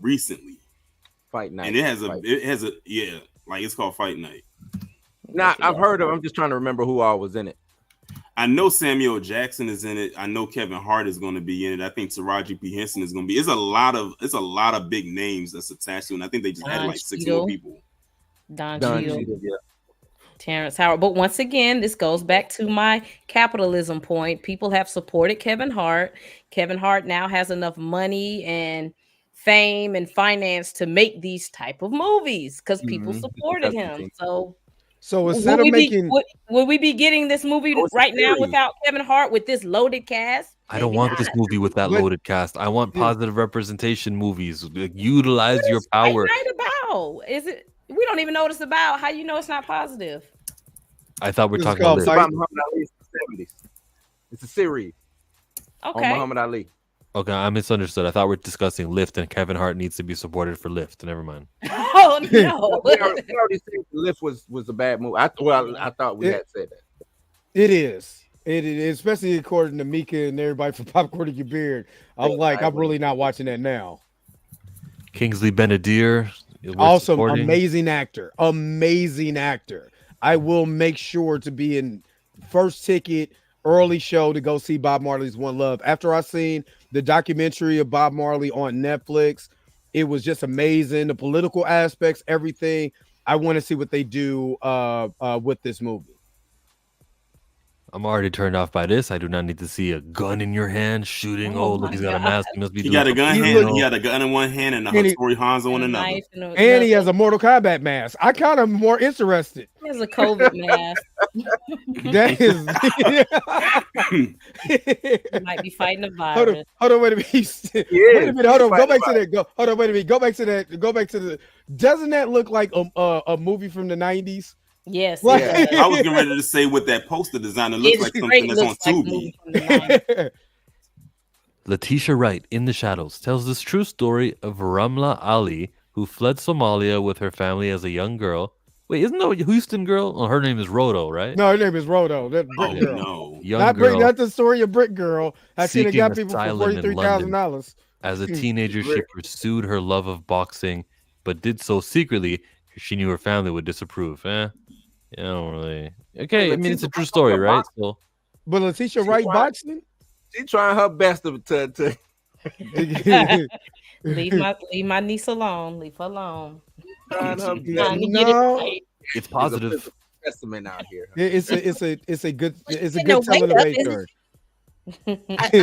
Speaker 16: recently.
Speaker 4: Fight Night,
Speaker 16: and it has a like it's called Fight Night.
Speaker 4: Nah, I've heard of. I'm just trying to remember who all was in it.
Speaker 16: I know Samuel Jackson is in it. I know Kevin Hart is going to be in it. I think Taraji P. Henson is going to be. It's a lot of big names that's attached to it. And I think they just added like 6 more people.
Speaker 14: Don Cheadle, yeah. Terrence Howard. But once again, this goes back to my capitalism point. People have supported Kevin Hart. Kevin Hart now has enough money and fame and finance to make these type of movies because people supported him.
Speaker 1: So instead of making,
Speaker 14: would we be getting this movie right now without Kevin Hart with this loaded cast?
Speaker 12: I don't want this movie with that loaded cast. I want positive representation movies. Like, utilize your power.
Speaker 14: What is Fight Night about? Is it? We don't even know what it's about. How you know it's not positive?
Speaker 12: I thought we were talking about this.
Speaker 4: It's about Muhammad Ali in the 70s. It's a series.
Speaker 14: Okay.
Speaker 4: On Muhammad Ali.
Speaker 12: Okay, I misunderstood. I thought we were discussing Lyft and Kevin Hart needs to be supported for Lyft. Never mind.
Speaker 14: Oh no!
Speaker 4: we already said Lyft was a bad movie. I thought we had said that.
Speaker 1: It is. It is, especially according to Mika and everybody from Popcorn and Your Beard. I'm really not watching that now.
Speaker 12: Kingsley Ben-Adir,
Speaker 1: also amazing actor. Amazing actor. I will make sure to be in first ticket early show to go see Bob Marley's One Love. After I seen the documentary of Bob Marley on Netflix, it was just amazing. The political aspects, everything. I want to see what they do with this movie.
Speaker 12: I'm already turned off by this. I do not need to see a gun in your hand shooting. Oh, look, he's got a mask. He must be.
Speaker 16: He got a gun in one hand and a Hattori Hanzo in another.
Speaker 1: And he has a Mortal Kombat mask. I kind of more interested.
Speaker 14: He has a COVID mask.
Speaker 1: That is.
Speaker 14: He might be fighting a virus.
Speaker 1: Hold on, wait a minute. Wait a minute. Hold on. Go back to that. Hold on, wait a minute. Go back to that. Go back to the. Doesn't that look like a movie from the 90s?
Speaker 14: Yes.
Speaker 16: Yeah. I was getting ready to say with that poster design, it looks like something that's on Tubi.
Speaker 12: Letitia Wright in the Shadows tells this true story of Ramla Ali, who fled Somalia with her family as a young girl. Wait, isn't that a Houston girl? Oh, her name is Rodo, right?
Speaker 1: No, her name is Rodo. That Brick Girl.
Speaker 16: No.
Speaker 12: Young girl.
Speaker 1: Not the story of Brick Girl. I seen it
Speaker 12: seeking
Speaker 1: got people for
Speaker 12: asylum in
Speaker 1: $43,000.
Speaker 12: As a teenager, she pursued her love of boxing, but did so secretly. She knew her family would disapprove. I don't really. Okay, I mean it's a true story, right? So,
Speaker 1: but Letitia Wright boxing?
Speaker 4: She's trying her best to
Speaker 14: leave my niece alone. Leave her alone.
Speaker 12: It's positive.
Speaker 4: Testament out here.
Speaker 1: It's a good telling of a story.
Speaker 11: I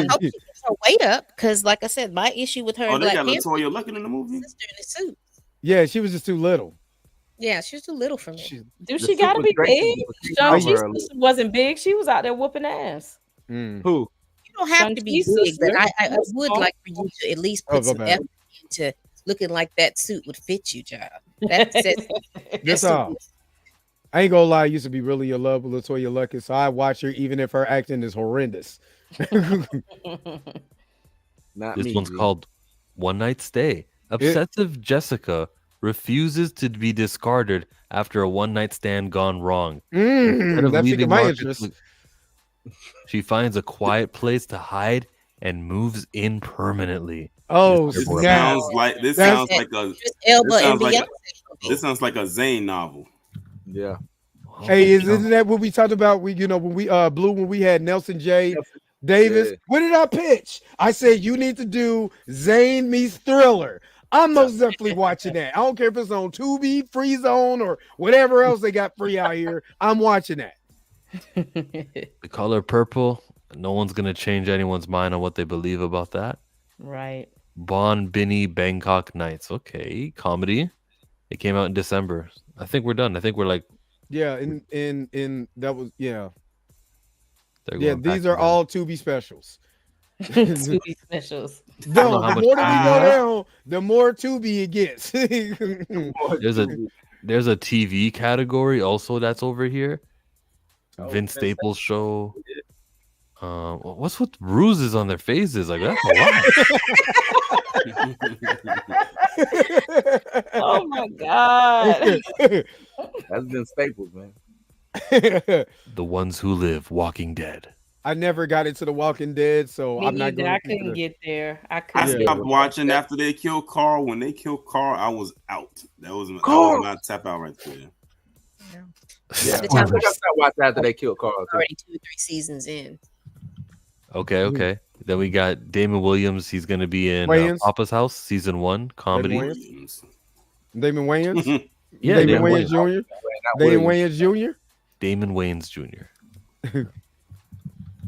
Speaker 11: hope she gets her weight up because, like I said, my issue with her.
Speaker 16: Oh, they got Latoya Luckett in the movie.
Speaker 11: Sister in the suit.
Speaker 1: Yeah, she was just too little.
Speaker 11: Yeah, she was too little for me.
Speaker 14: She got to be big? Shang-Chi's sister wasn't big. She was out there whooping ass.
Speaker 4: Who?
Speaker 11: You don't have to be big, but I would like for you to at least put some effort into looking like that suit would fit you, child. That's
Speaker 1: all. I ain't gonna lie, I used to be really in love with Latoya Luckett, so I watch her even if her acting is horrendous.
Speaker 12: This one's called One Night Stay. Obsessive Jessica refuses to be discarded after a one-night stand gone wrong.
Speaker 1: That's piquing my interest.
Speaker 12: She finds a quiet place to hide and moves in permanently.
Speaker 1: Oh,
Speaker 16: this sounds like a Zane novel.
Speaker 4: Yeah.
Speaker 1: Hey, isn't that what we talked about? When we when we had Nelson J. Davis. Yeah. What did I pitch? I said you need to do Zane meets Thriller. I'm most definitely watching that. I don't care if it's on Tubi, Free Zone, or whatever else they got free out here. I'm watching that.
Speaker 12: The Color Purple. No one's gonna change anyone's mind on what they believe about that.
Speaker 14: Right.
Speaker 12: Bon Binny Bangkok Nights. Okay, comedy. It came out in December. I think we're done. I think we're like.
Speaker 1: Yeah, in that was yeah. These are all Tubi specials.
Speaker 14: Tubi specials.
Speaker 1: No, the more we go down, the more Tubi it gets.
Speaker 12: There's a TV category also that's over here. Vince Staples show. What's with bruises on their faces? Like that's a lot.
Speaker 14: Oh my god.
Speaker 4: That's been staples, man.
Speaker 12: The ones who live Walking Dead.
Speaker 1: I never got into The Walking Dead, so
Speaker 14: Me
Speaker 1: I'm not
Speaker 14: neither.
Speaker 1: going
Speaker 14: I couldn't get there. I
Speaker 16: I
Speaker 14: couldn't.
Speaker 16: stopped watching after they killed Carl. When they killed Carl, I was out. That was my tap out right there.
Speaker 5: Yeah.
Speaker 4: I stopped watching after they killed Carl.
Speaker 11: Already 2 or 3 seasons in.
Speaker 12: Okay. Then we got Damon Williams. He's going to be in
Speaker 1: Wayans.
Speaker 12: Papa's House, season 1, comedy.
Speaker 1: Damon Wayans?
Speaker 12: Yeah,
Speaker 1: Damon Wayans Jr. Damon Wayans Jr.
Speaker 12: Damon Wayans Jr.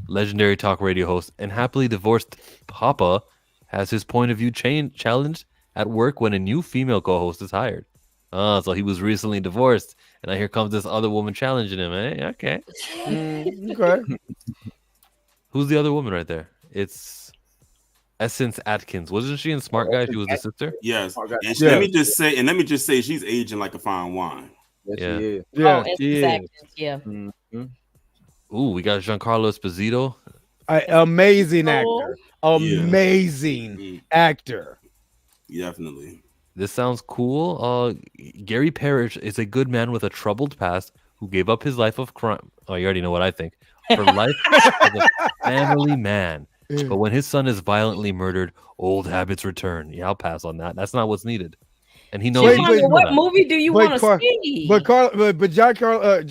Speaker 12: Legendary talk radio host and happily divorced Papa has his point of view challenged at work when a new female co-host is hired. So he was recently divorced, and now here comes this other woman challenging him. Okay.
Speaker 1: Okay.
Speaker 12: Who's the other woman right there? It's Essence Atkins. Wasn't she in Smart Guy? She was the sister.
Speaker 16: Yes. And let me just say, she's aging like a fine wine.
Speaker 12: Yeah.
Speaker 1: Yeah.
Speaker 14: Yeah.
Speaker 12: Ooh, we got Giancarlo Esposito.
Speaker 1: Amazing actor. Amazing actor.
Speaker 16: Definitely.
Speaker 12: This sounds cool. Gary Parrish is a good man with a troubled past who gave up his life of crime. Oh, you already know what I think. For life as a family man. But when his son is violently murdered, old habits return. Yeah, I'll pass on that. That's not what's needed. And he knows.
Speaker 14: What movie do you want to see?
Speaker 1: But Giancarlo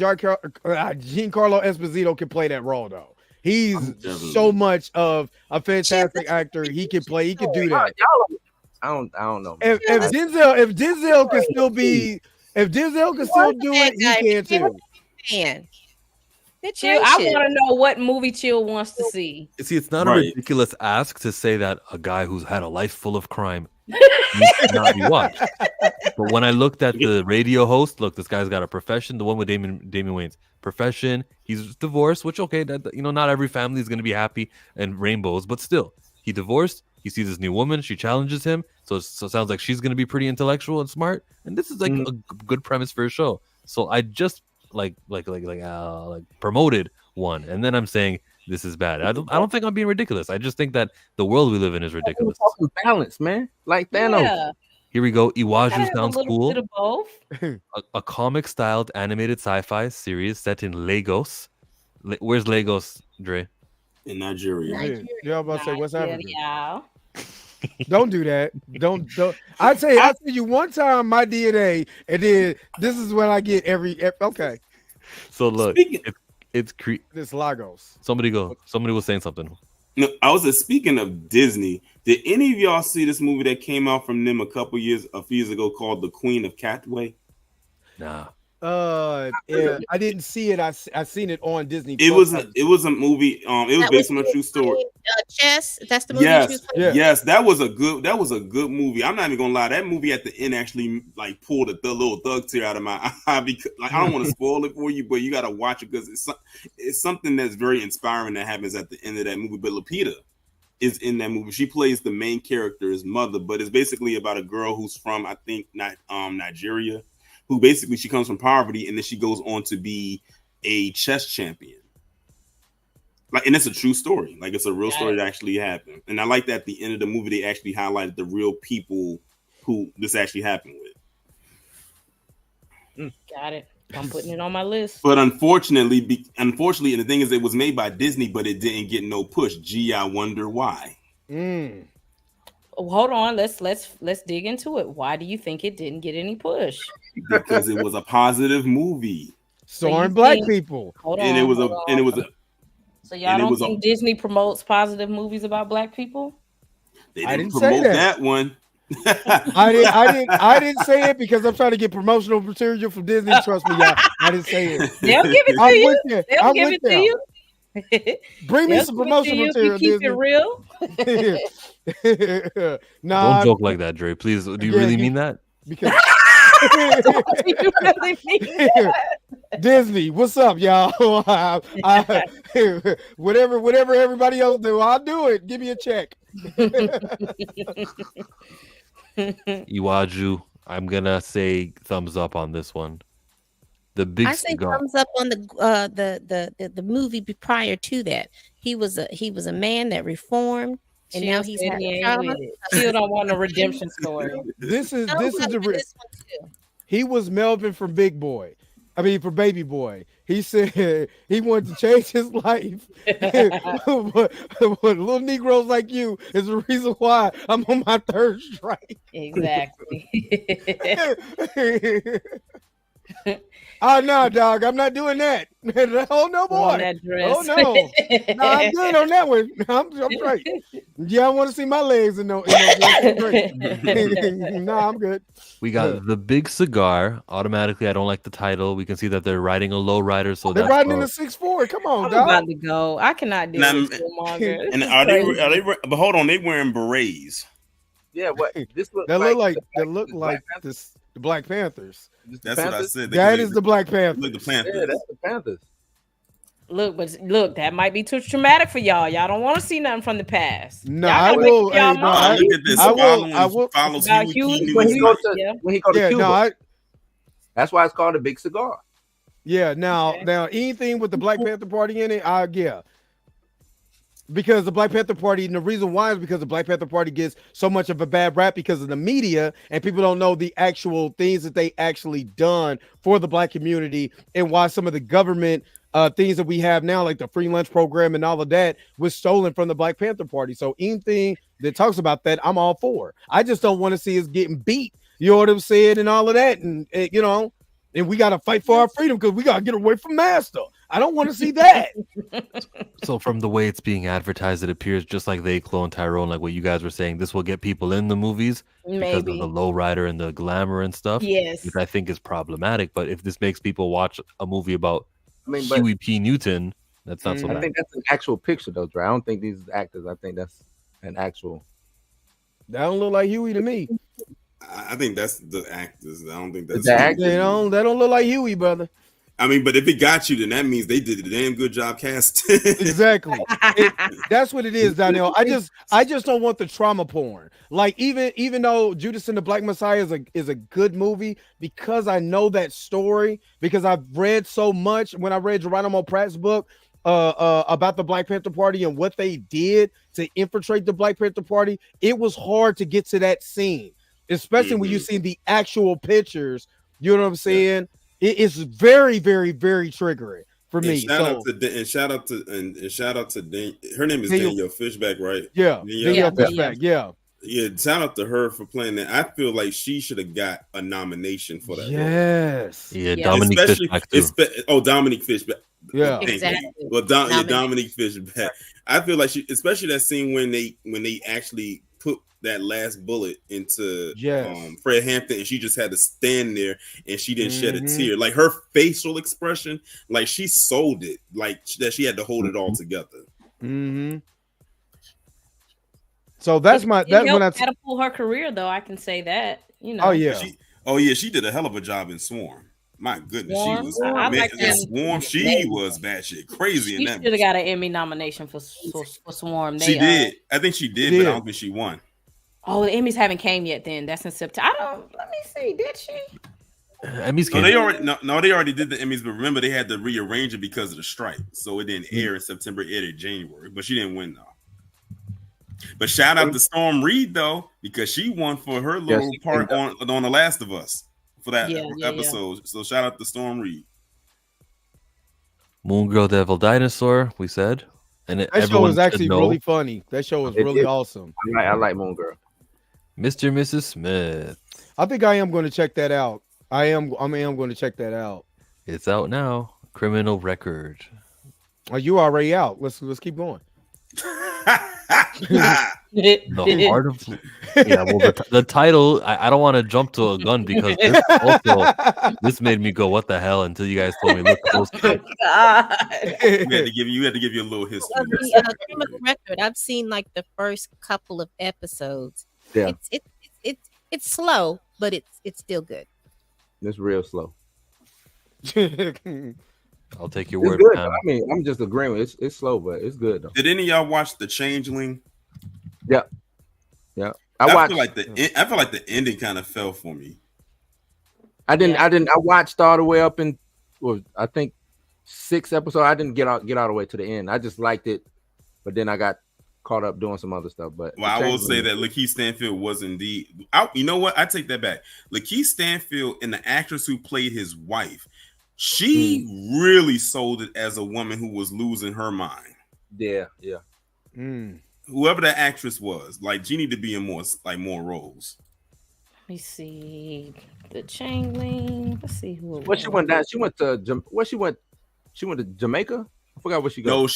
Speaker 1: Esposito can play that role though. He's so much of a fantastic actor. He can play. He can do that.
Speaker 4: I don't know.
Speaker 1: If Denzel can still be, if Denzel can still do it, he can too.
Speaker 11: Man.
Speaker 14: Chill, I want to know what movie Chill wants to see.
Speaker 12: See, it's not a ridiculous ask to say that a guy who's had a life full of crime needs to not be watched. But when I looked at the radio host, look, this guy's got a profession. The one with Damon Wayans, profession. He's divorced, which that not every family is going to be happy and rainbows, but still, he divorced. He sees this new woman. She challenges him. So it sounds like she's going to be pretty intellectual and smart. And this is like a good premise for a show. So I just like promoted one, and then I'm saying this is bad. I don't think I'm being ridiculous. I just think that the world we live in is ridiculous.
Speaker 4: Balance, man. Like Thanos.
Speaker 14: Yeah.
Speaker 12: Here we go. Iwaju sounds
Speaker 14: a
Speaker 12: cool.
Speaker 14: bit of both.
Speaker 12: A comic-styled animated sci-fi series set in Lagos. Where's Lagos, Dre?
Speaker 16: In Nigeria.
Speaker 1: Yeah, I'm about to say West Africa.
Speaker 14: Yeah.
Speaker 1: Don't do that. Don't. I tell you one time my DNA, and then this is when I get every. Okay.
Speaker 12: So look, it's
Speaker 1: this Lagos.
Speaker 12: Somebody was saying something.
Speaker 16: No, I was speaking of Disney. Did any of y'all see this movie that came out from them a few years ago called The Queen of Catway?
Speaker 12: Nah.
Speaker 1: Yeah, I didn't see it. I seen it on Disney.
Speaker 16: It was a movie. It was based on a true story.
Speaker 11: Chess. That's the movie.
Speaker 16: Yes, that was a good movie. I'm not even gonna lie. That movie at the end actually like pulled the little thug tear out of my eye because I don't want to spoil it for you, but you gotta watch it because it's something that's very inspiring that happens at the end of that movie. But Lupita is in that movie. She plays the main character's mother, but it's basically about a girl who's from Nigeria. Who basically she comes from poverty and then she goes on to be a chess champion. And it's a true story. Like it's a real story that actually happened. And I like that at the end of the movie they actually highlighted the real people who this actually happened with.
Speaker 14: Got it. I'm putting it on my list.
Speaker 16: But unfortunately, and the thing is, it was made by Disney, but it didn't get no push. Gee, I wonder why.
Speaker 14: Hold on, let's dig into it. Why do you think it didn't get any push?
Speaker 16: Because it was a positive movie,
Speaker 1: starring black people,
Speaker 16: and it was a.
Speaker 14: So y'all don't think Disney promotes positive movies about black people?
Speaker 16: They didn't promote that one.
Speaker 1: I didn't say it because I'm trying to get promotional material from Disney. Trust me, y'all. I didn't say it.
Speaker 14: They'll give it to you. They'll give it to you.
Speaker 1: Bring me some promotional material.
Speaker 14: Keep it real.
Speaker 1: Nah,
Speaker 12: don't joke like that, Dre. Please. Do you really mean that?
Speaker 1: Because
Speaker 14: you really mean that?
Speaker 1: Disney, what's up, y'all? Whatever everybody else do, I'll do it. Give me a check.
Speaker 12: Iwaju, I'm gonna say thumbs up on this one.
Speaker 11: I say thumbs up on the movie prior to that. He was a man that reformed. And
Speaker 14: Chill
Speaker 11: now he's
Speaker 14: said
Speaker 11: having
Speaker 14: he ain't
Speaker 11: trauma.
Speaker 14: with it. Chill don't want a redemption story.
Speaker 1: This is
Speaker 11: No,
Speaker 1: this is
Speaker 11: but
Speaker 1: the
Speaker 11: this one too.
Speaker 1: he was Melvin from Big Boy. I mean, for Baby Boy. He said he wanted to change his life. but little Negroes like you is the reason why I'm on my third strike.
Speaker 14: Exactly.
Speaker 1: Oh no, dog! I'm not doing that. Oh no, boy!
Speaker 14: that dress.
Speaker 1: Oh no! No, I'm good on that one. I'm straight. Yeah, I want to see my legs in no. No, I'm good.
Speaker 12: We got the big cigar. Automatically, I don't like the title. We can see that they're riding a low rider, so
Speaker 1: They're
Speaker 12: that's
Speaker 1: riding in the 6'4". Come on,
Speaker 14: I'm
Speaker 1: dog.
Speaker 14: about to go. I cannot do
Speaker 16: Now,
Speaker 14: this Killmonger.
Speaker 16: And are they? But hold on, they wearing berets.
Speaker 4: Yeah, what this looks
Speaker 1: That
Speaker 4: like
Speaker 1: look like this the Black Panthers.
Speaker 16: That's what I said.
Speaker 1: That is the Black Panthers.
Speaker 16: Look, the Panthers.
Speaker 4: Yeah, that's the Panthers.
Speaker 14: Look, that might be too traumatic for y'all. Y'all don't want to see nothing from the past.
Speaker 1: No,
Speaker 14: Y'all
Speaker 1: I
Speaker 14: gotta wait
Speaker 1: will.
Speaker 14: for y'all
Speaker 1: Hey, no,
Speaker 14: mind.
Speaker 16: Look at this.
Speaker 1: I will.
Speaker 16: Follows
Speaker 14: About
Speaker 16: Huey P.
Speaker 14: Huey,
Speaker 4: When he go
Speaker 16: Newton.
Speaker 4: to when he go to
Speaker 1: Yeah,
Speaker 4: Cuba.
Speaker 1: no,
Speaker 4: That's why it's called a big cigar.
Speaker 1: yeah. Now, anything with the Black Panther Party in it, yeah. Because the Black Panther Party, and the reason why is because the Black Panther Party gets so much of a bad rap because of the media, and people don't know the actual things that they actually done for the Black community, and why some of the government things that we have now, like the free lunch program and all of that, was stolen from the Black Panther Party. So anything that talks about that, I'm all for. I just don't want to see us getting beat. You know what I'm saying, and all of that, and you know, and we got to fight for our freedom because we got to get away from Master. I don't want to see that.
Speaker 12: So from the way it's being advertised, it appears just like they clone Tyrone, like what you guys were saying. This will get people in the movies because of
Speaker 14: Maybe.
Speaker 12: the low rider and the glamour and stuff.
Speaker 14: Yes.
Speaker 12: Which I think is problematic. But if this makes people watch a movie about
Speaker 4: I mean, but
Speaker 12: Huey P. Newton, that's not so
Speaker 4: I
Speaker 12: bad.
Speaker 4: think that's an actual picture, though, Dre. I don't think these are actors. I think that's an actual.
Speaker 1: That don't look like Huey to me.
Speaker 16: I think that's the actors. I don't think that's
Speaker 4: the actors.
Speaker 1: They don't look like Huey, brother.
Speaker 16: I mean, but if it got you, then that means they did a damn good job casting.
Speaker 1: Exactly. That's what it is, Daniel. I just don't want the trauma porn. Like even though Judas and the Black Messiah is a good movie, because I know that story, because I've read so much when I read Geronimo Pratt's book about the Black Panther Party and what they did to infiltrate the Black Panther Party, it was hard to get to that scene, especially when you see the actual pictures. You know what I'm saying? It is very, very, very triggering for me.
Speaker 16: Shout out to her name is Danielle Fishback, right?
Speaker 1: Yeah, Danielle Fishback. Yeah.
Speaker 16: Yeah, shout out to her for playing that. I feel like she should have got a nomination for that.
Speaker 1: Yes.
Speaker 12: Yeah, Dominique Fishback too.
Speaker 16: Dominique Fishback.
Speaker 1: Yeah,
Speaker 11: exactly.
Speaker 16: Well, Dominique Fishback. I feel like especially that scene when they actually put that last bullet into Fred Hampton, and she just had to stand there and she didn't shed a tear. Like her facial expression, like she sold it, like that she had to hold it all together.
Speaker 1: So that's when I
Speaker 14: catapult her career, though. I can say that. You know.
Speaker 16: Oh yeah, she did a hell of a job in Swarm. My goodness,
Speaker 14: Swarm?
Speaker 16: she was
Speaker 14: I like that.
Speaker 16: Swarm. She was batshit crazy in
Speaker 14: She
Speaker 16: that.
Speaker 14: should have got an Emmy nomination for Swarm.
Speaker 16: She did. I think she did, but I don't think she won.
Speaker 14: Oh, the Emmys haven't came yet. Then that's in September. Let me see. Did she?
Speaker 12: Emmys
Speaker 16: came. They already did the Emmys, but remember they had to rearrange it because of the strike, so it didn't air in September. It aired in January, but she didn't win though. But shout out to Storm Reed though, because she won for her little part on The Last of Us for that episode. Yeah. So shout out to Storm Reed.
Speaker 12: Moon Girl Devil Dinosaur, we said. And
Speaker 1: that show was actually really funny. That show was really awesome.
Speaker 4: I like Moon Girl.
Speaker 12: Mr. and Mrs. Smith.
Speaker 1: I think I am going to check that out. I am going to check that out.
Speaker 12: It's out now. Criminal Record.
Speaker 1: Are you already out? Let's keep going.
Speaker 12: The heart of the title. I don't want to jump to a gun because this made me go, what the hell, until you guys told me look close.
Speaker 11: Oh, God.
Speaker 16: You had to give you a little history.
Speaker 11: Criminal Record. I've seen like the first couple of episodes.
Speaker 4: Yeah.
Speaker 11: It's slow, but it's still good.
Speaker 4: It's real slow.
Speaker 12: I'll take your word.
Speaker 4: Good, I mean, I'm just agreeing with it. It's slow, but it's good though.
Speaker 16: Did any of y'all watch The Changeling?
Speaker 4: Yeah. I
Speaker 16: feel like the ending kind of fell for me.
Speaker 4: I watched all the way up in, I think 6 episodes. I didn't get all the way to the end. I just liked it, but then I got caught up doing some other stuff. But
Speaker 16: well, I will say that Lakeith Stanfield was indeed. You know what? I take that back. Lakeith Stanfield and the actress who played his wife, she really sold it as a woman who was losing her mind.
Speaker 4: Yeah.
Speaker 16: Whoever that actress was, like, she needed to be in more roles.
Speaker 14: Let me see the Changeling. Let's see who.
Speaker 4: What she went down? She went to where she went. She went to Jamaica. I forgot where she go.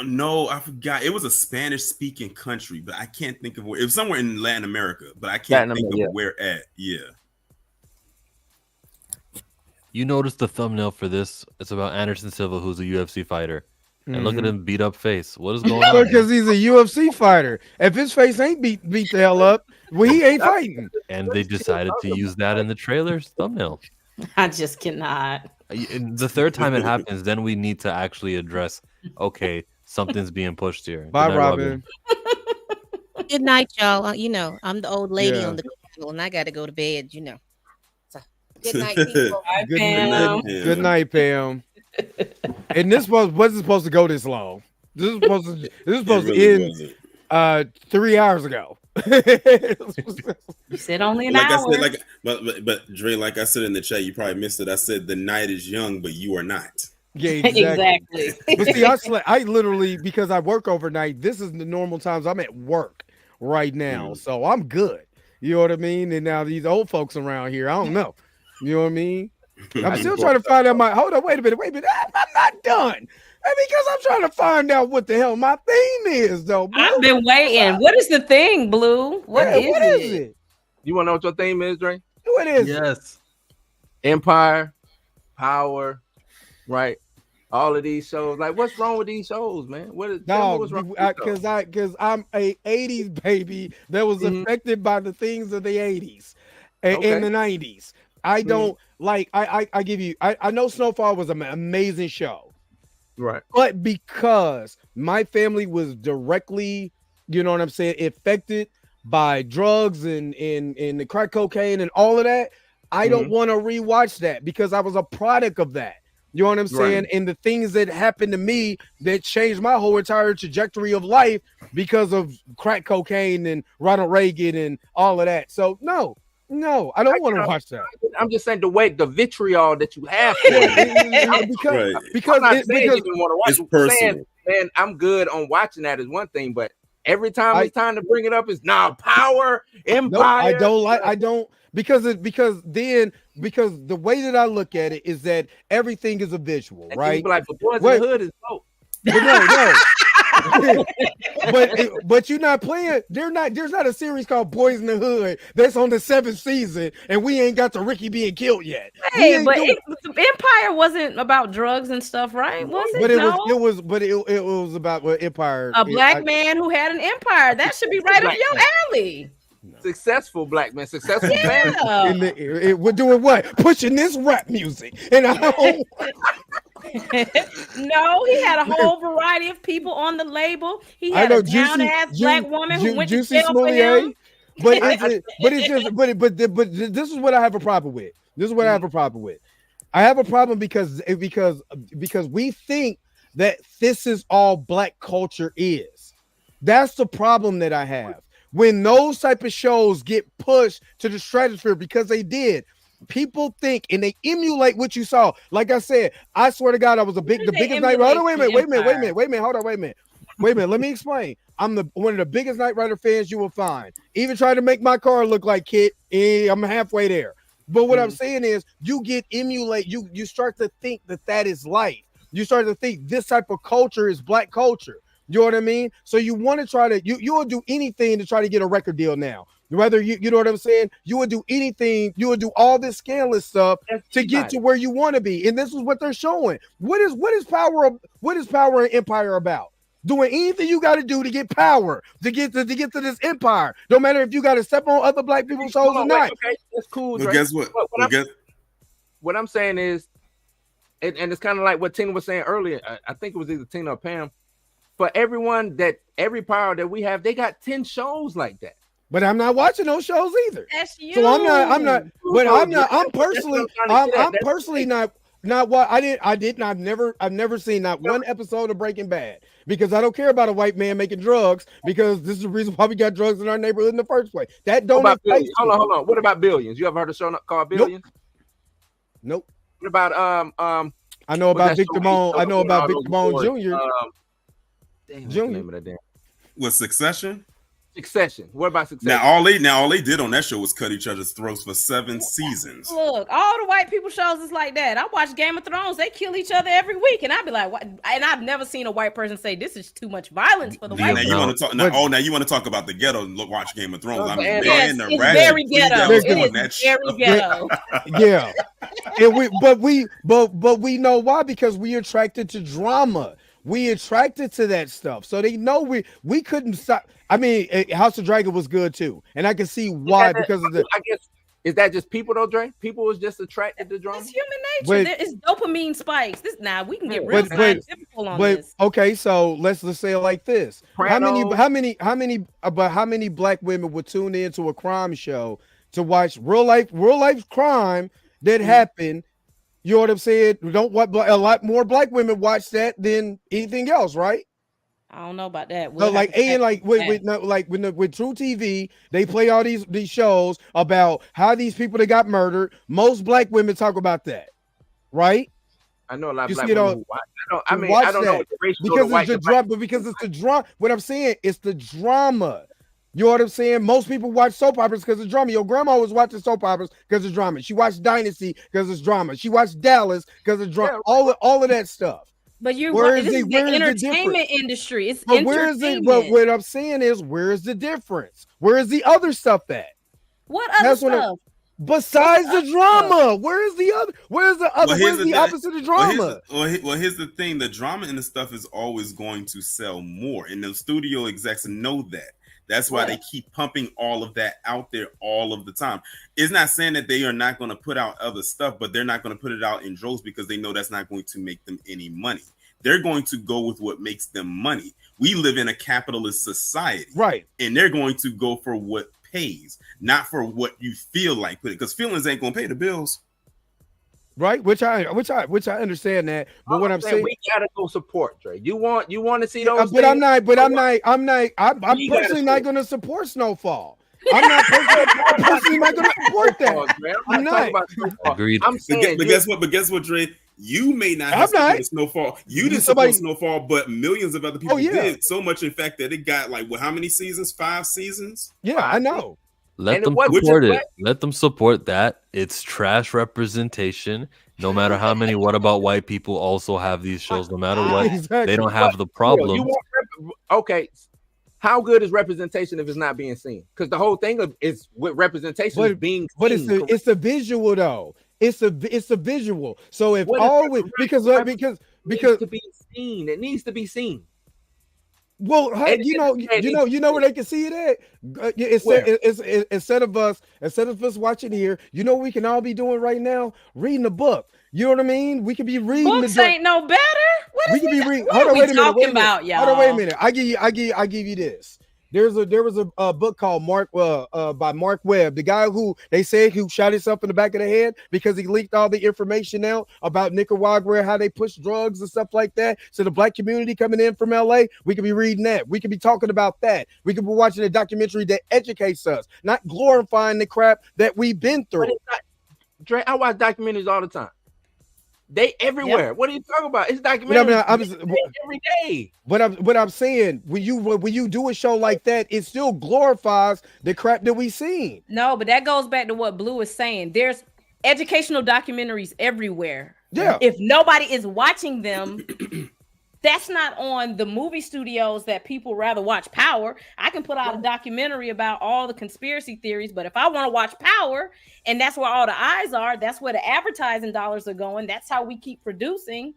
Speaker 16: No, I forgot. It was a Spanish-speaking country, but I can't think of where. It was somewhere in Latin America, but I can't think of where at. Yeah.
Speaker 12: You notice the thumbnail for this? It's about Anderson Silva, who's a UFC fighter. And look at him beat up face. What is going on?
Speaker 1: Because he's a UFC fighter. If his face ain't beat the hell up, well, he ain't fighting.
Speaker 12: And they decided to use that in the trailer's thumbnail.
Speaker 14: I just cannot.
Speaker 12: The third time it happens, then we need to actually address, okay, something's being pushed here.
Speaker 1: Bye, Robin.
Speaker 11: Good night, y'all. You know, I'm the old lady on the channel, and I got to go to bed, you know. So, good night, people.
Speaker 14: Bye, Pam.
Speaker 1: Good night, Pam. And this wasn't supposed to go this long. This is supposed to end 3 hours ago.
Speaker 14: You said only an
Speaker 16: hour.
Speaker 14: I said,
Speaker 16: but Dre, like I said in the chat, you probably missed it. I said the night is young, but you are not.
Speaker 1: Yeah, exactly. But see, I literally, because I work overnight, this is the normal times I'm at work right now, so I'm good. You know what I mean? And now these old folks around here, I don't know. You know what I mean? I'm still trying to find out hold on, wait a minute. I'm not done. Because I'm trying to find out what the hell my theme is, though. Blue.
Speaker 14: I've been waiting. What is the thing, Blue? What is it?
Speaker 4: You want to know what your theme is, Dre?
Speaker 1: What is it?
Speaker 12: Yes.
Speaker 4: Empire, Power, right? All of these shows. Like, what's wrong with these shows, man? What's wrong with these shows?
Speaker 1: Because I'm a 80s baby that was affected by the things of the 80s and in the 90s. I don't I give you, I know Snowfall was an amazing show.
Speaker 4: Right.
Speaker 1: But because my family was directly, you know what I'm saying, affected by drugs and the crack cocaine and all of that, I don't want to rewatch that because I was a product of that. You know what I'm saying? And the things that happened to me that changed my whole entire trajectory of life because of crack cocaine and Ronald Reagan and all of that. So no, I don't want to watch that.
Speaker 4: I'm just saying the vitriol that you have for it.
Speaker 1: because
Speaker 4: I'm not saying you didn't want to watch it. Saying, man, I'm good on watching that is one thing, but every time it's time to bring it up, it's Power, Empire.
Speaker 1: No, I don't because the way that I look at it is that everything is a visual,
Speaker 4: and
Speaker 1: right?
Speaker 4: Like the Boys in the Hood is dope.
Speaker 1: No. but you're not playing. There's not a series called Boys in the Hood that's on the 7th season, and we ain't got to Ricky being killed yet.
Speaker 14: Hey, but Empire wasn't about drugs and stuff, right? Was it?
Speaker 1: But it was about Empire.
Speaker 14: A black man who had an empire. That should be right up your alley.
Speaker 4: Successful black man, successful family.
Speaker 1: We're doing what? Pushing this rap music, and I don't.
Speaker 14: No, he had a whole variety of people on the label. He had a down-ass black woman who went to jail for him.
Speaker 1: But this is what I have a problem with. I have a problem because we think that this is all black culture is. That's the problem that I have. When those type of shows get pushed to the stratosphere, because they did, people think and they emulate what you saw. Like I said, I swear to God, I was the biggest night. Hold on, wait a minute. Let me explain. I'm one of the biggest Knight Rider fans you will find. Even trying to make my car look like Kit, I'm halfway there. But what I'm saying is, you start to think that is life. You start to think this type of culture is black culture. You know what I mean? So you want to try to, you will do anything to try to get a record deal now. Whether you know what I'm saying? You would do anything, you would do all this scandalous stuff to get to where you want to be. And this is what they're showing. What is power and empire about? Doing anything you got to do to get power, to get to this empire. No matter if you got to step on other black people's toes or not.
Speaker 4: Okay, that's cool.
Speaker 16: Well, guess what?
Speaker 4: What I'm saying is, and it's kind of like what Tina was saying earlier. I think it was either Tina or Pam. For every power that we have, they got 10 shows like that.
Speaker 1: But I'm not watching those shows either.
Speaker 14: That's you.
Speaker 1: So I'm not. But I'm personally not what I've never seen not one episode of Breaking Bad because I don't care about a white man making drugs because this is the reason why we got drugs in our neighborhood in the first place. That don't
Speaker 4: What about
Speaker 1: entice
Speaker 4: billions? Hold
Speaker 1: me.
Speaker 4: on. What about billions? You ever heard a show called Billions?
Speaker 1: Nope.
Speaker 4: What about
Speaker 1: I know
Speaker 4: what's
Speaker 1: about
Speaker 4: that
Speaker 1: Victor
Speaker 4: show
Speaker 1: Bone. I
Speaker 4: based
Speaker 1: know
Speaker 4: on
Speaker 1: about
Speaker 4: all
Speaker 1: Victor
Speaker 4: those
Speaker 1: Bone
Speaker 4: awards?
Speaker 1: Jr.
Speaker 4: Damn, what's the
Speaker 1: Junior.
Speaker 4: name of that damn?
Speaker 16: With Succession.
Speaker 4: What about Succession?
Speaker 16: Now all they did on that show was cut each other's throats for 7 seasons.
Speaker 14: Look, all the white people shows is like that. I watch Game of Thrones; they kill each other every week, and I'd be like, "What?" And I've never seen a white person say this is too much violence for the white.
Speaker 16: Now you want to talk? Now you want to talk about the ghetto? Look, watch Game of Thrones. I mean,
Speaker 14: Yes,
Speaker 16: man,
Speaker 14: it's very ghetto. It
Speaker 16: that
Speaker 14: is very ghetto.
Speaker 1: Yeah, and we know why, because we attracted to drama. We attracted to that stuff, so they know we couldn't stop. I mean, House of Dragon was good too, and I can see why because of the.
Speaker 4: I guess is that just people though, Dre? People was just attracted to drama.
Speaker 14: It's human nature. It's dopamine spikes. We can get real scientific on this.
Speaker 1: Okay, so let's say it like this: how many black women would tune into a crime show to watch real life crime that happened? You know what I'm saying? Don't what a lot more black women watch that than anything else, right?
Speaker 14: I don't know about that.
Speaker 1: No, with True TV, they play all these shows about how these people that got murdered. Most black women talk about that, right?
Speaker 4: I know a lot of
Speaker 1: You
Speaker 4: black
Speaker 1: see,
Speaker 4: women who watch. I don't know what the ratio
Speaker 1: because
Speaker 4: to
Speaker 1: it's the drama. But because it's the drama. What I'm saying, it's the drama. You know what I'm saying? Most people watch soap operas because of drama. Your grandma was watching soap operas because of drama. She watched Dynasty because it's drama. She watched Dallas because of drama. Yeah, all of that stuff.
Speaker 14: But you're right. This is the entertainment industry. It's entertainment.
Speaker 1: Where is it? But what I'm saying is, where is the difference? Where is the other stuff at?
Speaker 14: What other stuff?
Speaker 1: Besides the drama, where is the other? Where's the other? Where's the opposite of drama?
Speaker 16: Well, here's the thing: the drama and the stuff is always going to sell more, and the studio execs know that. That's why they keep pumping all of that out there all of the time. It's not saying that they are not going to put out other stuff, but they're not going to put it out in droves because they know that's not going to make them any money. They're going to go with what makes them money. We live in a capitalist society,
Speaker 1: right? And
Speaker 16: they're going to go for what pays, not for what you feel like putting, because feelings ain't going to pay the bills.
Speaker 1: Right, which I understand that, but what I'm saying,
Speaker 4: we gotta go support Dre. You want to see those?
Speaker 1: But I'm personally not going to support Snowfall. I'm personally not going to support that. I'm not.
Speaker 12: Agreed.
Speaker 16: But guess what, Dre? You may not have supported Snowfall. You didn't support Snowfall, but millions of other people did. So much, in fact, that it got how many seasons? 5 seasons?
Speaker 1: Yeah, I know.
Speaker 12: Let them support it. Let them support that. It's trash representation. No matter how many What About White people also have these shows, no matter what, they don't have the problem.
Speaker 4: Okay, how good is representation if it's not being seen? Because the whole thing is with representation is being seen.
Speaker 1: But it's a visual though. It's a visual. So if always because
Speaker 4: to be seen, it needs to be seen.
Speaker 1: Well, you know where they can see it at. It's instead of us watching here, you know what we can all be doing right now? Reading a book. You know what I mean? We could be reading.
Speaker 14: Books ain't no better. What are we talking about, y'all?
Speaker 1: Hold on, wait a minute. I give you this. There was a book called by Mark Webb, the guy who they said who shot himself in the back of the head because he leaked all the information out about Nicaragua and how they push drugs and stuff like that. So the black community coming in from LA, we could be reading that. We could be talking about that. We could be watching a documentary that educates us, not glorifying the crap that we've been through.
Speaker 4: Dre, I watch documentaries all the time. They everywhere. Yep. What are you talking about? It's documentaries every day.
Speaker 1: What I'm saying, when you do a show like that, it still glorifies the crap that we seen.
Speaker 14: No, but that goes back to what Blue is saying. There's educational documentaries everywhere.
Speaker 1: Yeah.
Speaker 14: If nobody is watching them, that's not on the movie studios that people rather watch Power. I can put out a documentary about all the conspiracy theories, but if I want to watch Power and that's where all the eyes are, that's where the advertising dollars are going. That's how we keep producing.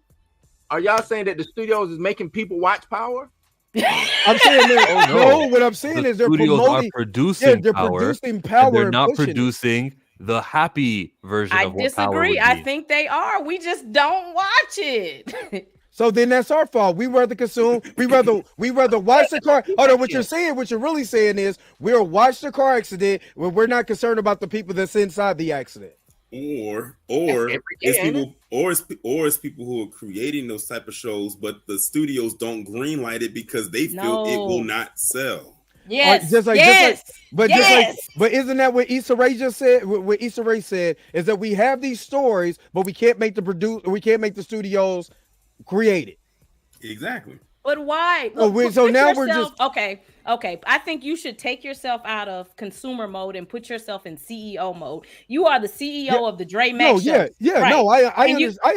Speaker 4: Are y'all saying that the studios is making people watch Power?
Speaker 1: I'm saying that, no. What I'm saying is they're promoting,
Speaker 12: producing
Speaker 1: Power.
Speaker 12: And they're not producing the happy version of what Power would be.
Speaker 14: I think they are. We just don't watch it.
Speaker 1: So then that's our fault. We rather consume. We rather watch the car. Hold on, what you're really saying is we'll watch the car accident when we're not concerned about the people that's inside the accident.
Speaker 16: Or
Speaker 4: every
Speaker 16: it's
Speaker 4: day, ain't
Speaker 16: people, or it's people who are creating those type of shows, but the studios don't greenlight it because they feel it will not sell.
Speaker 14: Yes,
Speaker 1: but isn't that what Issa Rae just said? What Issa Rae said is that we have these stories, but we can't make the studios create it.
Speaker 16: Exactly.
Speaker 14: But why?
Speaker 1: So now we're just
Speaker 14: okay. I think you should take yourself out of consumer mode and put yourself in CEO mode. You are the CEO of the Dre Max show. Right.
Speaker 1: No, I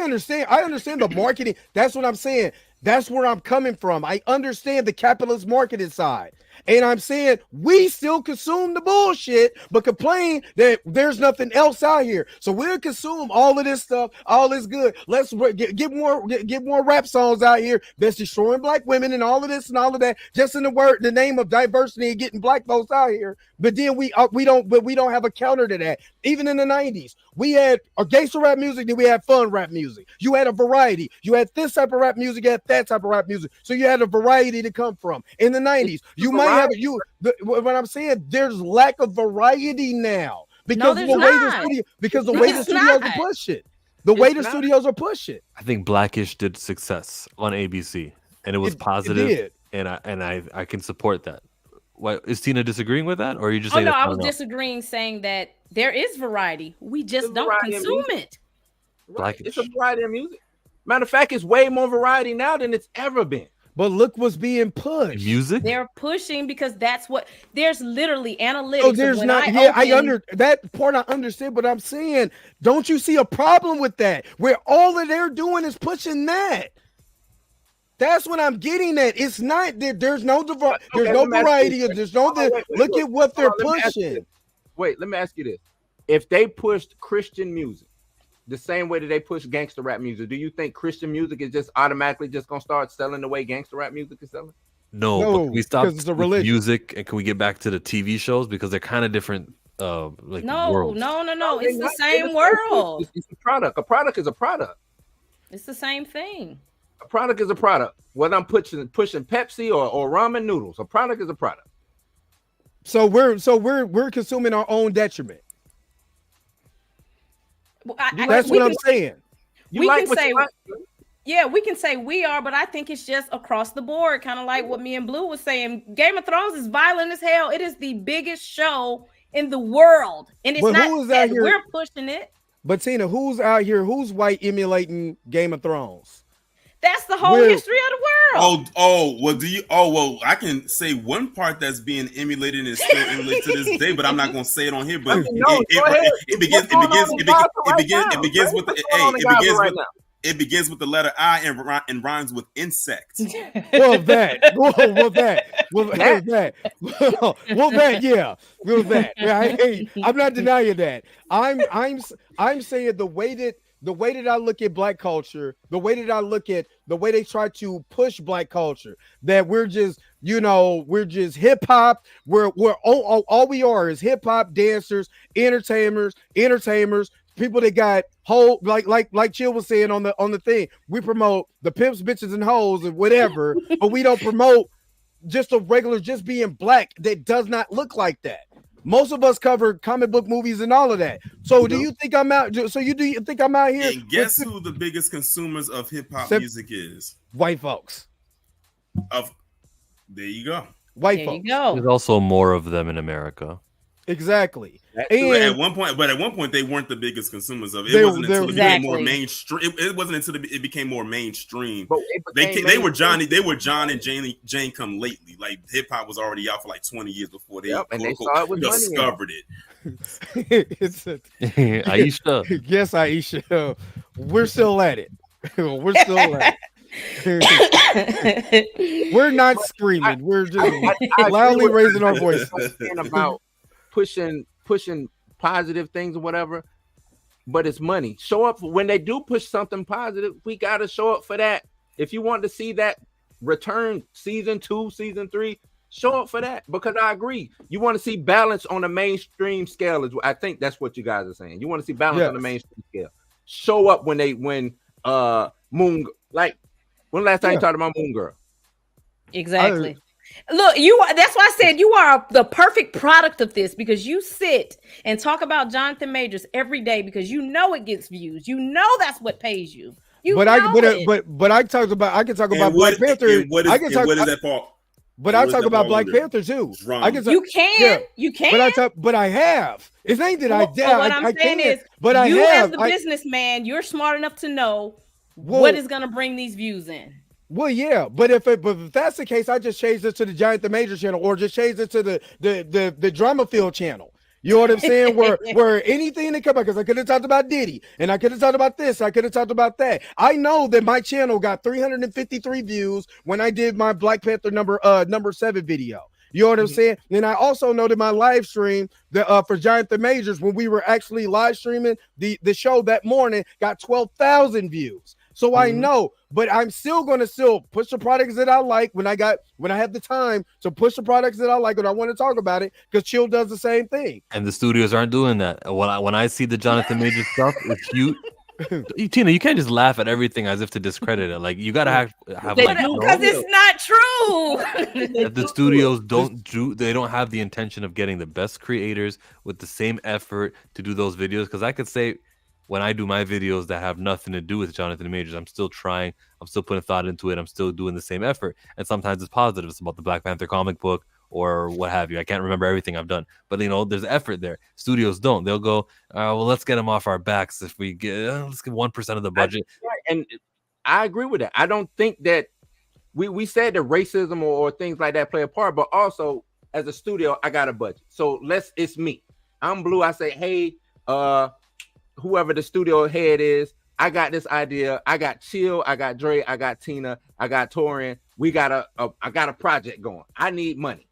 Speaker 1: understand. I understand the marketing. That's what I'm saying. That's where I'm coming from. I understand the capitalist marketing side. And I'm saying we still consume the bullshit, but complain that there's nothing else out here. So we'll consume all of this stuff, all this good. Let's get more rap songs out here that's destroying black women and all of this and all of that, just in the name of diversity and getting black folks out here. But then we don't have a counter to that. Even in the 90s, we had a gangster rap music, then we had fun rap music. You had a variety. You had this type of rap music, you had that type of rap music. So you had a variety to come from. In the 90s, you might have what I'm saying, there's lack of variety now because the way the studios are pushing. The way the studios are pushing.
Speaker 12: I think Blackish did success on ABC, and it was positive, and I can support that. What is Tina disagreeing with that, or are you just saying?
Speaker 14: No, I was disagreeing, saying that there is variety. We just don't consume it.
Speaker 4: Right. It's a variety of music. Matter of fact, it's way more variety now than it's ever been.
Speaker 1: But look what's being pushed.
Speaker 12: Music?
Speaker 14: They're pushing because that's what there's literally analytics.
Speaker 1: Oh, there's not. That part I understand, but I'm saying, don't you see a problem with that? Where all that they're doing is pushing that. That's what I'm getting at. It's not that there's no variety. Look at what they're pushing.
Speaker 4: Wait, let me ask you this: if they pushed Christian music the same way that they push gangster rap music, do you think Christian music is just automatically just gonna start selling the way gangster rap music is selling?
Speaker 12: No, but can we stop music and can we get back to the TV shows because they're kind of different?
Speaker 14: No. It's the same world.
Speaker 4: It's a product. A product is a product.
Speaker 14: It's the same thing.
Speaker 4: A product is a product. Whether I'm pushing Pepsi or ramen noodles, a product is a product.
Speaker 1: So we're consuming our own detriment. That's what I'm saying.
Speaker 14: We can say we are, but I think it's just across the board, kind of like what me and Blue was saying. Game of Thrones is violent as hell. It is the biggest show in the world, and it's not that we're pushing it.
Speaker 1: But Tina, who's out here? Who's white emulating Game of Thrones?
Speaker 14: That's the whole history of the world.
Speaker 16: I can say one part that's being emulated and is still emulated to this day, but I'm not going to say it on here. But it begins with the letter I and rhymes with insect.
Speaker 1: I'm not denying that. I'm saying the way that I look at black culture, the way they try to push black culture, that we're just hip hop. We're all we are is hip hop dancers, entertainers, people that got whole like Chill was saying on the thing. We promote the pimps, bitches, and hoes and whatever, but we don't promote just a regular just being black that does not look like that. Most of us cover comic book movies and all of that. So do you think I'm out? So do you think I'm out here?
Speaker 16: And guess who the biggest consumers of hip hop music is?
Speaker 1: White folks.
Speaker 16: There you go.
Speaker 1: White folks.
Speaker 12: There's also more of them in America.
Speaker 1: Exactly.
Speaker 16: And at one point, they weren't the biggest consumers of it. It wasn't until it became more mainstream. It wasn't until it became more mainstream. They were John and Jane come lately. Like hip hop was already out for like 20 years before they discovered it.
Speaker 12: Aisha.
Speaker 1: Yes, Aisha. We're still at it. We're still at it. We're not screaming. We're just loudly raising our voice
Speaker 4: about pushing positive things or whatever, but it's money. Show up when they do push something positive. We got to show up for that. If you want to see that return season 2, season 3, show up for that, because I agree. You want to see balance on the mainstream scale. I think that's what you guys are saying. You want to see balance on the mainstream scale. Show up when Moon, like when last time you talked about Moon Girl?
Speaker 14: Exactly. Look, that's why I said you are the perfect product of this, because you sit and talk about Jonathan Majors every day because you know it gets views. You know that's what pays you.
Speaker 1: But I can talk about Black Panther.
Speaker 16: What is that part?
Speaker 1: But I talk about Black Panther too.
Speaker 14: You can.
Speaker 1: But I have. It ain't that I did.
Speaker 14: What I'm saying is,
Speaker 1: but I
Speaker 14: you
Speaker 1: have.
Speaker 14: as the businessman, you're smart enough to know what is going to bring these views in.
Speaker 1: Well, yeah, but if that's the case, I just changed it to the Jonathan Major channel, or just changed it to the Drama Field channel. You know what I'm saying? Where anything that come out, because I could have talked about Diddy, and I could have talked about this, I could have talked about that. I know that my channel got 353 views when I did my Black Panther number 7 video. You know what I'm saying? And I also know that my live stream for Jonathan Majors, when we were actually live streaming the show that morning, got 12,000 views. So I know, but I'm still going to push the products that I like when I have the time to push the products that I like and I want to talk about it, because Chill does the same thing.
Speaker 12: And the studios aren't doing that. When I see the Jonathan Major stuff, it's you. Tina, you can't just laugh at everything as if to discredit it. Like, you gotta have
Speaker 14: because it's not true.
Speaker 12: That the studios they don't have the intention of getting the best creators with the same effort to do those videos. Because I could say, when I do my videos that have nothing to do with Jonathan Majors, I'm still trying, I'm still putting thought into it, I'm still doing the same effort. And sometimes it's positive. It's about the Black Panther comic book or what have you. I can't remember everything I've done, but there's effort there. Studios don't. They'll go, well, let's get them off our backs. If we get, let's get 1% of the budget.
Speaker 4: And I agree with that. I don't think that we said that racism or things like that play a part, but also as a studio, I got a budget. So it's me. I'm Blue. I say, hey, whoever the studio head is, I got this idea. I got Chill, I got Dre, I got Tina, I got Torian. I got a project going. I need money.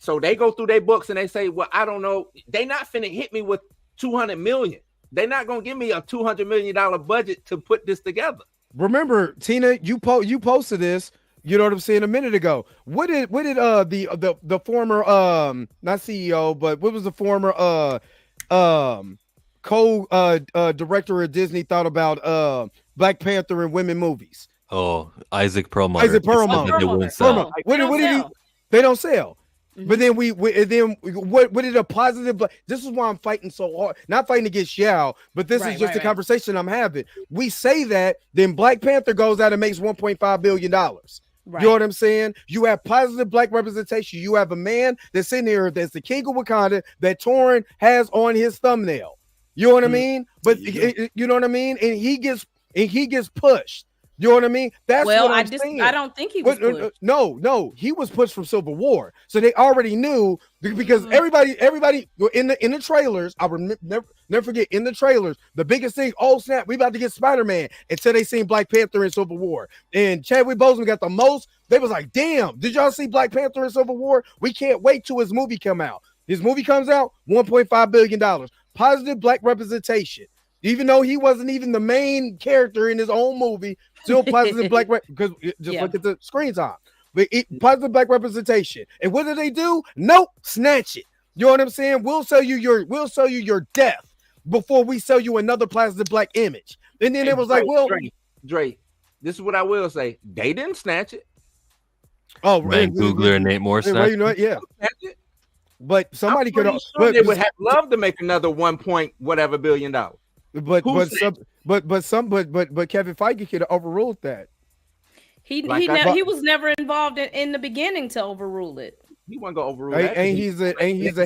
Speaker 4: So they go through their books and they say, well, I don't know. They not finna hit me with 200 million. They're not gonna give me a $200 million budget to put this together.
Speaker 1: Remember, Tina, you posted this, you know what I'm saying, a minute ago. What did the former not CEO, but what was the former co-director of Disney thought about Black Panther and women movies?
Speaker 12: Oh, Isaac Perlmutter.
Speaker 1: What did he? They don't sell. But then what did a positive? This is why I'm fighting so hard. Not fighting against Yao, but this is just a conversation I'm having. We say that, then Black Panther goes out and makes $1.5 billion. Right. You know what I'm saying? You have positive Black representation. You have a man that's in here that's the king of Wakanda that Torrin has on his thumbnail. You know what I mean? But you know what I mean? And he gets pushed. You know what I mean? That's what I'm saying.
Speaker 14: I don't think he was pushed.
Speaker 1: No, he was pushed from Civil War. So they already knew, because everybody in the trailers, I will never forget, in the trailers, the biggest thing, oh snap, we about to get Spider-Man, until they seen Black Panther in Civil War. And Chadwick Boseman got the most. They was like, damn, did y'all see Black Panther in Civil War? We can't wait till his movie come out. His movie comes out, $1.5 billion. Positive Black representation. Even though he wasn't even the main character in his own movie, still positive Black because look at the screen time. But positive Black representation. And what do they do? Nope, snatch it. You know what I'm saying? We'll sell you your death before we sell you another positive Black image. And then it was like, well,
Speaker 4: Dre, this is what I will say. They didn't snatch it.
Speaker 12: Oh, Rand Coogler and Nate Moore snatched
Speaker 1: it. Yeah. But somebody could have.
Speaker 4: Sure they would have loved to make another $1 billion.
Speaker 1: But Kevin Feige could have overruled that.
Speaker 14: He was never involved in the beginning to overrule it.
Speaker 4: He wasn't gonna overrule that.
Speaker 1: He's the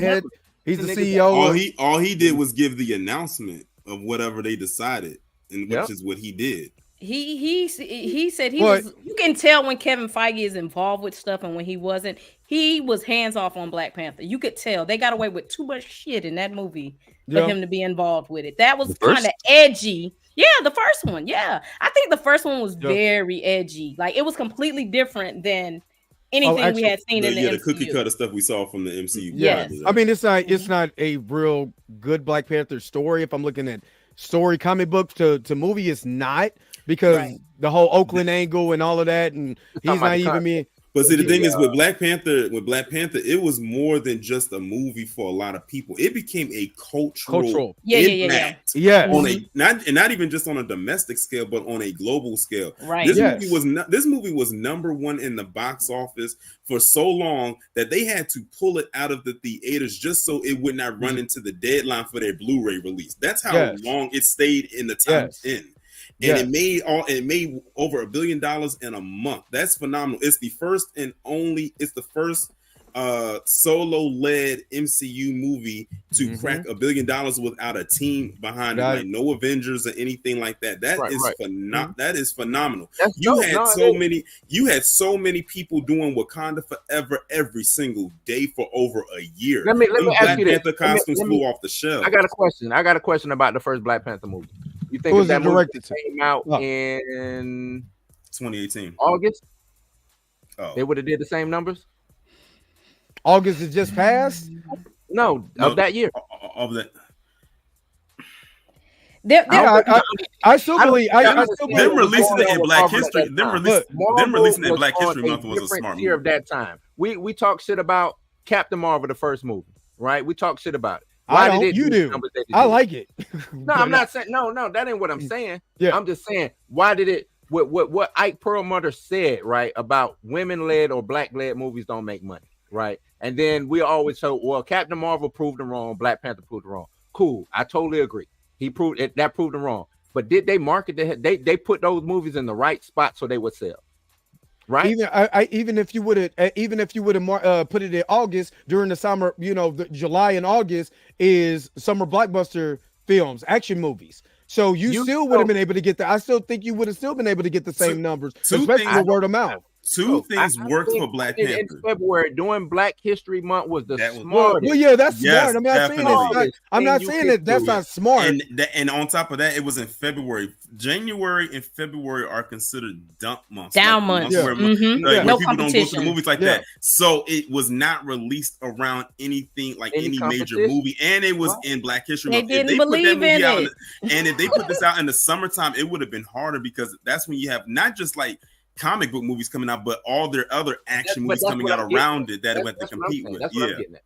Speaker 1: head. He's the CEO.
Speaker 16: All he did was give the announcement of whatever they decided, and which is what he did.
Speaker 14: He said was. You can tell when Kevin Feige is involved with stuff and when he wasn't. He was hands off on Black Panther. You could tell they got away with too much shit in that movie for him to be involved with it. That was kind of edgy. Yeah, the first one. Yeah, I think the first one was very edgy. Like, it was completely different than anything we had seen in the MCU.
Speaker 16: The cookie cutter stuff we saw from the MCU.
Speaker 14: Yes.
Speaker 1: I mean, it's not a real good Black Panther story. If I'm looking at story comic book to movie, it's not, because the whole Oakland angle and all of that, and he's not even being.
Speaker 16: But see, the thing is with Black Panther, it was more than just a movie for a lot of people. It became a cultural impact. On a not even just on a domestic scale, but on a global scale.
Speaker 14: Right.
Speaker 16: This movie was number one in the box office for so long that they had to pull it out of the theaters just so it would not run into the deadline for their Blu-ray release. That's how long it stayed in the top 10. And it made over $1 billion in a month. That's phenomenal. It's the first solo-led MCU movie to crack $1 billion without a team behind it, like no Avengers or anything like that. That is phenomenal. You had so many people doing Wakanda Forever every single day for over a year.
Speaker 4: Let me ask you this.
Speaker 16: Black Panther costumes flew off the shelf.
Speaker 4: I got a question about the first Black Panther movie. You think that movie came out in
Speaker 16: 2018
Speaker 4: August? They would have did the same numbers.
Speaker 1: August is just passed.
Speaker 4: No, of that year.
Speaker 16: Of that.
Speaker 1: I still believe.
Speaker 16: Them releasing it in Black History. Them releasing it in Black History Month was a smart
Speaker 4: year
Speaker 16: move.
Speaker 4: of that time. We talk shit about Captain Marvel, the first movie, right? We talk shit about it.
Speaker 1: Why did you do? I like it.
Speaker 4: No, I'm not saying no, that ain't what I'm saying. Yeah. I'm just saying, why did it what Ike Perlmutter said, right, about women-led or black-led movies don't make money, right? And then we always show, well, Captain Marvel proved them wrong, Black Panther proved them wrong. Cool, I totally agree. He proved it, that proved them wrong. But did they market they put those movies in the right spot so they would sell? Right.
Speaker 1: Even if you would have put it in August during the summer, July and August is summer blockbuster films, action movies. So you still would have been able to get I still think you would have still been able to get the same numbers, especially with word of mouth.
Speaker 16: Two things worked for Black Panther.
Speaker 4: In February, doing Black History Month was the smartest.
Speaker 1: Well, yeah, that's smart. I'm not saying that that's not smart.
Speaker 16: And on top of that, it was in February. January and February are considered dump months.
Speaker 14: Down months.
Speaker 16: Where people don't go to the movies like that. So it was not released around anything like any major movie. And it was in Black History Month.
Speaker 14: They didn't believe in it.
Speaker 16: And if they put this out in the summertime, it would have been harder because that's when you have not just like comic book movies coming out, but all their other action movies coming out around it that it went to compete with.
Speaker 4: That's what I'm getting at.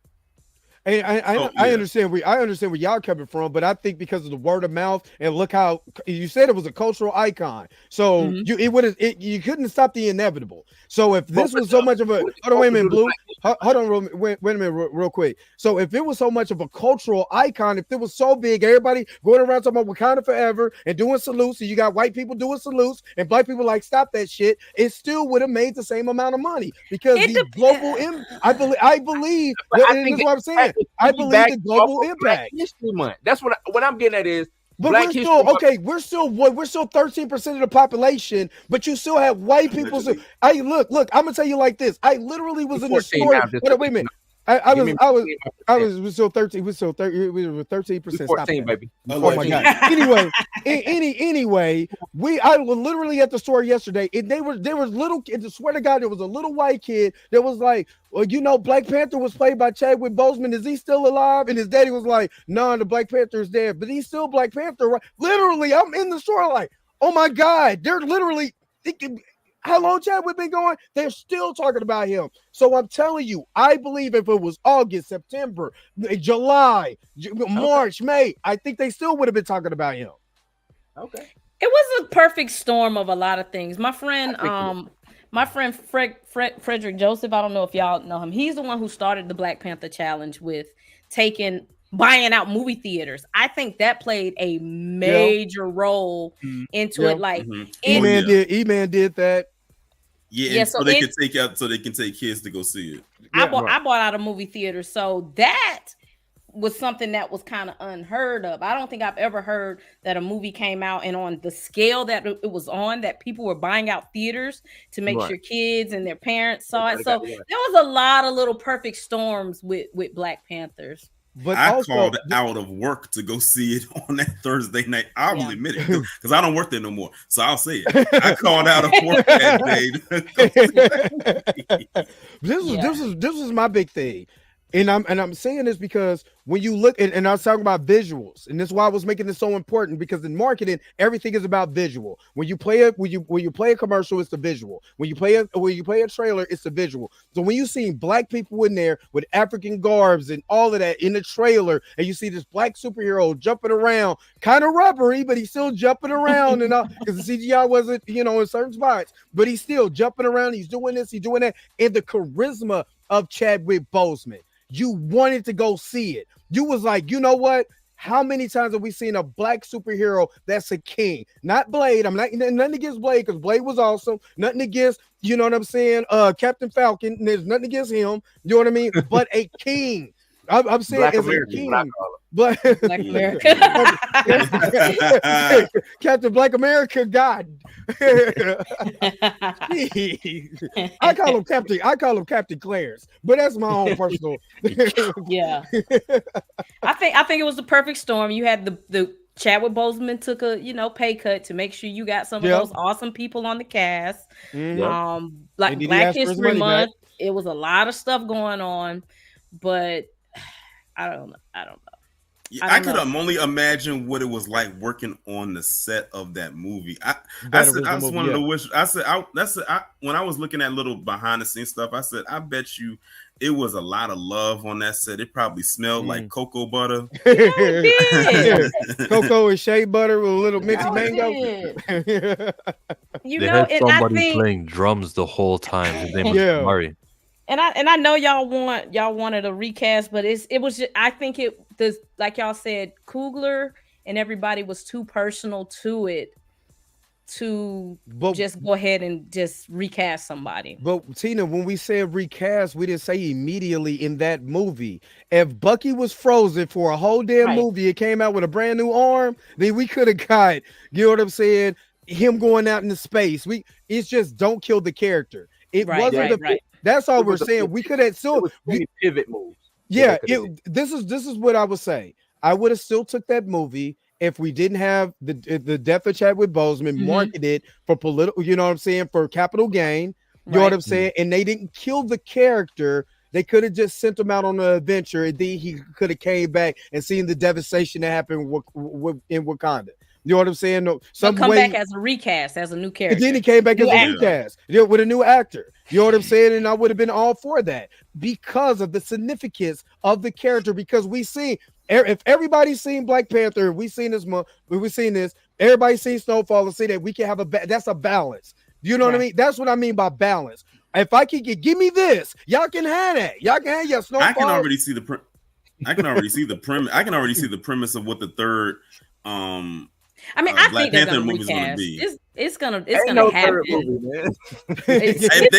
Speaker 1: I understand where y'all coming from, but I think because of the word of mouth and look how you said it was a cultural icon, so you couldn't stop the inevitable. So if this was so much of a wait a minute, Blue, hold on, wait a minute, real quick. So if it was so much of a cultural icon, if it was so big, everybody going around talking about Wakanda Forever and doing salutes, and you got white people doing salutes and black people like stop that shit, it still would have made the same amount of money because the global I believe that's what I'm saying. I believe the global impact.
Speaker 4: Black History Month. That's what I'm getting at is.
Speaker 1: But we're still 13% of the population, but you still have white people. Look, I'm gonna tell you like this. I literally was in the store. Wait a minute. We were still 13. We were 13%.
Speaker 4: 14, baby.
Speaker 1: Oh my god. Anyway, I was literally at the store yesterday, and there was little. I swear to God, there was a little white kid that was like, "Well, Black Panther was played by Chadwick Boseman. Is he still alive?" And his daddy was like, "No, the Black Panther is dead, but he's still Black Panther." Right? Literally, I'm in the store like, "Oh my god!" They're literally thinking. How long Chadwick been going? They're still talking about him. So I'm telling you, I believe if it was August, September, July, March, May, I think they still would have been talking about him.
Speaker 14: Okay. It was a perfect storm of a lot of things. My friend, Frederick Joseph, I don't know if y'all know him. He's the one who started the Black Panther Challenge with buying out movie theaters. I think that played a major role into it. Like
Speaker 1: E-Man did that.
Speaker 16: Yeah, so they can take kids to go see it.
Speaker 14: I bought out a movie theater, so that was something that was kind of unheard of. I don't think I've ever heard that a movie came out and on the scale that it was on, that people were buying out theaters to make sure kids and their parents saw it. So there was a lot of little perfect storms with Black Panthers.
Speaker 16: But I called out of work to go see it on that Thursday night. I will admit it because I don't work there no more. So I'll say it. I called out of work that day.
Speaker 1: This was my big thing. And I'm saying this because when you look and I was talking about visuals, and this is why I was making this so important, because in marketing, everything is about visual. When you play a commercial, it's the visual. When you play a trailer, it's the visual. So when you see black people in there with African garbs and all of that in the trailer, and you see this black superhero jumping around, kind of rubbery, but he's still jumping around and all, because the CGI wasn't, in certain spots, but he's still jumping around. He's doing this, he's doing that, and the charisma of Chadwick Boseman. You wanted to go see it. You was like, you know what? How many times have we seen a black superhero that's a king? Not Blade. I'm not nothing against Blade, because Blade was awesome. Nothing against, you know what I'm saying? Captain Falcon. There's nothing against him. You know what I mean? But a king. I'm saying
Speaker 4: Black
Speaker 1: as
Speaker 4: American,
Speaker 1: a king.
Speaker 4: Black
Speaker 1: Black
Speaker 14: America.
Speaker 1: Captain Black America, God. I call him Captain Clarence, but that's my own personal.
Speaker 14: Yeah. I think it was the perfect storm. You had the Chadwick Boseman took a pay cut to make sure you got some of those awesome people on the cast. Like Black History Month. It was a lot of stuff going on, but I don't know.
Speaker 16: Yeah, I could only imagine what it was like working on the set of that movie. I just wanted to wish. When I was looking at little behind the scenes stuff, I said, I bet you it was a lot of love on that set. It probably smelled like cocoa butter.
Speaker 1: Cocoa and shea butter with a little minty mango.
Speaker 12: They had somebody playing drums the whole time. His name was Mari.
Speaker 14: And I know y'all wanted a recast, but it was just, I think like y'all said, Coogler and everybody was too personal to it to just go ahead and just recast somebody.
Speaker 1: But Tina, when we said recast, we didn't say immediately in that movie. If Bucky was frozen for a whole damn movie, it came out with a brand new arm, then we could have got, you know what I'm saying, him going out into space. It's just don't kill the character. It wasn't That's all we're saying. We could have still
Speaker 4: pivot moves.
Speaker 1: Yeah, this is what I would say. I would have still took that movie if we didn't have the death of Chadwick Boseman marketed for political, you know what I'm saying, for capital gain. You know what I'm saying? And they didn't kill the character. They could have just sent him out on an adventure, and then he could have came back and seen the devastation that happened in Wakanda. You know what I'm saying? No,
Speaker 14: back as a recast, as a new character.
Speaker 1: And then he came back as a recast with a new actor. You know what I'm saying? And I would have been all for that because of the significance of the character. Because we see, if everybody's seen Black Panther, we've seen this month, we've seen this, everybody's seen Snowfall, and see that we can have that's a balance. You know what I mean? That's what I mean by balance. If I can give me this, y'all can have that. Y'all can have your Snowfall.
Speaker 16: I can already see the premise. I can already see the premise of what the third
Speaker 14: I mean, I think they're gonna recast. It's gonna happen.
Speaker 16: If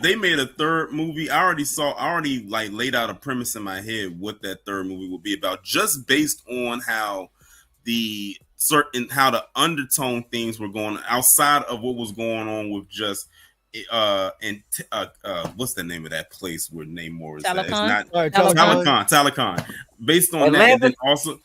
Speaker 16: they made a third movie, I already like laid out a premise in my head what that third movie would be about, just based on how the undertone things were going outside of what was going on with just what's the name of that place where Namor is at? It's not Talakon. Based on
Speaker 4: Atlantis?
Speaker 16: That, and then also,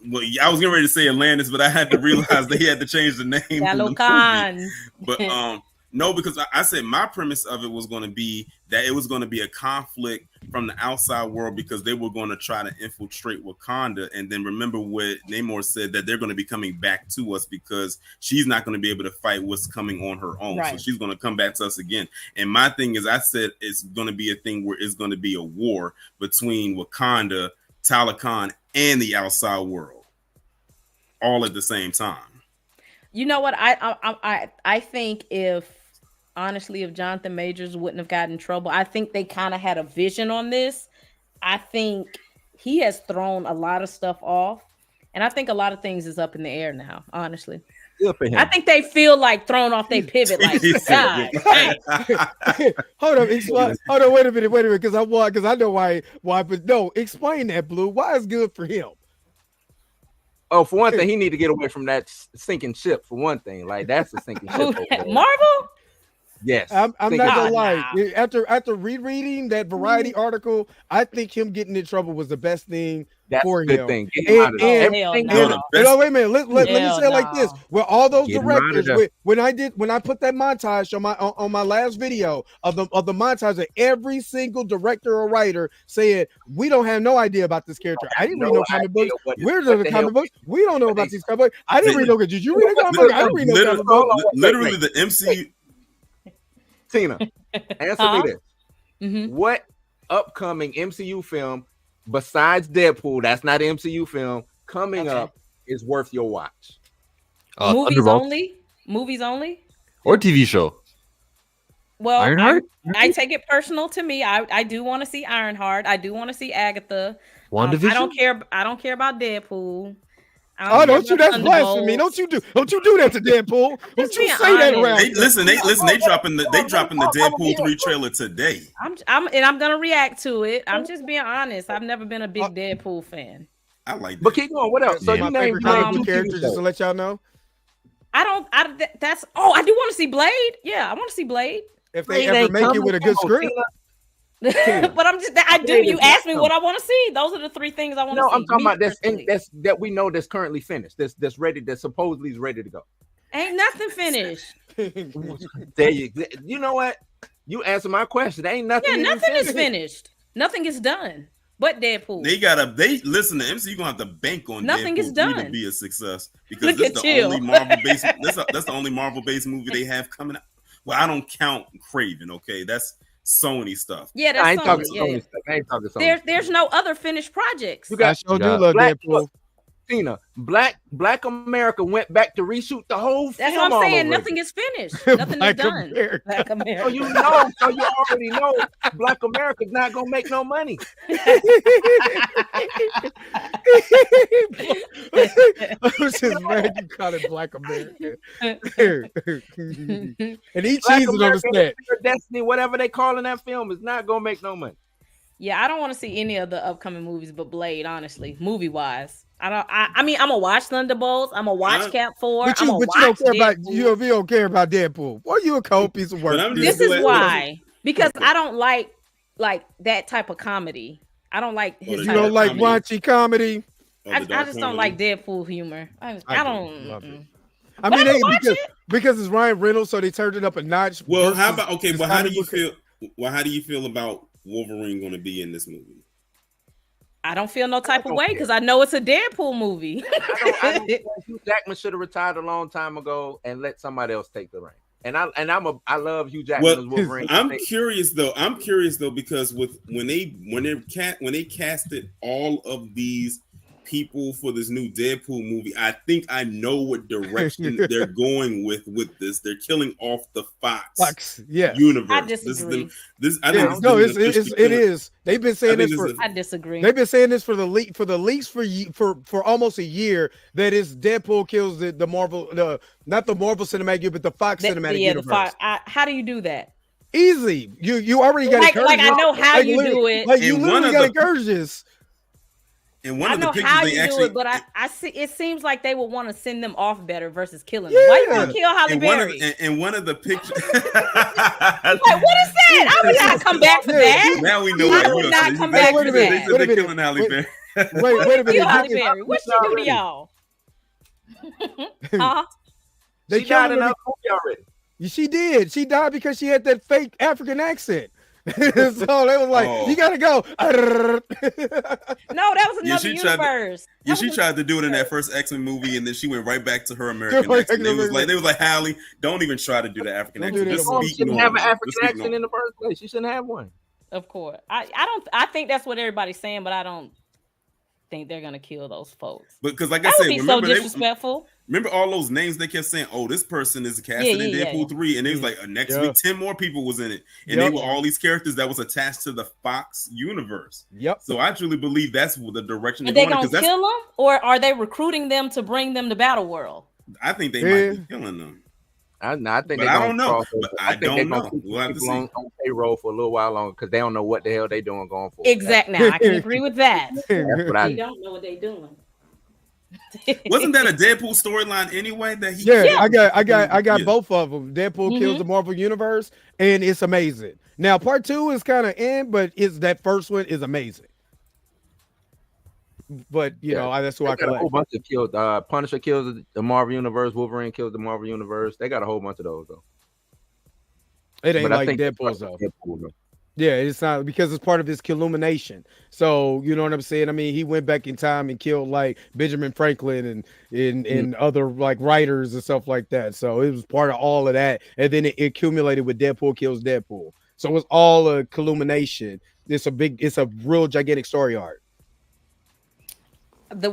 Speaker 16: well, I was getting ready to say Atlantis, but I had to realize they had to change the name.
Speaker 14: Talakon.
Speaker 16: But no, because I said my premise of it was going to be that it was going to be a conflict from the outside world because they were going to try to infiltrate Wakanda. And then remember what Namor said, that they're going to be coming back to us because she's not going to be able to fight what's coming on her own.
Speaker 14: Right.
Speaker 16: So she's going to come back to us again. And my thing is, I said it's going to be a thing where it's going to be a war between Wakanda, Talakon, and the outside world all at the same time.
Speaker 14: You know what? I think honestly, if Jonathan Majors wouldn't have gotten in trouble, I think they kind of had a vision on this. I think he has thrown a lot of stuff off, and I think a lot of things is up in the air now, honestly. I think they feel like thrown off their pivot. Like, God.
Speaker 1: Hold on, wait a minute, because I know why. But no, explain that, Blue. Why is good for him?
Speaker 4: Oh, for one thing, he need to get away from that sinking ship. For one thing, like that's a sinking ship.
Speaker 14: Marvel?
Speaker 4: Yes,
Speaker 1: I'm
Speaker 4: think
Speaker 1: not
Speaker 4: about
Speaker 1: gonna
Speaker 4: it.
Speaker 1: lie. After rereading that Variety article, I think him getting in trouble was the best thing
Speaker 4: That's
Speaker 1: for
Speaker 4: a good
Speaker 1: him.
Speaker 4: thing. Get him out of there. Everything
Speaker 1: And
Speaker 4: good.
Speaker 1: wait a minute. Let me say it like this: well, all those
Speaker 4: Get him out of
Speaker 1: directors,
Speaker 4: there.
Speaker 1: when I put that montage on my last video of the montage of every single director or writer saying we don't have no idea about this character. I didn't read no comic books. Where's the comic books? We don't know about these comic books. I didn't read no. Did you read a comic book? I didn't read no comic book.
Speaker 16: Literally, the MCU.
Speaker 4: Tina, answer me this. What upcoming MCU film besides Deadpool, that's not an MCU film, coming up is worth your watch?
Speaker 14: Movies
Speaker 12: Thunderbolts.
Speaker 14: only? Movies only?
Speaker 12: Or TV show.
Speaker 14: Well,
Speaker 12: Ironheart?
Speaker 14: I take it personal to me. I do want to see Ironheart. I do want to see Agatha.
Speaker 12: WandaVision?
Speaker 14: I don't care about Deadpool.
Speaker 1: Oh, don't you? That's blasphemy. Don't you do that to Deadpool. Don't you say that around.
Speaker 16: They dropping the Deadpool 3 trailer today.
Speaker 14: I'm gonna react to it. I'm just being honest. I've never been a big Deadpool fan.
Speaker 16: I like that.
Speaker 4: But keep going. What else? So
Speaker 1: my
Speaker 4: you name
Speaker 1: favorite comic book character, just to let y'all know.
Speaker 14: I do want to see Blade. Yeah, I want to see Blade.
Speaker 1: If they ever make it with a good script.
Speaker 14: But you asked me what I want to see. Those are the three things I want to see.
Speaker 4: No, I'm talking about that we know that's currently finished. That's ready. That supposedly is ready to go.
Speaker 14: Ain't nothing finished.
Speaker 4: There you know what? You answer my question. Ain't nothing.
Speaker 14: Yeah, nothing is finished. Nothing is done. But Deadpool.
Speaker 16: They listen. The MCU gonna have to bank on
Speaker 14: nothing
Speaker 16: Deadpool
Speaker 14: is done
Speaker 16: to be a success because
Speaker 14: Look
Speaker 16: this
Speaker 14: at
Speaker 16: is the
Speaker 14: you.
Speaker 16: only Marvel based. That's the only Marvel based movie they have coming out. Well, I don't count Craven. Okay, that's Sony stuff.
Speaker 14: Yeah, that's
Speaker 4: I ain't talking
Speaker 14: Sony.
Speaker 4: Sony stuff. I ain't talking Sony.
Speaker 14: There's no other finished projects.
Speaker 1: I sure do love Deadpool.
Speaker 4: Tina, Black America went back to reshoot the whole film.
Speaker 14: That's what I'm
Speaker 4: all
Speaker 14: saying.
Speaker 4: over
Speaker 14: Nothing
Speaker 4: again.
Speaker 14: is finished. Nothing is
Speaker 1: Black
Speaker 14: done.
Speaker 1: America.
Speaker 14: Black America.
Speaker 4: So you already know Black America's not gonna make no money.
Speaker 1: I was just mad you called it Black America. And he cheesed on the set.
Speaker 4: Destiny, whatever they call in that film, is not gonna make no money.
Speaker 14: Yeah, I don't want to see any of the upcoming movies but Blade, honestly, movie wise. I mean, I'm gonna watch Thunderbolts. I'm gonna watch Cap 4.
Speaker 1: But you don't care about you don't care about Deadpool. Boy, you a cold piece of work.
Speaker 14: This is why. Because I don't like that type of comedy. I don't like his.
Speaker 1: You don't like raunchy comedy.
Speaker 14: I just don't like Deadpool humor. I don't love it.
Speaker 1: I mean, because it's Ryan Reynolds, so they turned it up a notch.
Speaker 16: Well, how about Well, how do you feel? Well, how do you feel about Wolverine going to be in this movie?
Speaker 14: I don't feel no type of way because I know it's a Deadpool movie.
Speaker 4: I don't Hugh Jackman should have retired a long time ago and let somebody else take the reign. And I love Hugh Jackman as Wolverine.
Speaker 16: I'm curious though because when they casted all of these people for this new Deadpool movie, I think I know what direction they're going with this. They're killing off the Fox universe.
Speaker 14: I disagree.
Speaker 1: It is. They've been saying this for.
Speaker 14: I disagree.
Speaker 1: They've been saying this for the leaks for almost a year. That is Deadpool kills the Marvel, not the Marvel Cinematic Universe, but the Fox Cinematic Universe.
Speaker 14: How do you do that?
Speaker 1: Easy. You already got incursions.
Speaker 14: Like I know how you do it.
Speaker 1: Like you literally got incursions.
Speaker 16: And one
Speaker 14: I
Speaker 16: of the
Speaker 14: know
Speaker 16: pictures
Speaker 14: how
Speaker 16: they
Speaker 14: you
Speaker 16: actually
Speaker 14: do it, but I see. It seems like they would want to send them off better versus killing them. Why you want to kill Halle Berry?
Speaker 16: And one of the pictures.
Speaker 14: Like, what is that? I would not come back for that.
Speaker 16: Now we know.
Speaker 14: I would not come back for that.
Speaker 16: They said they're killing Halle Berry.
Speaker 1: Wait a minute.
Speaker 14: Kill Halle Berry. What she do to y'all? Huh?
Speaker 1: They
Speaker 4: died in
Speaker 1: her
Speaker 4: that movie already.
Speaker 1: She did. She died because she had that fake African accent. So they was like, you gotta go.
Speaker 14: No, that was another universe.
Speaker 16: She tried to do it in that first X-Men movie, and then she went right back to her American accent. They was like, Halle, don't even try to do the African accent. Just
Speaker 4: she shouldn't have an African accent in the first place. She shouldn't have one.
Speaker 14: Of course. I think that's what everybody's saying, but I don't think they're gonna kill those folks.
Speaker 16: Because like I said,
Speaker 14: remember so disrespectful.
Speaker 16: Remember all those names they kept saying, oh, this person is casted in Deadpool 3, and it was like next week 10 more people was in it, and they were all these characters that was attached to the Fox universe.
Speaker 1: So
Speaker 16: I truly believe that's the direction
Speaker 14: Are they gonna kill them, or are they recruiting them to bring them to Battle World?
Speaker 16: I think they might be killing them.
Speaker 4: I think
Speaker 16: but I don't know. But I don't know. We'll have to see.
Speaker 4: On payroll for a little while longer because they don't know what the hell they doing going for.
Speaker 14: Exactly. Now I can agree with that.
Speaker 4: That's what
Speaker 14: They don't know what they're doing.
Speaker 16: Wasn't that a Deadpool storyline anyway? That he
Speaker 1: I got both of them. Deadpool kills
Speaker 14: Mhm.
Speaker 1: the Marvel Universe, and it's amazing. Now, part 2 is kind of but it's that first one is amazing. But you know, that's who I
Speaker 4: got a whole
Speaker 1: collect.
Speaker 4: bunch of killed. Punisher kills the Marvel Universe. Wolverine kills the Marvel Universe. They got a whole bunch of those though.
Speaker 1: It ain't
Speaker 4: But I
Speaker 1: like
Speaker 4: think that's
Speaker 1: Deadpool's
Speaker 4: part
Speaker 1: though.
Speaker 4: of Deadpool, though.
Speaker 1: Yeah, it's not because it's part of his illumination. So you know what I'm saying? I mean, he went back in time and killed like Benjamin Franklin and other like writers and stuff like that. So it was part of all of that, and then it accumulated with Deadpool kills Deadpool. So it's all a illumination. It's a real gigantic story arc.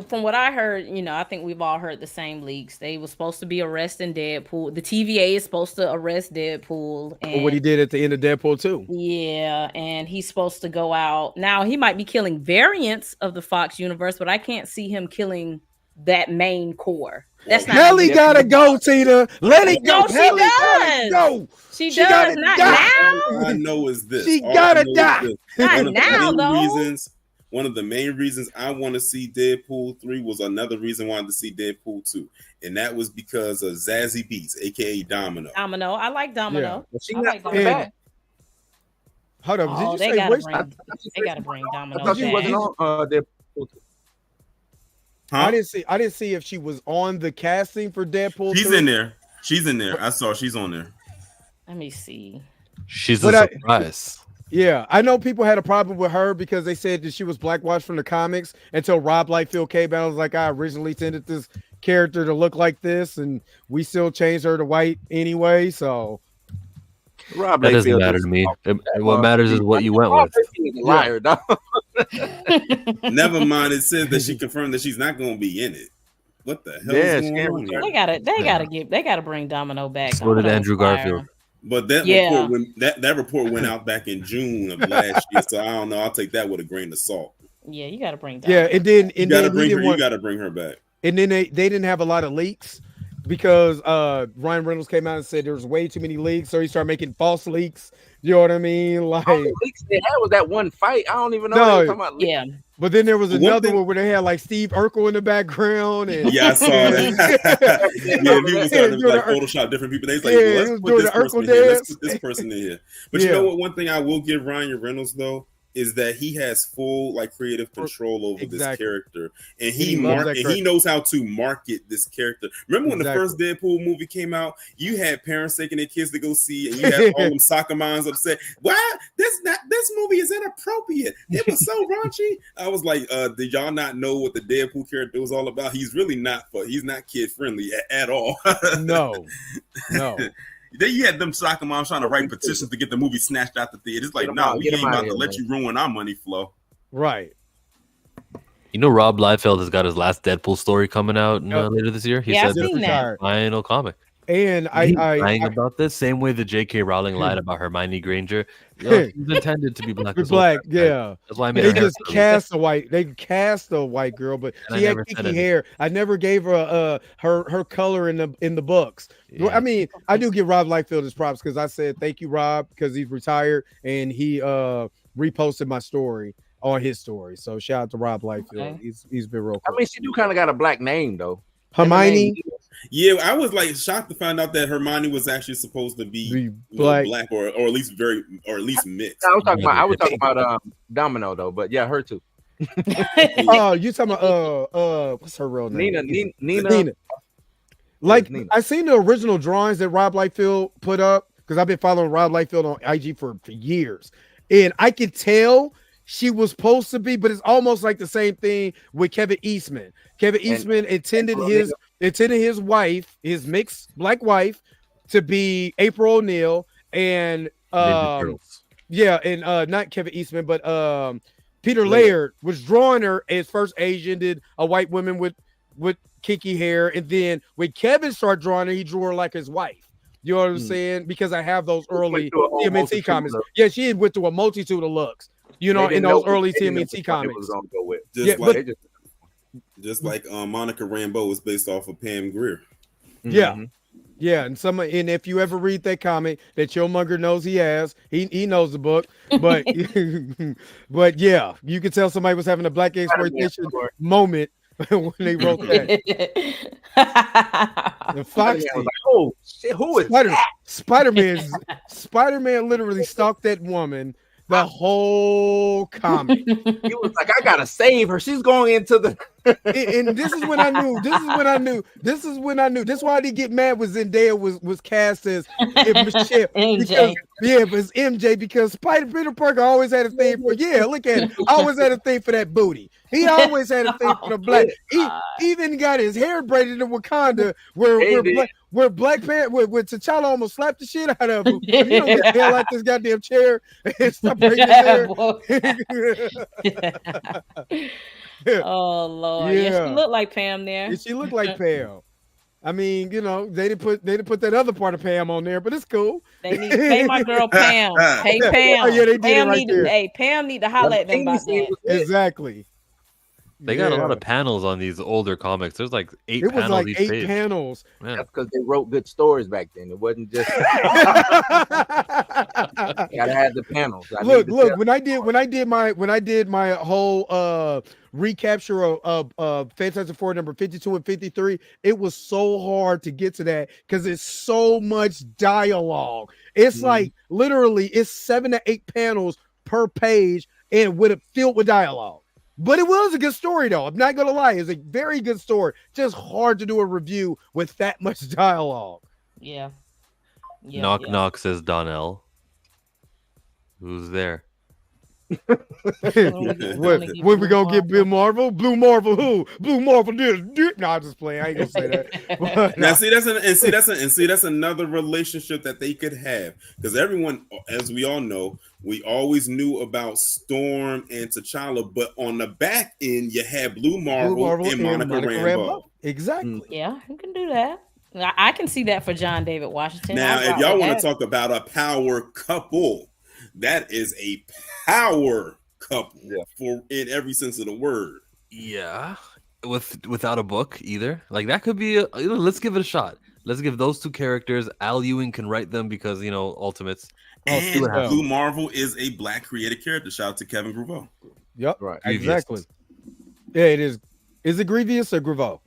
Speaker 14: From what I heard, you know, I think we've all heard the same leaks. They were supposed to be arresting Deadpool. The TVA is supposed to arrest Deadpool.
Speaker 1: And what he did at the end of Deadpool 2.
Speaker 14: Yeah, and he's supposed to go out. Now, he might be killing variants of the Fox universe, but I can't see him killing that main core. That's not
Speaker 1: Nelly gotta go, Tina. Let it go.
Speaker 14: No, she
Speaker 1: Nelly
Speaker 14: does.
Speaker 1: go.
Speaker 14: She
Speaker 1: She
Speaker 14: does.
Speaker 1: gotta
Speaker 14: Not
Speaker 1: die.
Speaker 14: now.
Speaker 16: All I know is this.
Speaker 1: She
Speaker 16: All I
Speaker 1: gotta
Speaker 16: know is
Speaker 1: die.
Speaker 16: this.
Speaker 14: Not
Speaker 16: One of the
Speaker 14: now,
Speaker 16: main
Speaker 14: though.
Speaker 16: One of the main reasons I want to see Deadpool 3 was another reason I wanted to see Deadpool 2. And that was because of Zazie Beetz, aka Domino.
Speaker 14: Domino. I like Domino.
Speaker 16: Yeah. She
Speaker 14: I
Speaker 16: not
Speaker 14: like
Speaker 16: coming
Speaker 14: Domino.
Speaker 16: back.
Speaker 1: Hold up.
Speaker 14: Oh,
Speaker 1: Did you
Speaker 14: they
Speaker 1: say
Speaker 14: gotta
Speaker 1: which?
Speaker 14: bring, they gotta bring Domino
Speaker 4: I thought she
Speaker 14: back.
Speaker 4: wasn't on Deadpool 2.
Speaker 1: I didn't see if she was on the casting for Deadpool.
Speaker 16: She's
Speaker 1: 3.
Speaker 16: in there. She's in there. I saw she's on there.
Speaker 14: Let me see.
Speaker 12: She's
Speaker 1: But
Speaker 12: a
Speaker 1: I-
Speaker 12: surprise.
Speaker 1: Yeah, I know people had a problem with her because they said that she was blackwashed from the comics until Rob Liefeld came out. I was like, I originally intended this character to look like this, and we still changed her to white anyway. So
Speaker 4: Rob
Speaker 12: That doesn't
Speaker 4: Liefeld
Speaker 12: matter
Speaker 4: is-
Speaker 12: to me. What matters is what you went
Speaker 4: Rob
Speaker 12: with.
Speaker 4: Liefeld is a liar, dog.
Speaker 16: Never mind. It says that she confirmed that she's not going to be in it. What the hell
Speaker 4: Yeah,
Speaker 16: is
Speaker 4: she
Speaker 16: going
Speaker 4: can't
Speaker 16: on here?
Speaker 14: They gotta bring Domino back.
Speaker 12: So did
Speaker 14: Domino's
Speaker 12: Andrew
Speaker 14: fire.
Speaker 12: Garfield.
Speaker 16: But that
Speaker 14: Yeah.
Speaker 16: report that report went out back in June of last year, so I don't know. I'll take that with a grain of salt.
Speaker 14: Yeah, you gotta bring Domino.
Speaker 1: yeah, and then
Speaker 16: You got to
Speaker 1: he
Speaker 16: bring her.
Speaker 1: didn't
Speaker 16: You
Speaker 1: want-
Speaker 16: got to bring her back.
Speaker 1: and then they didn't have a lot of leaks because Ryan Reynolds came out and said there was way too many leaks, so he started making false leaks. You know what I mean? Like,
Speaker 4: All the leaks they had was that one fight. I don't even know.
Speaker 1: No.
Speaker 4: What they were talking about leaks.
Speaker 14: Yeah.
Speaker 1: but then there was
Speaker 16: One
Speaker 1: another
Speaker 16: thing-
Speaker 1: one where they had like Steve Urkel in the background, and
Speaker 16: Yeah, I saw that. Yeah, people started to like Photoshop different people. They was like,
Speaker 1: Yeah,
Speaker 16: well,
Speaker 1: he
Speaker 16: let's
Speaker 1: was
Speaker 16: put
Speaker 1: doing
Speaker 16: this
Speaker 1: the
Speaker 16: person
Speaker 1: Urkel
Speaker 16: in here. Let's
Speaker 1: dance.
Speaker 16: put this person in here. But
Speaker 1: Yeah.
Speaker 16: you know what? One thing I will give Ryan Reynolds though is that he has full like creative control over this
Speaker 1: Exactly.
Speaker 16: character, and
Speaker 1: He
Speaker 16: he
Speaker 1: loves that
Speaker 16: he
Speaker 1: character.
Speaker 16: knows how to market this character. Remember when
Speaker 1: Exactly.
Speaker 16: the first Deadpool movie came out? You had parents taking their kids to go see, and you had all them soccer moms upset. Why this movie is inappropriate? It was so raunchy. I was like, did y'all not know what the Deadpool character was all about? He's really not. He's not kid friendly at all.
Speaker 1: no.
Speaker 16: Then you had them soccer moms trying to write petitions to get the movie snatched out the theater. It's like, no, we ain't about to let you ruin our money flow.
Speaker 1: Right.
Speaker 12: You know, Rob Liefeld has got his last Deadpool story coming out later this year. He
Speaker 14: Yeah, I've
Speaker 12: said
Speaker 14: seen that.
Speaker 12: final comic.
Speaker 1: And
Speaker 12: He's lying about this same way that J.K. Rowling lied about Hermione Granger. You know, she's intended to be black. this whole
Speaker 1: Black,
Speaker 12: time, right?
Speaker 1: yeah.
Speaker 12: That's why I made
Speaker 1: They
Speaker 12: her hair
Speaker 1: just
Speaker 12: curly.
Speaker 1: cast a white. They cast a white girl, but
Speaker 12: And I
Speaker 1: she had
Speaker 12: never said
Speaker 1: kinky
Speaker 12: anything.
Speaker 1: hair. I never gave her her color in the books. Well, I mean, I do give Rob Liefeld his props because I said thank you, Rob, because he's retired and he reposted my story on his story. So shout out to Rob Liefeld.
Speaker 4: Okay.
Speaker 1: He's been real
Speaker 4: I
Speaker 1: cool.
Speaker 4: mean, she do kind of got a black name though.
Speaker 1: Hermione.
Speaker 16: Yeah, I was like shocked to find out that Hermione was actually supposed to be
Speaker 1: black.
Speaker 16: black or at least mixed.
Speaker 4: I was talking about Domino though, but yeah, her too.
Speaker 1: Oh, you talking about what's her real name?
Speaker 4: Nina.
Speaker 1: Like I seen the original drawings that Rob Liefeld put up because I've been following Rob Liefeld on IG for years, and I could tell she was supposed to be, but it's almost like the same thing with Kevin Eastman. Kevin Eastman intended his wife, his mixed black wife, to be April O'Neil, and not Kevin Eastman, but Peter Laird was drawing her as first Asian, did a white woman with kinky hair, and then when Kevin started drawing her, he drew her like his wife. You know what I'm saying? Because I have those early TMNT comics. Yeah, she went through a multitude of looks. You know, in those early TMNT comics.
Speaker 16: Just like Monica Rambeau is based off of Pam Grier.
Speaker 1: Yeah. Yeah, and if you ever read that comic that Killmonger knows he has, he knows the book, but but yeah, you could tell somebody was having a black exploitation moment when they wrote that. And Foxy,
Speaker 4: was like, oh shit, who is that?
Speaker 1: Spider-Man literally stalked that woman the whole comic.
Speaker 4: He was like, I gotta save her. She's going into the
Speaker 1: And this is when I knew. This is why I didn't get mad when Zendaya was cast as Michelle.
Speaker 14: MJ.
Speaker 1: It was MJ because Peter Parker always had a thing for look at it. Always had a thing for that booty. He always had a thing for the black. He even got his hair braided in Wakanda where Black Panther where T'Challa almost slapped the shit out of him. You don't get hell like this goddamn chair and stop braiding his hair.
Speaker 14: Oh Lord, yeah, she looked like Pam there.
Speaker 1: Yeah, she looked like Pam. I mean, you know, they didn't put that other part of Pam on there, but it's cool.
Speaker 14: They need to pay my girl Pam. Hey Pam.
Speaker 1: Oh, yeah, they did
Speaker 14: Pam
Speaker 1: it right there.
Speaker 14: Pam need to holler at them about that.
Speaker 1: Exactly.
Speaker 12: They got a lot of panels on these older comics. There's like 8
Speaker 1: It was
Speaker 12: panels
Speaker 1: like
Speaker 12: each
Speaker 1: 8
Speaker 12: page.
Speaker 1: panels.
Speaker 12: Yeah.
Speaker 4: That's because they wrote good stories back then. It wasn't just gotta have the panels.
Speaker 1: Look, when I did my whole recapture of Fantastic Four number 52 and 53, it was so hard to get to that because it's so much dialogue. It's like literally it's 7 to 8 panels per page and with it filled with dialogue. But it was a good story, though. I'm not gonna lie, it's a very good story. Just hard to do a review with that much dialogue.
Speaker 14: Yeah.
Speaker 12: Knock, says Donnell. Who's there?
Speaker 1: When we gonna get Blue Marvel? Blue Marvel who? Blue Marvel this. No, I'm just playing. I ain't gonna say that. But,
Speaker 16: Now, that's another relationship that they could have because everyone, as we all know, we always knew about Storm and T'Challa, but on the back end, you had Blue Marvel and Monica Rambeau.
Speaker 1: Exactly.
Speaker 14: Yeah, you can do that. I can see that for John David Washington.
Speaker 16: Now, if y'all want to talk about a power couple, that is a power couple for in every sense of the word.
Speaker 12: Yeah, without a book either. Like that could be. Let's give it a shot. Let's give those two characters. Al Ewing can write them because Ultimates.
Speaker 16: And Blue Marvel is a black creative character. Shout out to Kevin Grevaux.
Speaker 1: Yep,
Speaker 12: right.
Speaker 1: Exactly. Yeah, it is. Is it Grievous or Grevaux?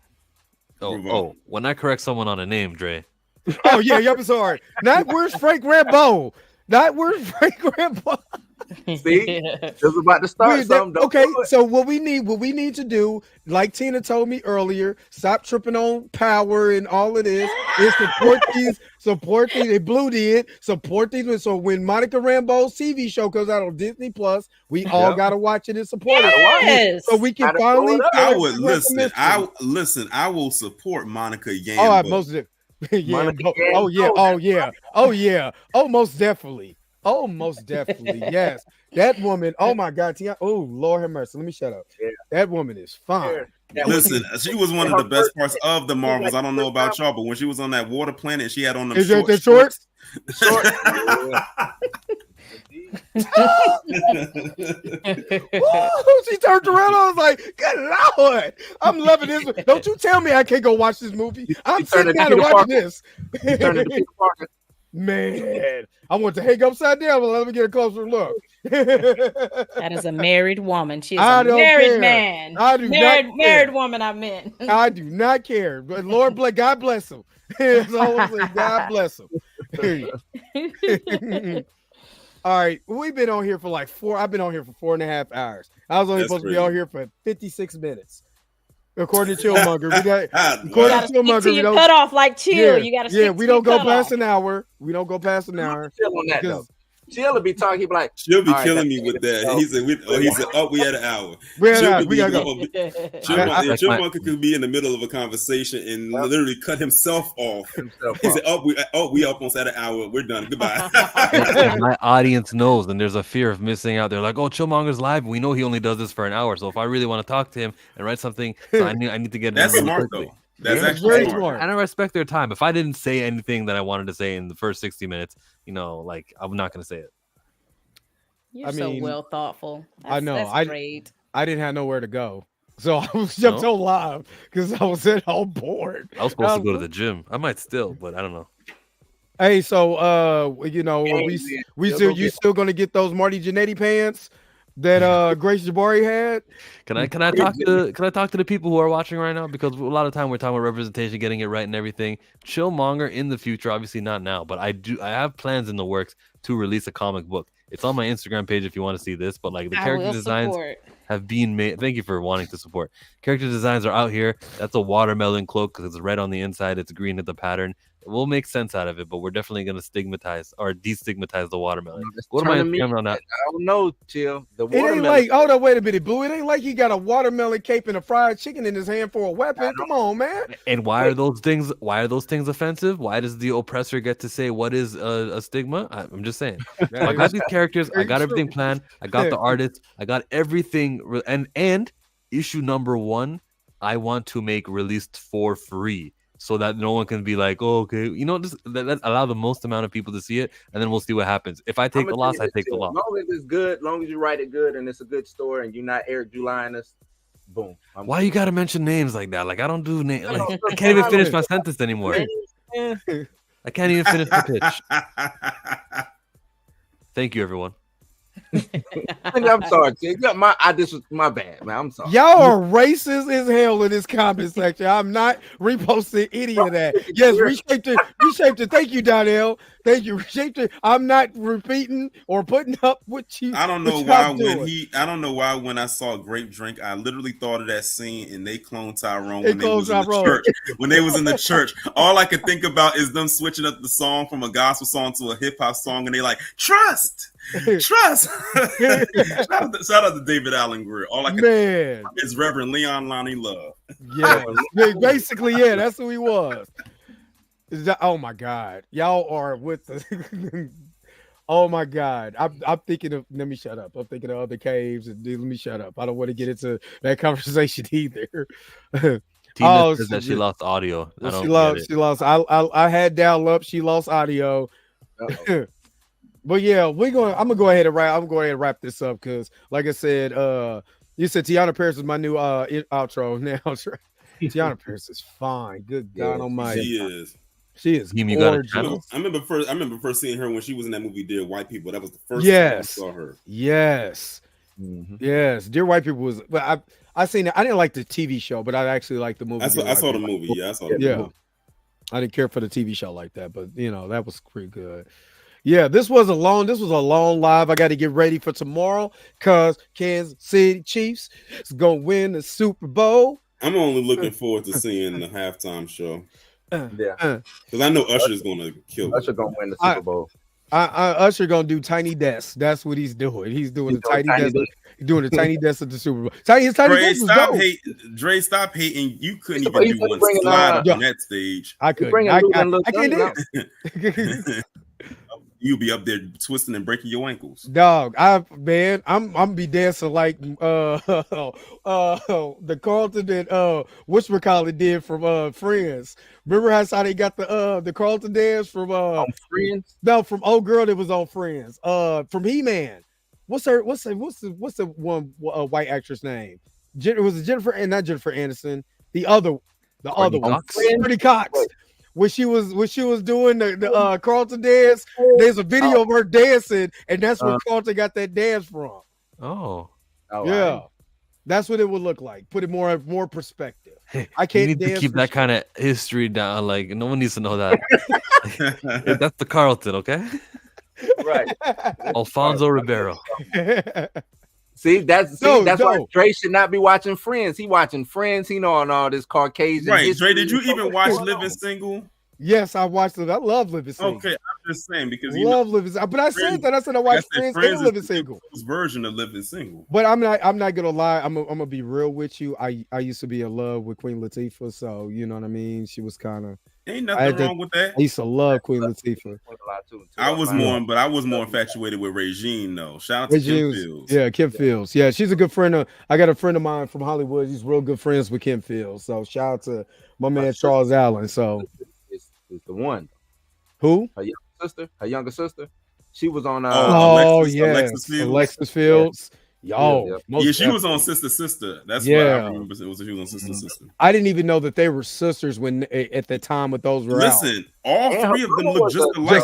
Speaker 12: Oh, when I correct someone on a name, Dre.
Speaker 1: Oh yeah, I'm sorry. Not where's Frank Rambeau. Not where's Frank Rambeau.
Speaker 4: See, just about to start something.
Speaker 1: Okay, so what we need to do, like Tina told me earlier, stop tripping on power and all of this. Is support these. They blew in, support these. So when Monica Rambeau's TV show comes out on Disney Plus, we all gotta watch it and support it. So we can finally.
Speaker 16: I would listen. I will support Monica Rambeau.
Speaker 1: Oh, most most definitely. Oh, most definitely. Yes. That woman. Oh my God. Oh, Lord have mercy. Let me shut up. Yeah. That woman is fine.
Speaker 16: Yeah. Listen, she was one of the best parts of the Marvels. I don't know about y'all, but when she was on that water planet, she had on them shorts.
Speaker 1: She turned around. I was like, good Lord. I'm loving this. Don't you tell me I can't go watch this movie. I'm sitting down and watching this. Man, I want to hang upside down, but let me get a closer look.
Speaker 14: That is a married woman. She is a married man.
Speaker 1: I do
Speaker 14: married woman. I meant.
Speaker 1: I do not care. But Lord bless, God bless him. That's all I'm saying. God bless him. All right, we've been on here for like I've been on here for 4.5 hours. I was only supposed to be on here for 56 minutes. According to Chillmonger,
Speaker 14: we don't cut off like Chill. You got to
Speaker 1: we don't go past an hour. We don't go past an hour.
Speaker 4: Chill on that though. She'll be talking. He'll be like,
Speaker 16: she'll be killing me with that. He said, we had an hour.
Speaker 1: We gotta go.
Speaker 16: Chillmonger could be in the middle of a conversation and literally cut himself off. He said, we almost at an hour. We're done. Goodbye.
Speaker 12: My audience knows, and there's a fear of missing out. They're like, oh, Chillmonger's live. We know he only does this for an hour. So if I really want to talk to him and write something, I need to get.
Speaker 16: That's smart though. That's actually smart.
Speaker 12: And I respect their time. If I didn't say anything that I wanted to say in the first 60 minutes, I'm not going to say it.
Speaker 14: You're so well thoughtful.
Speaker 1: I know.
Speaker 14: That's great.
Speaker 1: I didn't have nowhere to go. So I was jumped on live because I was at home bored.
Speaker 12: I was supposed to go to the gym. I might still, but I don't know.
Speaker 1: Hey, so you still gonna get those Marty Jannetty pants that Grace Jabari had.
Speaker 12: Can I talk to the people who are watching right now? Because a lot of time we're talking about representation, getting it right and everything. Chillmonger in the future, obviously not now, but I have plans in the works to release a comic book. It's on my Instagram page if you want to see this, but like the character designs have been made. Thank you for wanting to support. Character designs are out here. That's a watermelon cloak because it's red on the inside, it's green at the pattern. We'll make sense out of it, but we're definitely going to stigmatize or destigmatize the watermelon. Go to my Instagram on that.
Speaker 4: I don't know, Chill. The
Speaker 1: It ain't like, hold on, wait a minute, Blue. It ain't like he got a watermelon cape and a fried chicken in his hand for a weapon. Come on, man.
Speaker 12: And why are those things offensive? Why does the oppressor get to say what is a stigma? I'm just saying. So I got these characters. I got everything planned. I got the artists. I got everything. And issue number 1, I want to make released for free. So that no one can be like, oh, okay, just let allow the most amount of people to see it, and then we'll see what happens. If I take the loss, I take the loss.
Speaker 4: As long as it's good, as long as you write it good and it's a good story and you're not Eric Julianus, boom.
Speaker 12: Why you gotta mention names like that? Like I don't do names. Like, I can't even finish my sentence anymore. I can't even finish the pitch. Thank you, everyone.
Speaker 4: I'm sorry, this was my bad, man. I'm sorry.
Speaker 1: Y'all are racist as hell in this comment section. I'm not reposting any of that. Yes, reshaped it. Thank you, Donnell. Thank you, reshaped it. I'm not repeating or putting up with you.
Speaker 16: I don't know why when I saw Grape Drink, I literally thought of that scene in They Clone Tyrone when they was in the church. When they was in the church, all I could think about is them switching up the song from a gospel song to a hip hop song, and they like trust. Shout out to David Allen Greer. All I can think is Reverend Leon Lonnie Love.
Speaker 1: Yeah, basically, yeah, that's who he was. Oh my God, y'all are with the. Oh my God, I'm thinking of. Let me shut up. I'm thinking of other caves, and let me shut up. I don't want to get into that conversation either.
Speaker 12: Tina says that she lost audio.
Speaker 1: She lost. I had dial up. She lost audio. But yeah, I'm gonna go ahead and wrap this up because, like I said, you said Tiana Paris is my new outro now. Tiana Paris is fine. Good God Almighty, she is gorgeous.
Speaker 16: I remember first seeing her when she was in that movie Dear White People. That was the first time I saw her.
Speaker 1: Yes, yes. Dear White People was. But I seen it. I didn't like the TV show, but I actually liked the movie.
Speaker 16: I saw the movie. Yeah, I saw the movie.
Speaker 1: I didn't care for the TV show like that, but that was pretty good. Yeah, this was a long live. I got to get ready for tomorrow because Kansas City Chiefs is going to win the Super Bowl.
Speaker 16: I'm only looking forward to seeing the halftime show. Because I know Usher's going to kill.
Speaker 4: Usher going to win the Super Bowl.
Speaker 1: Usher going to do Tiny Desk. That's what he's doing. He's doing the Tiny Desk. He's doing the Tiny Desk at the Super Bowl.
Speaker 16: Dre, stop hating. You couldn't even do one slide on that stage.
Speaker 1: I couldn't. I can't dance.
Speaker 16: You'll be up there twisting and breaking your ankles.
Speaker 1: Dog, I'm be dancing like the Carlton that whatchamacallit did from Friends. Remember how they got the Carlton dance from
Speaker 4: Friends?
Speaker 1: No, from old girl that was on Friends. From He-Man. What's the one white actress name? Was it Jennifer and not Jennifer Aniston? The other one. Pretty Cox. When she was doing the Carlton dance, there's a video of her dancing, and that's where Carlton got that dance from.
Speaker 12: Oh,
Speaker 1: yeah, that's what it would look like. Put it more perspective. I can't.
Speaker 12: You need to keep that kind of history down. Like no one needs to know that. That's the Carlton, okay?
Speaker 4: Right.
Speaker 12: Alfonso Ribeiro.
Speaker 4: See, that's why Dre should not be watching Friends. He watching Friends. He knowing all this Caucasian.
Speaker 16: Right, Dre. Did you even watch Living Single?
Speaker 1: Yes, I watched it. I love Living Single.
Speaker 16: Okay, I'm just saying because
Speaker 1: Living Single. But I said I watched Friends and Living Single.
Speaker 16: Version of Living Single.
Speaker 1: But I'm not gonna lie. I'm gonna be real with you. I used to be in love with Queen Latifah, so you know what I mean. She was kind of.
Speaker 16: Ain't nothing wrong with that.
Speaker 1: I used to love Queen Latifah.
Speaker 16: I was more infatuated with Regine though. Shout out to Kim Fields.
Speaker 1: Yeah, Kim Fields. Yeah, she's a good friend. I got a friend of mine from Hollywood. He's real good friends with Kim Fields. So shout out to my man Charles Allen. So
Speaker 4: it's the one.
Speaker 1: Who?
Speaker 4: Her younger sister. She was on.
Speaker 1: Alexis Fields. Yo,
Speaker 16: Yeah, she was on Sister. That's what I remember. It was she was on Sister.
Speaker 1: I didn't even know that they were sisters when at the time when those were out.
Speaker 16: Listen, all three of them look just alike.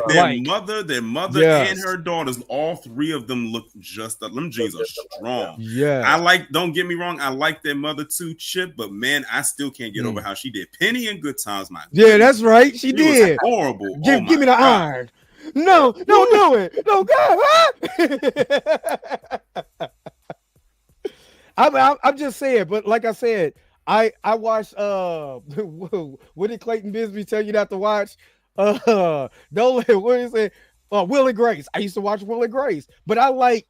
Speaker 16: Their mother, and her daughters. All three of them look just. Them jeans are strong.
Speaker 1: Yeah,
Speaker 16: Don't get me wrong. I like their mother too, Chip. But man, I still can't get over how she did Penny in Good Times.
Speaker 1: Yeah, that's right. She did.
Speaker 16: Horrible.
Speaker 1: Give me the iron. No, don't do it. No, God. I'm just saying, but like I said, I watched what did Clayton Bisbee tell you not to watch? Don't what is it? Will and Grace. I used to watch Will and Grace, but I like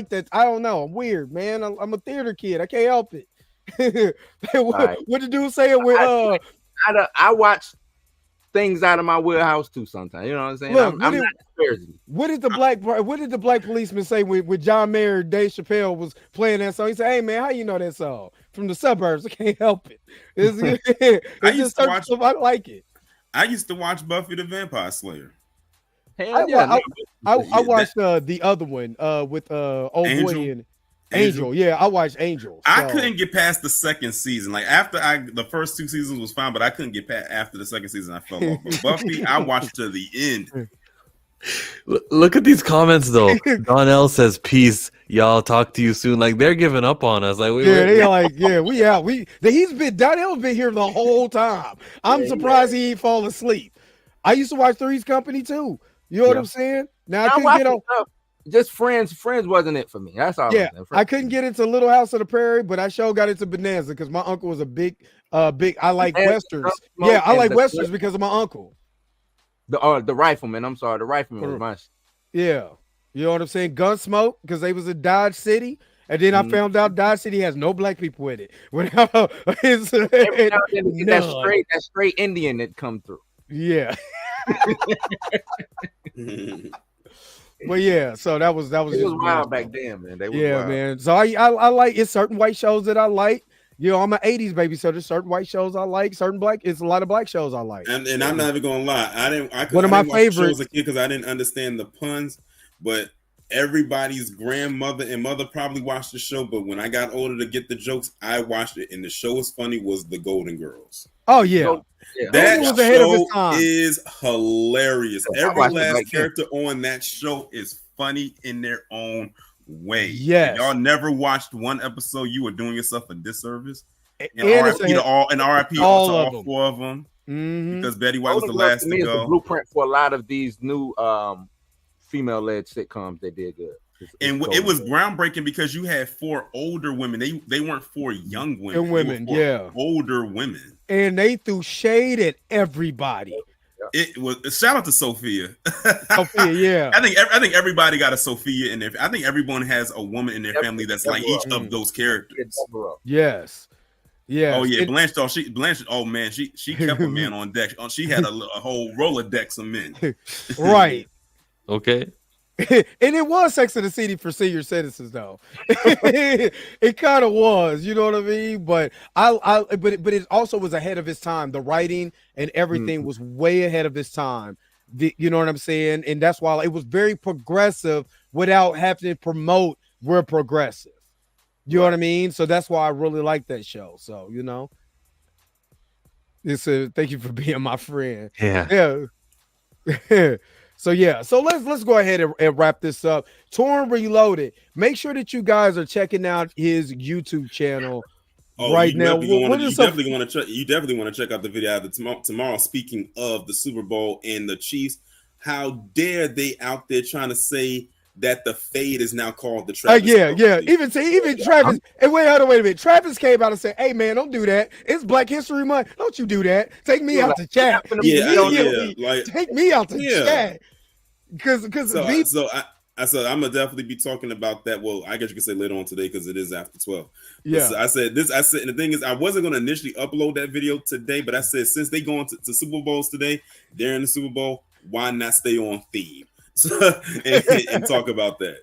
Speaker 1: that. I don't know. I'm weird, man. I'm a theater kid. I can't help it. What the dude saying with
Speaker 4: I watch things out of my wheelhouse too sometimes. You know what I'm saying?
Speaker 1: Look,
Speaker 4: I'm not disparaging.
Speaker 1: What did the black policeman say when John Mayer, Dave Chappelle was playing that song? He said, "Hey man, how you know that song? From the suburbs. I can't help it." I like it.
Speaker 16: I used to watch Buffy the Vampire Slayer.
Speaker 1: I watched the other one with old boy and Angel. Yeah, I watched Angel.
Speaker 16: I couldn't get past the second season. Like after the first two seasons was fine, but I couldn't get past after the second season. I fell off. But Buffy, I watched to the end.
Speaker 12: Look at these comments though. Donnell says, "Peace, y'all. Talk to you soon." Like they're giving up on us. Like
Speaker 1: they like, we out. Donnell's been here the whole time. I'm surprised he ain't fall asleep. I used to watch Three's Company too. You know what I'm saying? Now I couldn't get on.
Speaker 4: Just Friends wasn't it for me. That's all.
Speaker 1: Yeah, I couldn't get into Little House on the Prairie, but I sure got into Bonanza because my uncle was a big. I like westerns. Yeah, I like westerns because of my uncle.
Speaker 4: The Rifleman. I'm sorry, the Rifleman was my.
Speaker 1: Yeah, you know what I'm saying? Gunsmoke because they was in Dodge City, and then I found out Dodge City has no black people in it.
Speaker 4: That straight Indian that come through.
Speaker 1: Yeah. Well, yeah, so that was just
Speaker 4: wild back then, man. They was wild.
Speaker 1: Man. So I like it's certain white shows that I like. You know, I'm an 80s baby, so there's certain white shows I like, it's a lot of black shows I like.
Speaker 16: And I'm not even gonna lie.
Speaker 1: One of my favorites
Speaker 16: because I didn't understand the puns, but everybody's grandmother and mother probably watched the show, but when I got older to get the jokes, I watched it, and the show was funny was The Golden Girls.
Speaker 1: Oh yeah.
Speaker 16: That show is hilarious. Every last character on that show is funny in their own way.
Speaker 1: Yes.
Speaker 16: Y'all never watched one episode, you were doing yourself a disservice. And RIP to all four of them. Because Betty White was the last to go.
Speaker 4: The blueprint for a lot of these new female-led sitcoms that did good.
Speaker 16: And it was groundbreaking because you had four older women. They weren't four young women. Older women.
Speaker 1: And they threw shade at everybody.
Speaker 16: It was shout out to Sophia.
Speaker 1: Sophia, yeah.
Speaker 16: I think everybody got a Sophia in there. I think everyone has a woman in their family that's like each of those characters.
Speaker 1: Yes. Yeah.
Speaker 16: Oh yeah, Blanche. Oh man, she kept a man on deck. She had a whole Rolodex of men.
Speaker 1: Right.
Speaker 12: Okay.
Speaker 1: And it was Sex and the City for senior citizens, though. It kind of was, you know what I mean? But but it also was ahead of its time. The writing and everything was way ahead of its time. You know what I'm saying? And that's why it was very progressive without having to promote we're progressive. You know what I mean? So that's why I really like that show. So, you know, thank you for being my friend.
Speaker 12: Yeah.
Speaker 1: So let's go ahead and wrap this up. Torn Reloaded. Make sure that you guys are checking out his YouTube channel right now.
Speaker 16: You definitely want to check out the video out tomorrow. Speaking of the Super Bowl and the Chiefs, how dare they out there trying to say that the fade is now called the Travis?
Speaker 1: Even Travis. And wait a minute. Travis came out and said, "Hey man, don't do that. It's Black History Month. Don't you do that. Take me out to chat. Take me out to chat." Because
Speaker 16: I said I'm gonna definitely be talking about that. Well, I guess you can say later on today because it is after 12.
Speaker 1: Yeah.
Speaker 16: I said, and the thing is, I wasn't gonna initially upload that video today, but I said since they going to Super Bowls today, they're in the Super Bowl. Why not stay on theme and talk about that?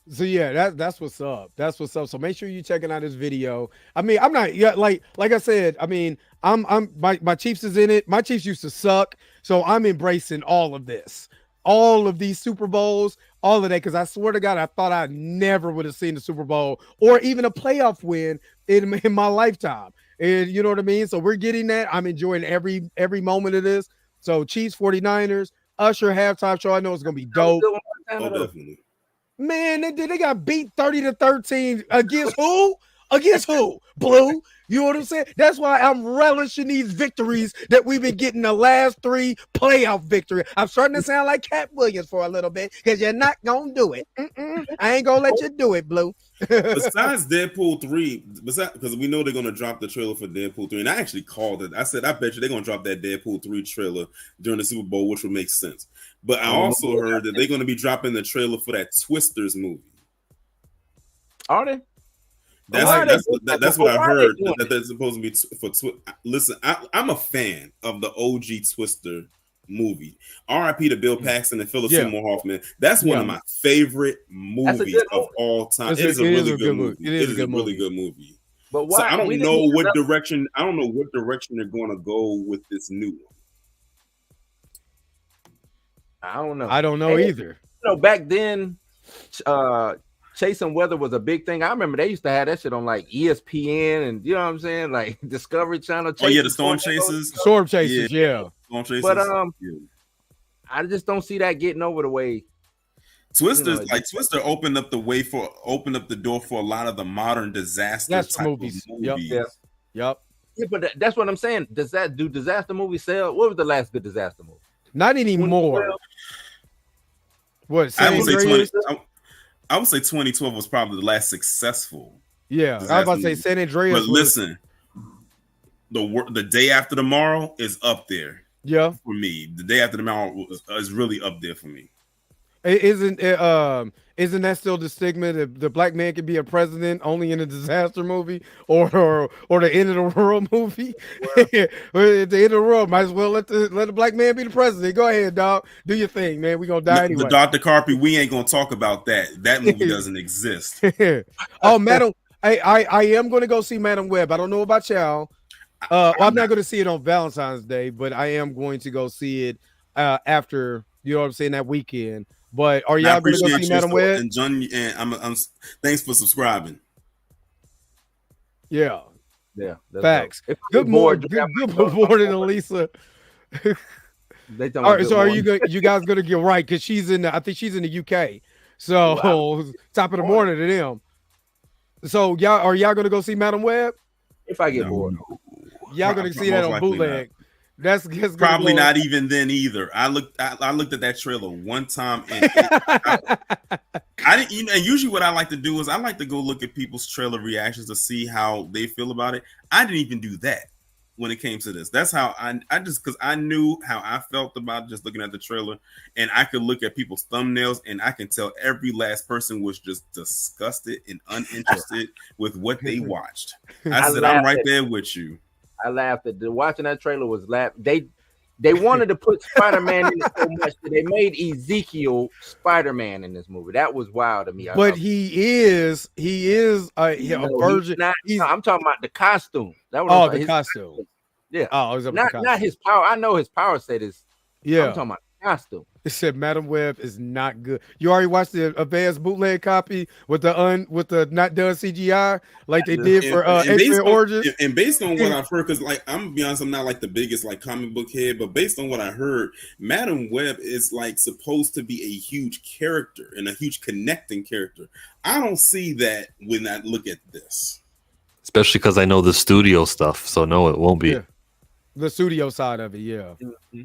Speaker 1: So yeah, that's what's up. That's what's up. So make sure you're checking out this video. I mean, I'm not like I said. I mean, my Chiefs is in it. My Chiefs used to suck, so I'm embracing all of this. all of these Super Bowls, all of that, because I swear to God, I thought I never would have seen the Super Bowl or even a playoff win in my lifetime. And you know what I mean? So we're getting that. I'm enjoying every moment of this. So Chiefs 49ers, Usher halftime show. I know it's gonna be dope.
Speaker 16: Oh, definitely.
Speaker 1: Man, they got beat 30-13 against who? Against who? Blue. You know what I'm saying? That's why I'm relishing these victories that we've been getting the last 3 playoff victories. I'm starting to sound like Cat Williams for a little bit because you're not going to do it. I ain't going to let you do it, Blue.
Speaker 16: Besides Deadpool 3, because we know they're going to drop the trailer for Deadpool 3, and I actually called it. I said, I bet you they're going to drop that Deadpool 3 trailer during the Super Bowl, which would make sense. But I also heard that they're going to be dropping the trailer for that Twisters movie.
Speaker 4: Are they?
Speaker 16: That's what I heard. That they're supposed to be for. Listen, I'm a fan of the OG Twister movie. R.I.P. to Bill Paxton and Philip Seymour Hoffman. That's one of my favorite movies of all time. It is a really good movie. It is a really good movie.
Speaker 4: But why?
Speaker 16: So I don't know what direction. I don't know what direction they're going to go with this new one.
Speaker 4: I don't know
Speaker 1: either.
Speaker 4: You know, back then, chasing weather was a big thing. I remember they used to have that shit on like ESPN and you know what I'm saying, like Discovery Channel.
Speaker 16: Oh yeah, the Storm Chasers.
Speaker 1: Storm Chasers, yeah.
Speaker 16: Storm Chasers.
Speaker 4: But I just don't see that getting over the way.
Speaker 16: Twisters, Twister opened up the door for a lot of the modern disaster movies.
Speaker 1: Yep.
Speaker 4: Yeah, but that's what I'm saying. Do disaster movies sell? What was the last good disaster movie?
Speaker 1: Not anymore. What?
Speaker 16: I would say 2012 was probably the last successful.
Speaker 1: Yeah, I was about to say San Andreas.
Speaker 16: But listen, the Day After Tomorrow is up there.
Speaker 1: Yeah,
Speaker 16: for me, the Day After Tomorrow is really up there for me.
Speaker 1: Isn't that still the stigma that the black man can be a president only in a disaster movie or the end of the world movie? At the end of the world, might as well let the black man be the president. Go ahead, dog. Do your thing, man. We're gonna die anyway.
Speaker 16: The Dr. Carpy, we ain't gonna talk about that. That movie doesn't exist.
Speaker 1: Oh, Madam, I am gonna go see Madam Web. I don't know about y'all. I'm not gonna see it on Valentine's Day, but I am going to go see it after, you know what I'm saying, that weekend. But are y'all going to go see Madam Web?
Speaker 16: And John, and I'm thanks for subscribing.
Speaker 1: Yeah. Facts.
Speaker 4: Good
Speaker 1: morning, Elisa. All right, so you guys going to get right because I think she's in the UK. So top of the morning to them. So are y'all going to go see Madam Web?
Speaker 4: If I get bored,
Speaker 1: y'all going to see that on bootleg. That's
Speaker 16: probably not even then either. I looked at that trailer one time and I didn't. You know, and usually what I like to do is I like to go look at people's trailer reactions to see how they feel about it. I didn't even do that when it came to this. That's how I just because I knew how I felt about just looking at the trailer, and I could look at people's thumbnails and I can tell every last person was just disgusted and uninterested with what they watched. I said, I'm right there with you.
Speaker 4: I laughed at watching that trailer was They wanted to put Spider-Man in it so much that they made Ezekiel Spider-Man in this movie. That was wild to me.
Speaker 1: But he is a virgin.
Speaker 4: I'm talking about the costume. That was
Speaker 1: the costume.
Speaker 4: Yeah.
Speaker 1: Oh, it was
Speaker 4: not his power. I know his power set is.
Speaker 1: Yeah.
Speaker 4: I'm talking about costume.
Speaker 1: It said Madam Web is not good. You already watched the advanced bootleg copy with the not done CGI like they did for X-Men Origins.
Speaker 16: And based on what I've heard, because like I'm gonna be honest, I'm not like the biggest like comic book head, but based on what I heard, Madam Web is like supposed to be a huge character and a huge connecting character. I don't see that when I look at this.
Speaker 12: Especially because I know the studio stuff, so no, it won't be.
Speaker 1: Yeah. The studio side of it, yeah. Mm-hmm.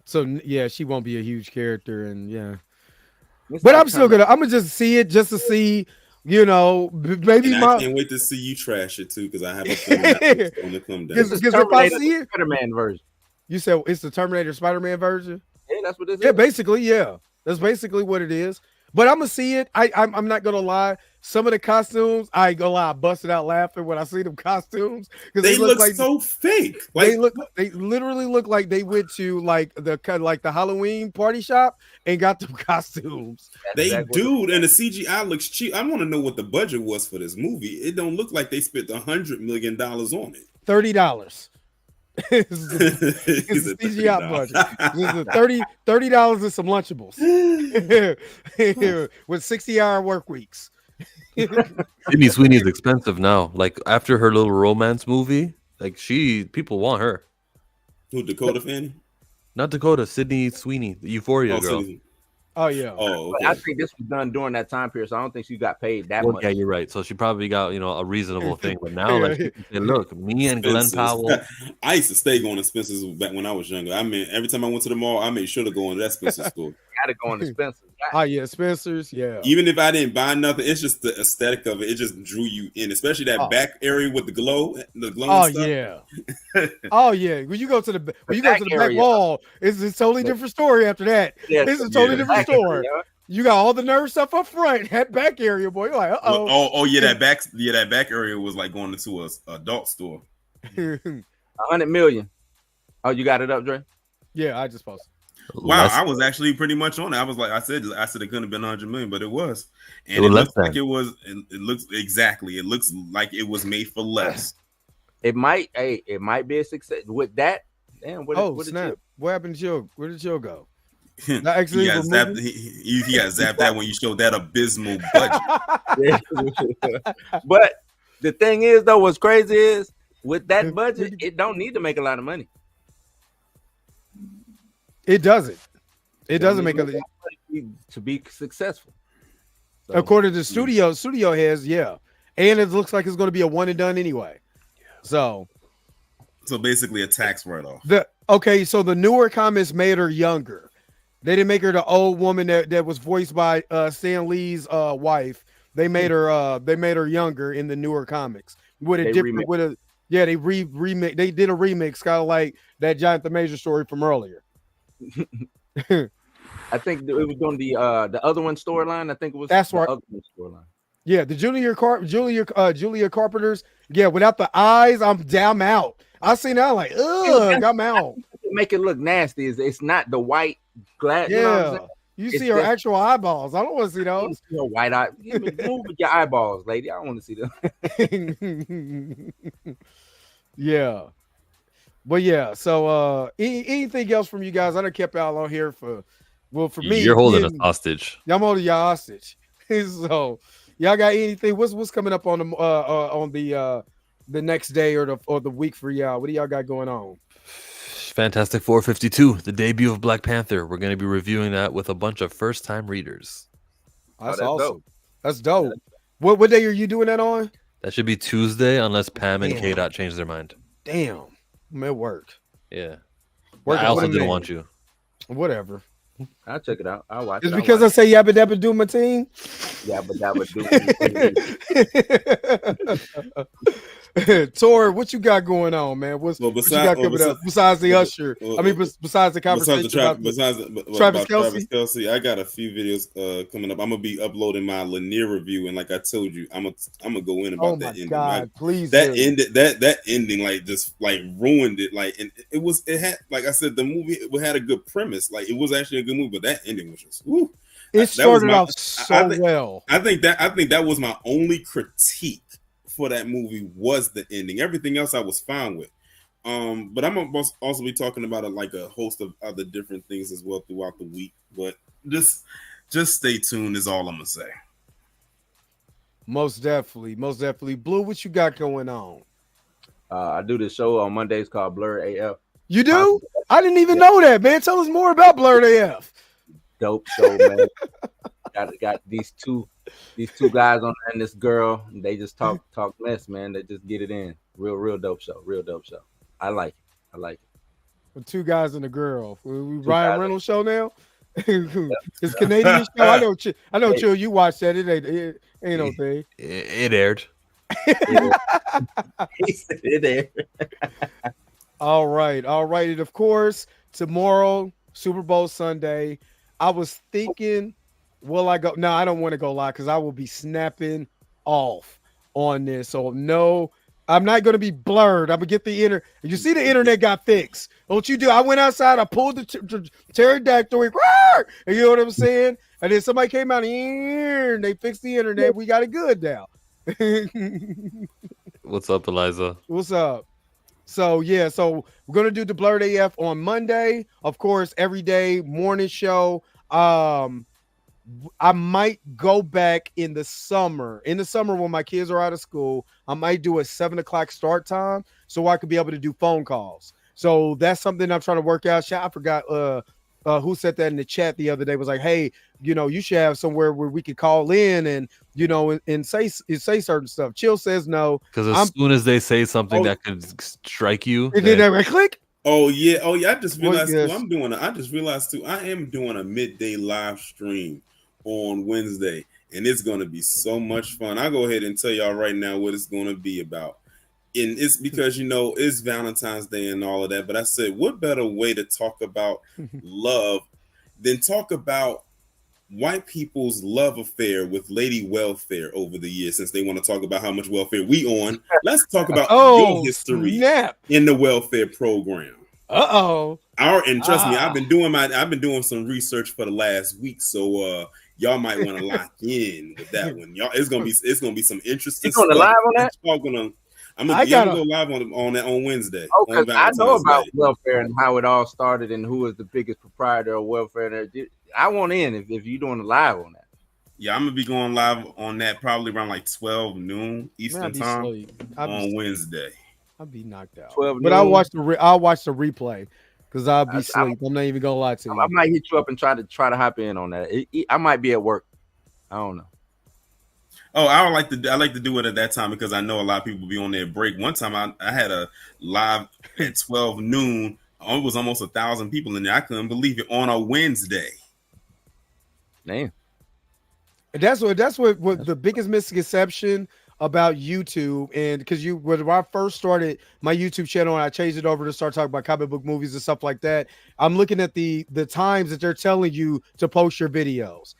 Speaker 1: So yeah, she won't be a huge character, and yeah. But I'm gonna just see it just to see, you know, maybe
Speaker 16: I can't wait to see you trash it too, because I have a feeling it's going to come down.
Speaker 1: Because if I see it,
Speaker 4: Spider-Man version.
Speaker 1: You said it's the Terminator Spider-Man version.
Speaker 4: Yeah, that's what it is.
Speaker 1: Yeah, basically, yeah, that's basically what it is. But I'm gonna see it. I'm not gonna lie. Some of the costumes, I ain't gonna lie, I busted out laughing when I see them costumes because
Speaker 16: they look like so fake.
Speaker 1: Like, they literally look like they went to like the Halloween party shop and got them costumes.
Speaker 16: They do, and the CGI looks cheap. I want to know what the budget was for this movie. It don't look like they spent $100 million on it.
Speaker 1: $30. It's a CGI budget. This is $30 and some Lunchables with 60-hour work weeks.
Speaker 12: Sydney Sweeney is expensive now. Like after her little romance movie, like people want her.
Speaker 16: Who, Dakota Fanning?
Speaker 12: Not Dakota, Sydney Sweeney, the Euphoria girl.
Speaker 1: Oh yeah.
Speaker 16: Oh, okay.
Speaker 4: I think this was done during that time period, so I don't think she got paid that much.
Speaker 12: Yeah, you're right. So she probably got a reasonable thing. But now, like, people say, look, me and Glenn Powell.
Speaker 16: I used to stay going to Spencer's back when I was younger. I mean, every time I went to the mall, I made sure to go into that Spencer's store.
Speaker 4: Got to go into Spencer's.
Speaker 1: Oh yeah, Spencer's. Yeah.
Speaker 16: Even if I didn't buy nothing, it's just the aesthetic of it. It just drew you in, especially that back area with the glowing stuff.
Speaker 1: Yeah. Oh yeah. When you go to the back wall, it's a totally different story after that.
Speaker 4: Yeah,
Speaker 1: it's a totally different story. You got all the nerd stuff up front. That back area, boy. You're like,
Speaker 16: that back area was like going into a adult store.
Speaker 4: 100 million. Oh, you got it up, Dre?
Speaker 1: Yeah, I just posted.
Speaker 16: Wow, I was actually pretty much on it. I was like, I said it couldn't have been 100 million, but it was. And it looks like it was. It looks exactly. It looks like it was made for less.
Speaker 4: It might be a success with that. Damn, what
Speaker 1: snap! What happened to you? Where did you go?
Speaker 16: He got zapped out when you showed that abysmal budget.
Speaker 4: But the thing is, though, what's crazy is with that budget, it don't need to make a lot of money.
Speaker 1: It doesn't. It doesn't make a lot
Speaker 4: to be successful. So,
Speaker 1: according to studio heads, yeah, and it looks like it's going to be a one and done anyway. So
Speaker 16: basically a tax write-off.
Speaker 1: So the newer comments made her younger. They didn't make her the old woman that was voiced by Stan Lee's wife. They made her younger in the newer comics with a different they remix. They did a remix, kind of like that Jonathan Major story from earlier.
Speaker 4: I think it was on the other one storyline. I think it was
Speaker 1: that's right.
Speaker 4: Storyline.
Speaker 1: Yeah, the Julia Carpenter's. Yeah, without the eyes, I'm out. I seen that like, ugh, I'm out.
Speaker 4: Make it look nasty. It's not the white glass.
Speaker 1: Yeah,
Speaker 4: you know what I'm saying?
Speaker 1: You see her actual eyeballs. I don't want to see those.
Speaker 4: Your white eye. Move with your eyeballs, lady. I don't want to see them.
Speaker 1: Yeah. But yeah, so anything else from you guys? I done kept y'all on here for me.
Speaker 12: You're holding us hostage.
Speaker 1: I'm holding y'all hostage. So y'all got anything? What's coming up on the next day or the week for y'all? What do y'all got going on?
Speaker 12: Fantastic 452, the debut of Black Panther. We're going to be reviewing that with a bunch of first-time readers.
Speaker 1: That's awesome. Dope. That's dope. What day are you doing that on?
Speaker 12: That should be Tuesday, unless Pam and K-Dot change their mind.
Speaker 1: Damn. I'm at work.
Speaker 12: Yeah. I also didn't want you.
Speaker 1: Whatever.
Speaker 4: I'll check it out. I'll watch
Speaker 1: it. It's because I say yabba dabba do my team.
Speaker 4: Yabba dabba
Speaker 1: do. Tor, what you got going on, man? What you got coming up besides the Usher? Besides the conversation
Speaker 16: besides Travis Kelce, I got a few videos coming up. I'm gonna be uploading my Lanier review, and like I told you, I'm gonna go in about that ending.
Speaker 1: God, please,
Speaker 16: that ending like just like ruined it. Like, and it had, like I said, the movie had a good premise. Like, it was actually a good movie, but that ending was just woo.
Speaker 1: It started off so well.
Speaker 16: I think that was my only critique for that movie was the ending. Everything else I was fine with. But I'm gonna also be talking about like a host of other different things as well throughout the week. But just stay tuned is all I'm gonna say.
Speaker 1: Most definitely. Blue, what you got going on?
Speaker 4: I do this show on Mondays called Blurred AF.
Speaker 1: You do? I didn't even know that, man. Tell us more about Blurred AF.
Speaker 4: Dope show, man. got these two guys on there and this girl. They just talk mess, man. They just get it in. Real dope show. I like it.
Speaker 1: With two guys and a girl. We Ryan Reynolds show now. It's Canadian show. I know. Chill. You watch that? It ain't no thing.
Speaker 12: It aired.
Speaker 4: It aired.
Speaker 1: All right. And of course, tomorrow, Super Bowl Sunday. I was thinking, will I go? No, I don't want to go live because I will be snapping off on this. So no, I'm not going to be blurred. I'm going to get the internet. You see, the internet got fixed. What you do? I went outside. I pulled the pterodactyl. And you know what I'm saying? And then somebody came out and they fixed the internet. We got it good now.
Speaker 12: What's up, Eliza?
Speaker 1: What's up? So yeah, so we're gonna do the Blurred AF on Monday. Of course, every day morning show. I might go back in the summer. In the summer, when my kids are out of school, I might do a 7:00 start time so I could be able to do phone calls. So that's something I'm trying to work out. I forgot who said that in the chat the other day. Was like, hey, you should have somewhere where we could call in and and say certain stuff. Chill says no,
Speaker 12: because as soon as they say something that could strike you,
Speaker 1: and then I click.
Speaker 16: Oh yeah. I just realized
Speaker 1: yes.
Speaker 16: too. I just realized too. I am doing a midday live stream on Wednesday, and it's going to be so much fun. I'll go ahead and tell y'all right now what it's going to be about. And it's because it's Valentine's Day and all of that. But I said, what better way to talk about love than talk about white people's love affair with Lady Welfare over the years, since they want to talk about how much welfare we on. Let's talk about your history in the welfare program. And trust me, I've been doing some research for the last week, so y'all might want to lock in with that one. Y'all, it's gonna be some interesting stuff.
Speaker 4: Live on that?
Speaker 16: I'm gonna go live on that on Wednesday.
Speaker 4: Oh, because I know about welfare and how it all started and who is the biggest proprietor of welfare. I want in if you're doing a live on that.
Speaker 16: Yeah, I'm gonna be going live on that probably around like 12 noon Eastern time on Wednesday.
Speaker 1: I'll be knocked out.
Speaker 4: 12
Speaker 1: but
Speaker 4: noon.
Speaker 1: I'll watch the replay because I'll be asleep. I'm not even gonna lie to you.
Speaker 4: I might hit you up and try to hop in on that. I might be at work. I don't know.
Speaker 16: Oh, I like to do it at that time because I know a lot of people will be on their break. One time I had a live at 12 noon. It was almost 1,000 people in there. I couldn't believe it on a Wednesday.
Speaker 4: Man,
Speaker 1: that's what the biggest misconception about YouTube, and because when I first started my YouTube channel and I changed it over to start talking about comic book movies and stuff like that, I'm looking at the times that they're telling you to post your videos.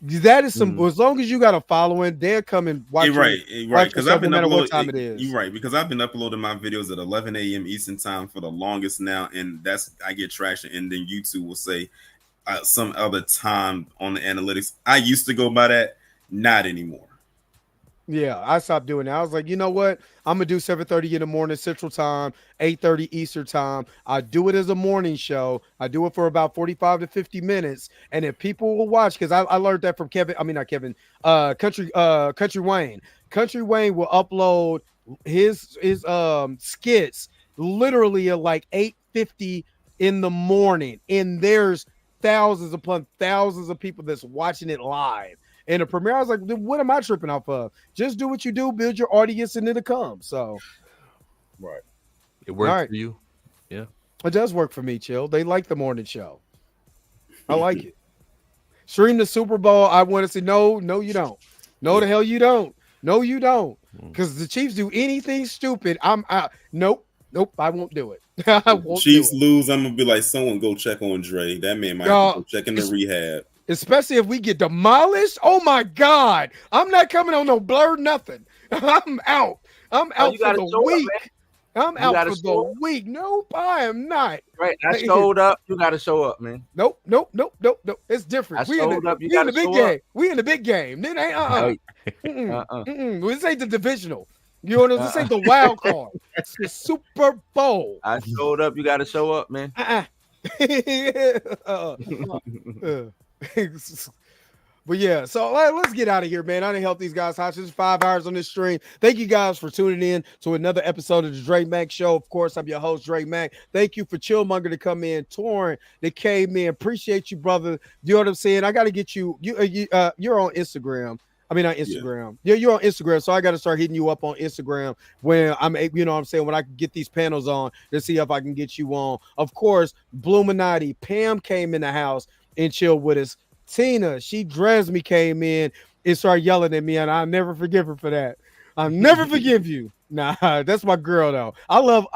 Speaker 1: That is some as long as you got a following, they'll come and watch.
Speaker 16: Right. Because I've been
Speaker 1: no matter what
Speaker 16: uploading.
Speaker 1: time it is.
Speaker 16: You're right, because I've been uploading my videos at 11 a.m. Eastern time for the longest now, and I get traction, and then YouTube will say some other time on the analytics. I used to go by that, not anymore.
Speaker 1: Yeah, I stopped doing that. I was like, you know what? I'm gonna do 7:30 in the morning Central Time, 8:30 Eastern Time. I do it as a morning show. I do it for about 45 to 50 minutes, and if people will watch, because I learned that from Country Wayne. Country Wayne will upload his skits literally at like 8:50 in the morning, and there's thousands upon thousands of people that's watching it live. And the premiere, I was like, what am I tripping off of? Just do what you do, build your audience, and it'll come. So,
Speaker 16: right.
Speaker 12: It works for you. Yeah.
Speaker 1: It does work for me, Chill. They like the morning show. I like it. Stream the Super Bowl. I want to say, no, you don't. No, the hell you don't. No, you don't. Because the Chiefs do anything stupid, I'm out. Nope, I won't do it. I won't
Speaker 16: Chiefs
Speaker 1: do it.
Speaker 16: lose, I'm going to be like, someone go check on Dre. That man might have to go check in the rehab.
Speaker 1: Especially if we get demolished. Oh my God. I'm not coming on no blurred nothing. I'm out. I'm out for the week. I'm out for the week. Nope, I am not.
Speaker 4: Right. I showed up. You got to show up, man.
Speaker 1: Nope. It's different. We in the big game. We in the big game. Then ain't This ain't the divisional. You know what I'm saying? This ain't the wild card. It's the Super Bowl.
Speaker 4: I showed up. You got to show up, man.
Speaker 1: But yeah, so let's get out of here, man. I didn't help these guys hostage. 5 hours on this stream. Thank you guys for tuning in to another episode of the Dre Mack Show. Of course, I'm your host, Dre Mack. Thank you for Chillmonger to come in. Torrin that came in. Appreciate you, brother. You know what I'm saying? I got to get you. You're on Instagram. I mean, not Instagram. Yeah, you're on Instagram, so I got to start hitting you up on Instagram when I'm, you know what I'm saying, when I can get these panels on to see if I can get you on. Of course, Bluminati, Pam came in the house and chilled with us. Tina, she dressed me, came in and started yelling at me, and I'll never forgive her for that. I'll never forgive you. Nah, that's my girl though. I love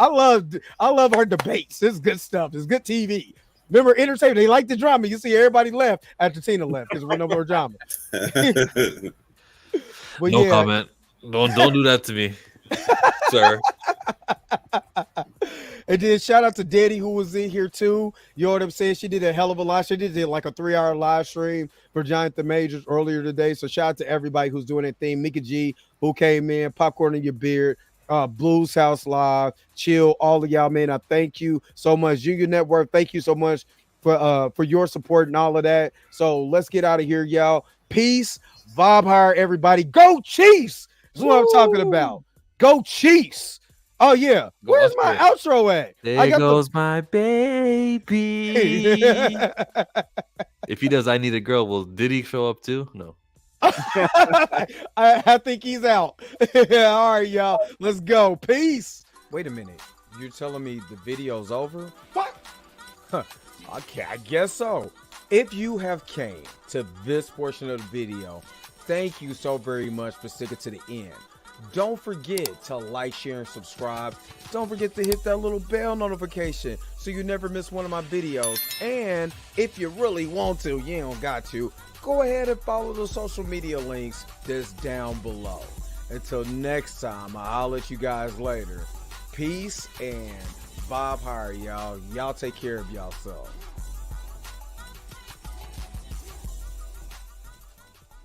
Speaker 1: her debates. It's good stuff. It's good TV. Remember, entertainment. They like the drama. You see, everybody left after Tina left because we're no more drama.
Speaker 12: No comment. Don't do that to me, sir.
Speaker 1: And then shout out to Daddy who was in here too. You know what I'm saying? She did a hell of a live stream. She did like a 3-hour live stream for Giant the Majors earlier today. So shout out to everybody who's doing that thing. Mika G who came in, popcorn in your beard. Blues House Live, Chill, all of y'all, man. I thank you so much. Junior Network, thank you so much for your support and all of that. So let's get out of here, y'all. Peace, vibe higher, everybody. Go Chiefs! That's what I'm talking about. Go Chiefs! Oh yeah, where's my outro at?
Speaker 17: There goes my baby. If he does, I Need a Girl. Well, did he show up too? No.
Speaker 1: I think he's out. All right, y'all. Let's go. Peace. Wait a minute. You're telling me the video's over? What? Okay, I guess so. If you have came to this portion of the video, thank you so very much for sticking to the end. Don't forget to like, share, and subscribe. Don't forget to hit that little bell notification so you never miss one of my videos. And if you really want to, you don't got to, go ahead and follow the social media links that's down below. Until next time, I'll let you guys later. Peace and vibe higher, y'all. Y'all take care of yourself.